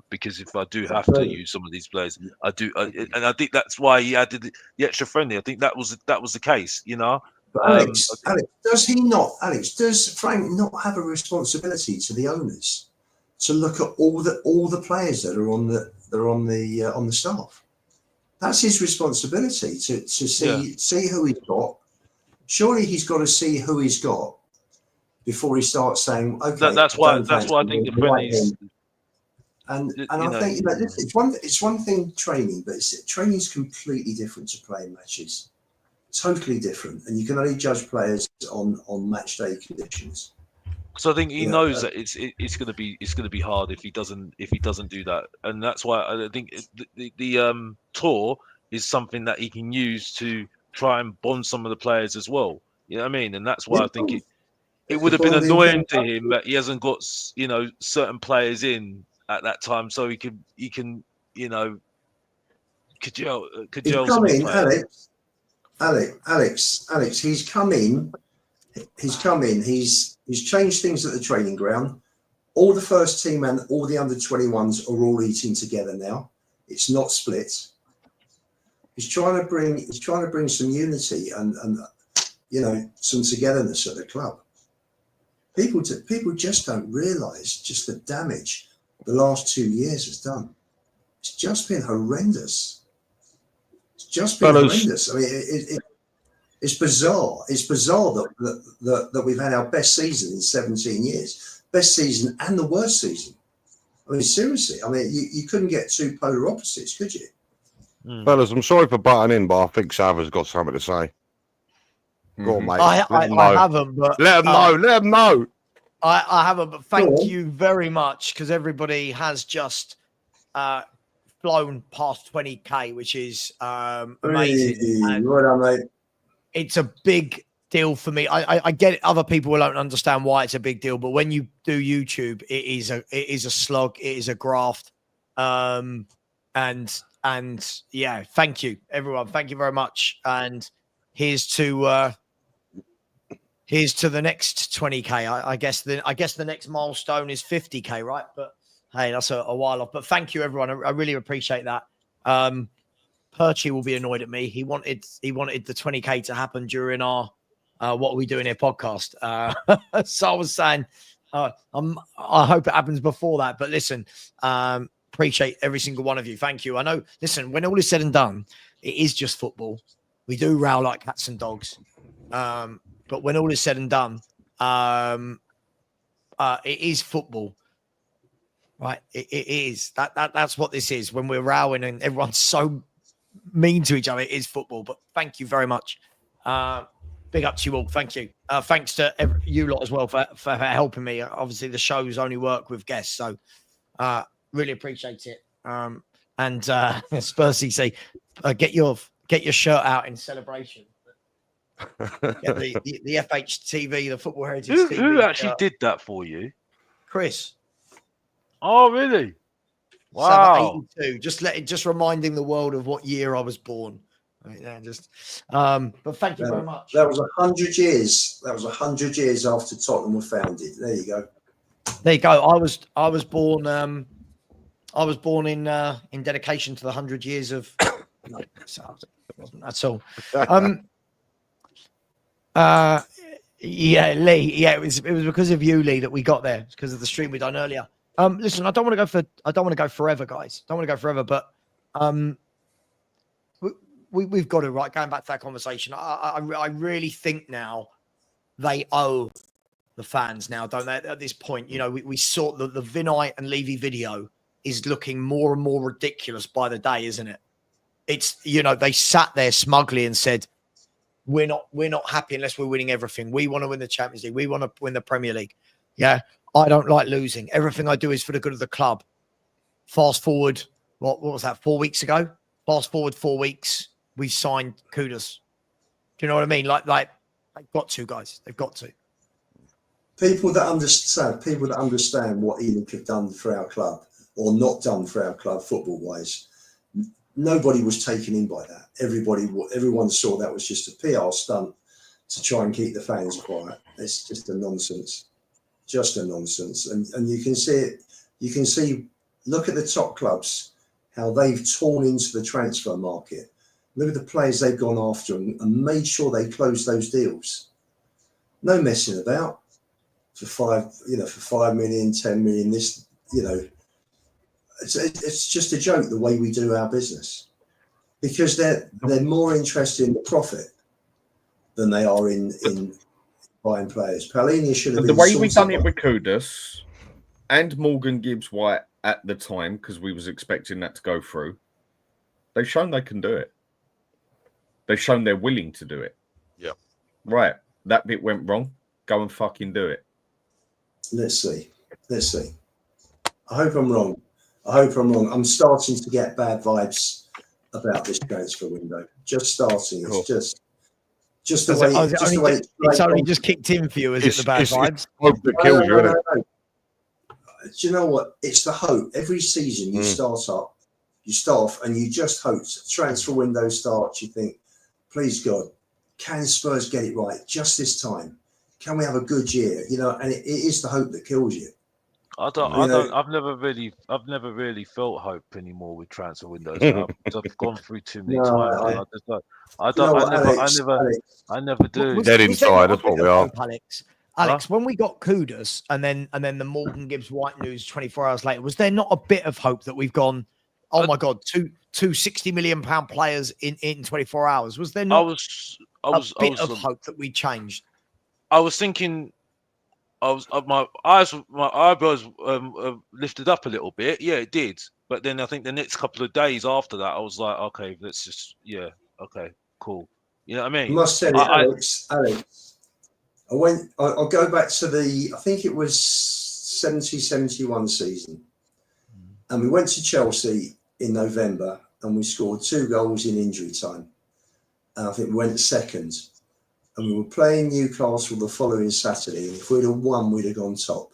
[SPEAKER 6] Because if I do have to use some of these players, I do, and I think that's why he added the extra friendly. I think that was the case, you know.
[SPEAKER 4] But Alex, does Frank not have a responsibility to the owners to look at all the players that are on the staff? That's his responsibility to see who he's got. Surely he's got to see who he's got before he starts saying, okay.
[SPEAKER 6] That's why I think the friendlies.
[SPEAKER 4] And I think it's one thing training, but training's completely different to playing matches. Totally different, and you can only judge players on match day conditions.
[SPEAKER 6] So I think he knows that it's going to be hard if he doesn't do that, and that's why I think the tour is something that he can use to try and bond some of the players as well. You know what I mean? And that's why I think it would have been annoying to him that he hasn't got certain players in at that time, so he can cajole some of the players.
[SPEAKER 4] Alex, he's come in. He's changed things at the training ground. All the first team and all the under 21s are all eating together now. It's not split. He's trying to bring some unity and some togetherness at the club. People just don't realise just the damage the last 2 years has done. It's just been horrendous. It's just been horrendous. I mean, it's bizarre. It's bizarre that we've had our best season in 17 years, best season and the worst season. I mean, seriously. I mean, you couldn't get two polar opposites, could you?
[SPEAKER 2] Fellas, I'm sorry for butting in, but I think Savva's got something to say. Go on, mate.
[SPEAKER 1] I haven't, but
[SPEAKER 2] let them know. Let them know.
[SPEAKER 1] I haven't, but thank you very much, because everybody has just flown past 20k, which is amazing.
[SPEAKER 4] Right on, mate.
[SPEAKER 1] It's a big deal for me. I get it. Other people don't understand why it's a big deal, but when you do YouTube, it is a slog. It is a graft. And yeah, thank you, everyone. Thank you very much. And here's to the next 20k. I guess the next milestone is 50k, right? But hey, that's a while off. But thank you, everyone. I really appreciate that. Perchy will be annoyed at me. He wanted the 20k to happen during our what are we doing here podcast. So I was saying I hope it happens before that. But listen, appreciate every single one of you. Thank you. I know. Listen, when all is said and done, it is just football. We do row like cats and dogs. But when all is said and done, it is football, right? It is that's what this is. When we're rowing and everyone's so mean to each other, it is football. But thank you very much. Big up to you all. Thank you. Thanks to you lot as well for helping me. Obviously, the shows only work with guests, so really appreciate it. And Spursy say, get your shirt out in celebration. Yeah, the FHTV, the Football Heritage TV.
[SPEAKER 6] Who actually did that for you?
[SPEAKER 1] Chris.
[SPEAKER 6] Oh, really? Wow.
[SPEAKER 1] 82. Just reminding the world of what year I was born. Right, yeah, but thank you very much.
[SPEAKER 4] That was 100 years. That was 100 years after Tottenham were founded. There you go.
[SPEAKER 1] There you go. I was born in dedication to the 100 years of no, that's all. Yeah, Lee. Yeah, it was because of you, Lee, that we got there. It's because of the stream we done earlier. Listen, I don't want to go forever, guys. Don't want to go forever, but we've got to, right, going back to that conversation. I really think now they owe the fans now, don't they? At this point, we saw the Vinite and Levy video is looking more and more ridiculous by the day, isn't it? It's, they sat there smugly and said, we're not happy unless we're winning everything. We want to win the Champions League. We want to win the Premier League. Yeah. I don't like losing. Everything I do is for the good of the club. Fast forward, what was that, 4 weeks ago? Fast forward 4 weeks, we signed Kudus. Do you know what I mean? Like they've got to, guys. They've got to.
[SPEAKER 4] People that understand what Enoch have done for our club or not done for our club football-wise, nobody was taken in by that. Everyone saw that was just a PR stunt to try and keep the fans quiet. It's just a nonsense. Just a nonsense. And you can see it. You can see, look at the top clubs, how they've torn into the transfer market. Look at the players they've gone after and made sure they closed those deals. No messing about for 5 million, 10 million, it's just a joke the way we do our business, because they're more interested in the profit than they are in buying players. Palhinha should have been
[SPEAKER 3] the way we done it with Kudus and Morgan Gibbs-White at the time, because we was expecting that to go through. They've shown they can do it. They've shown they're willing to do it.
[SPEAKER 2] Yeah.
[SPEAKER 3] Right. That bit went wrong. Go and fucking do it.
[SPEAKER 4] Let's see. I hope I'm wrong. I'm starting to get bad vibes about this transfer window. Just starting. It's just the way.
[SPEAKER 1] It's only just kicked in for you, is it? The bad vibes.
[SPEAKER 2] Hope that kills you, isn't it?
[SPEAKER 4] No. Do you know what? It's the hope. Every season you start off, and you just hope. Transfer window starts. You think, please God, can Spurs get it right just this time? Can we have a good year? And it is the hope that kills you.
[SPEAKER 6] I've never really felt hope anymore with transfer windows. I've gone through too many times. I never do.
[SPEAKER 2] Dead
[SPEAKER 1] Was there not
[SPEAKER 2] inside,
[SPEAKER 1] a
[SPEAKER 2] that's what
[SPEAKER 1] bit
[SPEAKER 2] we
[SPEAKER 1] of
[SPEAKER 2] are.
[SPEAKER 1] hope, Alex? Alex, when we got Kudus and then the Morgan Gibbs-White news 24 hours later, was there not a bit of hope that we've gone, oh my God, two £60 million players in 24 hours? Was there not a bit of hope that we changed?
[SPEAKER 6] I was thinking, my eyebrows lifted up a little bit. Yeah, it did. But then I think the next couple of days after that, I was like, okay, let's just, okay, cool. You know what I mean?
[SPEAKER 4] I must tell you, Alex, I'll go back to I think it was 70-71 season. And we went to Chelsea in November and we scored 2 goals in injury time. And I think we went second. And we were playing Newcastle the following Saturday. And if we'd have won, we'd have gone top.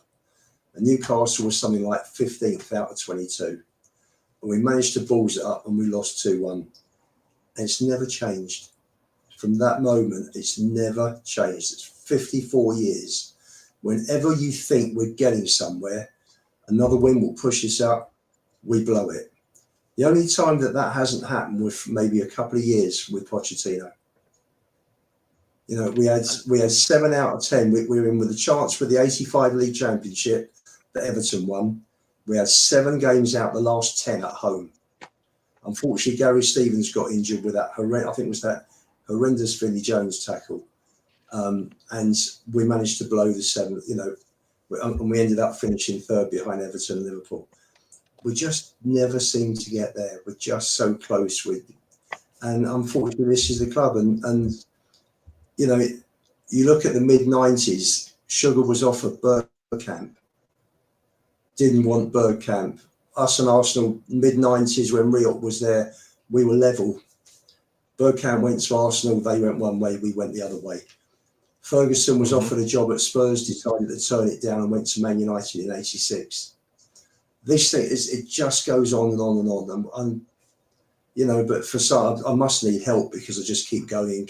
[SPEAKER 4] And Newcastle was something like 15th out of 22. And we managed to balls it up and we lost 2-1. And it's never changed. From that moment, it's never changed. It's 54 years. Whenever you think we're getting somewhere, another win will push us up, we blow it. The only time that hasn't happened was maybe a couple of years with Pochettino. You know, we had 7 out of 10. We were in with a chance for the 85 League Championship that Everton won. We had 7 games out, the last 10 at home. Unfortunately, Gary Stevens got injured with that horrendous Vinnie Jones tackle. And we managed to blow the 7, and we ended up finishing 3rd behind Everton and Liverpool. We just never seem to get there. We're just so close and unfortunately this is the club. And you know, you look at the mid-90s, Sugar was offered Bergkamp. Didn't want Bergkamp. Us and Arsenal, mid-90s when Riot was there, we were level. Bergkamp went to Arsenal, they went one way, we went the other way. Ferguson was offered a job at Spurs, decided to turn it down and went to Man United in '86. This thing it just goes on and on and on. And but for some, I must need help because I just keep going. And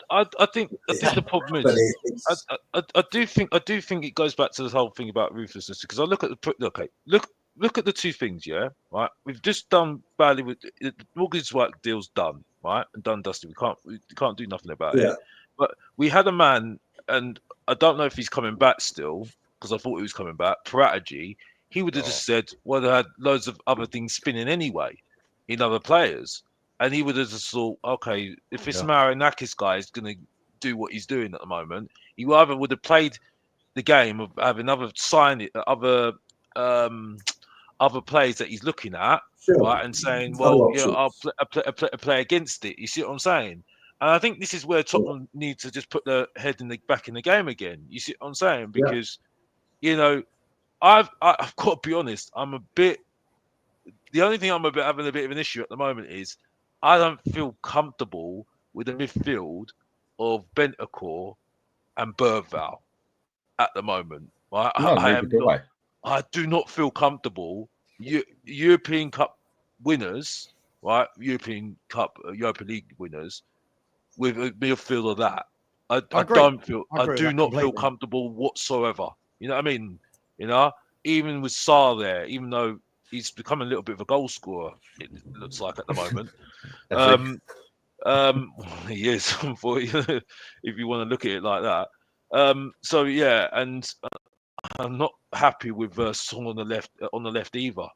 [SPEAKER 6] I think the problem is, I do think it goes back to the whole thing about ruthlessness, because I look at look at the 2 things, yeah, right. We've just done badly with the Gibbs-White deal's done, right, and done dusty. We can't do nothing about it. But we had a man, and I don't know if he's coming back still, because I thought he was coming back. Paragy, he would have just said, well, they had loads of other things spinning anyway in other players, and he would have just thought, okay, if this Marinakis guy is going to do what he's doing at the moment, he either would have played the game of having other players that he's looking at, right, and saying, well, I'll play against it. You see what I'm saying? And I think this is where Tottenham needs to just put their head back in the game again. You see what I'm saying? Because I've got to be honest. The only thing I'm having a bit of an issue at the moment is I don't feel comfortable with the midfield of Bentancur and Bergvall at the moment. Right? I do not feel comfortable. European Cup winners, right? European Cup, Europa League winners, with a midfield of that. I do not feel comfortable whatsoever. You know what I mean? Even with Sarr there, even though he's become a little bit of a goal scorer, it looks like at the moment. He is, if you want to look at it like that. So yeah, and I'm not happy with Song on the left either.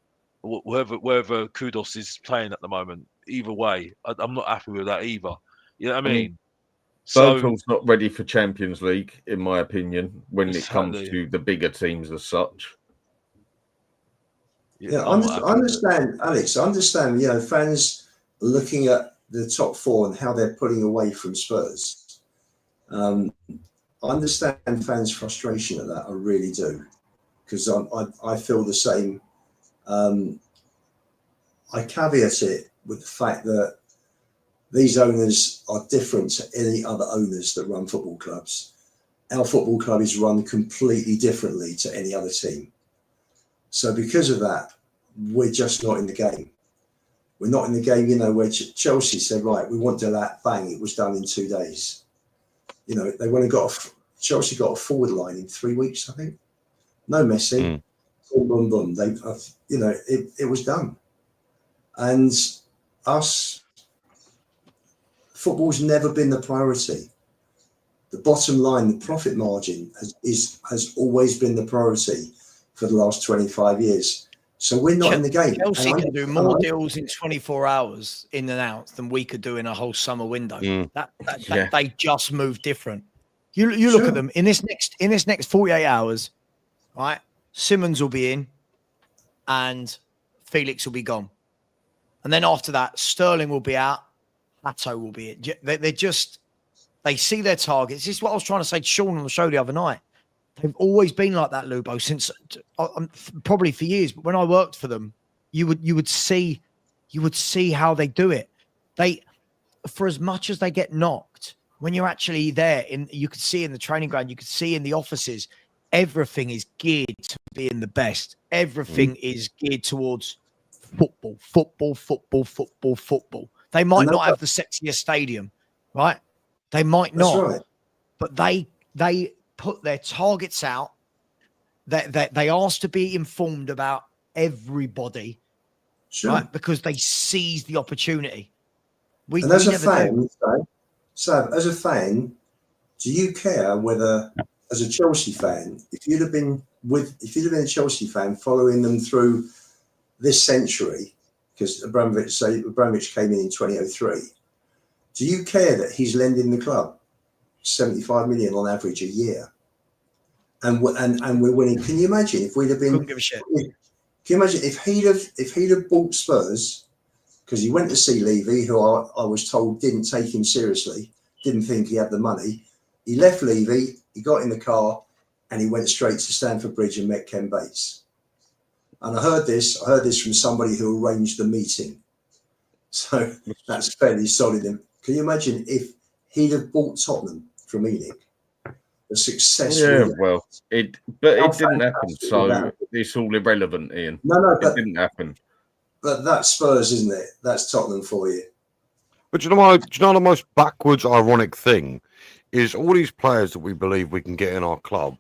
[SPEAKER 6] Wherever Kudus is playing at the moment, either way, I'm not happy with that either. You know what I mean?
[SPEAKER 3] Bergvall's not ready for Champions League, in my opinion, when it comes to the bigger teams as such.
[SPEAKER 4] I understand, Alex. I understand, fans looking at the top 4 and how they're pulling away from Spurs. I understand fans' frustration at that. I really do, because I feel the same. I caveat it with the fact that these owners are different to any other owners that run football clubs. Our football club is run completely differently to any other team. So because of that, we're just not in the game. We're not in the game, where Chelsea said, right, we want to do that, bang, it was done in 2 days. Chelsea got a forward line in 3 weeks, I think. No Messi, boom, boom, boom. It was done. And us, football's never been the priority. The bottom line, the profit margin has always been the priority for the last 25 years. So we're not in the game.
[SPEAKER 1] Chelsea can do more deals in 24 hours in and out than we could do in a whole summer window. They just move different. You look at them in this next 48 hours, right? Simmons will be in and Felix will be gone. And then after that, Sterling will be out. Hato will be in. They see their targets. This is what I was trying to say to Sean on the show the other night. They've always been like that, Lubo, since probably for years. But when I worked for them, you would see how they do it. For as much as they get knocked, when you're actually there, you could see in the training ground, you could see in the offices, everything is geared to being the best. Everything is geared towards football. They might not have the sexiest stadium, right? They might not, but they put their targets out. They ask to be informed about everybody, right? Because they seize the opportunity.
[SPEAKER 4] As a fan, do you care whether, as a Chelsea fan, if you'd have been a Chelsea fan following them through this century, because Abramovich came in 2003. Do you care that he's lending the club 75 million on average a year, and we're winning? Can you imagine if we'd have been?
[SPEAKER 1] Couldn't give a shit.
[SPEAKER 4] Can you imagine if he'd have bought Spurs, because he went to see Levy, who I was told didn't take him seriously, didn't think he had the money. He left Levy, he got in the car, and he went straight to Stamford Bridge and met Ken Bates. And I heard this from somebody who arranged the meeting. So that's fairly solid. Can you imagine if he'd have bought Tottenham from Enig? The success.
[SPEAKER 3] Yeah, well, it didn't happen. So it's all irrelevant, Ian.
[SPEAKER 4] No,
[SPEAKER 3] it didn't happen.
[SPEAKER 4] But that's Spurs, isn't it? That's Tottenham for you.
[SPEAKER 2] But do you know the most backwards, ironic thing is all these players that we believe we can get in our club.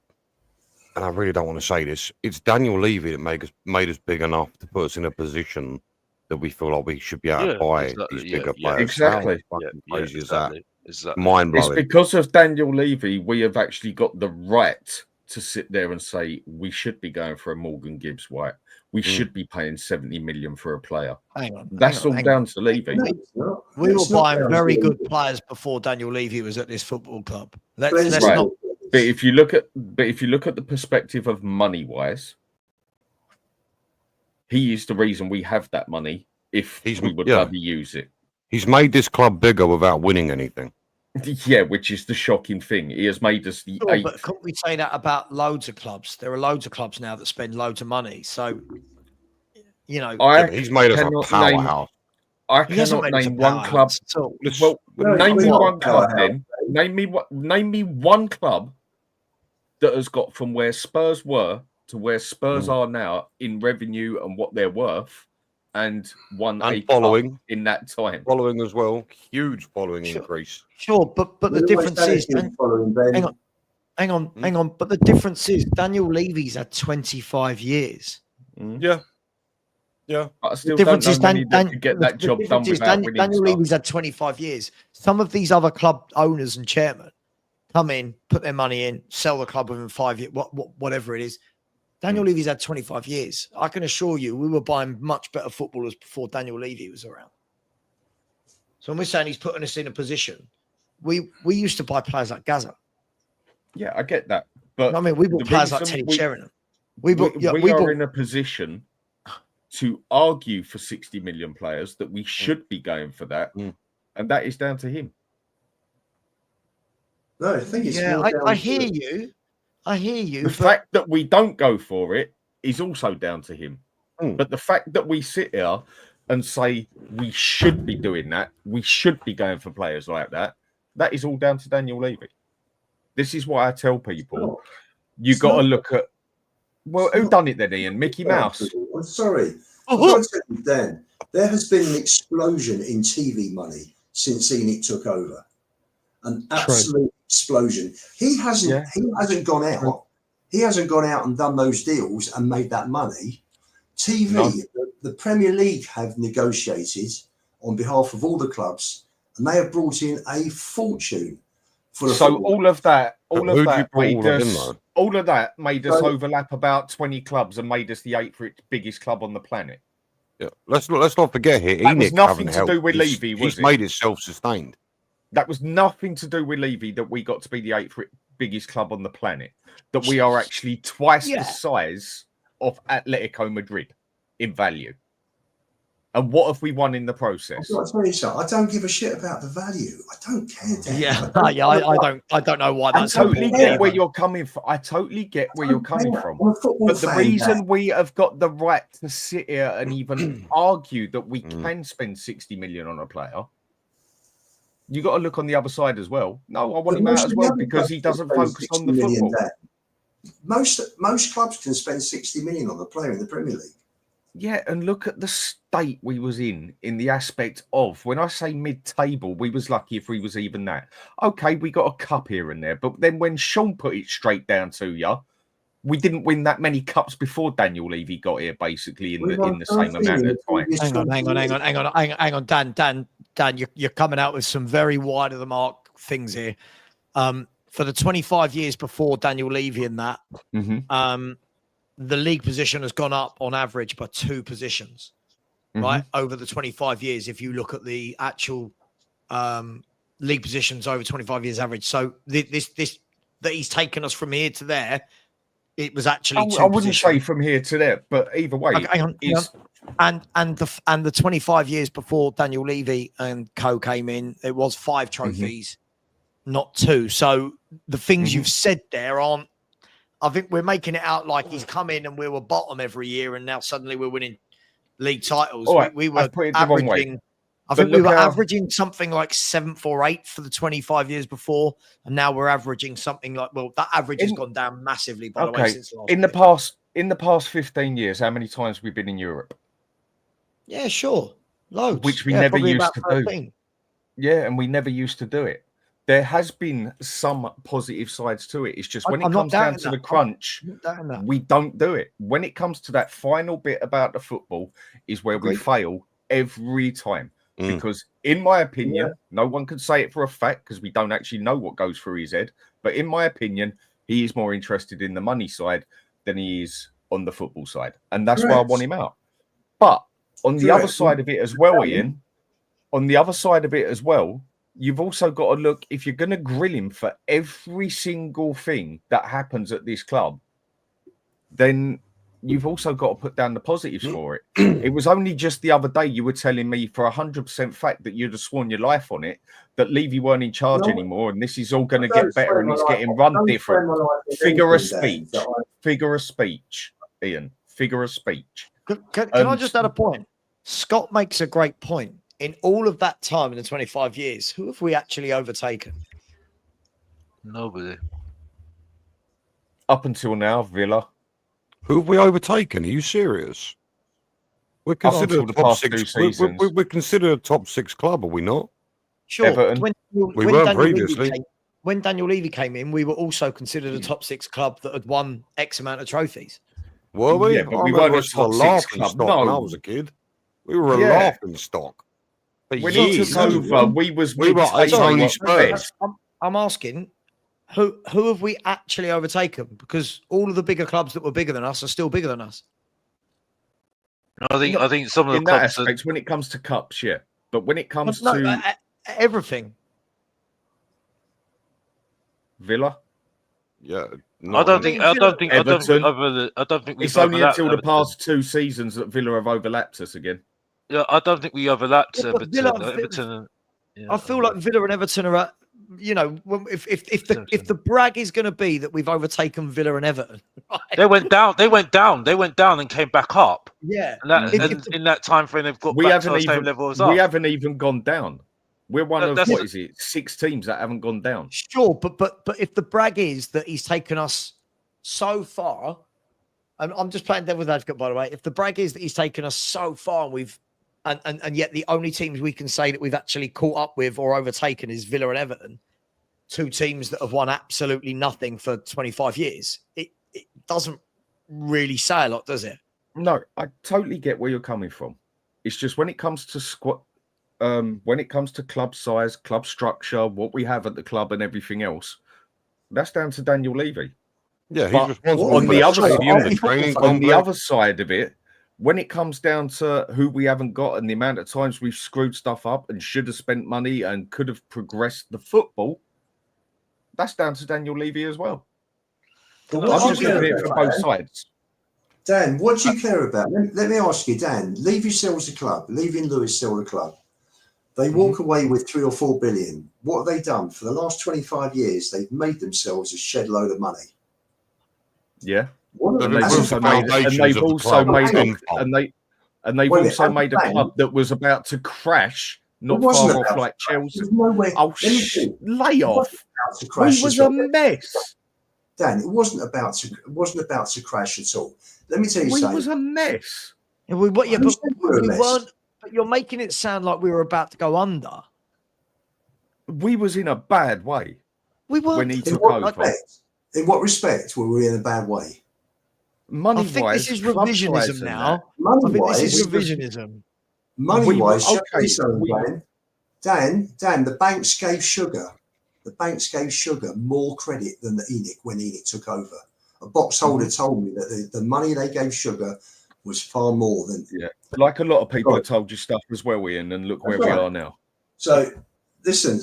[SPEAKER 2] And I really don't want to say this. It's Daniel Levy that made us big enough to put us in a position that we feel like we should be able to buy these bigger players.
[SPEAKER 3] Exactly.
[SPEAKER 2] Crazy is that? Mind blowing.
[SPEAKER 3] It's because of Daniel Levy we have actually got the right to sit there and say we should be going for a Morgan Gibbs-White. We should be paying 70 million for a player. That's all down to Levy.
[SPEAKER 1] We were buying very good players before Daniel Levy was at this football club. Let's not.
[SPEAKER 3] But if you look at the perspective of money wise, he is the reason we have that money. If we would bloody use it,
[SPEAKER 2] he's made this club bigger without winning anything.
[SPEAKER 3] Yeah, which is the shocking thing. He has made us the eighth.
[SPEAKER 1] But couldn't we say that about loads of clubs? There are loads of clubs now that spend loads of money. So,
[SPEAKER 2] he's made us a powerhouse.
[SPEAKER 3] I cannot name one club. Well, name me one club then. Name me one club that has got from where Spurs were to where Spurs are now in revenue and what they're worth, and won a
[SPEAKER 2] following
[SPEAKER 3] in that time.
[SPEAKER 2] Following as well, huge following increase.
[SPEAKER 1] Sure, but the difference is, hang on. But the difference is, Daniel Levy's had 25 years.
[SPEAKER 2] Yeah.
[SPEAKER 3] I still don't know many that could get that job done without winning.
[SPEAKER 1] Daniel Levy's had 25 years. Some of these other club owners and chairmen come in, put their money in, sell the club within 5 years, whatever it is. Daniel Levy's had 25 years. I can assure you, we were buying much better footballers before Daniel Levy was around. So when we're saying he's putting us in a position, we used to buy players like Gaza.
[SPEAKER 3] Yeah, I get that. But
[SPEAKER 1] I mean, we bought players like Teddy Sheringham. We
[SPEAKER 3] are in a position to argue for 60 million players that we should be going for that. And that is down to him.
[SPEAKER 4] No, I think it's
[SPEAKER 1] I hear you.
[SPEAKER 3] The fact that we don't go for it is also down to him. But the fact that we sit here and say we should be doing that, we should be going for players like that, that is all down to Daniel Levy. This is why I tell people, you got to look at, who done it then, Ian? Mickey Mouse?
[SPEAKER 4] I'm sorry. Dan, there has been an explosion in TV money since Enoch took over. An absolute explosion. He hasn't gone out He hasn't gone out and done those deals and made that money. TV, the Premier League have negotiated on behalf of all the clubs, and they have brought in a fortune for the football.
[SPEAKER 3] all of that made us
[SPEAKER 4] So-
[SPEAKER 3] overlap about 20 clubs and made us the 8th biggest club on the planet.
[SPEAKER 2] Yeah. Let's not forget here.
[SPEAKER 3] That was
[SPEAKER 2] Enoch
[SPEAKER 3] nothing
[SPEAKER 2] haven't
[SPEAKER 3] to do
[SPEAKER 2] helped.
[SPEAKER 3] with
[SPEAKER 2] He's-
[SPEAKER 3] Levy, was
[SPEAKER 2] He's
[SPEAKER 3] it?
[SPEAKER 2] made it self-sustained.
[SPEAKER 3] That was nothing to do with Levy that we got to be the 8th biggest club on the planet. That we are actually twice the size of Atletico Madrid in value. And what have we won in the process?
[SPEAKER 4] I've got to tell you something, I don't give a shit about the value. I don't care, Dan.
[SPEAKER 1] I don't know why
[SPEAKER 3] I
[SPEAKER 1] that's
[SPEAKER 3] totally
[SPEAKER 1] important
[SPEAKER 3] get
[SPEAKER 1] either.
[SPEAKER 3] where you're coming from. I totally get where you're coming from.
[SPEAKER 4] I'm a football
[SPEAKER 3] But the
[SPEAKER 4] fan,
[SPEAKER 3] reason
[SPEAKER 4] Dan.
[SPEAKER 3] we have got the right to sit here and even argue that we can spend 60 million on a player, you got to look on the other side as well. No, I want
[SPEAKER 4] But
[SPEAKER 3] him out
[SPEAKER 4] most
[SPEAKER 3] as
[SPEAKER 4] of the
[SPEAKER 3] well
[SPEAKER 4] other
[SPEAKER 3] because
[SPEAKER 4] clubs
[SPEAKER 3] he
[SPEAKER 4] can
[SPEAKER 3] doesn't
[SPEAKER 4] spend
[SPEAKER 3] focus on
[SPEAKER 4] 60
[SPEAKER 3] the
[SPEAKER 4] million,
[SPEAKER 3] football.
[SPEAKER 4] Dan. Most clubs can spend 60 million on the player in the Premier League.
[SPEAKER 3] Yeah, and look at the state we was in the aspect of, when I say mid-table, we was lucky if we was even that. Okay, we got a cup here and there, but then when Sean put it straight down to you, we didn't win that many cups before Daniel Levy got here, basically in the same amount of time.
[SPEAKER 1] Hang on, Dan, you're coming out with some very wide of the mark things here. For the 25 years before Daniel Levy and that, the league position has gone up on average by 2 positions, right? Over the 25 years, if you look at the actual league positions over 25 years average. So this that he's taken us from here to there, it was actually 2
[SPEAKER 3] I wouldn't
[SPEAKER 1] positions.
[SPEAKER 3] say from here to there, but either way,
[SPEAKER 1] Okay, hang on. And the 25 years before Daniel Levy and co came in, it was 5 trophies, not 2. So the things you've said there aren't. I think we're making it out like he's come in and we were bottom every year, and now suddenly we're winning league titles.
[SPEAKER 3] Right,
[SPEAKER 1] we were
[SPEAKER 3] put it the wrong way.
[SPEAKER 1] averaging. I think we were averaging something like 7th or 8th for the 25 years before, and now we're averaging something like, well, that average has gone down massively, by the way, since last
[SPEAKER 3] in the past 15 years, how many times have we been in Europe?
[SPEAKER 1] Yeah, sure. Loads.
[SPEAKER 3] Which we never
[SPEAKER 1] probably
[SPEAKER 3] used
[SPEAKER 1] about
[SPEAKER 3] to
[SPEAKER 1] 13.
[SPEAKER 3] do. Yeah, and we never used to do it. There has been some positive sides to it. It's just when it comes down to the crunch, we don't do it. When it comes to that final bit about the football is where we fail every time. Because in my opinion, no one can say it for a fact because we don't actually know what goes through his head. But in my opinion, he is more interested in the money side than he is on the football side. And that's why I want him out. But on the other side of it as well, Ian, on the other side of it as well, you've also got to look, if you're going to grill him for every single thing that happens at this club, then you've also got to put down the positives for it. It was only just the other day you were telling me for 100% fact that you'd have sworn your life on it, that Levy weren't in charge anymore, and this is all going to get better and it's getting run different. Figure of speech. Figure of speech, Ian. Figure of speech.
[SPEAKER 1] Can I just add a point? Scott makes a great point. In all of that time, in the 25 years, who have we actually overtaken?
[SPEAKER 6] Nobody.
[SPEAKER 3] Up until now, Villa.
[SPEAKER 2] Who have we overtaken? Are you serious? We're considered a top 6. We're considered a top 6 club, are we not?
[SPEAKER 1] Sure.
[SPEAKER 3] Everton.
[SPEAKER 2] We weren't previously.
[SPEAKER 1] When Daniel Levy came in, we were also considered a top 6 club that had won X amount of trophies.
[SPEAKER 2] Were we?
[SPEAKER 3] Yeah, but we weren't a top 6 club.
[SPEAKER 2] Stock when I was a kid. We were a laughing stock.
[SPEAKER 3] When he took over, we were
[SPEAKER 2] only Spurs.
[SPEAKER 1] I'm asking, who have we actually overtaken? Because all of the bigger clubs that were bigger than us are still bigger than us.
[SPEAKER 6] I think some of the
[SPEAKER 3] in that
[SPEAKER 6] clubs
[SPEAKER 3] aspect, when it comes to cups, yeah, but when it comes to
[SPEAKER 1] everything,
[SPEAKER 3] Villa,
[SPEAKER 2] yeah,
[SPEAKER 6] I don't think
[SPEAKER 3] Everton.
[SPEAKER 6] I don't think
[SPEAKER 3] it's only until the past 2 seasons that Villa have overlapped us again.
[SPEAKER 6] Yeah, I don't think we overlapped Everton.
[SPEAKER 1] I feel like Villa and Everton are at, if the brag is going to be that we've overtaken Villa and Everton, right?
[SPEAKER 6] They went down and came back up.
[SPEAKER 1] Yeah,
[SPEAKER 6] and in that time frame, they've got back to the same level as us.
[SPEAKER 3] We haven't even gone down. We're one of 6 teams that haven't gone down.
[SPEAKER 1] Sure, but if the brag is that he's taken us so far, and I'm just playing devil's advocate, by the way. If the brag is that he's taken us so far, and we've and yet the only teams we can say that we've actually caught up with or overtaken is Villa and Everton, 2 teams that have won absolutely nothing for 25 years. it doesn't really say a lot, does it?
[SPEAKER 3] No, I totally get where you're coming from. It's just when it comes to when it comes to club size, club structure, what we have at the club, and everything else, that's down to Daniel Levy.
[SPEAKER 2] Yeah, he's
[SPEAKER 3] But
[SPEAKER 2] responsible
[SPEAKER 3] on
[SPEAKER 2] for
[SPEAKER 3] the
[SPEAKER 2] that
[SPEAKER 3] other
[SPEAKER 2] stadium,
[SPEAKER 3] side,
[SPEAKER 2] the training
[SPEAKER 3] on the
[SPEAKER 2] complex.
[SPEAKER 3] other side of it, when it comes down to who we haven't got and the amount of times we've screwed stuff up and should have spent money and could have progressed the football, that's down to Daniel Levy as well.
[SPEAKER 4] But
[SPEAKER 3] I'm
[SPEAKER 4] what do
[SPEAKER 3] just
[SPEAKER 4] you
[SPEAKER 3] looking
[SPEAKER 4] care
[SPEAKER 3] at it from
[SPEAKER 4] about,
[SPEAKER 3] both
[SPEAKER 4] Dan?
[SPEAKER 3] sides.
[SPEAKER 4] Dan, what do you care about? Let me ask you, Dan. Levy sells the club. Levy and Lewis sell the club. They walk away with 3 or 4 billion. What have they done? For the last 25 years, they've made themselves a shed load of money.
[SPEAKER 3] Yeah.
[SPEAKER 4] What
[SPEAKER 3] And
[SPEAKER 4] have
[SPEAKER 3] they've
[SPEAKER 4] they
[SPEAKER 3] also
[SPEAKER 4] done?
[SPEAKER 3] made, and they've also made they've
[SPEAKER 4] Wait a
[SPEAKER 3] also
[SPEAKER 4] minute,
[SPEAKER 3] made a
[SPEAKER 4] Dan,
[SPEAKER 3] club that was about to crash, not
[SPEAKER 4] wasn't
[SPEAKER 3] far off
[SPEAKER 4] about
[SPEAKER 3] like
[SPEAKER 4] to crash.
[SPEAKER 3] Chelsea.
[SPEAKER 4] There's no way.
[SPEAKER 3] Oh,
[SPEAKER 4] Let me see.
[SPEAKER 3] lay
[SPEAKER 4] It
[SPEAKER 3] off.
[SPEAKER 4] wasn't about to
[SPEAKER 3] We
[SPEAKER 4] crash
[SPEAKER 3] was
[SPEAKER 4] at
[SPEAKER 3] a
[SPEAKER 4] all.
[SPEAKER 3] mess.
[SPEAKER 4] Dan, it wasn't about to crash at all. Let me tell you
[SPEAKER 3] We
[SPEAKER 4] something.
[SPEAKER 3] was a mess.
[SPEAKER 1] Yeah, we, what, yeah,
[SPEAKER 4] Who
[SPEAKER 1] but
[SPEAKER 4] said we're a
[SPEAKER 1] we
[SPEAKER 4] mess?
[SPEAKER 1] weren't. But you're making it sound like we were about to go under.
[SPEAKER 3] We was in a bad way
[SPEAKER 1] We weren't.
[SPEAKER 3] when he
[SPEAKER 4] In
[SPEAKER 3] took
[SPEAKER 4] what
[SPEAKER 3] over.
[SPEAKER 4] respect? In what respect were we in a bad way?
[SPEAKER 3] Money
[SPEAKER 1] I think
[SPEAKER 3] wise,
[SPEAKER 1] this is revisionism now. I think this is revisionism.
[SPEAKER 4] Money-wise,
[SPEAKER 3] okay,
[SPEAKER 4] Dan, the banks gave Sugar. The banks gave Sugar more credit than the ENIC when ENIC took over. A box holder told me that the money they gave Sugar was far more than.
[SPEAKER 3] Yeah, like a lot of people
[SPEAKER 4] Right.
[SPEAKER 3] have told you stuff as well, Ian, and look where
[SPEAKER 4] That's
[SPEAKER 3] we
[SPEAKER 4] right.
[SPEAKER 3] are now.
[SPEAKER 4] So, listen,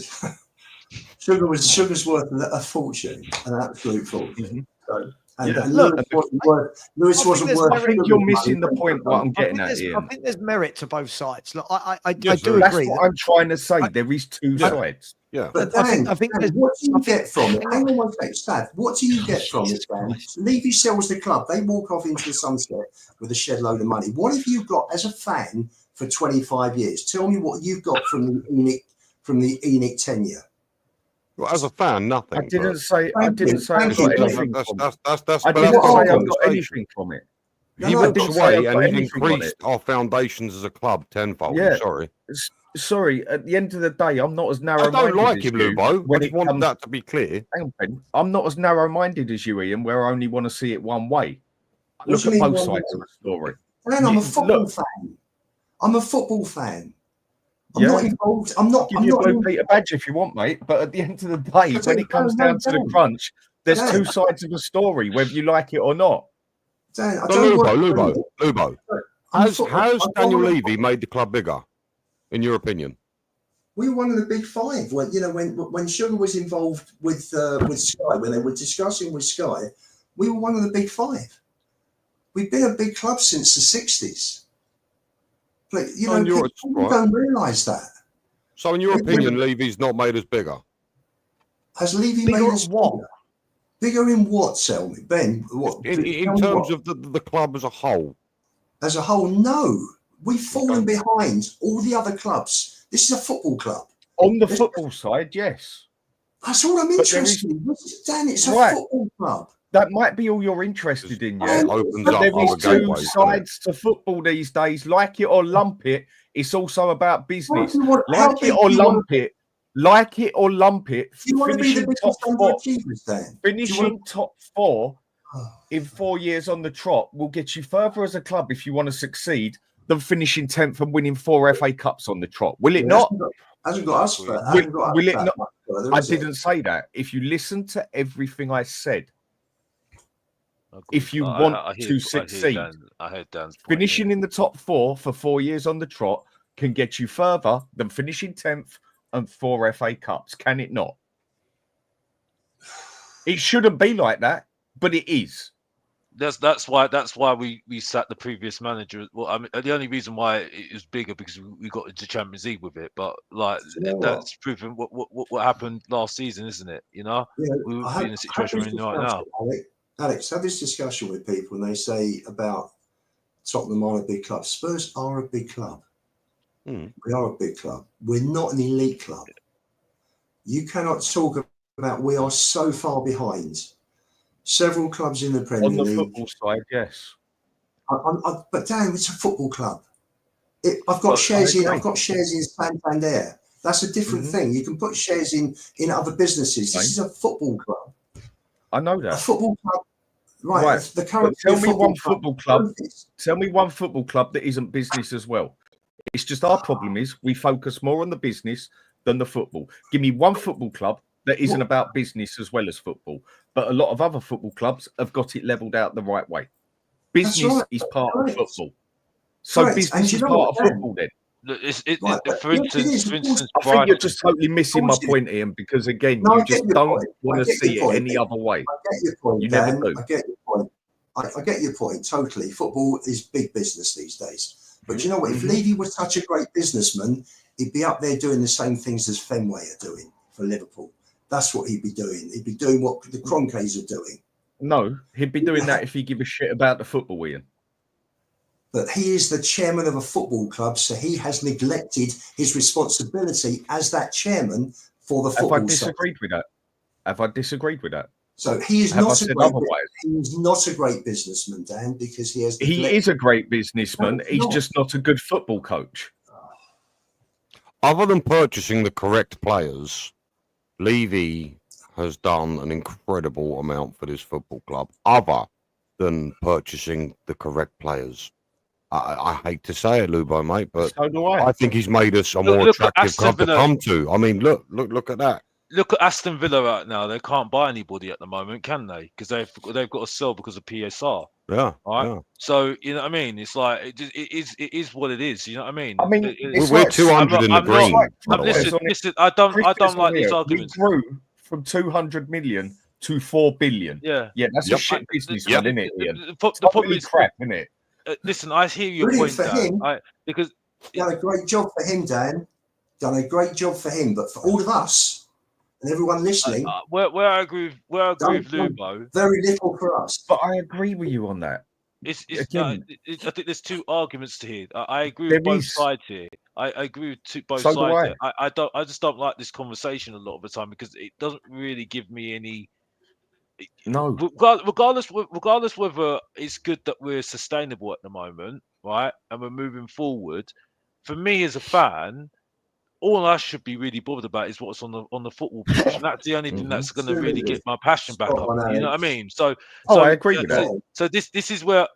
[SPEAKER 4] Sugar's worth a fortune, an absolute fortune. So, and
[SPEAKER 3] Yeah.
[SPEAKER 4] Lewis wasn't worth. Lewis
[SPEAKER 1] I think
[SPEAKER 4] wasn't
[SPEAKER 1] there's
[SPEAKER 4] worth.
[SPEAKER 3] I think
[SPEAKER 4] Sugar's
[SPEAKER 3] you're
[SPEAKER 4] money
[SPEAKER 3] missing the
[SPEAKER 4] when he
[SPEAKER 3] point.
[SPEAKER 4] took
[SPEAKER 3] What
[SPEAKER 4] over.
[SPEAKER 3] I'm getting at,
[SPEAKER 1] I
[SPEAKER 3] Ian.
[SPEAKER 1] think there's merit to both sides. Look, I
[SPEAKER 2] Yes,
[SPEAKER 1] do
[SPEAKER 2] there is.
[SPEAKER 3] That's
[SPEAKER 1] agree.
[SPEAKER 3] what I'm trying to say. There is two
[SPEAKER 2] Yeah.
[SPEAKER 3] sides.
[SPEAKER 2] Yeah.
[SPEAKER 4] But
[SPEAKER 1] I
[SPEAKER 4] Dan,
[SPEAKER 1] think
[SPEAKER 4] Dan,
[SPEAKER 1] there's-
[SPEAKER 4] what do you
[SPEAKER 1] I think-
[SPEAKER 4] get from it?
[SPEAKER 1] hang
[SPEAKER 4] Hang
[SPEAKER 1] on.
[SPEAKER 4] on one second, Stav. What do you get from it, Dan? Levy sells the club. They walk off into the sunset with a shed load of money. What have you got as a fan for 25 years? Tell me what you've got from the ENIC tenure.
[SPEAKER 2] Well, as a fan, nothing.
[SPEAKER 3] I didn't
[SPEAKER 2] but
[SPEAKER 3] say I
[SPEAKER 4] Thank
[SPEAKER 3] didn't
[SPEAKER 4] you.
[SPEAKER 3] say I
[SPEAKER 4] Thank
[SPEAKER 3] got
[SPEAKER 4] you.
[SPEAKER 3] anything
[SPEAKER 2] that's
[SPEAKER 3] from it.
[SPEAKER 2] that's
[SPEAKER 3] I
[SPEAKER 2] but
[SPEAKER 3] didn't
[SPEAKER 2] that's
[SPEAKER 3] say
[SPEAKER 2] the
[SPEAKER 3] I got
[SPEAKER 2] conversation.
[SPEAKER 3] anything from it.
[SPEAKER 4] No,
[SPEAKER 2] He
[SPEAKER 4] no,
[SPEAKER 2] went
[SPEAKER 3] didn't
[SPEAKER 2] this
[SPEAKER 3] say I
[SPEAKER 2] way
[SPEAKER 3] got
[SPEAKER 2] and he's
[SPEAKER 3] anything on
[SPEAKER 2] increased our foundations as a club tenfold.
[SPEAKER 3] Yeah.
[SPEAKER 2] I'm sorry.
[SPEAKER 3] Sorry, at the end of the day, I'm not as
[SPEAKER 2] I
[SPEAKER 3] narrow-minded
[SPEAKER 2] don't like
[SPEAKER 3] as
[SPEAKER 2] him,
[SPEAKER 3] you.
[SPEAKER 2] Lubo. I
[SPEAKER 3] When
[SPEAKER 2] just
[SPEAKER 3] it
[SPEAKER 2] want
[SPEAKER 3] comes,
[SPEAKER 2] that to be clear.
[SPEAKER 3] hang on, Ben. I'm not as narrow-minded as you, Ian, where I only want to see it one way.
[SPEAKER 4] What
[SPEAKER 3] Look
[SPEAKER 4] do you
[SPEAKER 3] at
[SPEAKER 4] mean
[SPEAKER 3] both
[SPEAKER 4] one
[SPEAKER 3] sides of
[SPEAKER 4] way?
[SPEAKER 3] the story.
[SPEAKER 4] Dan, I'm a
[SPEAKER 3] You-
[SPEAKER 4] football
[SPEAKER 3] look.
[SPEAKER 4] fan. I'm a football fan. I'm
[SPEAKER 3] Yeah.
[SPEAKER 4] not involved. I'm not.
[SPEAKER 3] Give
[SPEAKER 4] I'm
[SPEAKER 3] you a
[SPEAKER 4] not.
[SPEAKER 3] blue Peter badge if you want, mate. But at the end of the day, when it comes down to the crunch, there's
[SPEAKER 4] Dan.
[SPEAKER 3] two sides of the story, whether you like it or not.
[SPEAKER 4] Dan, I
[SPEAKER 2] So
[SPEAKER 4] don't work
[SPEAKER 2] Lubo.
[SPEAKER 4] I'm
[SPEAKER 2] Has
[SPEAKER 4] fo- I don't
[SPEAKER 2] Daniel
[SPEAKER 4] work-
[SPEAKER 2] Levy made the club bigger, in your opinion?
[SPEAKER 4] We were one of the big five when Sugar was involved with Sky, when they were discussing with Sky, we were one of the big five. We've been a big club since the 60s. But people
[SPEAKER 2] right.
[SPEAKER 4] don't realise that.
[SPEAKER 2] So, in your opinion, Levy's not made us bigger.
[SPEAKER 4] Has Levy
[SPEAKER 1] Bigger
[SPEAKER 4] made
[SPEAKER 1] at
[SPEAKER 4] us
[SPEAKER 1] what?
[SPEAKER 4] bigger? Bigger in what? Tell me, Ben. What
[SPEAKER 2] In
[SPEAKER 4] tell me
[SPEAKER 2] terms
[SPEAKER 4] what?
[SPEAKER 2] of the club as a whole.
[SPEAKER 4] As a whole, no. We've fallen behind all the other clubs. This is a football club.
[SPEAKER 3] On the football side, yes.
[SPEAKER 4] That's all I'm
[SPEAKER 3] But there
[SPEAKER 4] interested in. Dan, it's a
[SPEAKER 3] Right.
[SPEAKER 4] football club.
[SPEAKER 3] That might be all you're interested in, yeah.
[SPEAKER 2] It opens
[SPEAKER 3] But
[SPEAKER 2] up
[SPEAKER 3] there
[SPEAKER 2] other
[SPEAKER 3] is two
[SPEAKER 2] gateways. doesn't it?
[SPEAKER 3] sides to football these days. Like it or lump it, it's also about business.
[SPEAKER 4] How
[SPEAKER 3] Like
[SPEAKER 4] big
[SPEAKER 3] it or
[SPEAKER 4] do you wanna
[SPEAKER 3] lump it, like it or lump it,
[SPEAKER 4] Do you want to be the
[SPEAKER 3] finishing top
[SPEAKER 4] biggest
[SPEAKER 3] four,
[SPEAKER 4] underachievers then? Do you
[SPEAKER 3] finishing
[SPEAKER 4] want-
[SPEAKER 3] top four in 4 years on the trot will get you further as a club if you want to succeed than finishing 10th and winning 4 FA Cups on the trot. Will it not?
[SPEAKER 4] Hasn't got us.
[SPEAKER 3] Will it not?
[SPEAKER 4] Further,
[SPEAKER 3] I
[SPEAKER 4] is it?
[SPEAKER 3] didn't say that. If you listen to everything I said,
[SPEAKER 6] Agree.
[SPEAKER 3] if you
[SPEAKER 6] I
[SPEAKER 3] want
[SPEAKER 6] hear-
[SPEAKER 3] to
[SPEAKER 6] I hear
[SPEAKER 3] succeed,
[SPEAKER 6] I heard Dan's point,
[SPEAKER 3] finishing in the top 4 for 4 years on the trot can get you further than finishing 10th and 4 FA Cups. Can it not? It shouldn't be like that, but it is.
[SPEAKER 6] That's why we sacked the previous manager. Well, I mean, the only reason why it was bigger because we got into Champions League with it. But like that's proven what happened last season, isn't it? You know, we would be in a situation we're in right now.
[SPEAKER 4] Alex, have this discussion with people, and they say about Tottenham are a big club. Spurs are a big club. We are a big club. We're not an elite club. You cannot talk about we are so far behind. Several clubs in the Premier League.
[SPEAKER 3] On the football side, yes.
[SPEAKER 4] But Dan, it's a football club. I've got shares in. I've got shares in Santander. That's a different thing. You can put shares in other businesses. This is a football club.
[SPEAKER 3] I know
[SPEAKER 4] A
[SPEAKER 3] that.
[SPEAKER 4] football club. Right. The current
[SPEAKER 3] Tell me one football club.
[SPEAKER 4] trophies.
[SPEAKER 3] Tell me one football club that isn't business as well. It's just our problem is we focus more on the business than the football. Give me one football club that isn't about business as well as football. But a lot of other football clubs have got it leveled out the right way. Business is part of football. So business is part of football then.
[SPEAKER 6] For instance,
[SPEAKER 3] I think you're just totally missing my point, Ian, because again, you just don't want to see it any other way.
[SPEAKER 4] I get your point,
[SPEAKER 3] You
[SPEAKER 4] Dan.
[SPEAKER 3] never do.
[SPEAKER 4] I get your point. I get your point totally. Football is big business these days. But you know what? If Levy was such a great businessman, he'd be up there doing the same things as Fenway are doing for Liverpool. That's what he'd be doing. He'd be doing what the Cronkays are doing.
[SPEAKER 3] No, he'd be doing that if he give a shit about the football, Ian.
[SPEAKER 4] But he is the chairman of a football club, so he has neglected his responsibility as that chairman for the football.
[SPEAKER 3] Have I disagreed with that? Have I disagreed with that?
[SPEAKER 4] So he is
[SPEAKER 3] Have I
[SPEAKER 4] not
[SPEAKER 3] said
[SPEAKER 4] a great.
[SPEAKER 3] otherwise?
[SPEAKER 4] He is not a great businessman, Dan, because he has.
[SPEAKER 3] He is a great businessman.
[SPEAKER 4] No, he's
[SPEAKER 3] He's
[SPEAKER 4] not.
[SPEAKER 3] just not a good football coach.
[SPEAKER 2] Other than purchasing the correct players, Levy has done an incredible amount for this football club, other than purchasing the correct players. I hate to say it, Lubo, mate, but
[SPEAKER 3] So do I.
[SPEAKER 2] I think he's made us a
[SPEAKER 6] Look
[SPEAKER 2] more
[SPEAKER 6] at
[SPEAKER 2] attractive
[SPEAKER 6] Aston
[SPEAKER 2] club to
[SPEAKER 6] Villa.
[SPEAKER 2] come to. I mean, look at that.
[SPEAKER 6] Look at Aston Villa right now. They can't buy anybody at the moment, can they? Because they've got to sell because of PSR.
[SPEAKER 2] Yeah,
[SPEAKER 6] Right.
[SPEAKER 2] yeah.
[SPEAKER 6] So you know what I mean. It's like it is what it is. You know what I mean.
[SPEAKER 3] I mean, it's
[SPEAKER 2] We're
[SPEAKER 3] like
[SPEAKER 2] 200 in the
[SPEAKER 6] I'm not-
[SPEAKER 2] green. by the way.
[SPEAKER 6] Listen. I don't like these
[SPEAKER 3] We
[SPEAKER 6] arguments.
[SPEAKER 3] grew from 200 million to 4 billion.
[SPEAKER 6] Yeah.
[SPEAKER 3] Yeah, that's
[SPEAKER 2] Yep.
[SPEAKER 3] a shit business,
[SPEAKER 2] Yep.
[SPEAKER 3] isn't it, Ian?
[SPEAKER 6] The problem
[SPEAKER 3] Totally
[SPEAKER 6] is,
[SPEAKER 3] crap, isn't it?
[SPEAKER 6] listen. I hear your
[SPEAKER 4] Brilliant
[SPEAKER 6] point,
[SPEAKER 4] for
[SPEAKER 6] Dan.
[SPEAKER 4] him.
[SPEAKER 6] Because
[SPEAKER 4] Done a great job for him, Dan. Done a great job for him, but for all of us and everyone listening,
[SPEAKER 6] where I agree with Lubo,
[SPEAKER 4] very little for us.
[SPEAKER 3] But I agree with you on that.
[SPEAKER 6] I think there's two arguments to here. I agree
[SPEAKER 3] There
[SPEAKER 6] with both
[SPEAKER 3] is.
[SPEAKER 6] sides here. I agree with both
[SPEAKER 3] So do
[SPEAKER 6] sides.
[SPEAKER 3] I.
[SPEAKER 6] Here. I just don't like this conversation a lot of the time because it doesn't really give me any.
[SPEAKER 3] No.
[SPEAKER 6] Regardless whether it's good that we're sustainable at the moment, right, and we're moving forward. For me as a fan, all I should be really bothered about is what's on the football pitch. And that's the only thing that's going to really get my passion back up. You know what I mean? So
[SPEAKER 3] I agree with that.
[SPEAKER 6] So this is where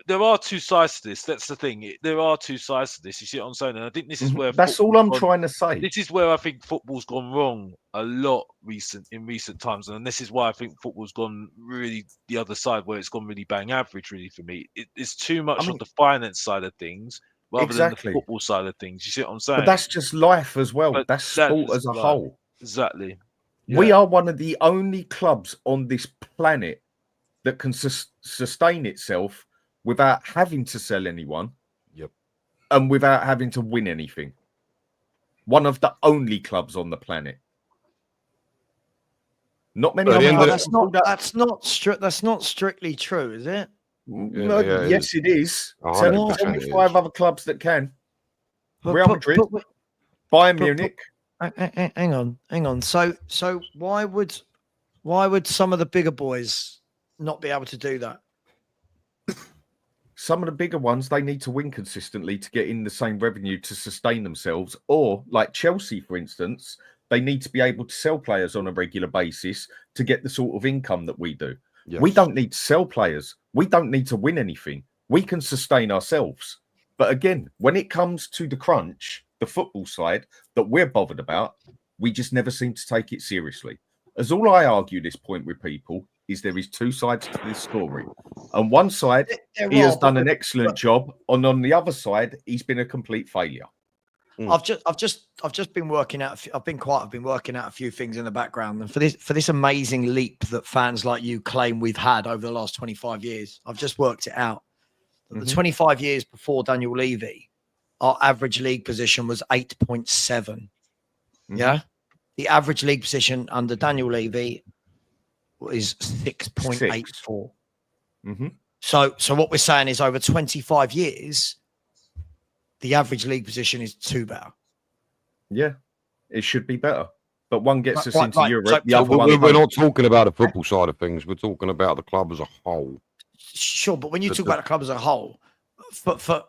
[SPEAKER 6] there are two sides to this. That's the thing. There are two sides to this. You see what I'm saying? And I think this is where
[SPEAKER 3] that's all I'm trying to say.
[SPEAKER 6] This is where I think football's gone wrong a lot in recent times, and this is why I think football's gone really the other side, where it's gone really bang average. Really, for me, it's too much on the finance side of things rather than the football side of things. You see what I'm saying?
[SPEAKER 3] But that's just life as well.
[SPEAKER 6] But
[SPEAKER 3] that's sport as a whole.
[SPEAKER 6] Exactly.
[SPEAKER 3] We are one of the only clubs on this planet that can sustain itself without having to sell anyone.
[SPEAKER 2] Yep.
[SPEAKER 3] And without having to win anything. One of the only clubs on the planet. Not many.
[SPEAKER 1] That's not strictly true, is it?
[SPEAKER 3] Yes, it is.
[SPEAKER 2] Oh,
[SPEAKER 3] Tell me 5 other clubs that can. Real Madrid, Bayern Munich.
[SPEAKER 1] Hang on. So why would some of the bigger boys not be able to do that?
[SPEAKER 3] Some of the bigger ones, they need to win consistently to get in the same revenue to sustain themselves. Or like Chelsea, for instance, they need to be able to sell players on a regular basis to get the sort of income that we do. Yes. We don't need to sell players. We don't need to win anything. We can sustain ourselves. But again, when it comes to the crunch, the football side that we're bothered about, we just never seem to take it seriously. As all I argue this point with people is there is two sides to this story. On one side, he has done an excellent job, and on the other side, he's been a complete failure.
[SPEAKER 1] I've just been working out. I've been working out a few things in the background, and for this amazing leap that fans like you claim we've had over the last 25 years, I've just worked it out. The 25 years before Daniel Levy, our average league position was 8.7. Yeah, the average league position under Daniel Levy is 6.84. So what we're saying is over 25 years, the average league position is 2 better.
[SPEAKER 3] Yeah, it should be better. But one gets us into Europe.
[SPEAKER 2] We're not talking about the football side of things. We're talking about the club as a whole.
[SPEAKER 1] Sure, but when you talk about the club as a whole, for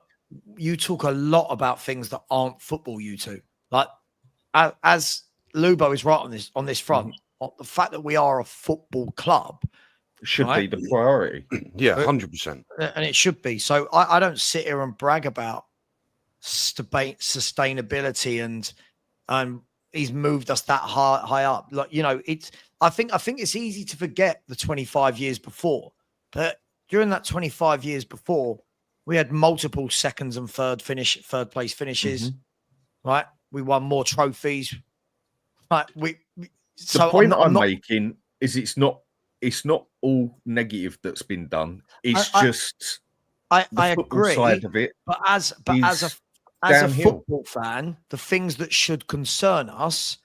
[SPEAKER 1] you talk a lot about things that aren't football. You two, like as Lubo is right on this front. The fact that we are a football club
[SPEAKER 3] Should
[SPEAKER 1] right?
[SPEAKER 3] be the priority.
[SPEAKER 2] Yeah, 100%.
[SPEAKER 1] And it should be. So I don't sit here and brag about sustainability and he's moved us that high up. Like, you know, I think it's easy to forget the 25 years before, but during that 25 years before, we had multiple seconds and third place finishes, right? We won more trophies. Right.
[SPEAKER 3] The point I'm making is it's not all negative that's been done. It's just
[SPEAKER 1] I
[SPEAKER 3] the football
[SPEAKER 1] agree
[SPEAKER 3] side of it.
[SPEAKER 1] But as a football fan, the things that should concern us,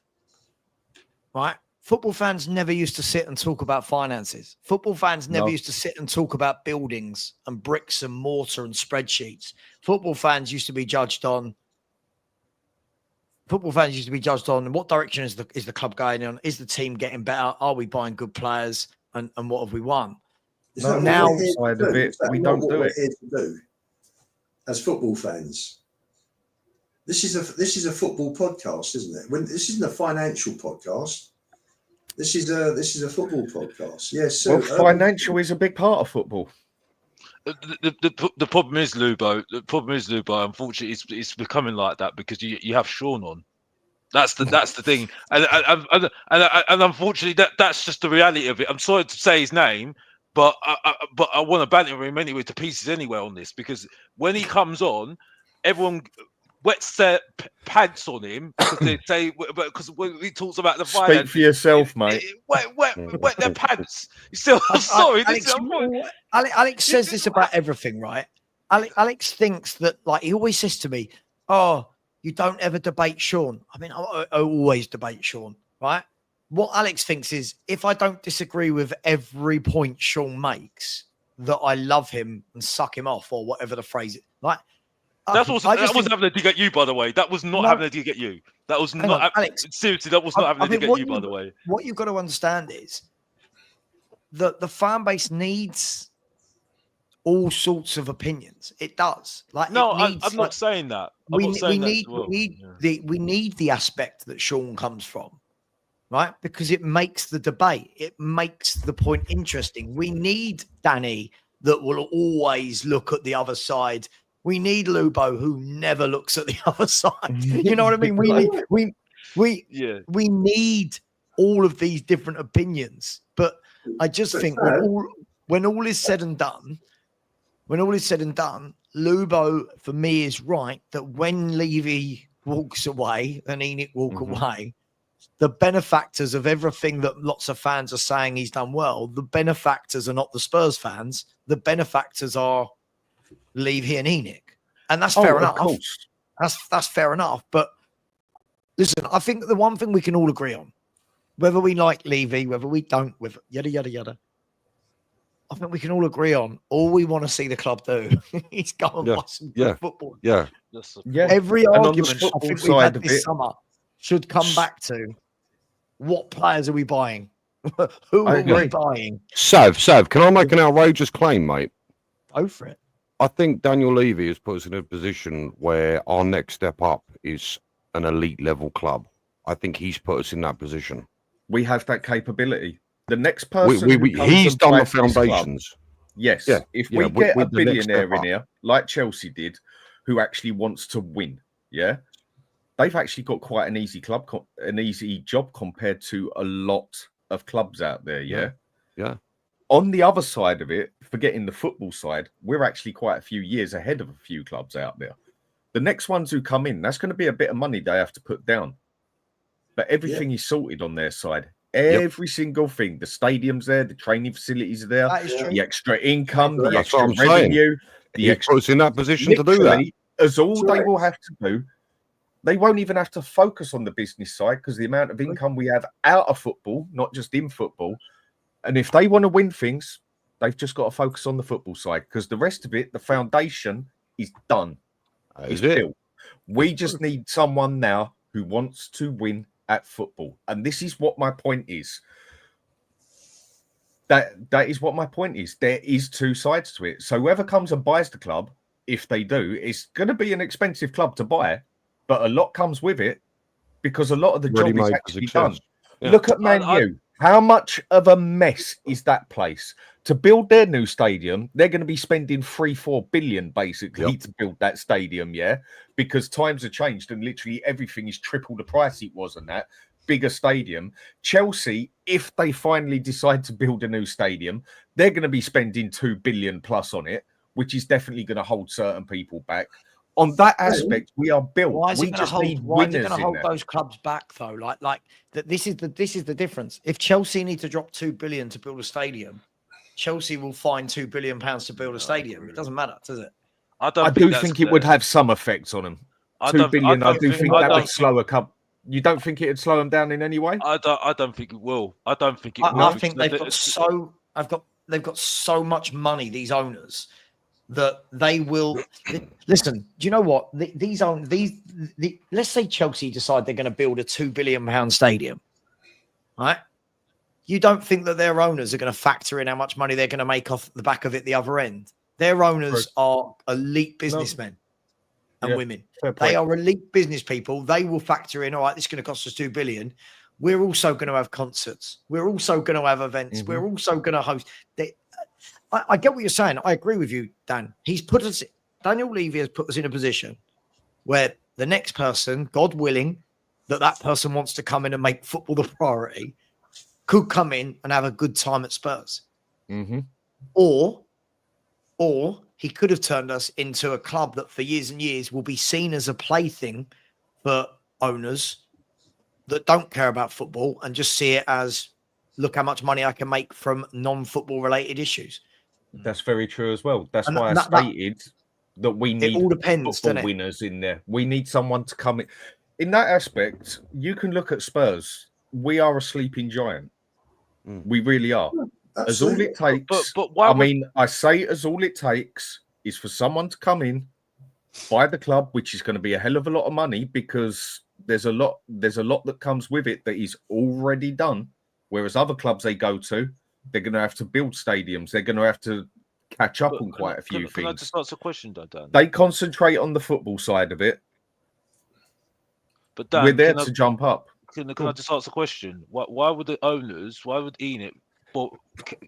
[SPEAKER 1] right? Football fans never used to sit and talk about finances. Football fans never used to sit and talk about buildings and bricks and mortar and spreadsheets. Football fans used to be judged on what direction is the club going on? Is the team getting better? Are we buying good players? And what have we won?
[SPEAKER 3] Now, side of it, we don't do it.
[SPEAKER 4] Here to do as football fans. This is a football podcast, isn't it? This isn't a financial podcast. This is a football podcast. Yes.
[SPEAKER 3] Well, financial is a big part of football.
[SPEAKER 6] The problem is, Lubo. Unfortunately, it's becoming like that because you have Sean on. That's the thing, and unfortunately, that's just the reality of it. I'm sorry to say his name, but I want to banter him anyway to pieces anyway on this because when he comes on, everyone wets their pants on him because they say because when he talks about the finance,
[SPEAKER 3] speak for yourself, mate.
[SPEAKER 6] Wet their pants. Still, I'm sorry.
[SPEAKER 1] Alex says this about everything, right? Alex thinks that, like, he always says to me, "Oh, you don't ever debate Sean." I mean, I always debate Sean, right? What Alex thinks is if I don't disagree with every point Sean makes, that I love him and suck him off or whatever the phrase is, right?
[SPEAKER 6] That wasn't having a dig at you, by the way. That was not having a dig at you. That was not
[SPEAKER 1] Alex.
[SPEAKER 6] Seriously, that was not having a dig at you, by the way.
[SPEAKER 1] What you've got to understand is that the fan base needs all sorts of opinions. It does. Like,
[SPEAKER 6] I'm not saying that. We
[SPEAKER 1] need the aspect that Sean comes from, right? Because it makes the debate. It makes the point interesting. We need Danny that will always look at the other side. We need Lubo who never looks at the other side. You know what I mean? We need all of these different opinions. But I just think when all is said and done, Lubo for me is right that when Levy walks away and Enoch walk away, the benefactors of everything that lots of fans are saying he's done well, the benefactors are not the Spurs fans. The benefactors are Levy and Enoch, and that's fair enough. That's fair enough. But listen, I think the one thing we can all agree on, whether we like Levy, whether we don't, with yada yada yada, I think we can all agree on all we want to see the club do is go and buy some good football.
[SPEAKER 2] Yeah.
[SPEAKER 1] Every argument I think we've had this summer should come back to what players are we buying? Who are we buying?
[SPEAKER 2] Sav, can I make an outrageous claim, mate?
[SPEAKER 1] Go for it.
[SPEAKER 2] I think Daniel Levy has put us in a position where our next step up is an elite level club. I think he's put us in that position.
[SPEAKER 3] We have that capability. The next person
[SPEAKER 2] he's done the foundations.
[SPEAKER 3] Club, yes. Yeah, if we get a billionaire in here, like Chelsea did, who actually wants to win, they've actually got quite an easy job compared to a lot of clubs out there. Yeah. On the other side of it, forgetting the football side, we're actually quite a few years ahead of a few clubs out there. The next ones who come in, that's going to be a bit of money they have to put down. But everything is sorted on their side. Every single thing. The stadium's there, the training facilities are there, the extra income, the extra revenue.
[SPEAKER 2] The experts in that position to do that.
[SPEAKER 3] As all they will have to do, they won't even have to focus on the business side because the amount of income we have out of football, not just in football. And if they want to win things, they've just got to focus on the football side because the rest of it, the foundation is done. It's built. We just need someone now who wants to win at football. And this is what my point is. That is what my point is. There is two sides to it. So whoever comes and buys the club, if they do, it's going to be an expensive club to buy, but a lot comes with it because a lot of the job is actually done. Yeah. Look at Man U. How much of a mess is that place? To build their new stadium, they're going to be spending 3-4 billion basically to build that stadium, because times have changed and literally everything is triple the price it was on that bigger stadium. Chelsea, if they finally decide to build a new stadium, they're going to be spending 2 billion plus on it, which is definitely going to hold certain people back. On that aspect, we are built.
[SPEAKER 1] Why is
[SPEAKER 3] We
[SPEAKER 1] it
[SPEAKER 3] just
[SPEAKER 1] hold,
[SPEAKER 3] need
[SPEAKER 1] why is it
[SPEAKER 3] winners
[SPEAKER 1] going to
[SPEAKER 3] in
[SPEAKER 1] hold
[SPEAKER 3] there.
[SPEAKER 1] those clubs back though? Like that. This is the difference. If Chelsea need to drop 2 billion to build a stadium, Chelsea will find £2 billion to build a stadium. It doesn't matter, does it?
[SPEAKER 3] I do think it would have some effects on them. 2 billion. I do think that would slow a couple. You don't think it'd slow them down in any way?
[SPEAKER 6] I don't think it will. I don't think it will.
[SPEAKER 1] I think they've got so much money, these owners, that they will listen. Do you know what? Let's say Chelsea decide they're going to build a £2 billion stadium, right? You don't think that their owners are going to factor in how much money they're going to make off the back of it the other end? Their owners are elite businessmen and women. They are elite business people. They will factor in, all right, this is going to cost us 2 billion. We're also going to have concerts. We're also going to have events. Mm-hmm. We're also going to host. I get what you're saying. I agree with you, Dan. Daniel Levy has put us in a position where the next person, God willing, that person wants to come in and make football the priority, could come in and have a good time at Spurs.
[SPEAKER 3] Mm-hmm.
[SPEAKER 1] Or he could have turned us into a club that for years and years will be seen as a plaything for owners that don't care about football and just see it as, look how much money I can make from non-football related issues.
[SPEAKER 3] That's very true as well. That's why I stated that we need football winners in there. We need someone to come in. In that aspect, you can look at Spurs. We are a sleeping giant. We really are. As all it takes. But why I say as all it takes is for someone to come in, buy the club, which is going to be a hell of a lot of money because there's a lot that comes with it that is already done. Whereas other clubs they go to, they're going to have to build stadiums. They're going to have to catch up on quite a few things.
[SPEAKER 6] Can I just ask a question, Dan?
[SPEAKER 3] They concentrate on the football side of it.
[SPEAKER 6] But Dan,
[SPEAKER 3] we're there to jump up.
[SPEAKER 6] Can I just ask a question? Why would the owners, why would Enid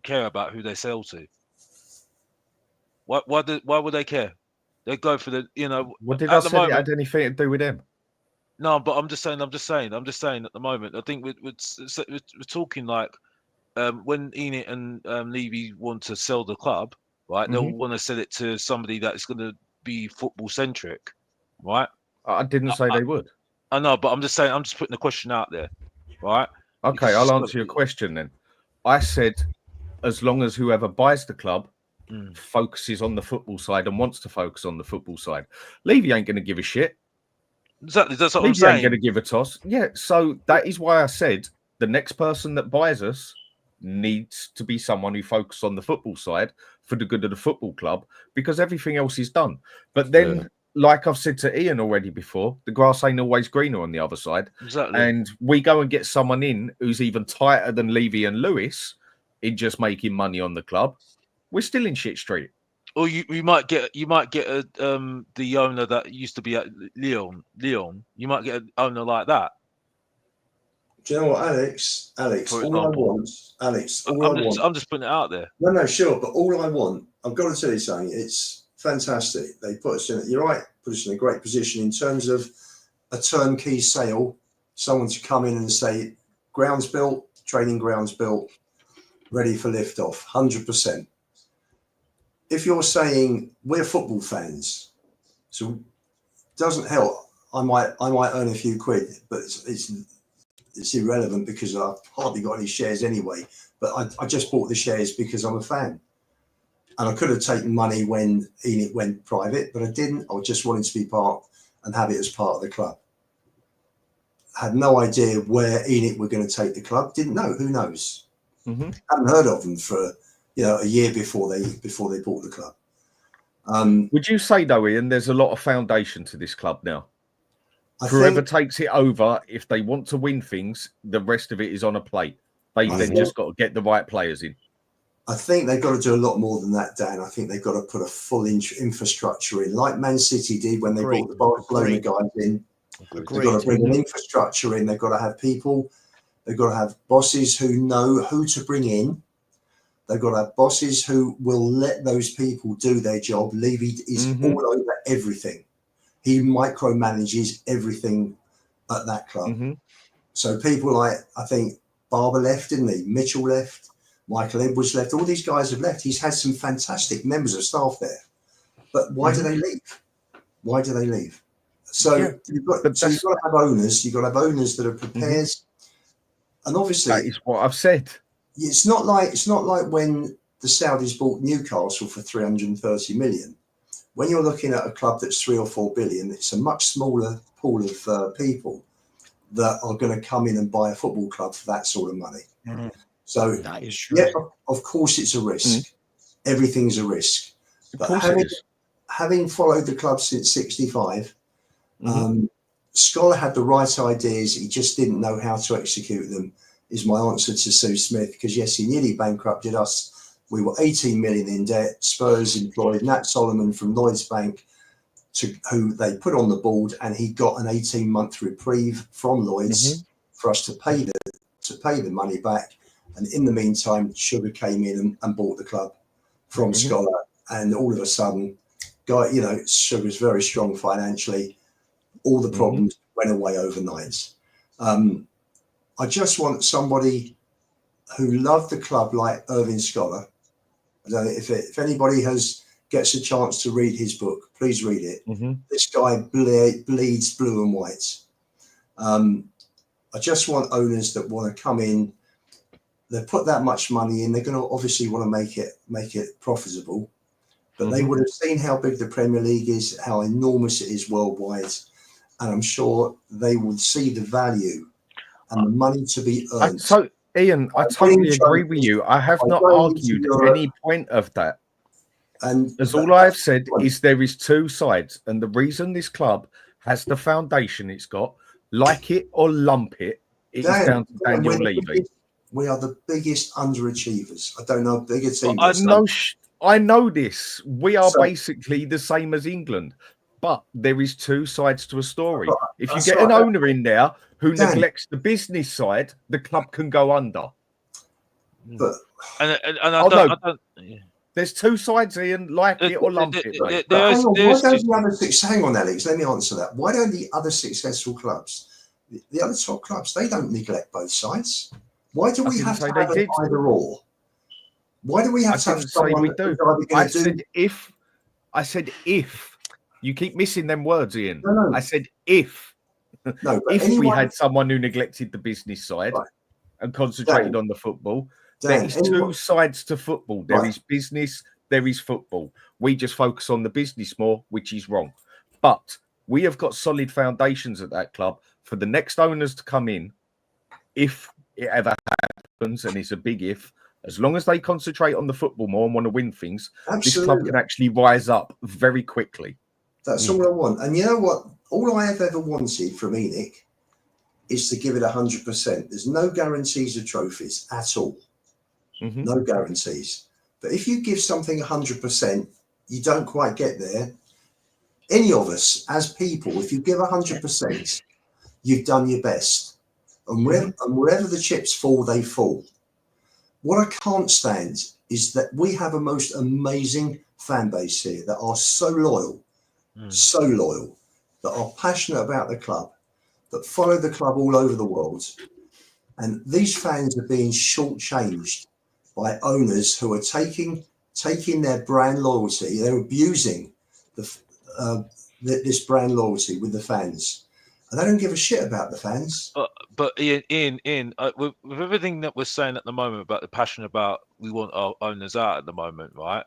[SPEAKER 6] care about who they sell to? Why would they care? They go for the,
[SPEAKER 3] What did I say it had anything to do with them?
[SPEAKER 6] No, but I'm just saying at the moment, I think we're talking like when Enid and Levy want to sell the club, right? They'll want to sell it to somebody that's going to be football centric, right?
[SPEAKER 3] I didn't say they would.
[SPEAKER 6] I know, but I'm just saying, I'm just putting the question out there, right?
[SPEAKER 3] Okay, I'll answer your question then. I said, as long as whoever buys the club focuses on the football side and wants to focus on the football side. Levy ain't going to give a shit.
[SPEAKER 6] Exactly, that's what
[SPEAKER 3] Levy
[SPEAKER 6] I'm saying.
[SPEAKER 3] Ain't going to give a toss. Yeah, so that is why I said the next person that buys us needs to be someone who focuses on the football side for the good of the football club, because everything else is done. But then, like I've said to Ian already before, the grass ain't always greener on the other side.
[SPEAKER 6] Exactly.
[SPEAKER 3] And we go and get someone in who's even tighter than Levy and Lewis in just making money on the club. We're still in shit street.
[SPEAKER 6] Or you might get the owner that used to be at Leon. You might get an owner like that.
[SPEAKER 4] Do you know what, Alex? I'm just
[SPEAKER 6] putting it out there.
[SPEAKER 4] No, sure. But all I want, I've got to tell you something. It's fantastic. They put us in, you're right, put us in a great position in terms of a turnkey sale, someone to come in and say, grounds built, training grounds built, ready for liftoff, 100%. If you're saying we're football fans, so it doesn't help. I might earn a few quid, but it's irrelevant because I've hardly got any shares anyway. But I just bought the shares because I'm a fan. And I could have taken money when Enid went private, but I didn't. I just wanted to be part and have it as part of the club. Had no idea where Enid were going to take the club. Didn't know. Who knows?
[SPEAKER 3] Mm-hmm.
[SPEAKER 4] Hadn't heard of them for a year before they bought the club.
[SPEAKER 3] Would you say though, Ian, there's a lot of foundation to this club now? Whoever takes it over, if they want to win things, the rest of it is on a plate. They've just got to get the right players in.
[SPEAKER 4] I think they've got to do a lot more than that, Dan. I think they've got to put a full infrastructure in, like Man City did when they brought the Barcelona guys in. They've got to bring an infrastructure in. They've got to have people They've got to have bosses who know who to bring in. They've got to have bosses who will let those people do their job. Levy is all over everything. He micromanages everything at that club. So people like, I think Barber left, didn't he? Mitchell left. Michael Edwards left. All these guys have left. He's had some fantastic members of staff there. But why do they leave? Why do they leave? So you've got to have owners. You've got to have owners that are prepared. And obviously,
[SPEAKER 3] that is what I've said.
[SPEAKER 4] It's not like when the Saudis bought Newcastle for 330 million. When you're looking at a club that's 3 or 4 billion, it's a much smaller pool of people that are going to come in and buy a football club for that sort of money. So
[SPEAKER 1] that is true.
[SPEAKER 4] Yeah, of course it's a risk. Everything's a risk. But having followed the club since 65, Scholar had the right ideas. He just didn't know how to execute them, is my answer to Sue Smith. Because yes, he nearly bankrupted us. We were 18 million in debt. Spurs employed Nat Solomon from Lloyds Bank, who they put on the board, and he got an 18-month reprieve from Lloyds for us to pay the money back. And in the meantime, Sugar came in and bought the club from Scholar, and all of a sudden, Sugar's very strong financially. All the problems went away overnight. I just want somebody who loved the club like Irving Scholar. I don't know if anybody gets a chance to read his book, please read it. This guy bleeds blue and white. I just want owners that want to come in. They put that much money in. They're going to obviously want to make it profitable, but they would have seen how big the Premier League is, how enormous it is worldwide, and I'm sure they would see the value and the money to be earned.
[SPEAKER 3] So, Ian, I totally agree with you. I have not argued any point of that. And as all I've said is there is two sides, and the reason this club has the foundation it's got, like it or lump it, it is down to Daniel Levy.
[SPEAKER 4] We are the biggest underachievers. I don't know a bigger team.
[SPEAKER 3] I know this. We are basically the same as England, but there is two sides to a story. If you get an owner in there who neglects the business side, the club can go under.
[SPEAKER 4] But
[SPEAKER 3] there's two sides, Ian. Like it or lump it.
[SPEAKER 4] Hang on, Alex. Let me answer that. Why don't the other successful clubs, the other top clubs, they don't neglect both sides? Why do we have to have an either or? Why do we have to have someone
[SPEAKER 3] we do? I said if. You keep missing them words, Ian.
[SPEAKER 4] No.
[SPEAKER 3] I said if.
[SPEAKER 4] No,
[SPEAKER 3] if we had someone who neglected the business side and concentrated on the football, there is two sides to football. There is business, there is football. We just focus on the business more, which is wrong. But we have got solid foundations at that club for the next owners to come in, if it ever happens, and it's a big if, as long as they concentrate on the football more and want to win things, this club can actually rise up very quickly.
[SPEAKER 4] That's all I want. And you know what? All I have ever wanted from Enoch is to give it 100%. There's no guarantees of trophies at all. No guarantees. But if you give something 100%, you don't quite get there. Any of us as people, if you give 100%, you've done your best. And wherever the chips fall, they fall. What I can't stand is that we have a most amazing fan base here that are so loyal, that are passionate about the club, that follow the club all over the world. And these fans are being shortchanged by owners who are taking their brand loyalty. They're abusing this brand loyalty with the fans. And they don't give a shit about the fans.
[SPEAKER 6] But Ian, with everything that we're saying at the moment about the passion about we want our owners out at the moment, right?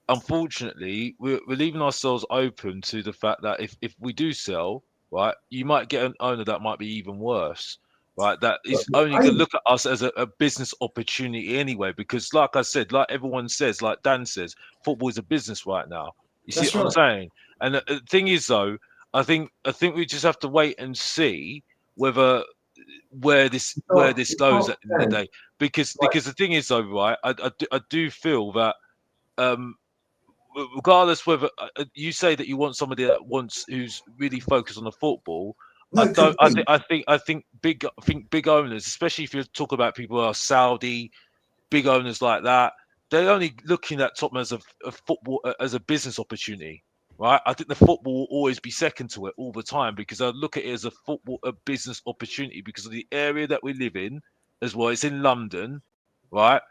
[SPEAKER 6] Unfortunately, we're leaving ourselves open to the fact that if we do sell, right, you might get an owner that might be even worse, right? That is only going to look at us as a business opportunity anyway, because like I said, like everyone says, like Dan says, football is a business right now. You see what I'm saying? And the thing is, though, I think we just have to wait and see where this goes at the end of the day, because the thing is, though, right, I do feel that regardless whether you say that you want somebody who's really focused on the football,
[SPEAKER 4] No,
[SPEAKER 6] I don't.
[SPEAKER 4] complete.
[SPEAKER 6] I think big owners, especially if you talk about people who are Saudi, big owners like that, they're only looking at Tottenham as a football as a business opportunity, right? I think the football will always be second to it all the time because I look at it as a business opportunity because of the area that we live in, as well. It's in London, right?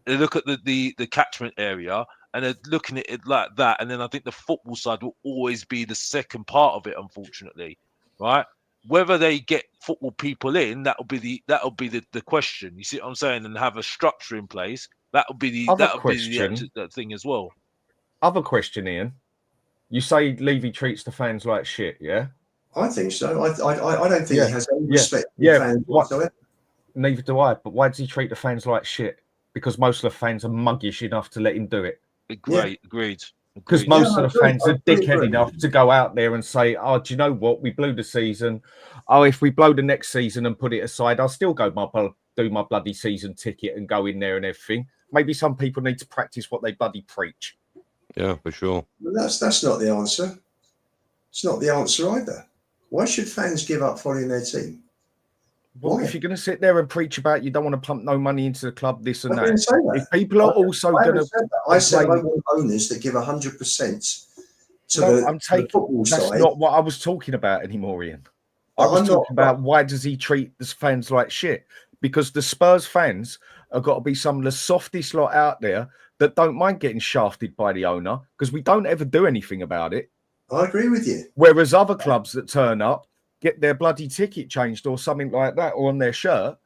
[SPEAKER 6] They look at the catchment area and they're looking at it like that, and then I think the football side will always be the second part of it, unfortunately, right? Whether they get football people in, that'll be the question. You see what I'm saying? And have a structure in place. That'll be the thing as well.
[SPEAKER 3] Other question, Ian. You say Levy treats the fans like shit, yeah?
[SPEAKER 4] I think so. I don't think he has any respect for
[SPEAKER 3] Yeah.
[SPEAKER 4] fans whatsoever.
[SPEAKER 3] Neither do I. But why does he treat the fans like shit? Because most of the fans are muggish enough to let him do it.
[SPEAKER 6] Agreed.
[SPEAKER 3] Because most of the fans are dickhead enough to go out there and say, "Oh, do you know what? We blew the season. Oh, if we blow the next season and put it aside, I'll still go do my bloody season ticket and go in there and everything." Maybe some people need to practice what they bloody preach.
[SPEAKER 2] Yeah, for sure.
[SPEAKER 4] But that's not the answer. It's not the answer either. Why should fans give up following their team?
[SPEAKER 3] Well, if you're going to sit there and preach about you don't want to pump no money into the club, this and
[SPEAKER 4] I didn't say that.
[SPEAKER 3] if people are also going to,
[SPEAKER 4] I said I want owners that give 100% to the football
[SPEAKER 3] that's
[SPEAKER 4] side.
[SPEAKER 3] not what I was talking about anymore, Ian. I was talking about why does he treat the fans like shit? Because the Spurs fans have got to be some of the softest lot out there that don't mind getting shafted by the owner because we don't ever do anything about it.
[SPEAKER 4] I agree with you.
[SPEAKER 3] Whereas other clubs that turn up, get their bloody ticket changed or something like that, or on their shirt,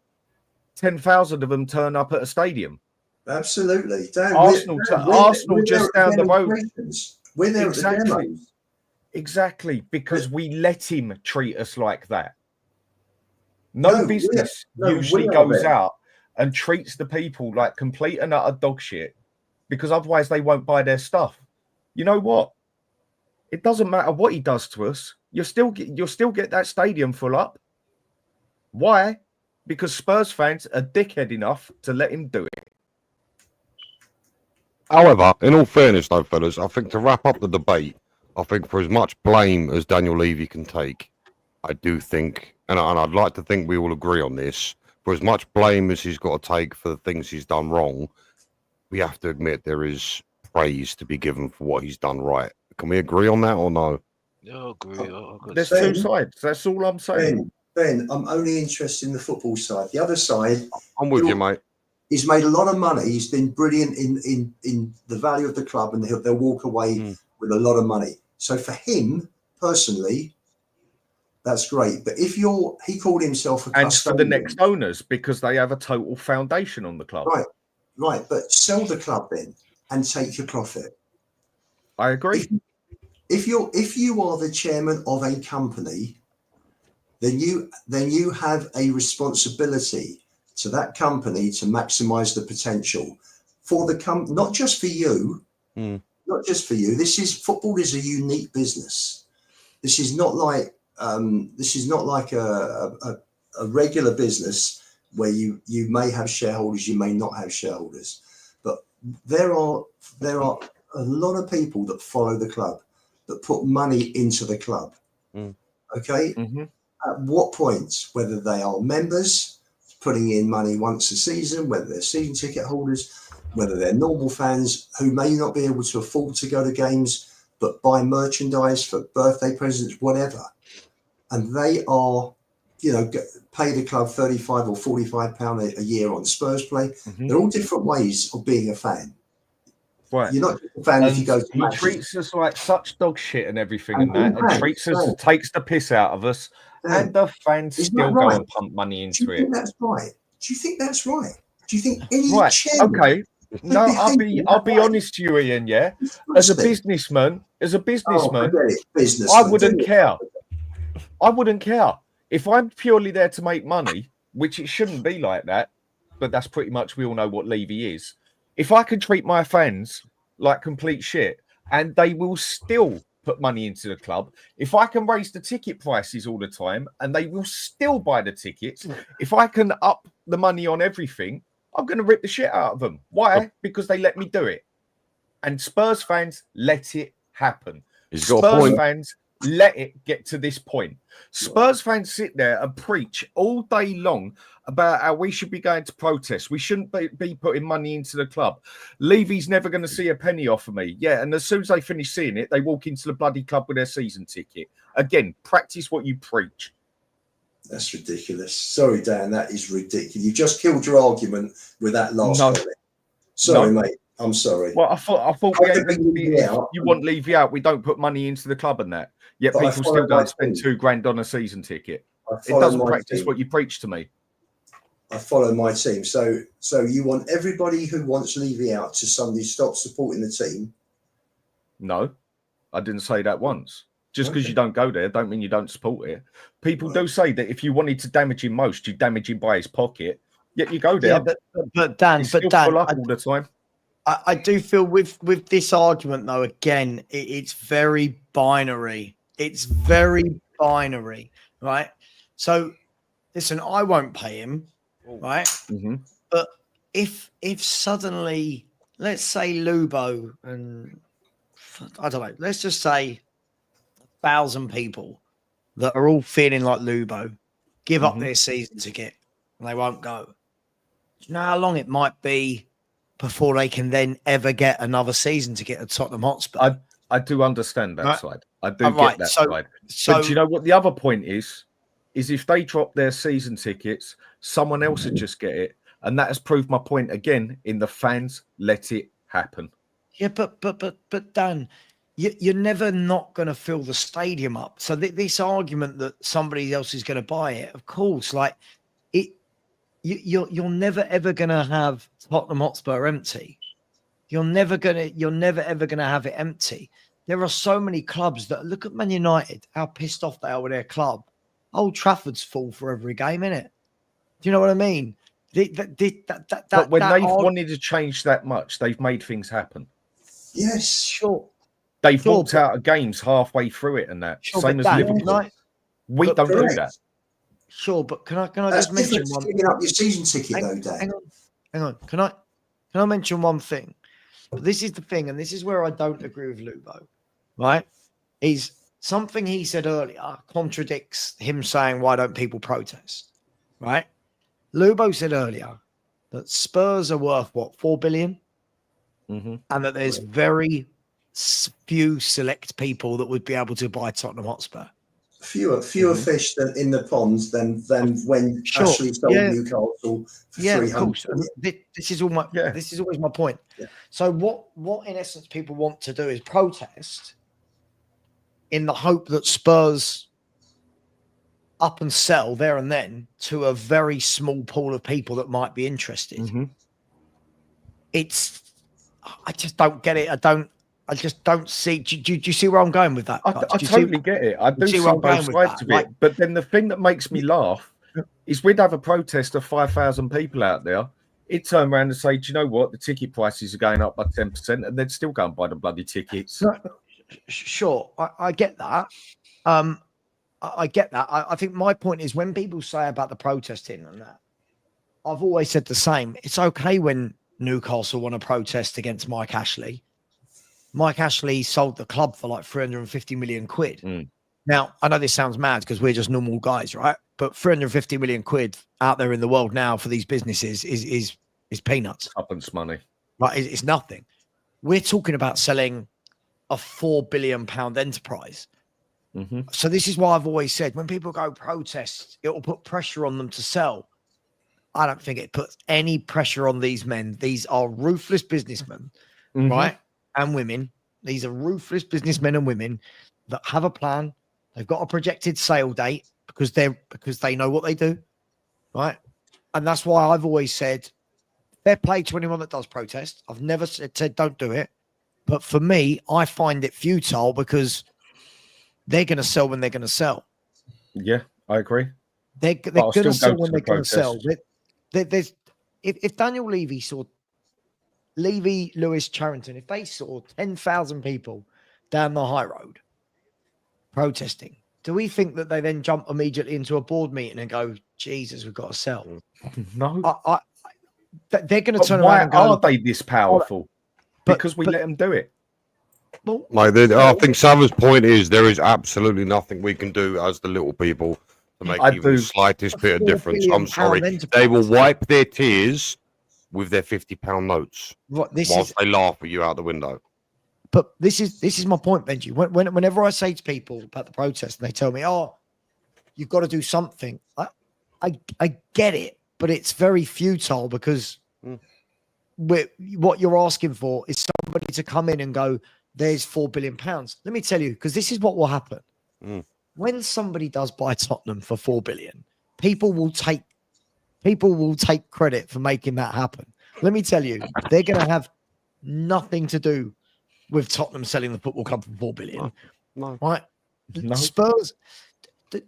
[SPEAKER 3] 10,000 of them turn up at a stadium.
[SPEAKER 4] Absolutely.
[SPEAKER 3] Arsenal just down the road.
[SPEAKER 4] We're there
[SPEAKER 3] Exactly.
[SPEAKER 4] at the demos.
[SPEAKER 3] Exactly, because we let him treat us like that. No business usually goes out and treats the people like complete and utter dog shit because otherwise they won't buy their stuff. You know what? It doesn't matter what he does to us. You'll still get that stadium full up. Why? Because Spurs fans are dickhead enough to let him do it.
[SPEAKER 2] However, in all fairness, though, fellas, I think to wrap up the debate, I think for as much blame as Daniel Levy can take, I do think, and I'd like to think we all agree on this, for as much blame as he's got to take for the things he's done wrong, we have to admit there is praise to be given for what he's done right. Can we agree on that or no?
[SPEAKER 6] Yeah, I agree.
[SPEAKER 3] There's two sides. That's all I'm saying.
[SPEAKER 4] Ben, I'm only interested in the football side. The other side,
[SPEAKER 2] I'm with you, mate.
[SPEAKER 4] He's made a lot of money. He's been brilliant in the value of the club, and they'll walk away with a lot of money. So for him personally, that's great. But if he called himself a
[SPEAKER 3] and for the next owners because they have a total foundation on the club.
[SPEAKER 4] Right. But sell the club then and take your profit.
[SPEAKER 3] I agree.
[SPEAKER 4] If you are the chairman of a company, then you have a responsibility to that company to maximize the potential for the not just for you, not just for you. Football is a unique business. This is not like a regular business where you may have shareholders, you may not have shareholders, but there are a lot of people that follow the club, that put money into the club. Okay. At what point, whether they are members putting in money once a season, whether they're season ticket holders, whether they're normal fans who may not be able to afford to go to games, but buy merchandise for birthday presents, whatever. And they are, pay the club £35 or £45 a year on Spurs play. They're all different ways of being a fan.
[SPEAKER 3] Right.
[SPEAKER 4] You're not a fan if you go to
[SPEAKER 3] he treats us like such dog shit and everything and treats us, takes the piss out of us, and the fans still go and pump money into it.
[SPEAKER 4] Do you think that's right? Do you think that's right? Do you think any chairman?
[SPEAKER 3] Okay. No, I'll be honest to you, Ian. Yeah, as a businessman, I wouldn't care. I wouldn't care if I'm purely there to make money, which it shouldn't be like that. But that's pretty much, we all know what Levy is. If I can treat my fans like complete shit and they will still put money into the club, if I can raise the ticket prices all the time and they will still buy the tickets, if I can up the money on everything, I'm going to rip the shit out of them. Why? Because they let me do it. And Spurs fans let it happen. Spurs fans let it get to this point. Spurs fans sit there and preach all day long about how we should be going to protest. We shouldn't be putting money into the club. Levy's never going to see a penny off of me. Yeah, and as soon as they finish seeing it, they walk into the bloody club with their season ticket. Again, practice what you preach.
[SPEAKER 4] That's ridiculous. Sorry, Dan, that is ridiculous. You just killed your argument with that last comment. Sorry, mate. I'm sorry.
[SPEAKER 3] Well, I thought you want Levy out, we don't put money into the club and that. Yet people still don't spend £2,000 on a season ticket. It doesn't practice what you preach to me.
[SPEAKER 4] I follow my team. So you want everybody who wants Levy out to suddenly stop supporting the team?
[SPEAKER 3] No, I didn't say that once. Just because you don't go there, don't mean you don't support it. People do say that if you wanted to damage him most, you damage him by his pocket. Yet you go there.
[SPEAKER 1] Yeah, but Dan,
[SPEAKER 3] full up all the time.
[SPEAKER 1] I do feel with this argument though, again, it's very binary. It's very binary, right? So, listen, I won't pay him, right?
[SPEAKER 3] Mm-hmm.
[SPEAKER 1] But if suddenly, let's say Lubo and I don't know, let's just say 1,000 people that are all feeling like Lubo give up their season ticket and they won't go. Do you know how long it might be before they can then ever get another season to get at Tottenham Hotspur?
[SPEAKER 3] I do understand that side. I do
[SPEAKER 1] get
[SPEAKER 3] that side. But do you know what the other point is? Is if they drop their season tickets, someone else would just get it. And that has proved my point again in the fans let it happen.
[SPEAKER 1] Yeah, but Dan, you're never not going to fill the stadium up. So this argument that somebody else is going to buy it, of course, like you're never ever going to have Tottenham Hotspur empty. You're never ever going to have it empty. There are so many clubs that look at Man United, how pissed off they are with their club. Old Trafford's full for every game, innit? Do you know what I mean?
[SPEAKER 3] But when they've wanted to change that much, they've made things happen.
[SPEAKER 4] Yes,
[SPEAKER 1] sure.
[SPEAKER 3] They've walked out of games halfway through it and that.
[SPEAKER 1] Sure,
[SPEAKER 3] same as Liverpool. We don't do that.
[SPEAKER 1] Sure, but can I
[SPEAKER 4] That's
[SPEAKER 1] just mention one?
[SPEAKER 4] Giving up your season ticket, though, Dan.
[SPEAKER 1] Hang on. Can I mention one thing? But this is the thing, and this is where I don't agree with Lubo. Right? Is something he said earlier contradicts him saying, "Why don't people protest?" Right? Lubo said earlier that Spurs are worth what, 4 billion, and that there's very few select people that would be able to buy Tottenham Hotspur.
[SPEAKER 4] Fewer fish than in the ponds than when Ashley sold Newcastle for 300. Of course.
[SPEAKER 1] This is always my point. Yeah. So what in essence people want to do is protest in the hope that Spurs up and sell there and then to a very small pool of people that might be interested. I just don't get it. I just don't see. Do you see where I'm going with that?
[SPEAKER 3] I totally get it. I do see both sides of it. But then the thing that makes me laugh is we'd have a protest of 5,000 people out there. It'd turn around and say, do you know what? The ticket prices are going up by 10%, and they'd still go and buy the bloody tickets.
[SPEAKER 1] Sure, I get that. I get that. I think my point is when people say about the protesting and that, I've always said the same. It's okay when Newcastle want to protest against Mike Ashley. Mike Ashley sold the club for like 350 million quid. Now, I know this sounds mad because we're just normal guys, right? But 350 million quid out there in the world now for these businesses is peanuts.
[SPEAKER 3] Tuppence money.
[SPEAKER 1] Right? It's nothing. We're talking about selling a £4 billion enterprise. So this is why I've always said when people go protest, it will put pressure on them to sell. I don't think it puts any pressure on these men. These are ruthless businessmen, right? And women. These are ruthless businessmen and women that have a plan. They've got a projected sale date because they know what they do, right? And that's why I've always said fair play to anyone that does protest. I've never said don't do it. But for me, I find it futile because they're going to sell when they're going to sell.
[SPEAKER 3] Yeah, I agree.
[SPEAKER 1] They're going to sell when they're going to sell. If Daniel Levy saw Levy, Lewis, Charrington, if they saw 10,000 people down the high road protesting, do we think that they then jump immediately into a board meeting and go, Jesus, we've got to sell?
[SPEAKER 3] No.
[SPEAKER 1] They're going to turn around and go,
[SPEAKER 3] why are they this powerful? Because we let them do it.
[SPEAKER 1] Well,
[SPEAKER 2] I think Savva's point is there is absolutely nothing we can do as the little people to make even the slightest bit of difference. I'm sorry. They will wipe their tears with their £50 notes whilst they laugh at you out the window.
[SPEAKER 1] But this is my point, Benji. Whenever I say to people about the protest and they tell me, "Oh, you've got to do something," I get it, but it's very futile because what you're asking for is somebody to come in and go, "There's £4 billion." Let me tell you, because this is what will happen when somebody does buy Tottenham for £4 billion. People will take credit for making that happen. Let me tell you, they're going to have nothing to do with Tottenham selling the football club for £4 billion.
[SPEAKER 2] No.
[SPEAKER 1] Right?
[SPEAKER 3] No.
[SPEAKER 1] Spurs. The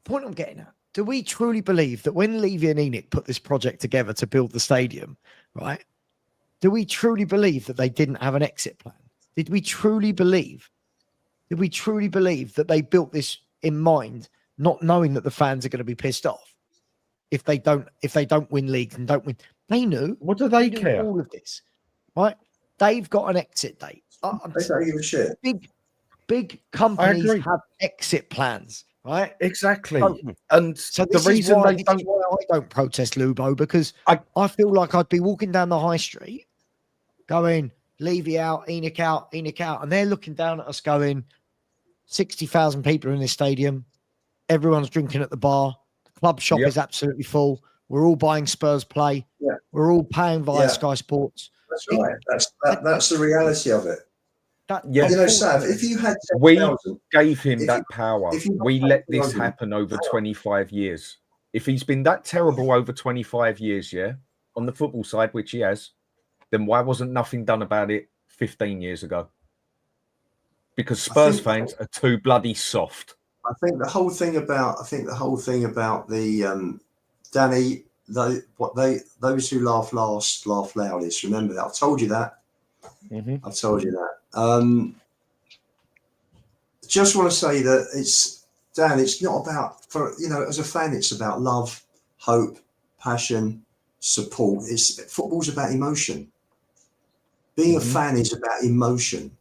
[SPEAKER 1] point I'm getting at: do we truly believe that when Levy and Enoch put this project together to build the stadium, right? Do we truly believe that they didn't have an exit plan? Did we truly believe that they built this in mind, not knowing that the fans are going to be pissed off if they don't win leagues and don't win? They knew.
[SPEAKER 3] What do they care?
[SPEAKER 1] All of this, right? They've got an exit date.
[SPEAKER 4] They don't give a shit.
[SPEAKER 1] Big companies have exit plans, right?
[SPEAKER 3] Exactly.
[SPEAKER 1] So the reason why I don't protest Lubo, because I feel like I'd be walking down the high street going, Levy out, Enoch out, and they're looking down at us going, 60,000 people are in this stadium. Everyone's drinking at the bar. The club shop is absolutely full. We're all buying Spurs play. Yeah. We're all paying via Sky Sports.
[SPEAKER 4] That's right. That's the reality of it.
[SPEAKER 3] You
[SPEAKER 4] know, Sav, if you had 10,000,
[SPEAKER 3] we gave him that power. We let this happen over 25 years. If he's been that terrible over 25 years, on the football side, which he has, then why wasn't nothing done about it 15 years ago? Because Spurs fans are too bloody soft.
[SPEAKER 4] I think the whole thing about the Danny, those who laugh last laugh loudest. Remember that. I've told you that. I've told you that. Just want to say that it's not about, as a fan, it's about love, hope, passion, support. Football's about emotion. Being a fan is about emotion.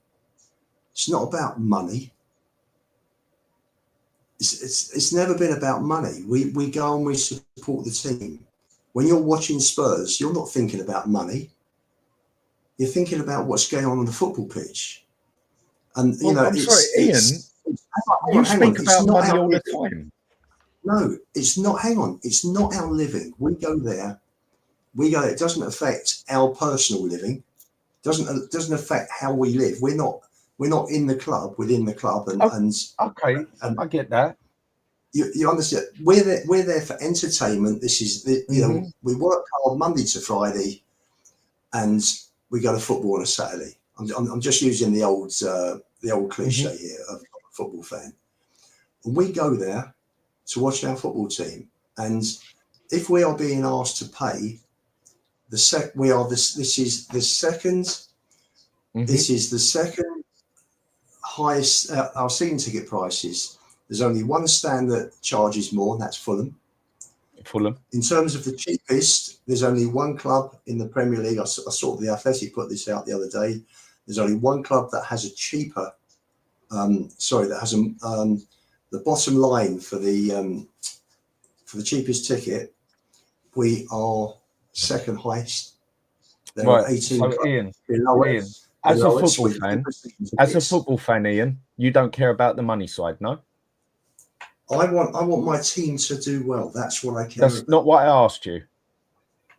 [SPEAKER 4] It's not about money. It's never been about money. We go and we support the team. When you're watching Spurs, you're not thinking about money. You're thinking about what's going on the football pitch. And
[SPEAKER 3] I'm sorry, Ian. You speak about money all the time.
[SPEAKER 4] No, it's not. Hang on, it's not our living. We go there. It doesn't affect our personal living. Doesn't affect how we live. We're not in the club. Within the club, and
[SPEAKER 3] I get that.
[SPEAKER 4] You understand? We're there for entertainment. This is we work hard Monday to Friday, and we go to football on a Saturday. I'm just using the old cliche here of a football fan. And we go there to watch our football team, and if we are being asked to pay, this is the second highest. Our season ticket prices. There's only one stand that charges more, and that's Fulham. In terms of the cheapest, there's only one club in the Premier League. I saw the Athletic put this out the other day. There's only one club that has a cheaper. The bottom line for the cheapest ticket. We are second highest. There are 18
[SPEAKER 3] Ian, as a football fan, Ian, you don't care about the money side, no?
[SPEAKER 4] I want my team to do well. That's what I care.
[SPEAKER 3] That's not what I asked you.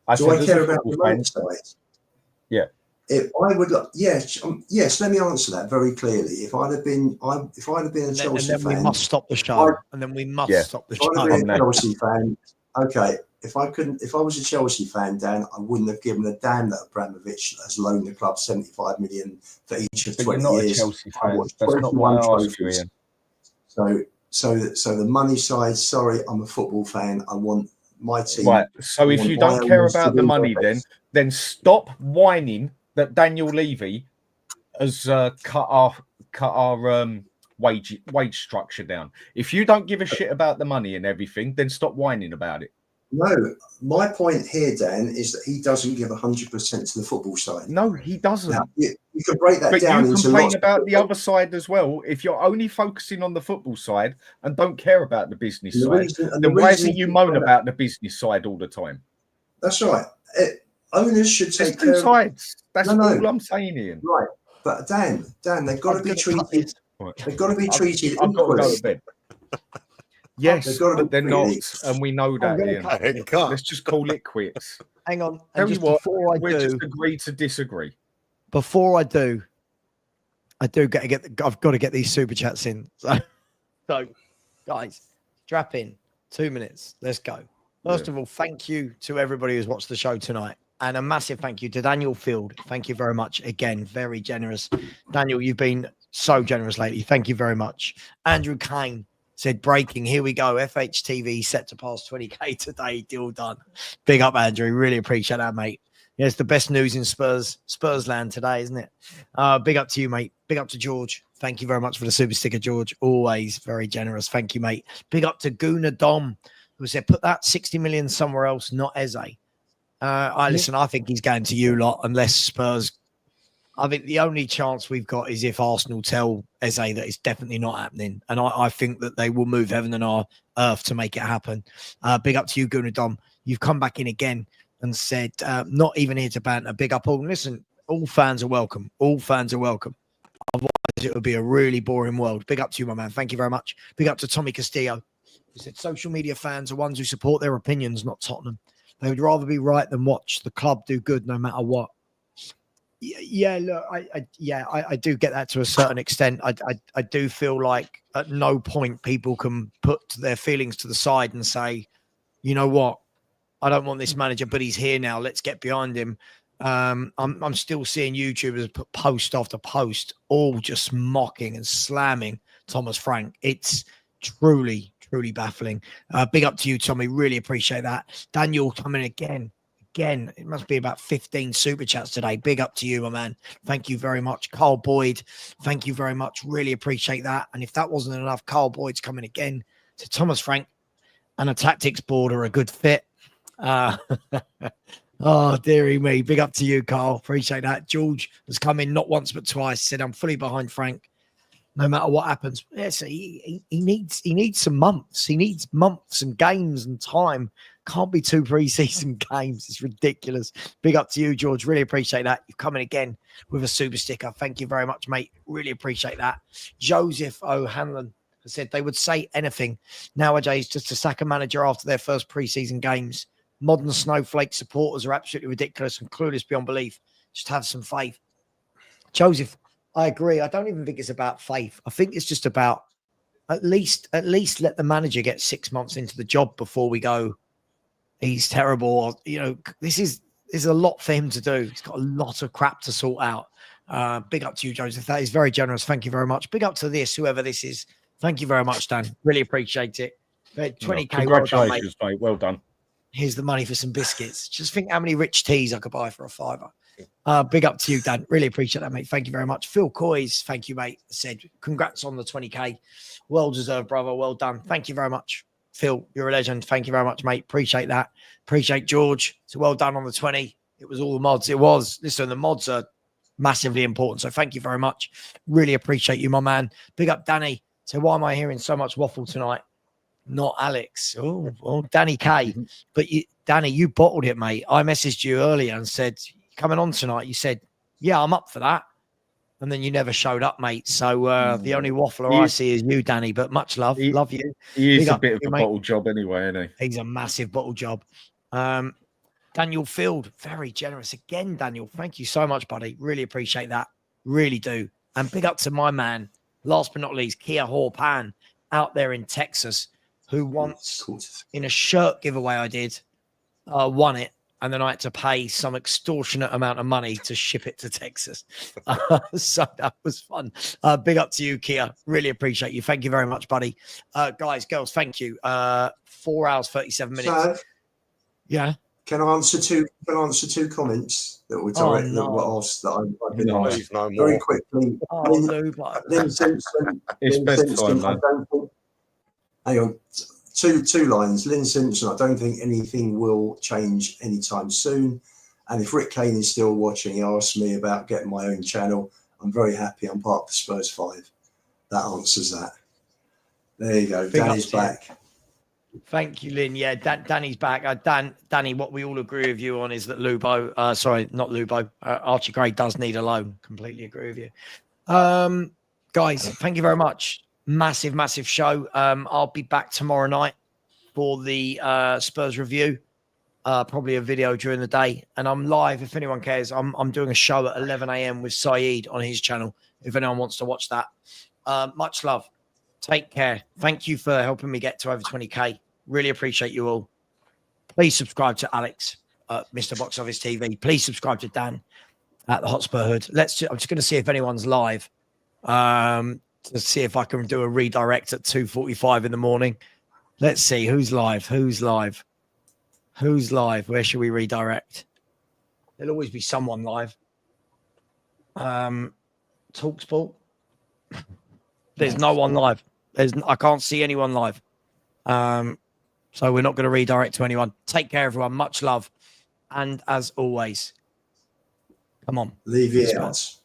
[SPEAKER 4] I care about the money side?
[SPEAKER 3] Yeah.
[SPEAKER 4] If I would, yes. Let me answer that very clearly. If I'd have been a Chelsea fan,
[SPEAKER 1] we must stop the show. And then we must stop the show.
[SPEAKER 4] If I'd been a Chelsea fan, okay. If I was a Chelsea fan, Dan, I wouldn't have given a damn that Abramovich has loaned the club 75 million for each of 20
[SPEAKER 3] you're not
[SPEAKER 4] years.
[SPEAKER 3] A Chelsea fan. That's not what I asked you, Ian.
[SPEAKER 4] So the money side. Sorry, I'm a football fan. I want my team.
[SPEAKER 3] Right. So if you don't care about the money, then stop whining that Daniel Levy has cut our wage structure down. If you don't give a shit about the money and everything, then stop whining about it.
[SPEAKER 4] No, my point here, Dan, is that he doesn't give 100% to the football side.
[SPEAKER 3] No, he doesn't.
[SPEAKER 4] Now, you can break that
[SPEAKER 3] But
[SPEAKER 4] down
[SPEAKER 3] you
[SPEAKER 4] into
[SPEAKER 3] complain
[SPEAKER 4] lots
[SPEAKER 3] about the other side as well. If you're only focusing on the football side and don't care about the business side, then why is it you moan about the business side all the time?
[SPEAKER 4] That's right. Owners should
[SPEAKER 3] There's
[SPEAKER 4] take
[SPEAKER 3] two
[SPEAKER 4] care
[SPEAKER 3] sides. That's
[SPEAKER 4] No.
[SPEAKER 3] all I'm saying, Ian.
[SPEAKER 4] Right, but Dan, they've got to be treated. They've got to be treated
[SPEAKER 3] I've got to go
[SPEAKER 4] equally.
[SPEAKER 3] to bed. Yes,
[SPEAKER 4] They've got to
[SPEAKER 3] but
[SPEAKER 4] be
[SPEAKER 3] they're not,
[SPEAKER 4] treated.
[SPEAKER 3] and we know that, Ian. Let's just call it quits.
[SPEAKER 1] Hang on.
[SPEAKER 3] Tell
[SPEAKER 1] And
[SPEAKER 3] you
[SPEAKER 1] just
[SPEAKER 3] what,
[SPEAKER 1] before I
[SPEAKER 3] we'll
[SPEAKER 1] do,
[SPEAKER 3] just agree to disagree.
[SPEAKER 1] before I do I've got to get these super chats in. So guys, strap in. 2 minutes. Let's go. First of all, thank you to everybody who's watched the show tonight. And a massive thank you to Daniel Field. Thank you very much. Again, very generous. Daniel, you've been so generous lately. Thank you very much. Andrew Kane said, breaking, here we go. FHTV set to pass 20K today. Deal done. Big up, Andrew. Really appreciate that, mate. Yeah, it's the best news in Spurs land today, isn't it? Big up to you, mate. Big up to George. Thank you very much for the super sticker, George. Always very generous. Thank you, mate. Big up to Guna Dom, who said, put that 60 million somewhere else, not Eze. Listen, I think he's going to you lot unless Spurs. I think the only chance we've got is if Arsenal tell Eze that it's definitely not happening. And I think that they will move heaven and earth to make it happen. Big up to you, Guna Dom. You've come back in again and said, not even here to banter. Big up all. Listen, all fans are welcome. All fans are welcome. Otherwise, it would be a really boring world. Big up to you, my man. Thank you very much. Big up to Tommy Castillo, who said social media fans are ones who support their opinions, not Tottenham. They would rather be right than watch the club do good no matter what. Yeah, look, I do get that to a certain extent. I do feel like at no point people can put their feelings to the side and say, you know what, I don't want this manager, but he's here now. Let's get behind him. I'm still seeing YouTubers put post after post, all just mocking and slamming Thomas Frank. It's truly baffling. Big up to you, Tommy. Really appreciate that. Daniel coming again. It must be about 15 super chats today. Big up to you, my man. Thank you very much. Carl Boyd, thank you very much. Really appreciate that. And if that wasn't enough, Carl Boyd's coming again to Thomas Frank and a tactics board are a good fit. Oh, dearie me. Big up to you, Carl. Appreciate that. George has come in not once but twice. Said, I'm fully behind Frank, no matter what happens. Yes, he needs some months. He needs months and games and time. Can't be 2 preseason games. It's ridiculous. Big up to you, George. Really appreciate that. You're coming again with a super sticker. Thank you very much, mate. Really appreciate that. Joseph O'Hanlon has said they would say anything nowadays just to sack a manager after their first preseason games. Modern snowflake supporters are absolutely ridiculous and clueless beyond belief. Just have some faith. Joseph, I agree. I don't even think it's about faith. I think it's just about at least let the manager get 6 months into the job before we go, he's terrible. Or, you know, there's a lot for him to do. He's got a lot of crap to sort out. Big up to you, Joseph. That is very generous. Thank you very much. Big up to whoever this is. Thank you very much, Dan. Really appreciate it. 20K.
[SPEAKER 3] Congratulations, mate. Well done.
[SPEAKER 1] Here's the money for some biscuits. Just think how many rich teas I could buy for a £5. Big up to you, Dan. Really appreciate that, mate. Thank you very much. Phil Coys, thank you, mate. Said, congrats on the 20K. Well deserved, brother. Well done. Thank you very much. Phil, you're a legend. Thank you very much, mate. Appreciate that. Appreciate George. So well done on the 20. It was all the mods. It was. Listen, the mods are massively important. So thank you very much. Really appreciate you, my man. Big up Danny. So why am I hearing so much waffle tonight? Not Alex. Oh, Danny K. But Danny, you bottled it, mate. I messaged you earlier and said, coming on tonight. You said, yeah, I'm up for that. And then you never showed up, mate. So the only waffler I see is you, Danny. But much love. Love you.
[SPEAKER 3] He is a bit of a bottle job anyway, isn't he?
[SPEAKER 1] He's a massive bottle job. Daniel Field, very generous. Again, Daniel, thank you so much, buddy. Really appreciate that. Really do. And big up to my man, last but not least, Kia Horpan out there in Texas, who once, in a shirt giveaway I did, won it. And then I had to pay some extortionate amount of money to ship it to Texas. So that was fun. Big up to you, Kia. Really appreciate you. Thank you very much, buddy. Guys, girls, thank you. 4 hours, 37 minutes.
[SPEAKER 4] So,
[SPEAKER 1] yeah.
[SPEAKER 4] Can I answer two comments that were direct, that were asked that I've been asked very quickly?
[SPEAKER 1] Oh,
[SPEAKER 4] Lynn Simpson.
[SPEAKER 3] It's best time, man.
[SPEAKER 4] Hang on. two lines. Lynn Simpson, I don't think anything will change anytime soon. And if Rick Kane is still watching, he asked me about getting my own channel. I'm very happy I'm part of the Spurs 5. That answers that. There you go. Danny's back.
[SPEAKER 1] Thank you, Lynn. Yeah, Danny's back. Danny, what we all agree with you on is that Archie Gray does need a loan. Completely agree with you. Guys, thank you very much. Massive show. I'll be back tomorrow night for the Spurs review. Probably a video during the day. And I'm live, if anyone cares. I'm doing a show at 11 a.m. with Saeed on his channel, if anyone wants to watch that. Much love. Take care. Thank you for helping me get to over 20K. Really appreciate you all. Please subscribe to Alex at Mr. Box Office TV. Please subscribe to Dan at the Hotspur Hood. I'm just going to see if anyone's live. To see if I can do a redirect at 2:45 in the morning. Let's see who's live. Who's live? Where should we redirect? There'll always be someone live. TalkSport. There's no one live. I can't see anyone live. So we're not going to redirect to anyone. Take care, everyone. Much love. And as always, come on.
[SPEAKER 4] Leave it out.